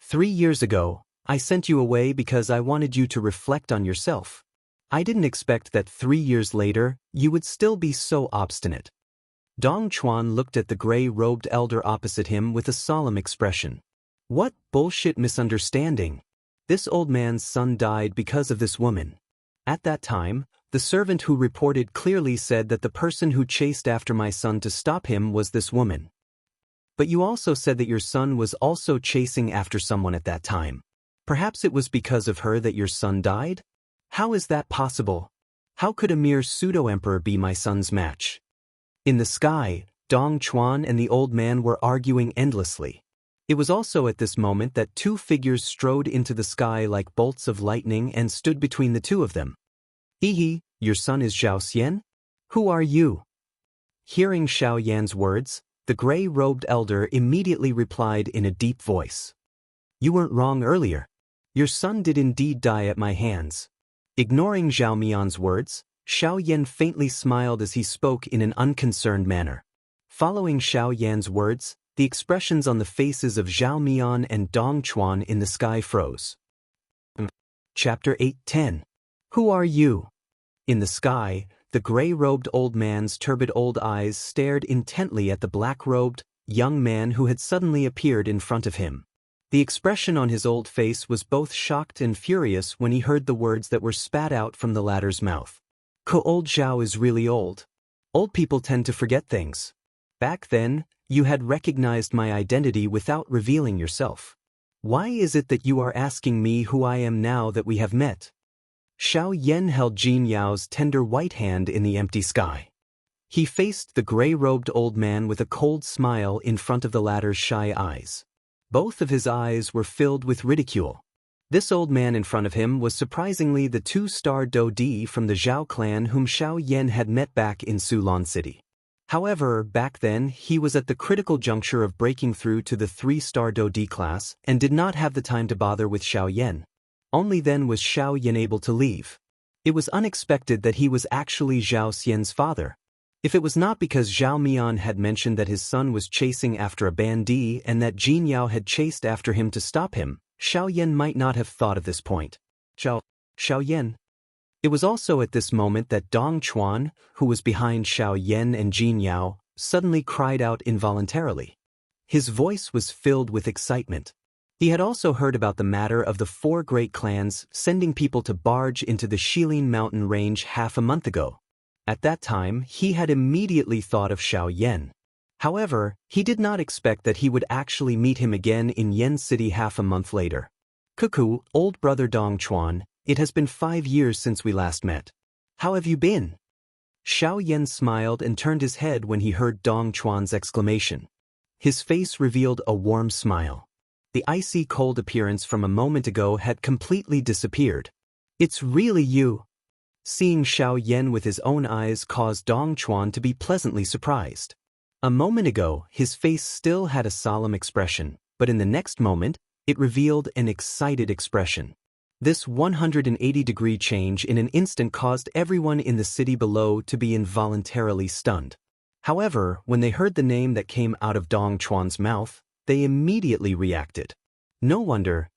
3 years ago, I sent you away because I wanted you to reflect on yourself. I didn't expect that 3 years later, you would still be so obstinate. Dong Chuan looked at the gray-robed elder opposite him with a solemn expression. What bullshit misunderstanding! This old man's son died because of this woman. At that time, the servant who reported clearly said that the person who chased after my son to stop him was this woman. But you also said that your son was also chasing after someone at that time. Perhaps it was because of her that your son died? How is that possible? How could a mere pseudo-emperor be my son's match? In the sky, Dong Chuan and the old man were arguing endlessly. It was also at this moment that two figures strode into the sky like bolts of lightning and stood between the two of them. Ihi, your son is Xiao Xian? Who are you? Hearing Xiao Yan's words, the gray-robed elder immediately replied in a deep voice. You weren't wrong earlier. Your son did indeed die at my hands. Ignoring Zhao Mian's words, Xiao Yan faintly smiled as he spoke in an unconcerned manner. Following Xiao Yan's words, the expressions on the faces of Zhao Mian and Dong Chuan in the sky froze. Chapter 8:10. Who are you? In the sky, the gray-robed old man's turbid old eyes stared intently at the black-robed, young man who had suddenly appeared in front of him. The expression on his old face was both shocked and furious when he heard the words that were spat out from the latter's mouth. Old Zhao is really old. Old people tend to forget things. Back then, you had recognized my identity without revealing yourself. Why is it that you are asking me who I am now that we have met? Xiao Yan held Jin Yao's tender white hand in the empty sky. He faced the gray-robed old man with a cold smile in front of the latter's shy eyes. Both of his eyes were filled with ridicule. This old man in front of him was surprisingly the two-star Do Di from the Zhao clan whom Xiao Yan had met back in Sulan City. However, back then, he was at the critical juncture of breaking through to the 3-star Do Di class and did not have the time to bother with Xiao Yan. Only then was Xiao Yan able to leave. It was unexpected that he was actually Zhao Xian's father. If it was not because Zhao Mian had mentioned that his son was chasing after a bandit and that Jin Yao had chased after him to stop him, Xiao Yan might not have thought of this point. Xiao Yan. It was also at this moment that Dong Chuan, who was behind Xiao Yan and Jin Yao, suddenly cried out involuntarily. His voice was filled with excitement. He had also heard about the matter of the 4 great clans sending people to barge into the Shilin mountain range half a month ago. At that time, he had immediately thought of Xiao Yan. However, he did not expect that he would actually meet him again in Yen City half a month later. Cuckoo, old brother Dong Chuan, it has been 5 years since we last met. How have you been? Xiao Yan smiled and turned his head when he heard Dong Chuan's exclamation. His face revealed a warm smile. The icy cold appearance from a moment ago had completely disappeared. It's really you. Seeing Xiao Yan with his own eyes caused Dong Chuan to be pleasantly surprised. A moment ago, his face still had a solemn expression, but in the next moment, it revealed an excited expression. This 180-degree change in an instant caused everyone in the city below to be involuntarily stunned. However, when they heard the name that came out of Dong Chuan's mouth, they immediately reacted. No wonder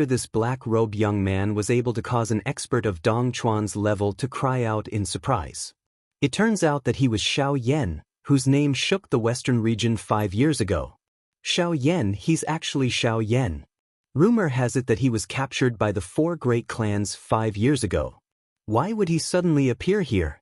this black-robed young man was able to cause an expert of Dong Chuan's level to cry out in surprise. It turns out that he was Xiao Yan, whose name shook the western region 5 years ago. Xiao Yan, he's actually Xiao Yan. Rumor has it that he was captured by the 4 great clans 5 years ago. Why would he suddenly appear here?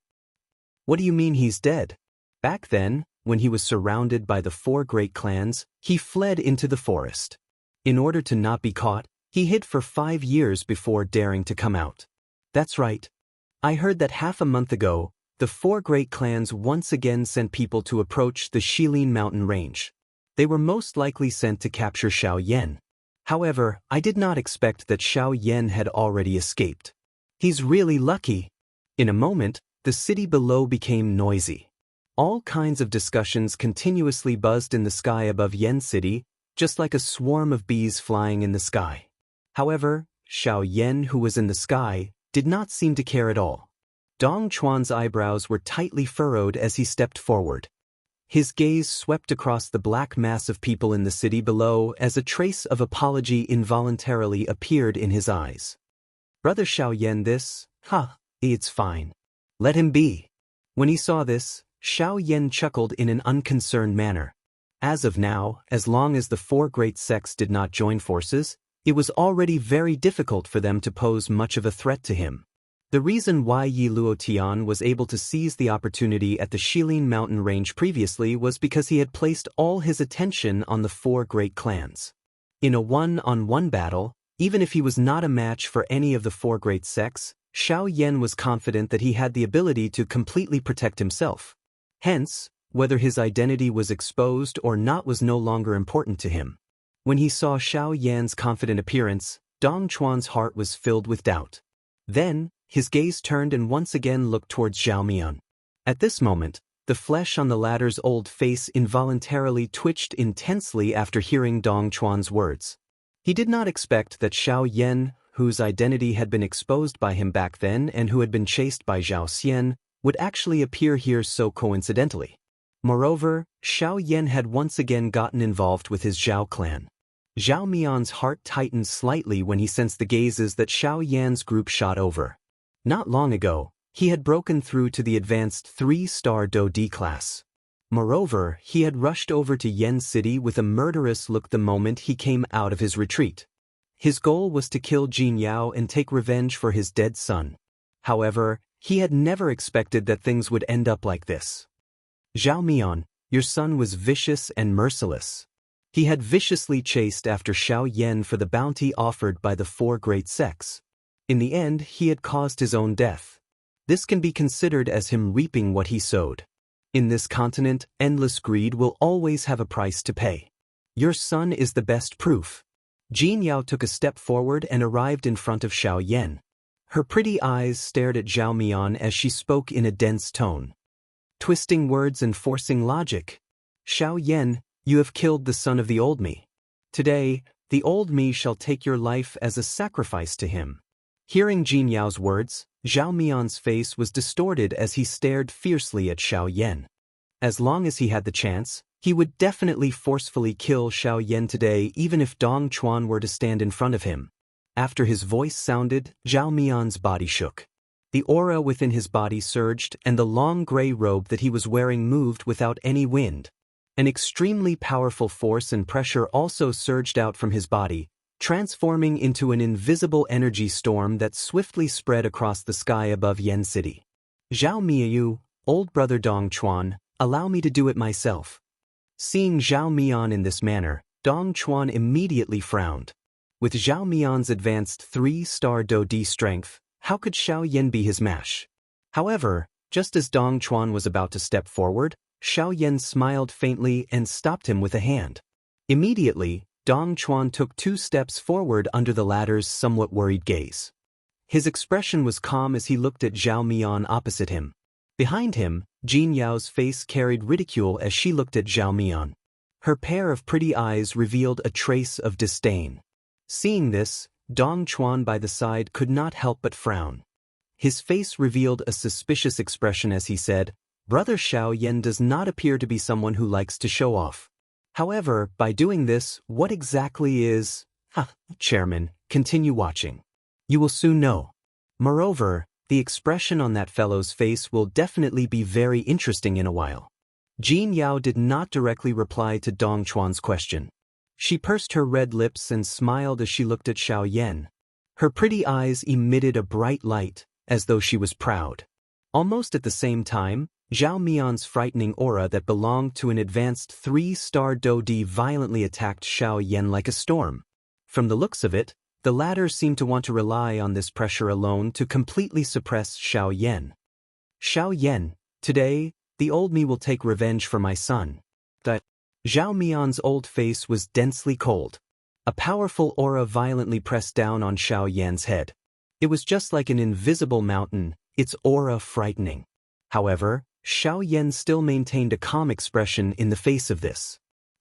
What do you mean he's dead? Back then, when he was surrounded by the 4 great clans, he fled into the forest. In order to not be caught, he hid for 5 years before daring to come out. That's right. I heard that half a month ago, the 4 great clans once again sent people to approach the Shilin mountain range. They were most likely sent to capture Xiao Yan. However, I did not expect that Xiao Yan had already escaped. He's really lucky. In a moment, the city below became noisy. All kinds of discussions continuously buzzed in the sky above Yen City, just like a swarm of bees flying in the sky. However, Xiao Yan, who was in the sky, did not seem to care at all. Dong Chuan's eyebrows were tightly furrowed as he stepped forward. His gaze swept across the black mass of people in the city below as a trace of apology involuntarily appeared in his eyes. Brother Xiaoyan, it's fine. Let him be. When he saw this, Xiaoyan chuckled in an unconcerned manner. As of now, as long as the four great sects did not join forces, it was already very difficult for them to pose much of a threat to him. The reason why Yi Luotian was able to seize the opportunity at the Shilin mountain range previously was because he had placed all his attention on the four great clans. In a one-on-one battle, even if he was not a match for any of the four great sects, Xiaoyan was confident that he had the ability to completely protect himself. Hence, whether his identity was exposed or not was no longer important to him. When he saw Xiaoyan's confident appearance, Dong Chuan's heart was filled with doubt. Then, his gaze turned and once again looked towards Zhao Mian. At this moment, the flesh on the latter's old face involuntarily twitched intensely after hearing Dong Chuan's words. He did not expect that Xiaoyan, whose identity had been exposed by him back then and who had been chased by Zhao Xian, would actually appear here so coincidentally. Moreover, Xiaoyan had once again gotten involved with his Zhao clan. Zhao Mian's heart tightened slightly when he sensed the gazes that Xiaoyan's group shot over. Not long ago, he had broken through to the advanced 3-star Do D class. Moreover, he had rushed over to Yen City with a murderous look the moment he came out of his retreat. His goal was to kill Jin Yao and take revenge for his dead son. However, he had never expected that things would end up like this. Zhao Mian, your son was vicious and merciless. He had viciously chased after Xiaoyan for the bounty offered by the four great sects. In the end, he had caused his own death. This can be considered as him reaping what he sowed. In this continent, endless greed will always have a price to pay. Your son is the best proof. Jin Yao took a step forward and arrived in front of Xiaoyan. Her pretty eyes stared at Zhao Mian as she spoke in a dense tone. Twisting words and forcing logic. Xiaoyan, you have killed the son of the old me. Today, the old me shall take your life as a sacrifice to him. Hearing Jin Yao's words, Zhao Mian's face was distorted as he stared fiercely at Xiaoyan. As long as he had the chance, he would definitely forcefully kill Xiaoyan today even if Dong Chuan were to stand in front of him. After his voice sounded, Zhao Mian's body shook. The aura within his body surged and the long gray robe that he was wearing moved without any wind. An extremely powerful force and pressure also surged out from his body, transforming into an invisible energy storm that swiftly spread across the sky above Yen City. Zhao Mian, old brother Dong Chuan, allow me to do it myself. Seeing Zhao Mian in this manner, Dong Chuan immediately frowned. With Zhao Mian's advanced 3-star Do D strength, how could Xiaoyan be his match? However, just as Dong Chuan was about to step forward, Xiaoyan smiled faintly and stopped him with a hand. Immediately, Dong Chuan took 2 steps forward under the latter's somewhat worried gaze. His expression was calm as he looked at Zhao Mian opposite him. Behind him, Jin Yao's face carried ridicule as she looked at Zhao Mian. Her pair of pretty eyes revealed a trace of disdain. Seeing this, Dong Chuan by the side could not help but frown. His face revealed a suspicious expression as he said, Brother Xiaoyan does not appear to be someone who likes to show off. However, by doing this, what exactly is... Chairman, continue watching. You will soon know. Moreover, the expression on that fellow's face will definitely be very interesting in a while. Jin Yao did not directly reply to Dong Chuan's question. She pursed her red lips and smiled as she looked at Xiaoyan. Her pretty eyes emitted a bright light, as though she was proud. Almost at the same time, Zhao Mian's frightening aura that belonged to an advanced 3-star Do D violently attacked Xiaoyan like a storm. From the looks of it, the latter seemed to want to rely on this pressure alone to completely suppress Xiaoyan. Xiaoyan, today, the old me will take revenge for my son. Zhao Mian's old face was densely cold. A powerful aura violently pressed down on Xiaoyan's head. It was just like an invisible mountain, its aura frightening. However, Xiaoyan still maintained a calm expression in the face of this.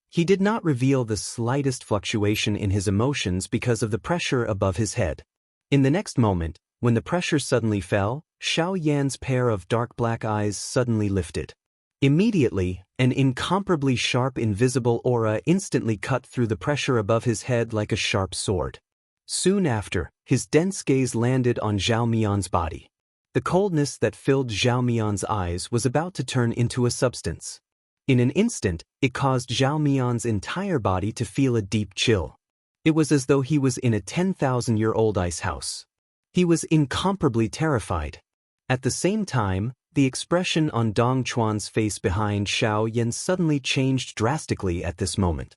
He did not reveal the slightest fluctuation in his emotions because of the pressure above his head. In the next moment, when the pressure suddenly fell, Xiaoyan's pair of dark black eyes suddenly lifted. Immediately, An incomparably sharp invisible aura instantly cut through the pressure above his head like a sharp sword. Soon after, his dense gaze landed on Zhao Mian's body. The coldness that filled Zhao Mian's eyes was about to turn into a substance. In an instant, it caused Zhao Mian's entire body to feel a deep chill. It was as though he was in a 10,000-year-old ice house. He was incomparably terrified. At the same time, the expression on Dong Chuan's face behind Xiao Yan suddenly changed drastically at this moment.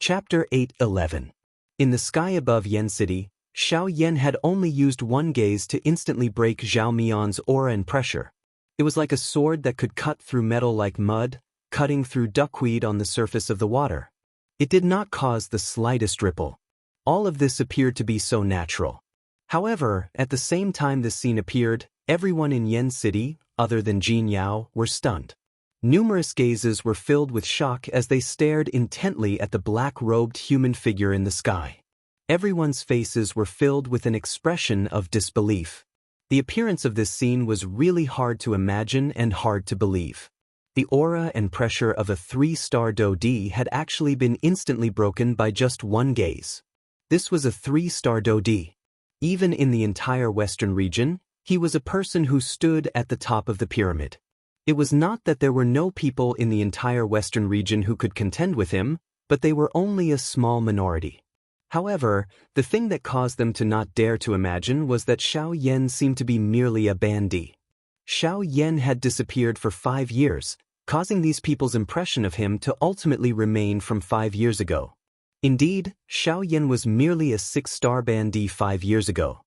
Chapter 8:11. In the sky above Yan City, Xiao Yan had only used one gaze to instantly break Zhao Mian's aura and pressure. It was like a sword that could cut through metal like mud, cutting through duckweed on the surface of the water. It did not cause the slightest ripple. All of this appeared to be so natural. However, at the same time this scene appeared, everyone in Yan City, other than Jin Yao, were stunned. Numerous gazes were filled with shock as they stared intently at the black-robed human figure in the sky. Everyone's faces were filled with an expression of disbelief. The appearance of this scene was really hard to imagine and hard to believe. The aura and pressure of a 3-star Daoist had actually been instantly broken by just one gaze. This was a 3-star Daoist. Even in the entire Western region, he was a person who stood at the top of the pyramid. It was not that there were no people in the entire Western region who could contend with him, but they were only a small minority. However, the thing that caused them to not dare to imagine was that Xiao Yan seemed to be merely a bandit. Xiao Yan had disappeared for 5 years, causing these people's impression of him to ultimately remain from 5 years ago. Indeed, Xiao Yan was merely a 6-star bandit 5 years ago.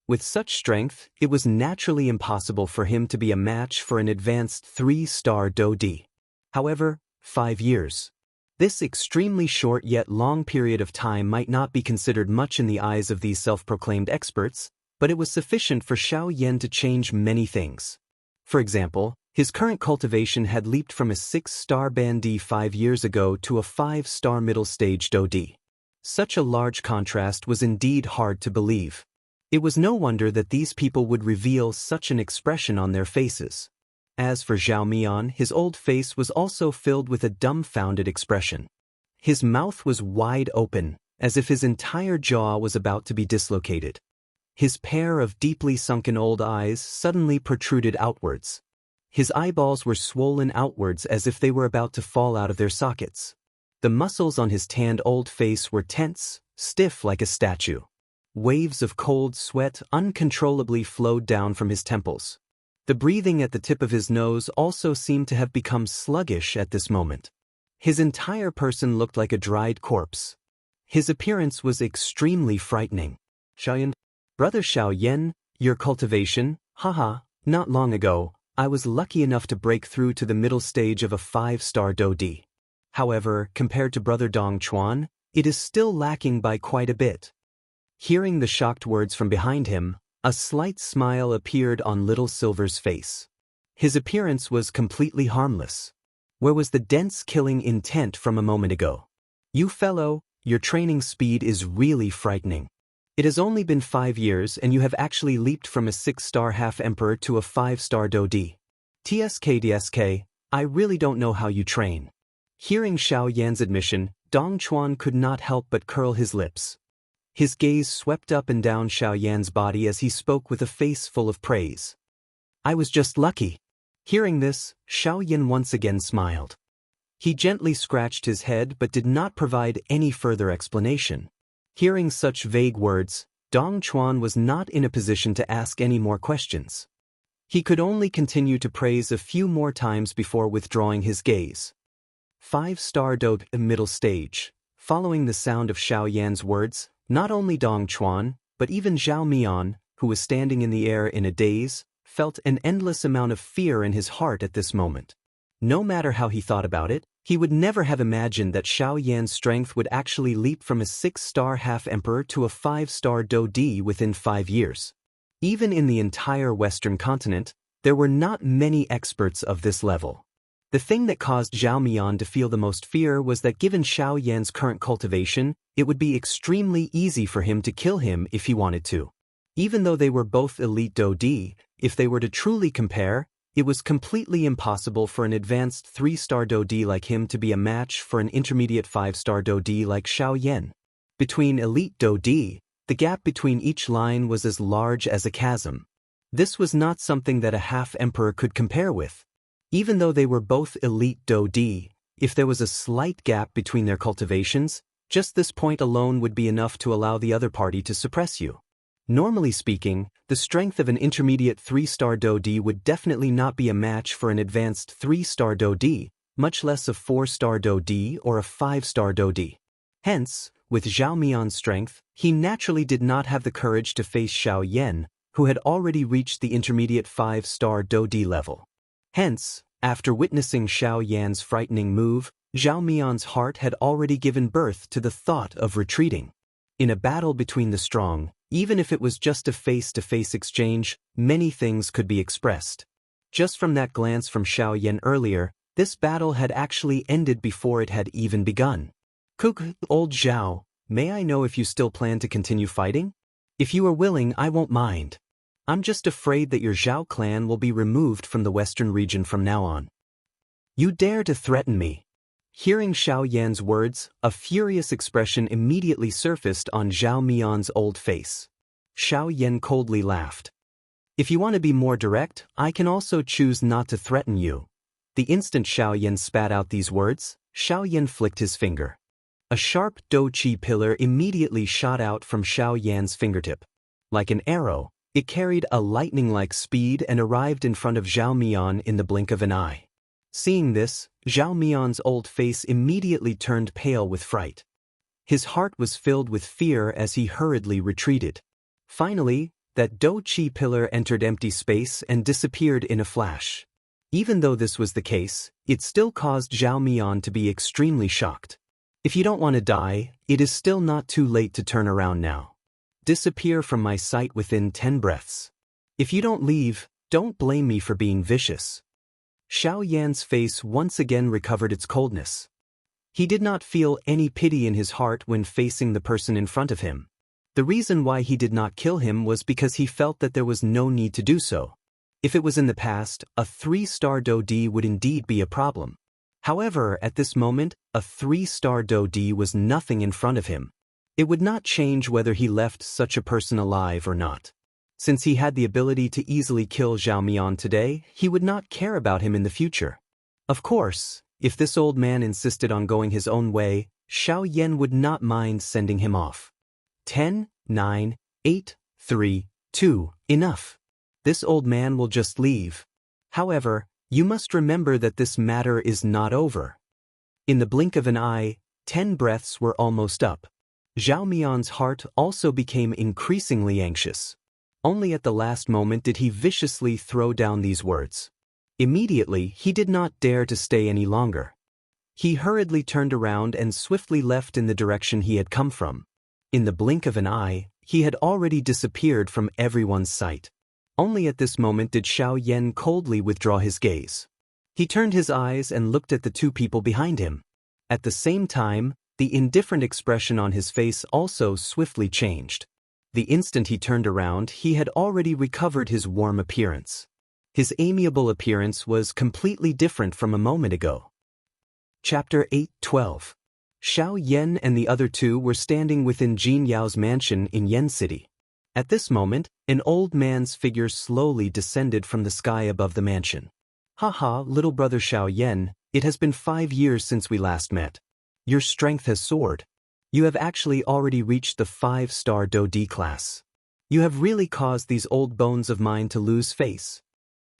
With such strength, it was naturally impossible for him to be a match for an advanced 3-star Daoist. However, 5 years. This extremely short yet long period of time might not be considered much in the eyes of these self-proclaimed experts, but it was sufficient for Xiao Yan to change many things. For example, his current cultivation had leaped from a 6-star bandit 5 years ago to a 5-star middle-stage Daoist. Such a large contrast was indeed hard to believe. It was no wonder that these people would reveal such an expression on their faces. As for Zhao Mian, his old face was also filled with a dumbfounded expression. His mouth was wide open, as if his entire jaw was about to be dislocated. His pair of deeply sunken old eyes suddenly protruded outwards. His eyeballs were swollen outwards as if they were about to fall out of their sockets. The muscles on his tanned old face were tense, stiff like a statue. Waves of cold sweat uncontrollably flowed down from his temples. The breathing at the tip of his nose also seemed to have become sluggish at this moment. His entire person looked like a dried corpse. His appearance was extremely frightening. Xiaoyan, Brother Xiao Yan, your cultivation, haha, not long ago, I was lucky enough to break through to the middle stage of a 5-star Daoist. However, compared to Brother Dong Chuan, it is still lacking by quite a bit. Hearing the shocked words from behind him, a slight smile appeared on Little Silver's face. His appearance was completely harmless. Where was the dense killing intent from a moment ago? You fellow, your training speed is really frightening. It has only been 5 years and you have actually leaped from a 6-star half-emperor to a 5-star Daoist. TSK, I really don't know how you train. Hearing Xiao Yan's admission, Dong Chuan could not help but curl his lips. His gaze swept up and down Xiao Yan's body as he spoke with a face full of praise. I was just lucky. Hearing this, Xiao Yan once again smiled. He gently scratched his head but did not provide any further explanation. Hearing such vague words, Dong Chuan was not in a position to ask any more questions. He could only continue to praise a few more times before withdrawing his gaze. 5-star Daoist middle stage. Following the sound of Xiao Yan's words, not only Dong Chuan, but even Zhao Mian, who was standing in the air in a daze, felt an endless amount of fear in his heart at this moment. No matter how he thought about it, he would never have imagined that Xiao Yan's strength would actually leap from a 6-star half-emperor to a 5-star Daoist within 5 years. Even in the entire Western continent, there were not many experts of this level. The thing that caused Zhao Mian to feel the most fear was that given Xiao Yan's current cultivation, it would be extremely easy for him to kill him if he wanted to. Even though they were both elite Daoist, if they were to truly compare, It was completely impossible for an advanced 3-star Daoist like him to be a match for an intermediate 5-star Daoist like Xiao Yan. Between elite Daoist, the gap between each line was as large as a chasm. This was not something that a half-emperor could compare with. Even though they were both elite Daoist, if there was a slight gap between their cultivations, just this point alone would be enough to allow the other party to suppress you. Normally speaking, the strength of an intermediate 3-star Daoist would definitely not be a match for an advanced 3-star Daoist, much less a 4-star Daoist or a 5-star Daoist. Hence, with Zhao Mian's strength, he naturally did not have the courage to face Xiao Yan, who had already reached the intermediate 5-star Daoist level. Hence, after witnessing Xiao Yan's frightening move, Zhao Mian's heart had already given birth to the thought of retreating. In a battle between the strong, even if it was just a face-to-face exchange, many things could be expressed. Just from that glance from Xiao Yan earlier, this battle had actually ended before it had even begun. Old Zhao, may I know if you still plan to continue fighting? If you are willing, I won't mind. I'm just afraid that your Zhao clan will be removed from the western region from now on. You dare to threaten me? Hearing Xiao Yan's words, a furious expression immediately surfaced on Zhao Mian's old face. Xiao Yan coldly laughed. If you want to be more direct, I can also choose not to threaten you. The instant Xiao Yan spat out these words, Xiao Yan flicked his finger. A sharp Daoist pillar immediately shot out from Xiao Yan's fingertip. Like an arrow, it carried a lightning-like speed and arrived in front of Zhao Mian in the blink of an eye. Seeing this, Zhao Mian's old face immediately turned pale with fright. His heart was filled with fear as he hurriedly retreated. Finally, that Daoist pillar entered empty space and disappeared in a flash. Even though this was the case, it still caused Zhao Mian to be extremely shocked. If you don't want to die, it is still not too late to turn around now. Disappear from my sight within 10 breaths. If you don't leave, don't blame me for being vicious. Xiao Yan's face once again recovered its coldness. He did not feel any pity in his heart when facing the person in front of him. The reason why he did not kill him was because he felt that there was no need to do so. If it was in the past, a 3-star Daoist would indeed be a problem. However, at this moment, a 3-star Daoist was nothing in front of him. It would not change whether he left such a person alive or not. Since he had the ability to easily kill Zhao Mian today, he would not care about him in the future. Of course, if this old man insisted on going his own way, Xiao Yan would not mind sending him off. 10, 9, 8, 3, 2, enough. This old man will just leave. However, you must remember that this matter is not over. In the blink of an eye, 10 breaths were almost up. Zhao Mian's heart also became increasingly anxious. Only at the last moment did he viciously throw down these words. Immediately, he did not dare to stay any longer. He hurriedly turned around and swiftly left in the direction he had come from. In the blink of an eye, he had already disappeared from everyone's sight. Only at this moment did Xiao Yan coldly withdraw his gaze. He turned his eyes and looked at the two people behind him. At the same time, the indifferent expression on his face also swiftly changed. The instant he turned around, he had already recovered his warm appearance. His amiable appearance was completely different from a moment ago. Chapter 8:12. Xiao Yan and the other two were standing within Jin Yao's mansion in Yan City. At this moment, an old man's figure slowly descended from the sky above the mansion. Haha, little brother Xiao Yan, it has been 5 years since we last met. Your strength has soared. You have actually already reached the 5-star Daoist class. You have really caused these old bones of mine to lose face.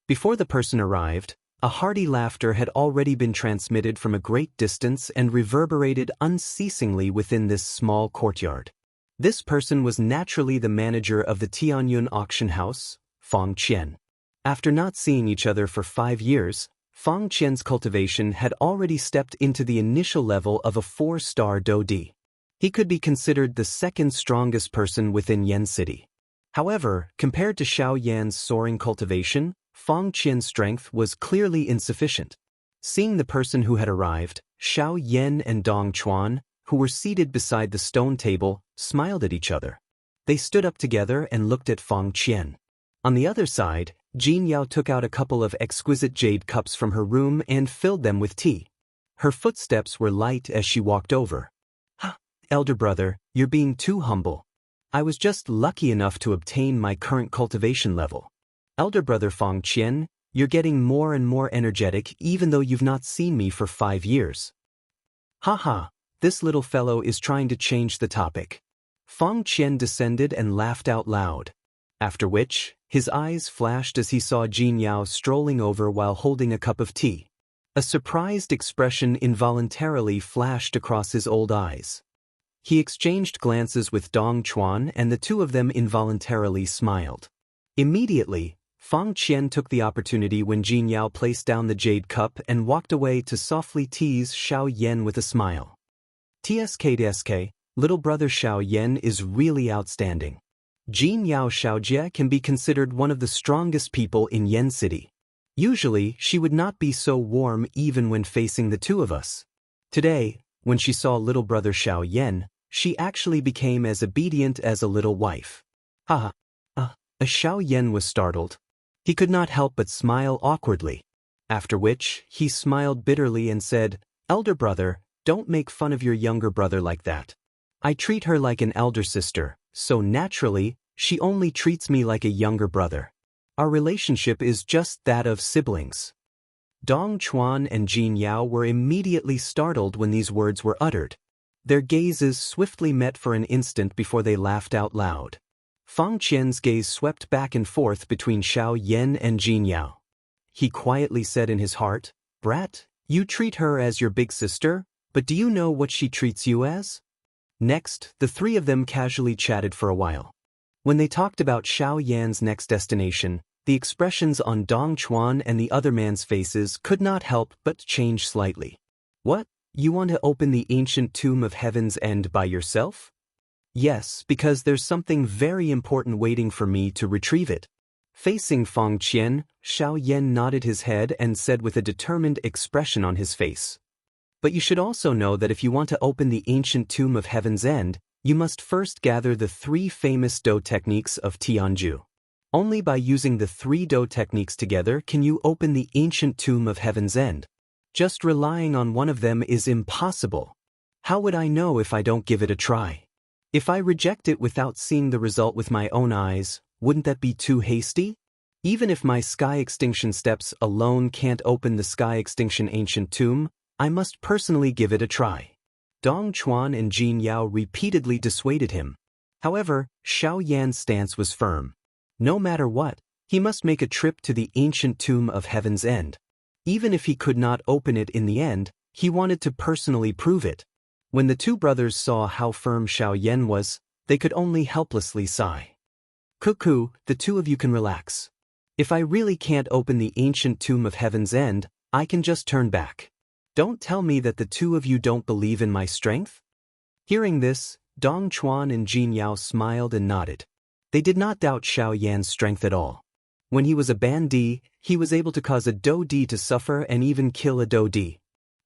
Before the person arrived, a hearty laughter had already been transmitted from a great distance and reverberated unceasingly within this small courtyard. This person was naturally the manager of the Tianyun auction house, Fang Qian. After not seeing each other for 5 years, Fang Qian's cultivation had already stepped into the initial level of a 4-star Daoist. He could be considered the second strongest person within Yan City. However, compared to Xiao Yan's soaring cultivation, Fang Qian's strength was clearly insufficient. Seeing the person who had arrived, Xiao Yan and Dong Chuan, who were seated beside the stone table, smiled at each other. They stood up together and looked at Fang Qian. On the other side, Jin Yao took out a couple of exquisite jade cups from her room and filled them with tea. Her footsteps were light as she walked over. Elder brother, you're being too humble. I was just lucky enough to obtain my current cultivation level. Elder brother Fang Qian, you're getting more and more energetic even though you've not seen me for 5 years. Haha, this little fellow is trying to change the topic. Fang Qian descended and laughed out loud. After which, his eyes flashed as he saw Jin Yao strolling over while holding a cup of tea. A surprised expression involuntarily flashed across his old eyes. He exchanged glances with Dong Chuan and the two of them involuntarily smiled. Immediately, Fang Qian took the opportunity when Jin Yao placed down the jade cup and walked away to softly tease Xiao Yan with a smile. TSK, little brother Xiao Yan is really outstanding. Jin Yao Xiaojie can be considered one of the strongest people in Yan City. Usually, she would not be so warm even when facing the two of us. Today, when she saw little brother Xiao Yan, she actually became as obedient as a little wife. Xiao Yan was startled. He could not help but smile awkwardly. After which, he smiled bitterly and said, "Elder brother, don't make fun of your younger brother like that. I treat her like an elder sister, so naturally, she only treats me like a younger brother. Our relationship is just that of siblings." Dong Chuan and Jin Yao were immediately startled when these words were uttered. Their gazes swiftly met for an instant before they laughed out loud. Fang Qian's gaze swept back and forth between Xiao Yan and Jin Yao. He quietly said in his heart, "Brat, you treat her as your big sister, but do you know what she treats you as?" Next, the three of them casually chatted for a while. When they talked about Xiao Yan's next destination, the expressions on Dong Chuan and the other man's faces could not help but change slightly. "What? You want to open the ancient tomb of Heaven's End by yourself?" "Yes, because there's something very important waiting for me to retrieve it." Facing Fang Qian, Xiao Yan nodded his head and said with a determined expression on his face, "But you should also know that if you want to open the ancient tomb of Heaven's End, you must first gather the 3 famous Do techniques of Tianju. Only by using the 3 Do techniques together can you open the ancient tomb of Heaven's End. Just relying on one of them is impossible. How would I know if I don't give it a try? If I reject it without seeing the result with my own eyes, wouldn't that be too hasty? Even if my sky extinction steps alone can't open the sky extinction ancient tomb, I must personally give it a try." Dong Chuan and Jin Yao repeatedly dissuaded him. However, Xiao Yan's stance was firm. No matter what, he must make a trip to the ancient tomb of Heaven's End. Even if he could not open it in the end, he wanted to personally prove it. When the two brothers saw how firm Xiao Yan was, they could only helplessly sigh. "Cuckoo, the two of you can relax. If I really can't open the ancient tomb of Heaven's End, I can just turn back. Don't tell me that the two of you don't believe in my strength?" Hearing this, Dong Chuan and Jin Yao smiled and nodded. They did not doubt Xiao Yan's strength at all. When he was a bandit, he was able to cause a Do-di to suffer and even kill a Do-di.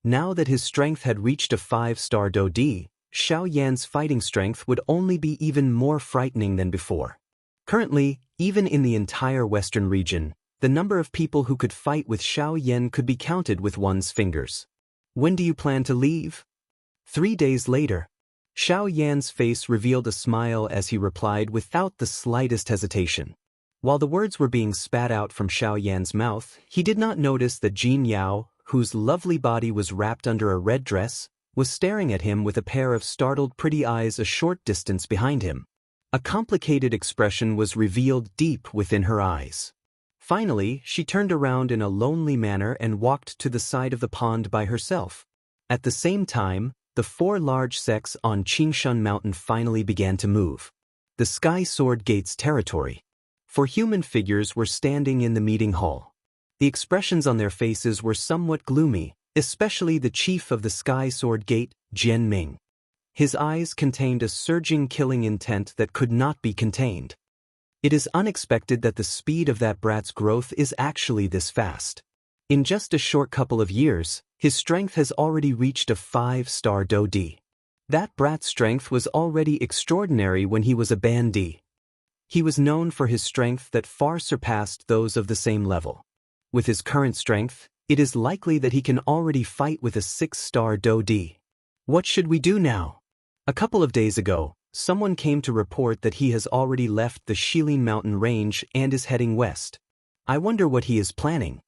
Now that his strength had reached a 5-star Do-di, Xiao Yan's fighting strength would only be even more frightening than before. Currently, even in the entire Western region, the number of people who could fight with Xiao Yan could be counted with one's fingers. "When do you plan to leave?" 3 days later. Xiao Yan's face revealed a smile as he replied without the slightest hesitation. While the words were being spat out from Xiao Yan's mouth, he did not notice that Jin Yao, whose lovely body was wrapped under a red dress, was staring at him with a pair of startled pretty eyes a short distance behind him. A complicated expression was revealed deep within her eyes. Finally, she turned around in a lonely manner and walked to the side of the pond by herself. At the same time, the 4 large sects on Qingshan Mountain finally began to move. The Sky Sword Gate's territory. 4 human figures were standing in the meeting hall. The expressions on their faces were somewhat gloomy, especially the chief of the Sky Sword Gate, Jian Ming. His eyes contained a surging killing intent that could not be contained. It is unexpected that the speed of that brat's growth is actually this fast. In just a short couple of years, his strength has already reached a 5-star Do-di. That brat's strength was already extraordinary when he was a bandit. He was known for his strength that far surpassed those of the same level. With his current strength, it is likely that he can already fight with a 6-star Daoist. What should we do now? A couple of days ago, someone came to report that he has already left the Shilin mountain range and is heading west. I wonder what he is planning.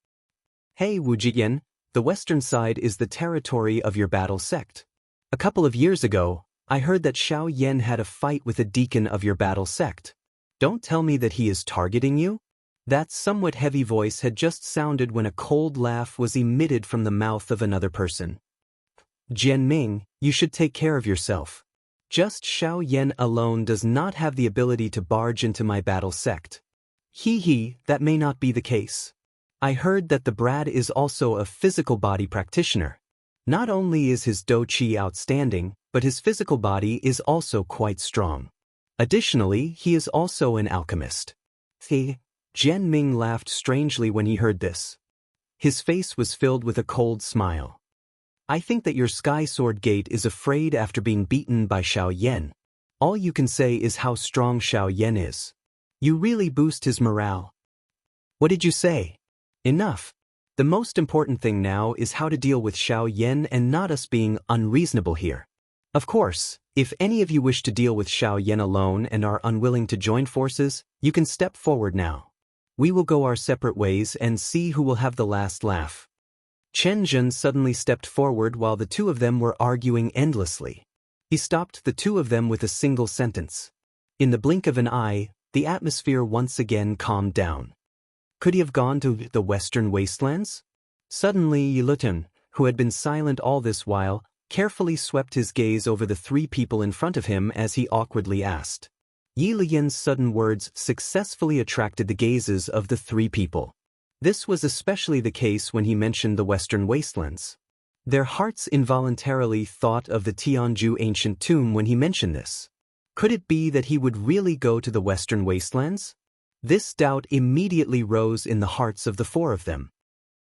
Hey Wuxian, the western side is the territory of your battle sect. A couple of years ago, I heard that Xiao Yan had a fight with a deacon of your battle sect. Don't tell me that he is targeting you? That somewhat heavy voice had just sounded when a cold laugh was emitted from the mouth of another person. Jianming, you should take care of yourself. Just Xiao Yan alone does not have the ability to barge into my battle sect. That may not be the case. I heard that the Brad is also a physical body practitioner. Not only is his Do Qi outstanding, but his physical body is also quite strong. Additionally, he is also an alchemist. Jianming laughed strangely when he heard this. His face was filled with a cold smile. I think that your Sky Sword Gate is afraid after being beaten by Xiao Yan. All you can say is how strong Xiao Yan is. You really boost his morale. What did you say? Enough. The most important thing now is how to deal with Xiao Yan and not us being unreasonable here. Of course, if any of you wish to deal with Xiao Yan alone and are unwilling to join forces, you can step forward now. We will go our separate ways and see who will have the last laugh. Chen Zhen suddenly stepped forward while the two of them were arguing endlessly. He stopped the two of them with a single sentence. In the blink of an eye, the atmosphere once again calmed down. Could he have gone to the western wastelands? Suddenly Yi Lutun, who had been silent all this while, carefully swept his gaze over the three people in front of him as he awkwardly asked. Yi Lian's sudden words successfully attracted the gazes of the three people. This was especially the case when he mentioned the western wastelands. Their hearts involuntarily thought of the Tianju ancient tomb when he mentioned this. Could it be that he would really go to the western wastelands? This doubt immediately rose in the hearts of the four of them.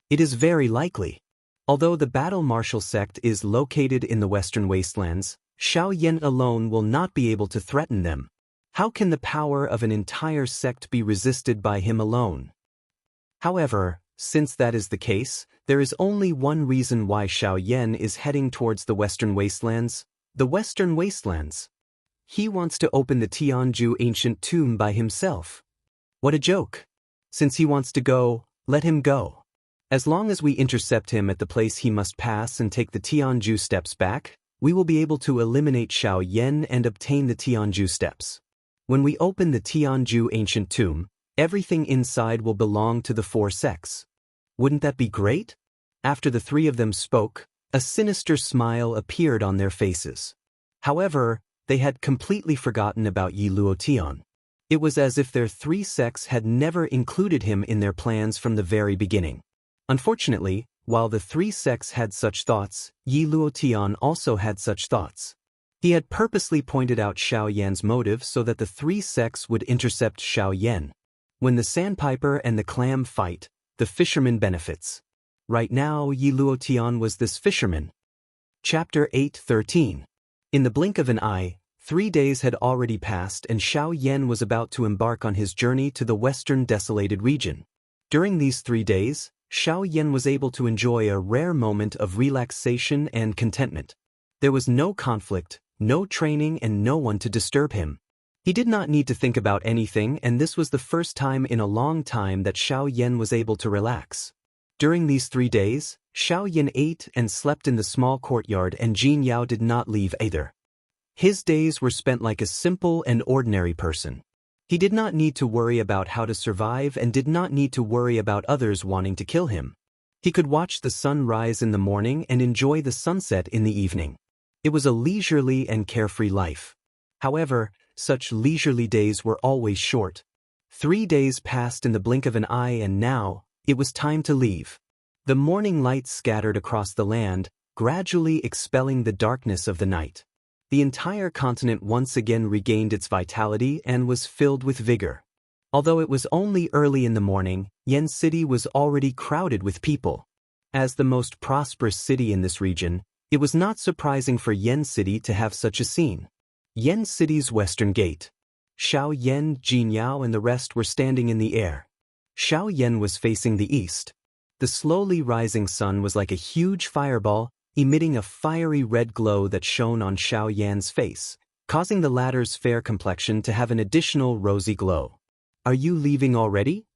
It is very likely. Although the battle martial sect is located in the western wastelands, Xiao Yan alone will not be able to threaten them. How can the power of an entire sect be resisted by him alone? However, since that is the case, there is only one reason why Xiao Yan is heading towards the western wastelands. The western wastelands. He wants to open the Tianju ancient tomb by himself. What a joke. Since he wants to go, let him go. As long as we intercept him at the place he must pass and take the Tianju steps back, we will be able to eliminate Xiao Yan and obtain the Tianju steps. When we open the Tianju ancient tomb, everything inside will belong to the four sects. Wouldn't that be great? After the three of them spoke, a sinister smile appeared on their faces. However, they had completely forgotten about Yi Luotian. It was as if their three sects had never included him in their plans from the very beginning. Unfortunately, while the three sects had such thoughts, Yi Luotian also had such thoughts. He had purposely pointed out Xiao Yan's motive so that the three sects would intercept Xiao Yan. When the sandpiper and the clam fight, the fisherman benefits. Right now, Yi Luotian was this fisherman. Chapter 8:13. In the blink of an eye, 3 days had already passed and Xiao Yan was about to embark on his journey to the western desolated region. During these 3 days, Xiao Yan was able to enjoy a rare moment of relaxation and contentment. There was no conflict, no training, and no one to disturb him. He did not need to think about anything, and this was the first time in a long time that Xiao Yan was able to relax. During these 3 days, Xiao Yan ate and slept in the small courtyard and Jin Yao did not leave either. His days were spent like a simple and ordinary person. He did not need to worry about how to survive and did not need to worry about others wanting to kill him. He could watch the sun rise in the morning and enjoy the sunset in the evening. It was a leisurely and carefree life. However, such leisurely days were always short. 3 days passed in the blink of an eye and now, it was time to leave. The morning light scattered across the land, gradually expelling the darkness of the night. The entire continent once again regained its vitality and was filled with vigor. Although it was only early in the morning, Yen City was already crowded with people. As the most prosperous city in this region, it was not surprising for Yen City to have such a scene. Yen City's western gate. Xiao Yan, Jin Yao and the rest were standing in the air. Xiao Yan was facing the east. The slowly rising sun was like a huge fireball, emitting a fiery red glow that shone on Xiao Yan's face, causing the latter's fair complexion to have an additional rosy glow. "Are you leaving already?"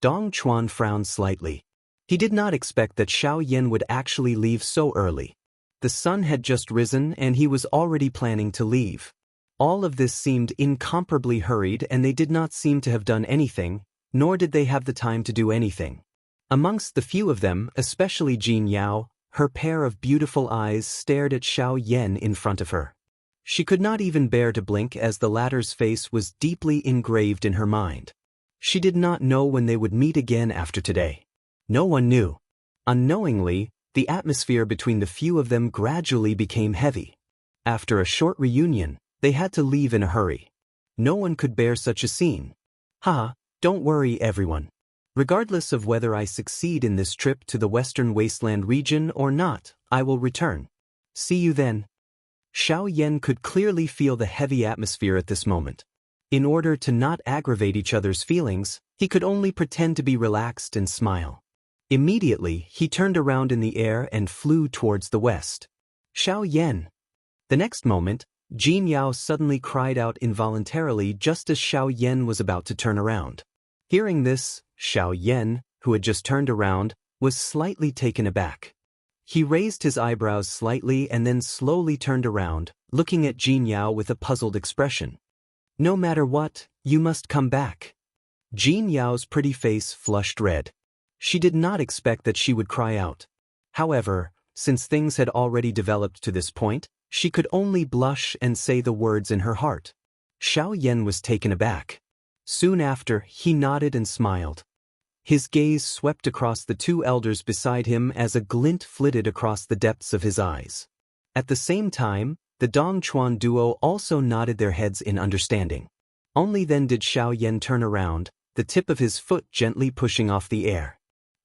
Dong Chuan frowned slightly. He did not expect that Xiao Yan would actually leave so early. The sun had just risen and he was already planning to leave. All of this seemed incomparably hurried and they did not seem to have done anything, nor did they have the time to do anything. Amongst the few of them, especially Jin Yao, her pair of beautiful eyes stared at Xiao Yan in front of her. She could not even bear to blink as the latter's face was deeply engraved in her mind. She did not know when they would meet again after today. No one knew. Unknowingly, the atmosphere between the few of them gradually became heavy. After a short reunion, they had to leave in a hurry. No one could bear such a scene. "Ha, don't worry everyone. Regardless of whether I succeed in this trip to the Western Wasteland region or not, I will return. See you then." Xiao Yan could clearly feel the heavy atmosphere at this moment. In order to not aggravate each other's feelings, he could only pretend to be relaxed and smile. Immediately, he turned around in the air and flew towards the west. "Xiao Yan!" The next moment, Jin Yao suddenly cried out involuntarily just as Xiao Yan was about to turn around. Hearing this, Xiao Yan, who had just turned around, was slightly taken aback. He raised his eyebrows slightly and then slowly turned around, looking at Jin Yao with a puzzled expression. "No matter what, you must come back." Jin Yao's pretty face flushed red. She did not expect that she would cry out. However, since things had already developed to this point, she could only blush and say the words in her heart. Xiao Yan was taken aback. Soon after, he nodded and smiled. His gaze swept across the two elders beside him as a glint flitted across the depths of his eyes. At the same time, the Dong Chuan duo also nodded their heads in understanding. Only then did Xiao Yan turn around, the tip of his foot gently pushing off the air.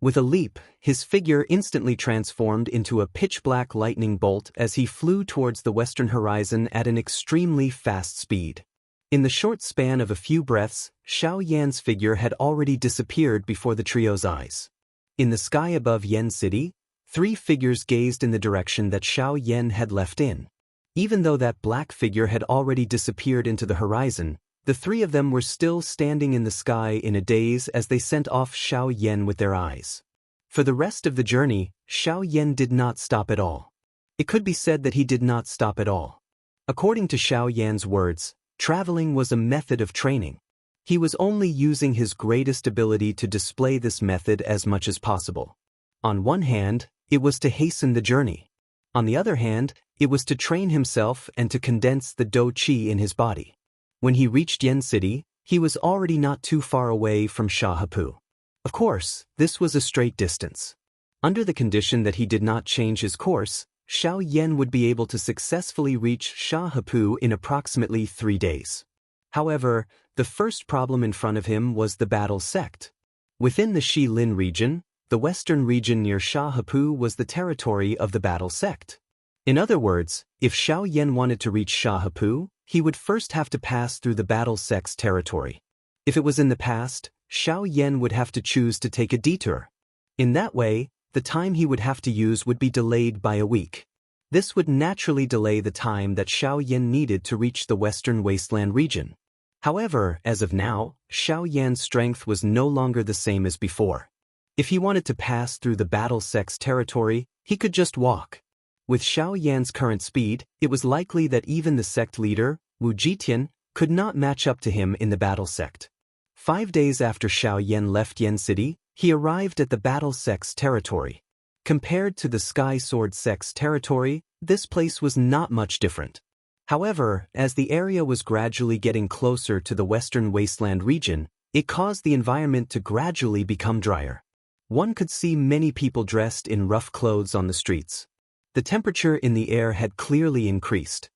With a leap, his figure instantly transformed into a pitch-black lightning bolt as he flew towards the western horizon at an extremely fast speed. In the short span of a few breaths, Xiao Yan's figure had already disappeared before the trio's eyes. In the sky above Yan City, three figures gazed in the direction that Xiao Yan had left in. Even though that black figure had already disappeared into the horizon, the three of them were still standing in the sky in a daze as they sent off Xiao Yan with their eyes. For the rest of the journey, Xiao Yan did not stop at all. It could be said that he did not stop at all. According to Xiao Yan's words, traveling was a method of training. He was only using his greatest ability to display this method as much as possible. On one hand, it was to hasten the journey. On the other hand, it was to train himself and to condense the Dou Qi in his body. When he reached Yan City, he was already not too far away from Shahapu. Of course, this was a straight distance. Under the condition that he did not change his course, Xiao Yan would be able to successfully reach Shahapu in approximately 3 days. However, the first problem in front of him was the battle sect. Within the Shilin region, the western region near Shahapu was the territory of the battle sect. In other words, if Xiao Yan wanted to reach Shahapu, he would first have to pass through the battle sect's territory. If it was in the past, Xiao Yan would have to choose to take a detour. In that way, the time he would have to use would be delayed by a week. This would naturally delay the time that Xiao Yan needed to reach the Western Wasteland region. However, as of now, Xiao Yan's strength was no longer the same as before. If he wanted to pass through the battle sect's territory, he could just walk. With Xiao Yan's current speed, it was likely that even the sect leader, Wu Jitian, could not match up to him in the battle sect. 5 days after Xiao Yan left Yan City, he arrived at the battle sect's territory. Compared to the Sky Sword sect's territory, this place was not much different. However, as the area was gradually getting closer to the Western Wasteland region, it caused the environment to gradually become drier. One could see many people dressed in rough clothes on the streets. The temperature in the air had clearly increased.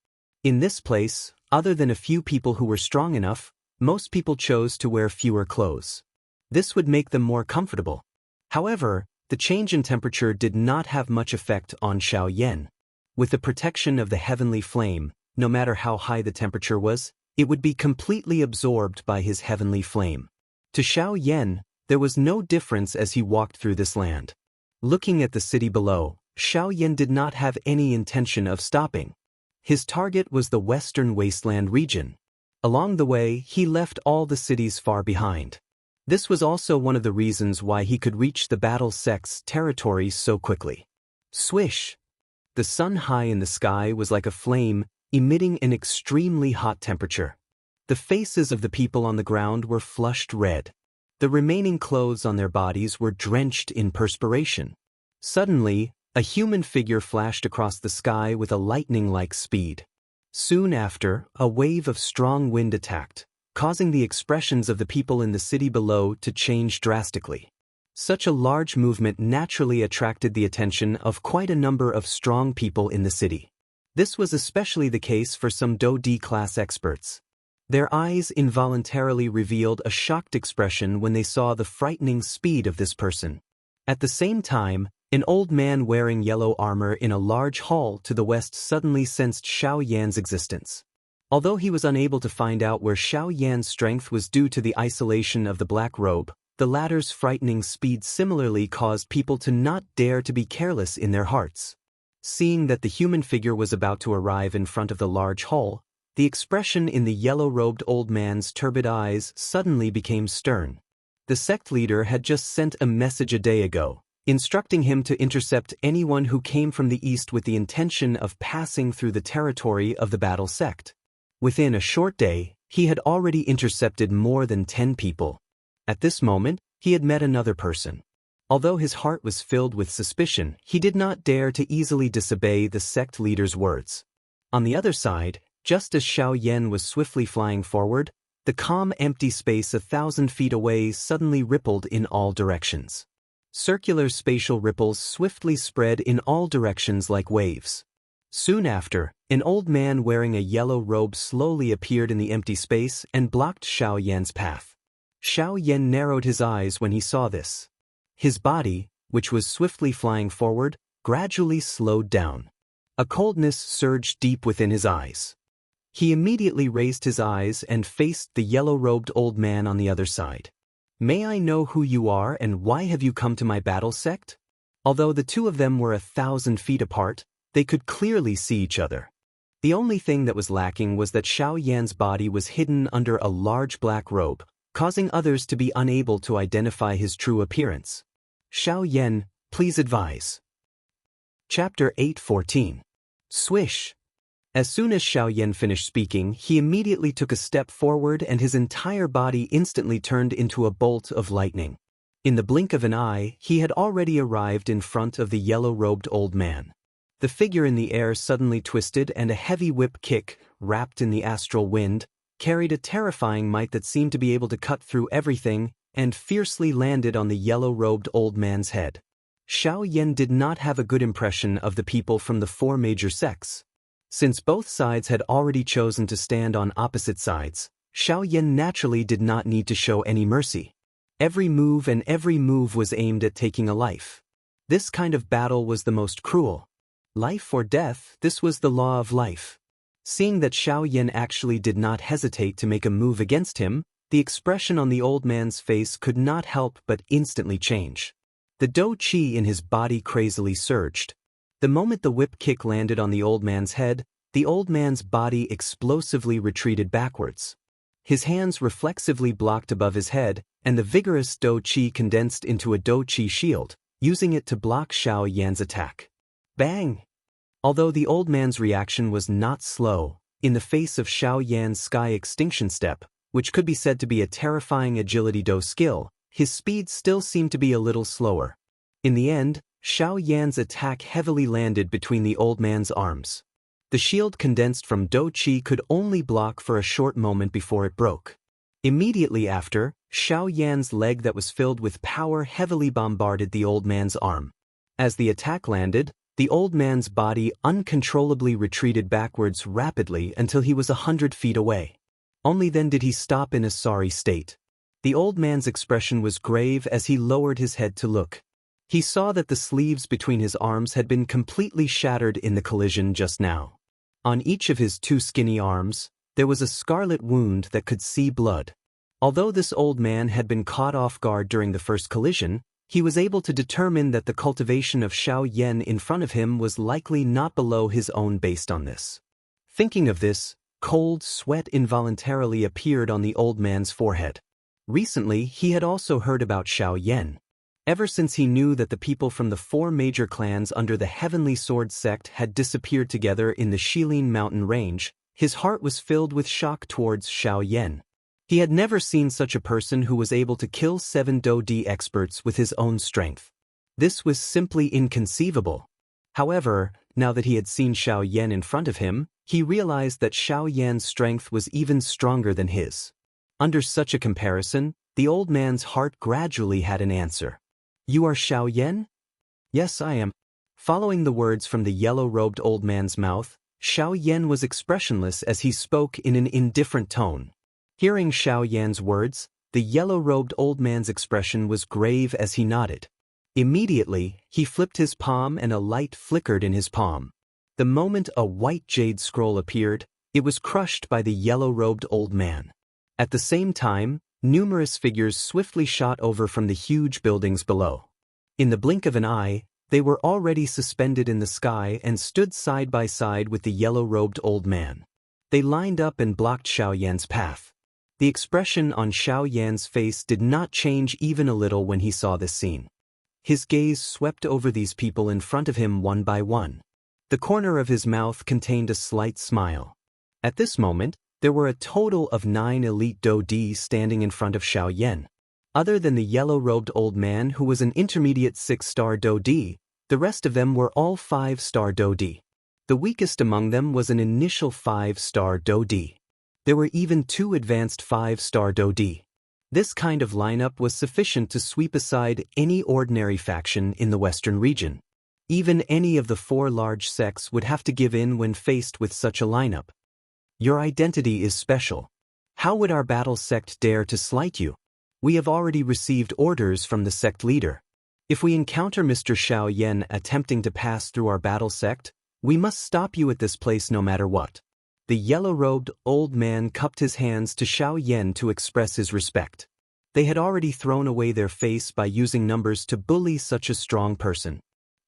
In this place, other than a few people who were strong enough, most people chose to wear fewer clothes. This would make them more comfortable. However, the change in temperature did not have much effect on Xiao Yan. With the protection of the heavenly flame, no matter how high the temperature was, it would be completely absorbed by his heavenly flame. To Xiao Yan, there was no difference as he walked through this land. Looking at the city below, Xiao Yan did not have any intention of stopping. His target was the western wasteland region. Along the way, he left all the cities far behind. This was also one of the reasons why he could reach the battle sect's territory so quickly. Swish! The sun high in the sky was like a flame, emitting an extremely hot temperature. The faces of the people on the ground were flushed red. The remaining clothes on their bodies were drenched in perspiration. Suddenly, a human figure flashed across the sky with a lightning-like speed. Soon after, a wave of strong wind attacked, causing the expressions of the people in the city below to change drastically. Such a large movement naturally attracted the attention of quite a number of strong people in the city. This was especially the case for some Do D-class experts. Their eyes involuntarily revealed a shocked expression when they saw the frightening speed of this person. At the same time, an old man wearing yellow armor in a large hall to the west suddenly sensed Xiao Yan's existence. Although he was unable to find out where Xiao Yan's strength was due to the isolation of the black robe, the latter's frightening speed similarly caused people to not dare to be careless in their hearts. Seeing that the human figure was about to arrive in front of the large hall, the expression in the yellow-robed old man's turbid eyes suddenly became stern. The sect leader had just sent a message a day ago, instructing him to intercept anyone who came from the east with the intention of passing through the territory of the battle sect. Within a short day, he had already intercepted more than 10 people. At this moment, he had met another person. Although his heart was filled with suspicion, he did not dare to easily disobey the sect leader's words. On the other side, just as Xiao Yan was swiftly flying forward, the calm empty space 1,000 feet away suddenly rippled in all directions. Circular spatial ripples swiftly spread in all directions like waves. Soon after, an old man wearing a yellow robe slowly appeared in the empty space and blocked Xiao Yan's path. Xiao Yan narrowed his eyes when he saw this. His body, which was swiftly flying forward, gradually slowed down. A coldness surged deep within his eyes. He immediately raised his eyes and faced the yellow-robed old man on the other side. "May I know who you are and why have you come to my battle sect?" Although the two of them were 1,000 feet apart, they could clearly see each other. The only thing that was lacking was that Xiao Yan's body was hidden under a large black robe, causing others to be unable to identify his true appearance. "Xiao Yan, please advise." Chapter 8:14. Swish! As soon as Xiao Yan finished speaking, he immediately took a step forward and his entire body instantly turned into a bolt of lightning. In the blink of an eye, he had already arrived in front of the yellow-robed old man. The figure in the air suddenly twisted and a heavy whip kick, wrapped in the astral wind, carried a terrifying might that seemed to be able to cut through everything and fiercely landed on the yellow-robed old man's head. Xiao Yan did not have a good impression of the people from the 4 major sects. Since both sides had already chosen to stand on opposite sides, Xiao Yan naturally did not need to show any mercy. Every move was aimed at taking a life. This kind of battle was the most cruel. Life or death, this was the law of life. Seeing that Xiao Yan actually did not hesitate to make a move against him, the expression on the old man's face could not help but instantly change. The Do Qi in his body crazily surged. The moment the whip kick landed on the old man's head, the old man's body explosively retreated backwards. His hands reflexively blocked above his head, and the vigorous Do Qi condensed into a Do Qi shield, using it to block Xiao Yan's attack. Bang! Although the old man's reaction was not slow, in the face of Xiao Yan's sky extinction step, which could be said to be a terrifying agility Do skill, his speed still seemed to be a little slower. In the end, Xiao Yan's attack heavily landed between the old man's arms. The shield condensed from Do Qi could only block for a short moment before it broke. Immediately after, Xiao Yan's leg that was filled with power heavily bombarded the old man's arm. As the attack landed, the old man's body uncontrollably retreated backwards rapidly until he was 100 feet away. Only then did he stop in a sorry state. The old man's expression was grave as he lowered his head to look. He saw that the sleeves between his arms had been completely shattered in the collision just now. On each of his 2 skinny arms, There was a scarlet wound that could see blood. Although this old man had been caught off guard during the first collision, he was able to determine that the cultivation of Xiaoyan in front of him was likely not below his own based on this. Thinking of this, cold sweat involuntarily appeared on the old man's forehead. Recently, he had also heard about Xiaoyan. Ever since he knew that the people from the 4 major clans under the Heavenly Sword sect had disappeared together in the Shilin mountain range, his heart was filled with shock towards Xiaoyan. He had never seen such a person who was able to kill 7 Do-D experts with his own strength. This was simply inconceivable. However, now that he had seen Xiaoyan in front of him, he realized that Xiaoyan's strength was even stronger than his. Under such a comparison, the old man's heart gradually had an answer. "You are Xiaoyan?" "Yes, I am." Following the words from the yellow-robed old man's mouth, Xiaoyan was expressionless as he spoke in an indifferent tone. Hearing Xiaoyan's words, the yellow-robed old man's expression was grave as he nodded. Immediately, he flipped his palm and a light flickered in his palm. The moment a white jade scroll appeared, it was crushed by the yellow-robed old man. At the same time, numerous figures swiftly shot over from the huge buildings below. In the blink of an eye, they were already suspended in the sky and stood side by side with the yellow-robed old man. They lined up and blocked Xiaoyan's path. The expression on Xiaoyan's face did not change even a little when he saw this scene. His gaze swept over these people in front of him one by one. The corner of his mouth contained a slight smile. At this moment, there were a total of 9 elite Do-D standing in front of Xiaoyan. Other than the yellow-robed old man who was an intermediate 6-star Do-D, the rest of them were all 5-star Do-D. The weakest among them was an initial 5-star Do-D. There were even 2 advanced 5-star Do-D. This kind of lineup was sufficient to sweep aside any ordinary faction in the western region. Even any of the 4 large sects would have to give in when faced with such a lineup. Your identity is special. How would our battle sect dare to slight you? We have already received orders from the sect leader. If we encounter Mr. Xiaoyan attempting to pass through our battle sect, we must stop you at this place no matter what. The yellow-robed old man cupped his hands to Xiaoyan to express his respect. They had already thrown away their face by using numbers to bully such a strong person.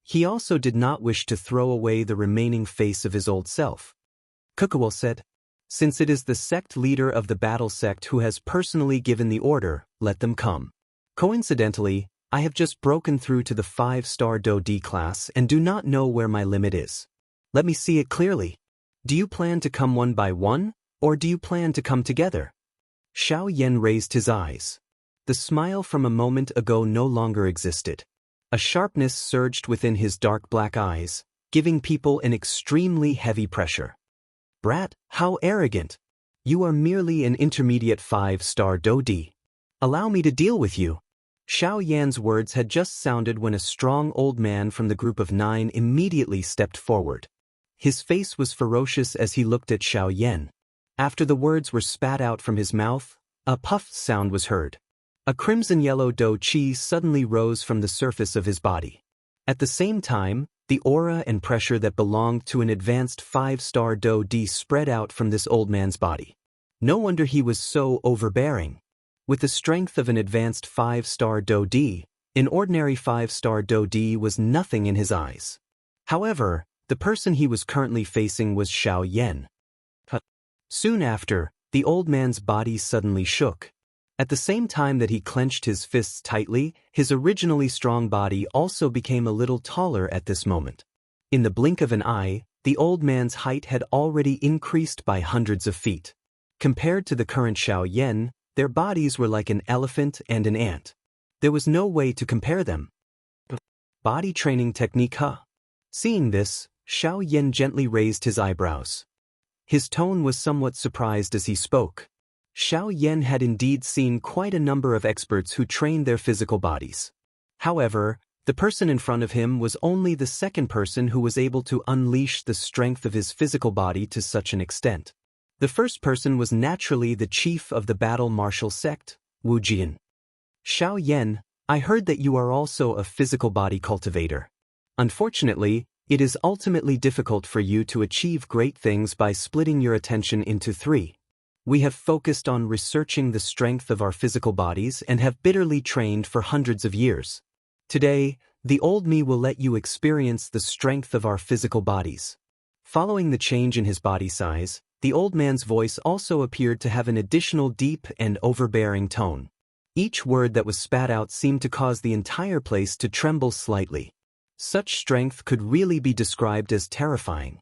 He also did not wish to throw away the remaining face of his old self. Kukuwal said, "Since it is the sect leader of the battle sect who has personally given the order, let them come. Coincidentally, I have just broken through to the 5-star Do-D class and do not know where my limit is. Let me see it clearly. Do you plan to come one by one, or do you plan to come together?" Xiaoyan raised his eyes. The smile from a moment ago no longer existed. A sharpness surged within his dark black eyes, giving people an extremely heavy pressure. "Brat, how arrogant! You are merely an intermediate 5-star Do-D. Allow me to deal with you." Xiaoyan's words had just sounded when a strong old man from the group of 9 immediately stepped forward. His face was ferocious as he looked at Xiaoyan. After the words were spat out from his mouth, a puff sound was heard. A crimson-yellow Do-Chi suddenly rose from the surface of his body. At the same time, the aura and pressure that belonged to an advanced 5-star Do-D spread out from this old man's body. No wonder he was so overbearing. With the strength of an advanced 5-star Do-D, an ordinary 5-star Do-D was nothing in his eyes. However, the person he was currently facing was Xiaoyan. Soon after, the old man's body suddenly shook. At the same time that he clenched his fists tightly, his originally strong body also became a little taller at this moment. In the blink of an eye, the old man's height had already increased by hundreds of feet. Compared to the current Xiaoyan, their bodies were like an elephant and an ant. There was no way to compare them. Body training technique, huh? Seeing this, Xiaoyan gently raised his eyebrows. His tone was somewhat surprised as he spoke. Xiaoyan had indeed seen quite a number of experts who trained their physical bodies. However, the person in front of him was only the second person who was able to unleash the strength of his physical body to such an extent. The first person was naturally the chief of the battle martial sect, Wuxia. "Xiaoyan, I heard that you are also a physical body cultivator. Unfortunately, it is ultimately difficult for you to achieve great things by splitting your attention into 3, We have focused on researching the strength of our physical bodies and have bitterly trained for hundreds of years. Today, the old me will let you experience the strength of our physical bodies. Following the change in his body size, the old man's voice also appeared to have an additional deep and overbearing tone. Each word that was spat out seemed to cause the entire place to tremble slightly. Such strength could really be described as terrifying.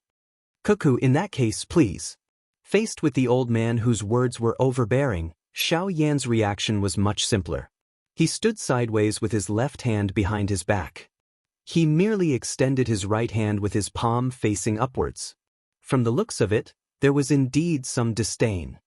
Cuckoo, in that case, please. Faced with the old man whose words were overbearing, Xiao Yan's reaction was much simpler. He stood sideways with his left hand behind his back. He merely extended his right hand with his palm facing upwards. From the looks of it, there was indeed some disdain.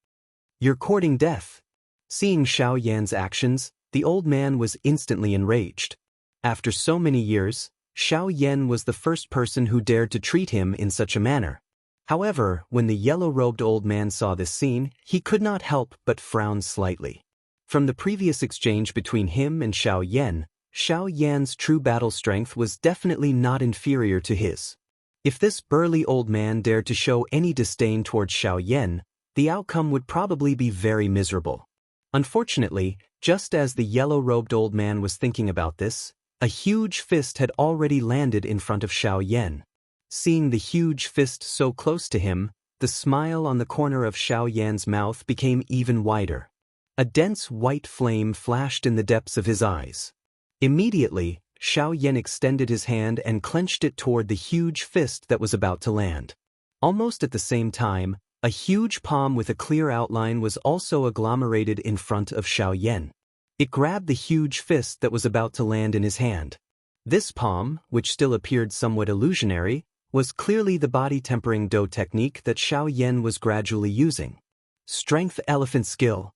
"You're courting death." Seeing Xiao Yan's actions, the old man was instantly enraged. After so many years, Xiao Yan was the first person who dared to treat him in such a manner. However, when the yellow-robed old man saw this scene, he could not help but frown slightly. From the previous exchange between him and Xiao Yan's true battle strength was definitely not inferior to his. If this burly old man dared to show any disdain towards Xiao Yan, the outcome would probably be very miserable. Unfortunately, just as the yellow-robed old man was thinking about this, a huge fist had already landed in front of Xiao Yan. Seeing the huge fist so close to him, the smile on the corner of Xiao Yan's mouth became even wider. A dense white flame flashed in the depths of his eyes. Immediately, Xiao Yan extended his hand and clenched it toward the huge fist that was about to land. Almost at the same time, a huge palm with a clear outline was also agglomerated in front of Xiao Yan. It grabbed the huge fist that was about to land in his hand. This palm, which still appeared somewhat illusionary, was clearly the body-tempering Do technique that Xiao Yan was gradually using. Strength elephant skill.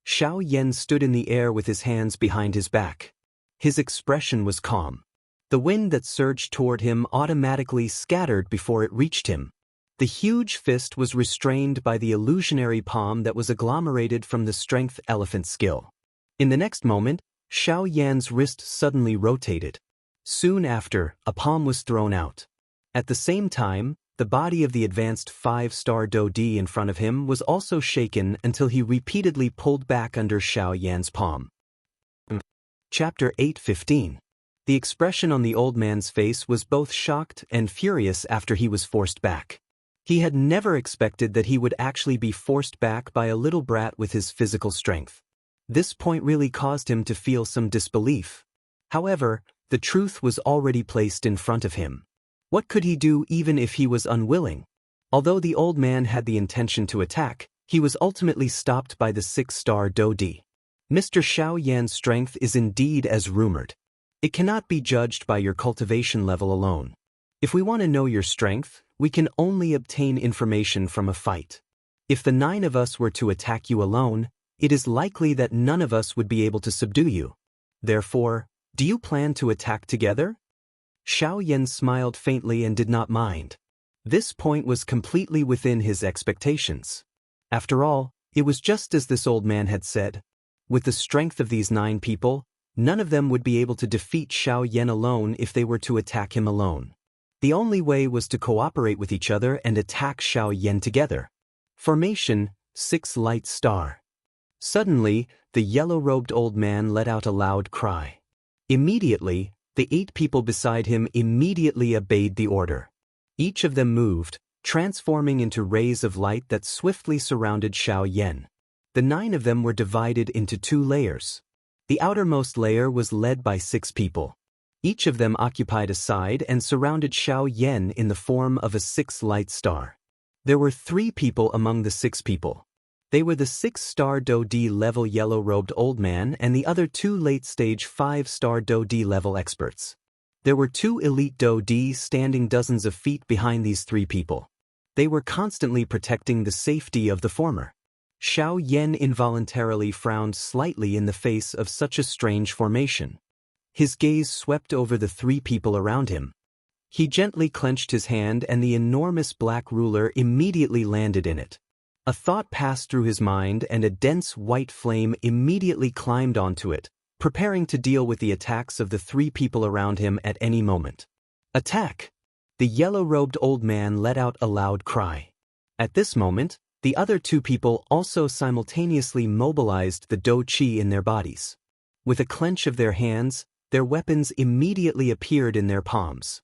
Xiao Yan stood in the air with his hands behind his back. His expression was calm. The wind that surged toward him automatically scattered before it reached him. The huge fist was restrained by the illusionary palm that was agglomerated from the strength elephant skill. In the next moment, Xiao Yan's wrist suddenly rotated. Soon after, a palm was thrown out. At the same time, the body of the advanced 5-star Do D in front of him was also shaken until he repeatedly pulled back under Xiao Yan's palm. Chapter 8:15. The expression on the old man's face was both shocked and furious after he was forced back. He had never expected that he would actually be forced back by a little brat with his physical strength. This point really caused him to feel some disbelief. However, the truth was already placed in front of him. What could he do even if he was unwilling? Although the old man had the intention to attack, he was ultimately stopped by the 6-star Do D. Mr. Xiao Yan's strength is indeed as rumored. It cannot be judged by your cultivation level alone. If we want to know your strength, we can only obtain information from a fight. If the 9 of us were to attack you alone, it is likely that none of us would be able to subdue you. Therefore, do you plan to attack together? Xiao Yan smiled faintly and did not mind. This point was completely within his expectations. After all, it was just as this old man had said. With the strength of these 9 people, none of them would be able to defeat Xiao Yan alone if they were to attack him alone. The only way was to cooperate with each other and attack Xiao Yan together. Formation, 6 light star. Suddenly, the yellow-robed old man let out a loud cry. Immediately, the 8 people beside him immediately obeyed the order. Each of them moved, transforming into rays of light that swiftly surrounded Xiao Yan. The 9 of them were divided into 2 layers. The outermost layer was led by 6 people. Each of them occupied a side and surrounded Xiao Yan in the form of a 6 light star. There were 3 people among the 6 people. They were the 6-star Do D level yellow-robed old man and the other 2 late-stage 5-star Do D level experts. There were 2 elite Do D standing dozens of feet behind these 3 people. They were constantly protecting the safety of the former. Xiao Yan involuntarily frowned slightly in the face of such a strange formation. His gaze swept over the 3 people around him. He gently clenched his hand and the enormous black ruler immediately landed in it. A thought passed through his mind and a dense white flame immediately climbed onto it, preparing to deal with the attacks of the 3 people around him at any moment. Attack! The yellow-robed old man let out a loud cry. At this moment, The other two people also simultaneously mobilized the Dou Qi in their bodies. With a clench of their hands, their weapons immediately appeared in their palms.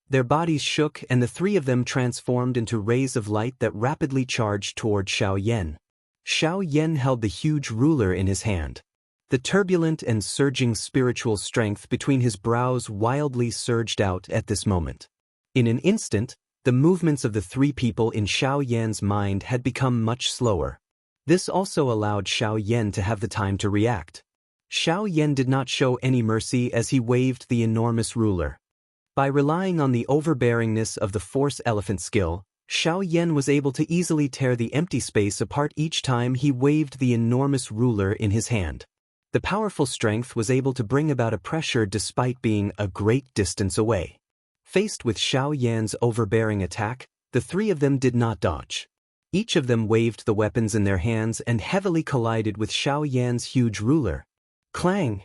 Their bodies shook and the three of them transformed into rays of light that rapidly charged toward Xiao Yan. Xiao Yan held the huge ruler in his hand. The turbulent and surging spiritual strength between his brows wildly surged out at this moment. In an instant, the movements of the three people in Xiao Yan's mind had become much slower. This also allowed Xiao Yan to have the time to react. Xiao Yan did not show any mercy as he waved the enormous ruler. By relying on the overbearingness of the Force Elephant skill, Xiao Yan was able to easily tear the empty space apart each time he waved the enormous ruler in his hand. The powerful strength was able to bring about a pressure despite being a great distance away. Faced with Xiao Yan's overbearing attack, the three of them did not dodge. Each of them waved the weapons in their hands and heavily collided with Xiao Yan's huge ruler. Clang!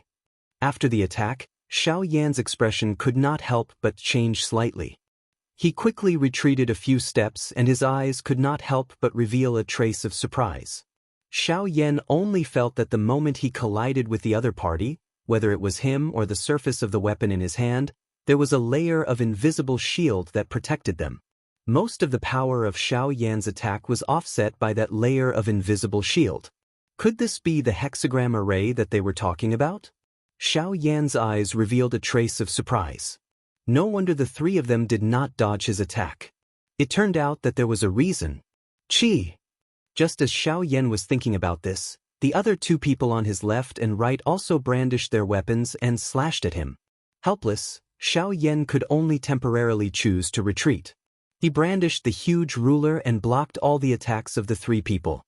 After the attack, Xiao Yan's expression could not help but change slightly. He quickly retreated a few steps and his eyes could not help but reveal a trace of surprise. Xiao Yan only felt that the moment he collided with the other party, whether it was him or the surface of the weapon in his hand, there was a layer of invisible shield that protected them. Most of the power of Xiao Yan's attack was offset by that layer of invisible shield. Could this be the hexagram array that they were talking about? Xiao Yan's eyes revealed a trace of surprise. No wonder the three of them did not dodge his attack. It turned out that there was a reason. Qi! Just as Xiao Yan was thinking about this, the other two people on his left and right also brandished their weapons and slashed at him. Helpless, Xiao Yan could only temporarily choose to retreat. He brandished the huge ruler and blocked all the attacks of the three people.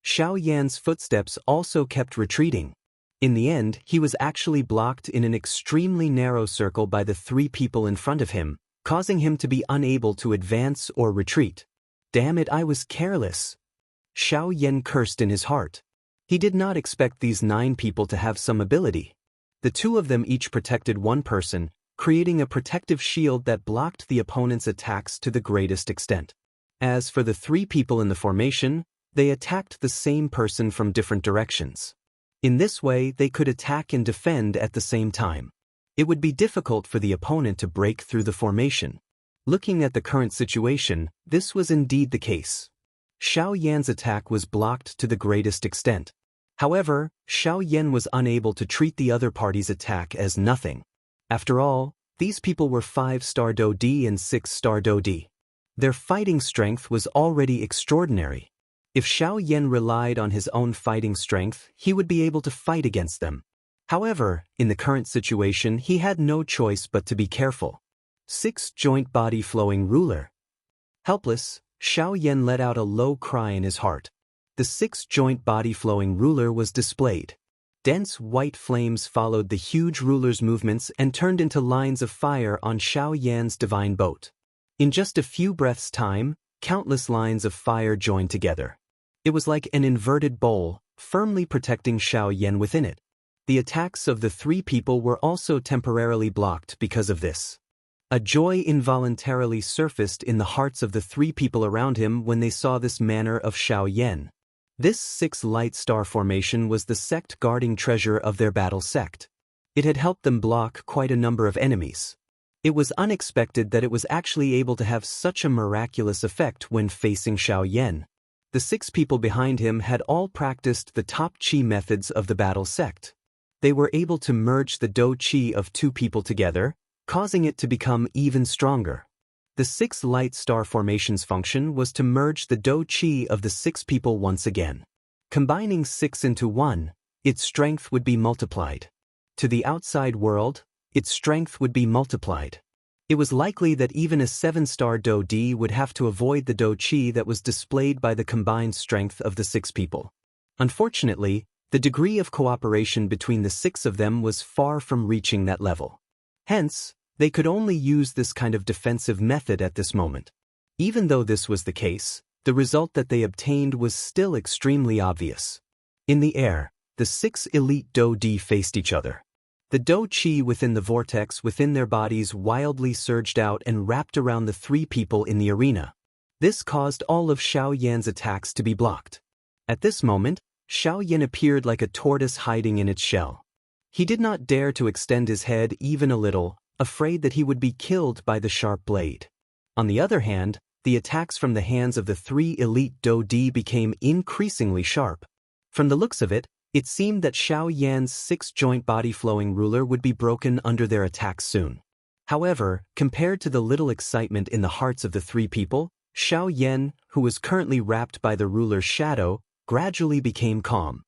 Xiao Yan's footsteps also kept retreating. In the end, he was actually blocked in an extremely narrow circle by the three people in front of him, causing him to be unable to advance or retreat. Damn it, I was careless. Xiao Yan cursed in his heart. He did not expect these 9 people to have some ability. The two of them each protected one person, creating a protective shield that blocked the opponent's attacks to the greatest extent. As for the 3 people in the formation, they attacked the same person from different directions. In this way, they could attack and defend at the same time. It would be difficult for the opponent to break through the formation. Looking at the current situation, this was indeed the case. Xiao Yan's attack was blocked to the greatest extent. However, Xiao Yan was unable to treat the other party's attack as nothing. After all, these people were 5-star Dou Di and 6-star Dou Di. Their fighting strength was already extraordinary. If Xiao Yan relied on his own fighting strength, he would be able to fight against them. However, in the current situation, he had no choice but to be careful. 6-joint body flowing ruler. Helpless, Xiao Yan let out a low cry in his heart. The 6-joint body flowing ruler was displayed. Dense white flames followed the huge ruler's movements and turned into lines of fire on Xiao Yan's divine boat. In just a few breaths' time, countless lines of fire joined together. It was like an inverted bowl, firmly protecting Xiao Yan within it. The attacks of the 3 people were also temporarily blocked because of this. A joy involuntarily surfaced in the hearts of the 3 people around him when they saw this manner of Xiao Yan. This 6-light star formation was the sect guarding treasure of their battle sect. It had helped them block quite a number of enemies. It was unexpected that it was actually able to have such a miraculous effect when facing Xiao Yan. The 6 people behind him had all practiced the top Qi methods of the battle sect. They were able to merge the Dou Qi of 2 people together, causing it to become even stronger. The 6-light star formation's function was to merge the Dou Qi of the 6 people once again. Combining 6 into 1, its strength would be multiplied. To the outside world, its strength would be multiplied. It was likely that even a 7-star Dou Di would have to avoid the Dou Qi that was displayed by the combined strength of the 6 people. Unfortunately, the degree of cooperation between the 6 of them was far from reaching that level. Hence, they could only use this kind of defensive method at this moment. Even though this was the case, the result that they obtained was still extremely obvious. In the air, the 6 elite Dou Di faced each other. The Dou Qi within the vortex within their bodies wildly surged out and wrapped around the 3 people in the arena. This caused all of Xiao Yan's attacks to be blocked. At this moment, Xiao Yan appeared like a tortoise hiding in its shell. He did not dare to extend his head even a little, afraid that he would be killed by the sharp blade. On the other hand, the attacks from the hands of the three elite Daoist became increasingly sharp. From the looks of it, it seemed that Xiao Yan's six-joint body-flowing ruler would be broken under their attacks soon. However, compared to the little excitement in the hearts of the three people, Xiao Yan, who was currently wrapped by the ruler's shadow, gradually became calm.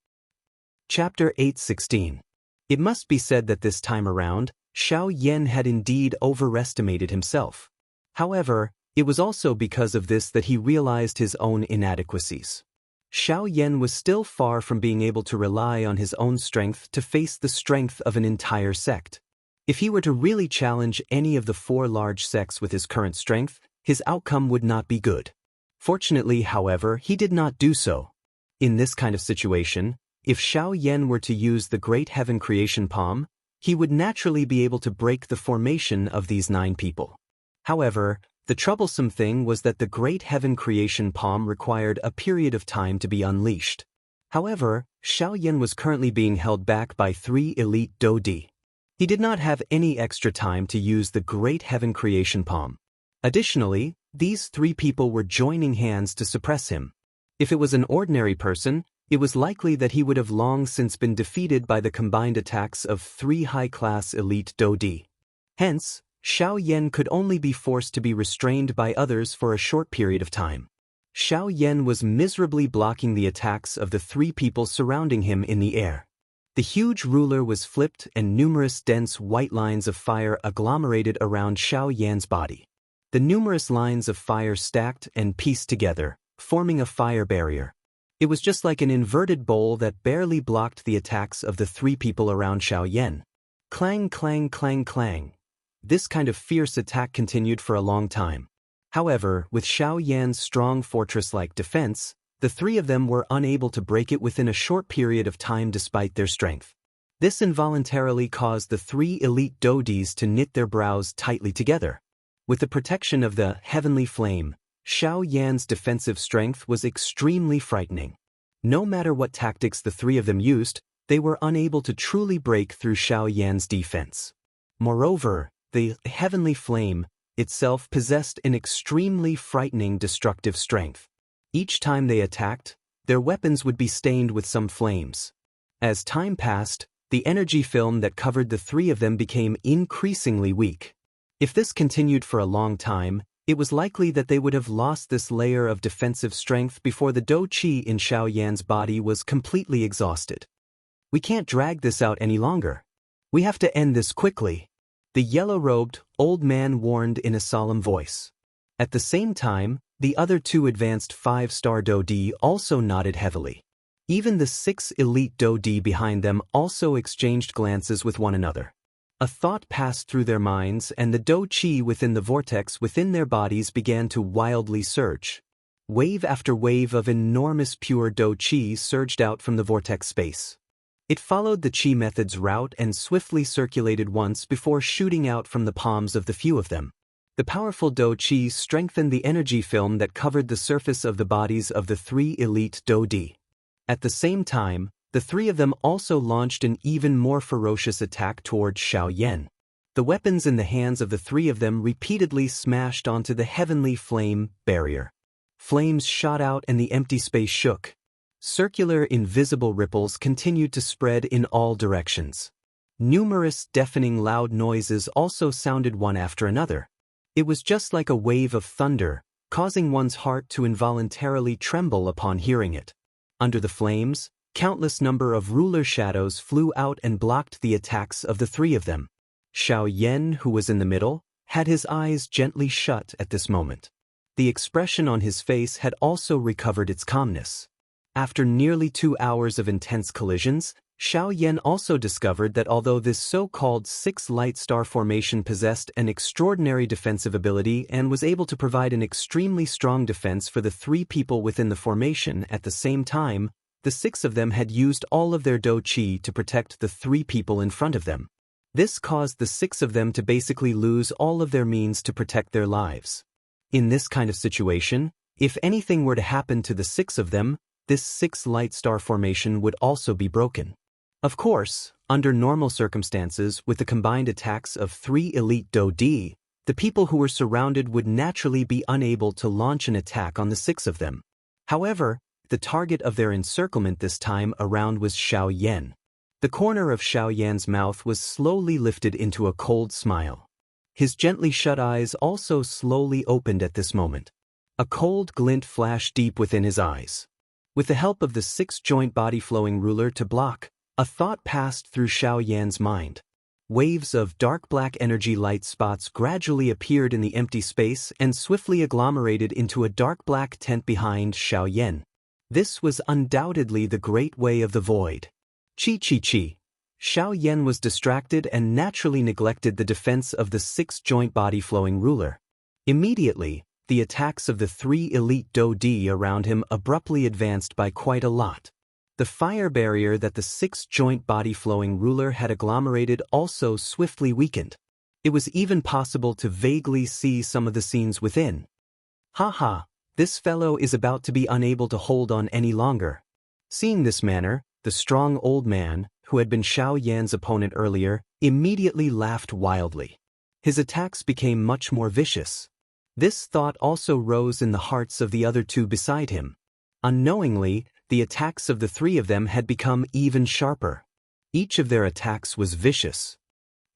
Chapter 8:16. It must be said that this time around, Xiao Yan had indeed overestimated himself. However, it was also because of this that he realized his own inadequacies. Xiao Yan was still far from being able to rely on his own strength to face the strength of an entire sect. If he were to really challenge any of the four large sects with his current strength, his outcome would not be good. Fortunately, however, he did not do so. In this kind of situation, if Xiao Yan were to use the Great Heaven Creation Palm, he would naturally be able to break the formation of these 9 people. However, the troublesome thing was that the Great Heaven Creation Palm required a period of time to be unleashed. However, Xiao Yan was currently being held back by 3 elite Daoist. He did not have any extra time to use the Great Heaven Creation Palm. Additionally, these 3 people were joining hands to suppress him. If it was an ordinary person, it was likely that he would have long since been defeated by the combined attacks of 3 high-class elite Daoist. Hence, Xiao Yan could only be forced to be restrained by others for a short period of time. Xiao Yan was miserably blocking the attacks of the 3 people surrounding him in the air. The huge ruler was flipped and numerous dense white lines of fire agglomerated around Xiao Yan's body. The numerous lines of fire stacked and pieced together, forming a fire barrier. It was just like an inverted bowl that barely blocked the attacks of the 3 people around Xiao Yan. Clang, clang, clang, clang. This kind of fierce attack continued for a long time. However, with Xiao Yan's strong fortress-like defense, the 3 of them were unable to break it within a short period of time despite their strength. This involuntarily caused the 3 elite Daoist to knit their brows tightly together. With the protection of the heavenly flame, Xiao Yan's defensive strength was extremely frightening. No matter what tactics the 3 of them used, they were unable to truly break through Xiao Yan's defense. Moreover, the heavenly flame itself possessed an extremely frightening destructive strength. Each time they attacked, their weapons would be stained with some flames. As time passed, the energy film that covered the 3 of them became increasingly weak. If this continued for a long time, it was likely that they would have lost this layer of defensive strength before the Dou Qi in Xiao Yan's body was completely exhausted. We can't drag this out any longer. We have to end this quickly, the yellow-robed old man warned in a solemn voice. At the same time, the other 2 advanced 5-star Daoist also nodded heavily. Even the 6 elite Daoist behind them also exchanged glances with one another. A thought passed through their minds and the Dou Qi within the vortex within their bodies began to wildly surge. Wave after wave of enormous pure Dou Qi surged out from the vortex space. It followed the Qi method's route and swiftly circulated once before shooting out from the palms of the few of them. The powerful Dou Qi strengthened the energy film that covered the surface of the bodies of the 3 elite Daoist. At the same time, the 3 of them also launched an even more ferocious attack towards Xiao Yan. The weapons in the hands of the 3 of them repeatedly smashed onto the heavenly flame barrier. Flames shot out and the empty space shook. Circular invisible ripples continued to spread in all directions. Numerous deafening loud noises also sounded one after another. It was just like a wave of thunder, causing one's heart to involuntarily tremble upon hearing it. Under the flames, countless number of ruler shadows flew out and blocked the attacks of the 3 of them. Xiao Yan, who was in the middle, had his eyes gently shut at this moment. The expression on his face had also recovered its calmness. After nearly 2 hours of intense collisions, Xiao Yan also discovered that although this so-called 6 light star formation possessed an extraordinary defensive ability and was able to provide an extremely strong defense for the 3 people within the formation at the same time, the 6 of them had used all of their Dou Qi to protect the 3 people in front of them. This caused the 6 of them to basically lose all of their means to protect their lives. In this kind of situation, If anything were to happen to the 6 of them, this 6 light star formation would also be broken. Of course, under normal circumstances with the combined attacks of 3 elite Daoist, the people who were surrounded would naturally be unable to launch an attack on the 6 of them. However, the target of their encirclement this time around was Xiaoyan. The corner of Xiaoyan's mouth was slowly lifted into a cold smile. His gently shut eyes also slowly opened at this moment. A cold glint flashed deep within his eyes. With the help of the 6-joint body-flowing ruler to block, a thought passed through Xiaoyan's mind. Waves of dark black energy light spots gradually appeared in the empty space and swiftly agglomerated into a dark black tent behind Xiaoyan. This was undoubtedly the Great Way of the Void. Chi. Xiaoyan was distracted and naturally neglected the defense of the 6-joint body-flowing ruler. Immediately, the attacks of the 3 elite Daoist around him abruptly advanced by quite a lot. The fire barrier that the 6-joint body-flowing ruler had agglomerated also swiftly weakened. It was even possible to vaguely see some of the scenes within. Haha, this fellow is about to be unable to hold on any longer. Seeing this manner, the strong old man, who had been Xiaoyan's opponent earlier, immediately laughed wildly. His attacks became much more vicious. This thought also rose in the hearts of the other 2 beside him. Unknowingly, the attacks of the 3 of them had become even sharper. Each of their attacks was vicious.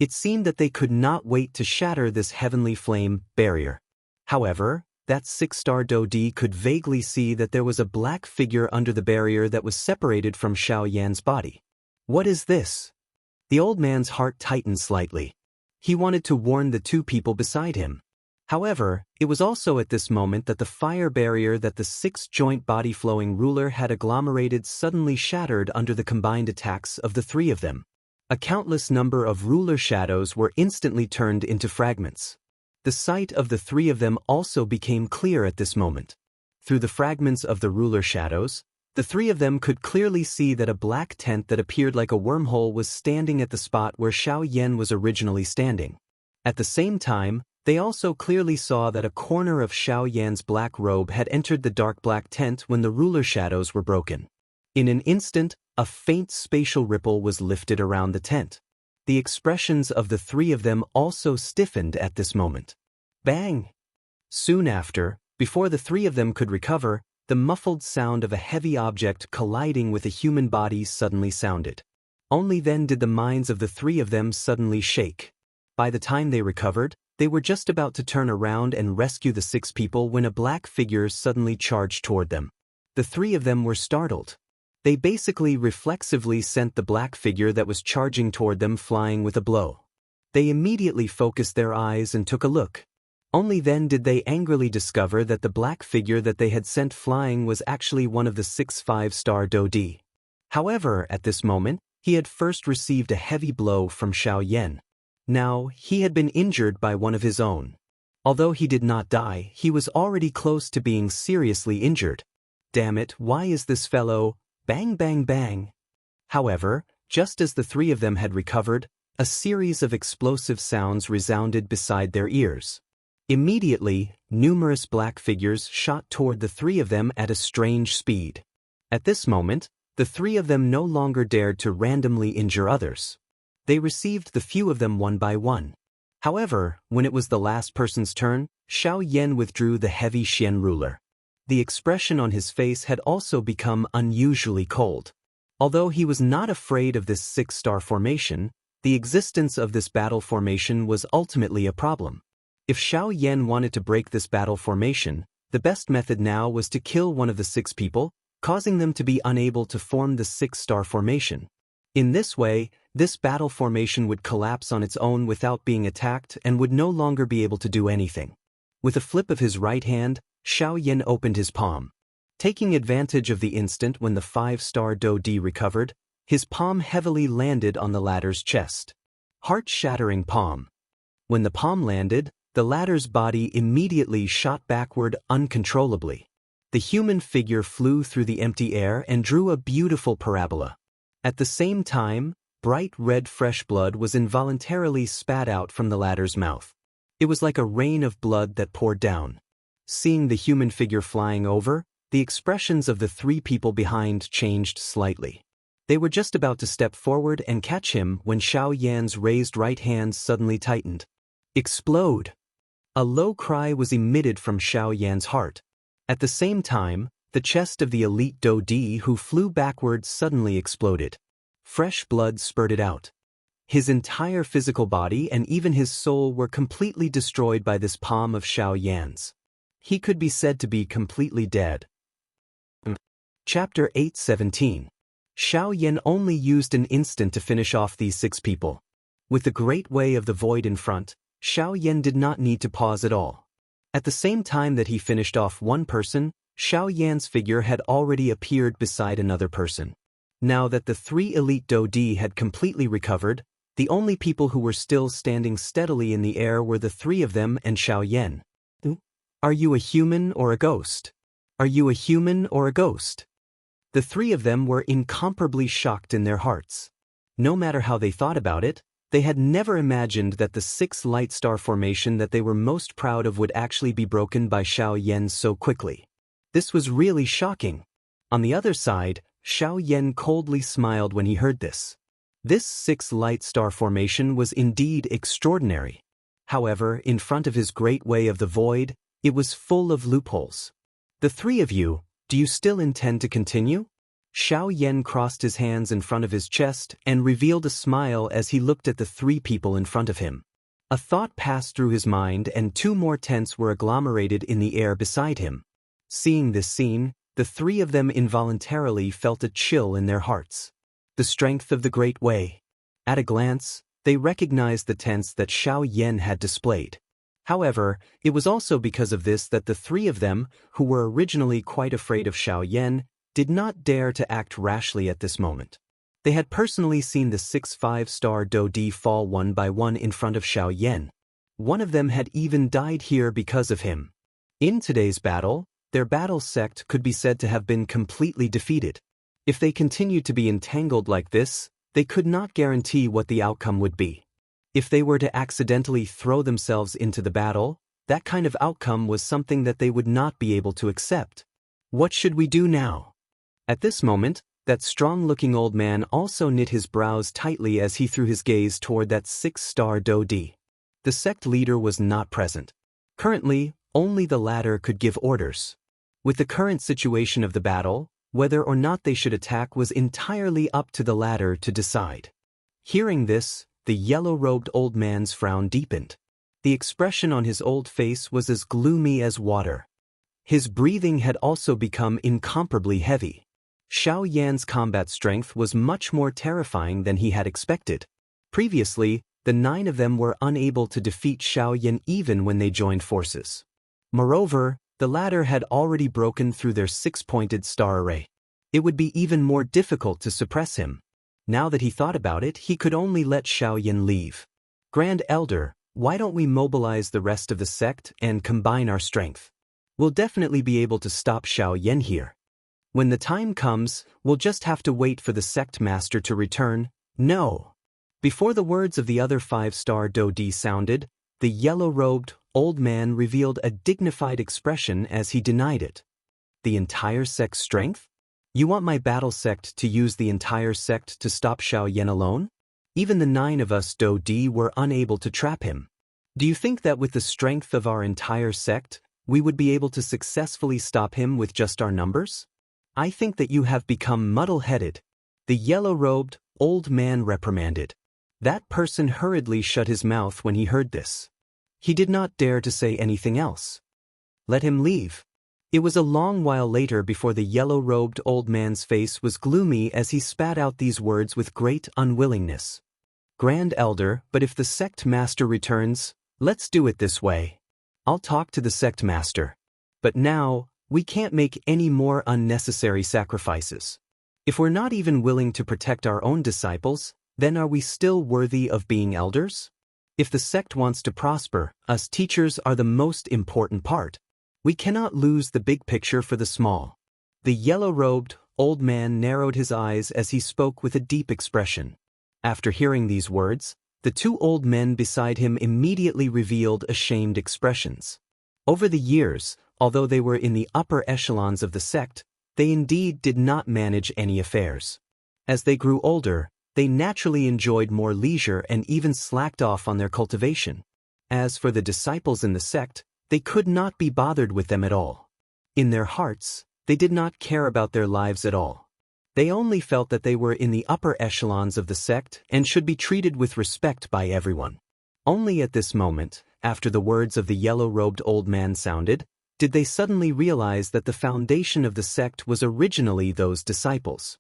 It seemed that they could not wait to shatter this heavenly flame barrier. However, that 6-star Daoist could vaguely see that there was a black figure under the barrier that was separated from Xiaoyan's body. What is this? The old man's heart tightened slightly. He wanted to warn the 2 people beside him. However, it was also at this moment that the fire barrier that the 6-joint body-flowing ruler had agglomerated suddenly shattered under the combined attacks of the 3 of them. A countless number of ruler shadows were instantly turned into fragments. The sight of the 3 of them also became clear at this moment. Through the fragments of the ruler shadows, the 3 of them could clearly see that a black tent that appeared like a wormhole was standing at the spot where Xiaoyan was originally standing. At the same time, they also clearly saw that a corner of Xiaoyan's black robe had entered the dark black tent when the ruler shadows were broken. In an instant, a faint spatial ripple was lifted around the tent. The expressions of the 3 of them also stiffened at this moment. Bang! Soon after, before the 3 of them could recover, the muffled sound of a heavy object colliding with a human body suddenly sounded. Only then did the minds of the 3 of them suddenly shake. By the time they recovered, they were just about to turn around and rescue the 6 people when a black figure suddenly charged toward them. The 3 of them were startled. They basically reflexively sent the black figure that was charging toward them flying with a blow. They immediately focused their eyes and took a look. Only then did they angrily discover that the black figure that they had sent flying was actually one of the 6 5-star Daoist. However, at this moment, he had first received a heavy blow from Xiaoyan. Now, he had been injured by one of his own. Although he did not die, he was already close to being seriously injured. Damn it, why is this fellow... Bang bang bang. However, just as the 3 of them had recovered, a series of explosive sounds resounded beside their ears. Immediately, numerous black figures shot toward the 3 of them at a strange speed. At this moment, the 3 of them no longer dared to randomly injure others. They received the few of them one by one. However, when it was the last person's turn, Xiaoyan withdrew the heavy Xian ruler. The expression on his face had also become unusually cold. Although he was not afraid of this 6-star formation, the existence of this battle formation was ultimately a problem. If Xiaoyan wanted to break this battle formation, the best method now was to kill one of the 6 people, causing them to be unable to form the 6-star formation. In this way, this battle formation would collapse on its own without being attacked and would no longer be able to do anything. With a flip of his right hand, Xiaoyan opened his palm. Taking advantage of the instant when the 5-star Daoist recovered, his palm heavily landed on the latter's chest. Heart-shattering palm. When the palm landed, the latter's body immediately shot backward uncontrollably. The human figure flew through the empty air and drew a beautiful parabola. At the same time, bright red fresh blood was involuntarily spat out from the latter's mouth. It was like a rain of blood that poured down. Seeing the human figure flying over, the expressions of the three people behind changed slightly. They were just about to step forward and catch him when Xiao Yan's raised right hand suddenly tightened. Explode! A low cry was emitted from Xiao Yan's heart. At the same time, the chest of the elite Daoist who flew backwards suddenly exploded. Fresh blood spurted out. His entire physical body and even his soul were completely destroyed by this palm of Xiao Yan's. He could be said to be completely dead. Chapter 8:17. Xiao Yan only used an instant to finish off these 6 people. With the great way of the void in front, Xiao Yan did not need to pause at all. At the same time that he finished off one person, Xiao Yan's figure had already appeared beside another person. Now that the 3 elite Daoist had completely recovered, the only people who were still standing steadily in the air were the 3 of them and Xiao Yan. Are you a human or a ghost? Are you a human or a ghost? The 3 of them were incomparably shocked in their hearts. No matter how they thought about it, they had never imagined that the 6 light star formation that they were most proud of would actually be broken by Xiao Yan so quickly. This was really shocking. On the other side, Xiao Yan coldly smiled when he heard this. This 6 light star formation was indeed extraordinary. However, in front of his great way of the void, it was full of loopholes. The 3 of you, do you still intend to continue? Xiao Yan crossed his hands in front of his chest and revealed a smile as he looked at the 3 people in front of him. A thought passed through his mind and 2 more tents were agglomerated in the air beside him. Seeing this scene, the 3 of them involuntarily felt a chill in their hearts. The strength of the Great Way. At a glance, they recognized the tents that Xiao Yan had displayed. However, it was also because of this that the 3 of them, who were originally quite afraid of Xiao Yan, did not dare to act rashly at this moment. They had personally seen the 6 5-star Daoist fall one by one in front of Xiao Yan. One of them had even died here because of him. In today's battle, their battle sect could be said to have been completely defeated. If they continued to be entangled like this, they could not guarantee what the outcome would be. If they were to accidentally throw themselves into the battle, that kind of outcome was something that they would not be able to accept. What should we do now? At this moment, that strong-looking old man also knit his brows tightly as he threw his gaze toward that 6-star Daoist. The sect leader was not present. Currently, only the latter could give orders. With the current situation of the battle, whether or not they should attack was entirely up to the latter to decide. Hearing this, the yellow-robed old man's frown deepened. The expression on his old face was as gloomy as water. His breathing had also become incomparably heavy. Xiao Yan's combat strength was much more terrifying than he had expected. Previously, the 9 of them were unable to defeat Xiao Yan even when they joined forces. Moreover, the latter had already broken through their 6-pointed star array. It would be even more difficult to suppress him. Now that he thought about it, he could only let Xiao Yan leave. Grand Elder, why don't we mobilize the rest of the sect and combine our strength? We'll definitely be able to stop Xiao Yan here. When the time comes, we'll just have to wait for the sect master to return. No. Before the words of the other 5-star Daoist sounded, the yellow-robed old man revealed a dignified expression as he denied it. The entire sect's strength? You want my battle sect to use the entire sect to stop Xiao Yan alone? Even the 9 of us Daoist were unable to trap him. Do you think that with the strength of our entire sect, we would be able to successfully stop him with just our numbers? I think that you have become muddle-headed. The yellow-robed old man reprimanded. That person hurriedly shut his mouth when he heard this. He did not dare to say anything else. Let him leave. It was a long while later before the yellow-robed old man's face was gloomy as he spat out these words with great unwillingness. Grand Elder, but if the sect master returns, let's do it this way. I'll talk to the sect master. But now, we can't make any more unnecessary sacrifices. If we're not even willing to protect our own disciples, then are we still worthy of being elders? If the sect wants to prosper, us teachers are the most important part. We cannot lose the big picture for the small. The yellow-robed old man narrowed his eyes as he spoke with a deep expression. After hearing these words, the 2 old men beside him immediately revealed ashamed expressions. Over the years, although they were in the upper echelons of the sect, they indeed did not manage any affairs. As they grew older, they naturally enjoyed more leisure and even slacked off on their cultivation. As for the disciples in the sect, they could not be bothered with them at all. In their hearts, they did not care about their lives at all. They only felt that they were in the upper echelons of the sect and should be treated with respect by everyone. Only at this moment, after the words of the yellow-robed old man sounded, did they suddenly realize that the foundation of the sect was originally those disciples.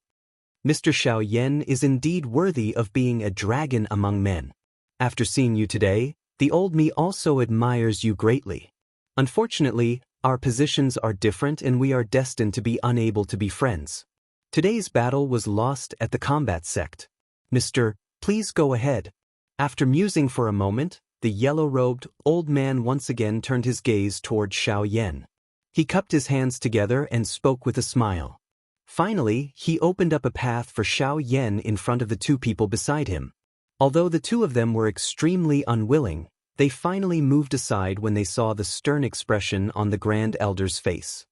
Mr. Xiaoyan is indeed worthy of being a dragon among men. After seeing you today, the old me also admires you greatly. Unfortunately, our positions are different and we are destined to be unable to be friends. Today's battle was lost at the combat sect. Mr. Please go ahead. After musing for a moment, the yellow-robed old man once again turned his gaze toward Xiaoyan. He cupped his hands together and spoke with a smile. Finally, he opened up a path for Xiaoyan in front of the two people beside him. Although the two of them were extremely unwilling, they finally moved aside when they saw the stern expression on the Grand Elder's face.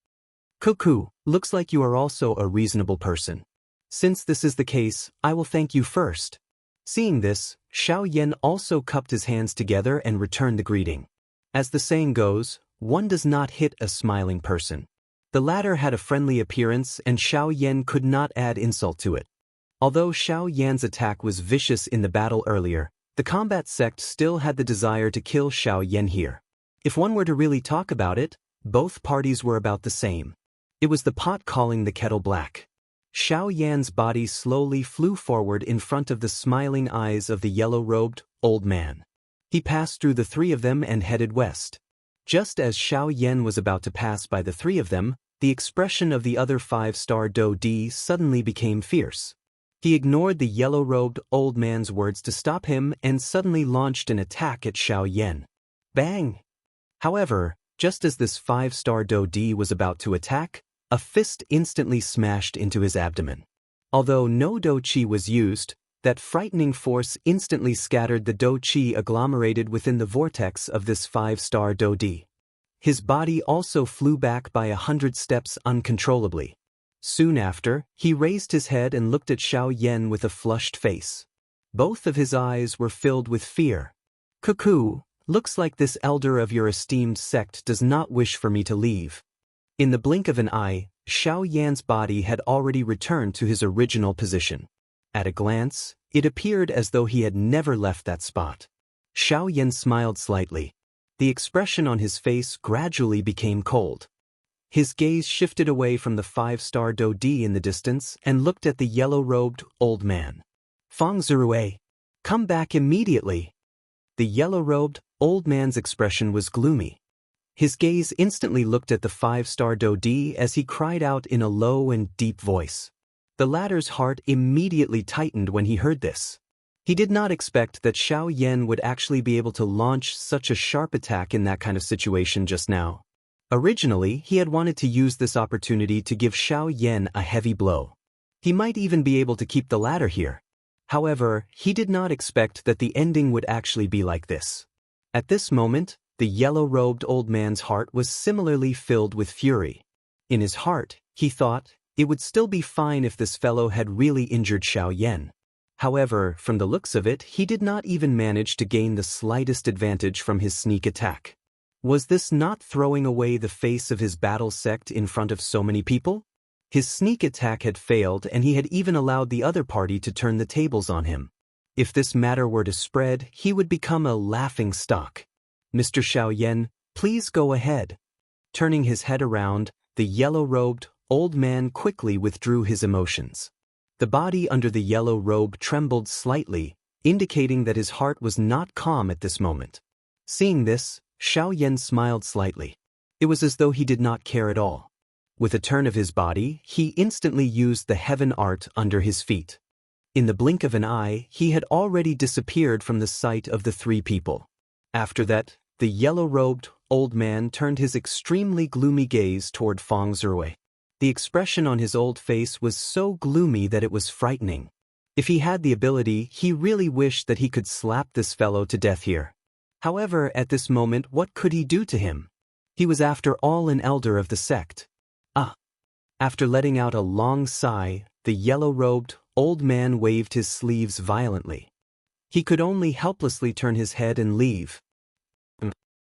Cuckoo, looks like you are also a reasonable person. Since this is the case, I will thank you first. Seeing this, Xiaoyan also cupped his hands together and returned the greeting. As the saying goes, one does not hit a smiling person. The latter had a friendly appearance and Xiaoyan could not add insult to it. Although Xiaoyan's attack was vicious in the battle earlier, the combat sect still had the desire to kill Xiaoyan here. If one were to really talk about it, both parties were about the same. It was the pot calling the kettle black. Xiaoyan's body slowly flew forward in front of the smiling eyes of the yellow-robed old man. He passed through the three of them and headed west. Just as Xiaoyan was about to pass by the three of them, the expression of the other five-star Daoist suddenly became fierce. He ignored the yellow-robed old man's words to stop him and suddenly launched an attack at Xiaoyan. Bang! However, just as this five-star Daoist was about to attack, a fist instantly smashed into his abdomen. Although no Do-Chi was used, that frightening force instantly scattered the Do-Chi agglomerated within the vortex of this five-star Daoist. His body also flew back by 100 steps uncontrollably. Soon after, he raised his head and looked at Xiaoyan with a flushed face. Both of his eyes were filled with fear. Cuckoo, looks like this elder of your esteemed sect does not wish for me to leave. In the blink of an eye, Xiaoyan's body had already returned to his original position. At a glance, it appeared as though he had never left that spot. Xiaoyan smiled slightly. The expression on his face gradually became cold. His gaze shifted away from the five-star Daoist in the distance and looked at the yellow-robed old man. Fang Zirue, come back immediately. The yellow-robed old man's expression was gloomy. His gaze instantly looked at the five-star Daoist as he cried out in a low and deep voice. The latter's heart immediately tightened when he heard this. He did not expect that Xiaoyan would actually be able to launch such a sharp attack in that kind of situation just now. Originally, he had wanted to use this opportunity to give Xiaoyan a heavy blow. He might even be able to keep the latter here. However, he did not expect that the ending would actually be like this. At this moment, the yellow-robed old man's heart was similarly filled with fury. In his heart, he thought, it would still be fine if this fellow had really injured Xiaoyan. However, from the looks of it, he did not even manage to gain the slightest advantage from his sneak attack. Was this not throwing away the face of his battle sect in front of so many people? His sneak attack had failed and he had even allowed the other party to turn the tables on him. If this matter were to spread, he would become a laughing stock. Mr. Xiaoyan, please go ahead. Turning his head around, the yellow-robed old man quickly withdrew his emotions. The body under the yellow robe trembled slightly, indicating that his heart was not calm at this moment. Seeing this, Xiaoyan smiled slightly. It was as though he did not care at all. With a turn of his body, he instantly used the heaven art under his feet. In the blink of an eye, he had already disappeared from the sight of the three people. After that, the yellow-robed old man turned his extremely gloomy gaze toward Fang Zirui. The expression on his old face was so gloomy that it was frightening. If he had the ability, he really wished that he could slap this fellow to death here. However, at this moment, what could he do to him? He was after all an elder of the sect. Ah! After letting out a long sigh, the yellow-robed, old man waved his sleeves violently. He could only helplessly turn his head and leave,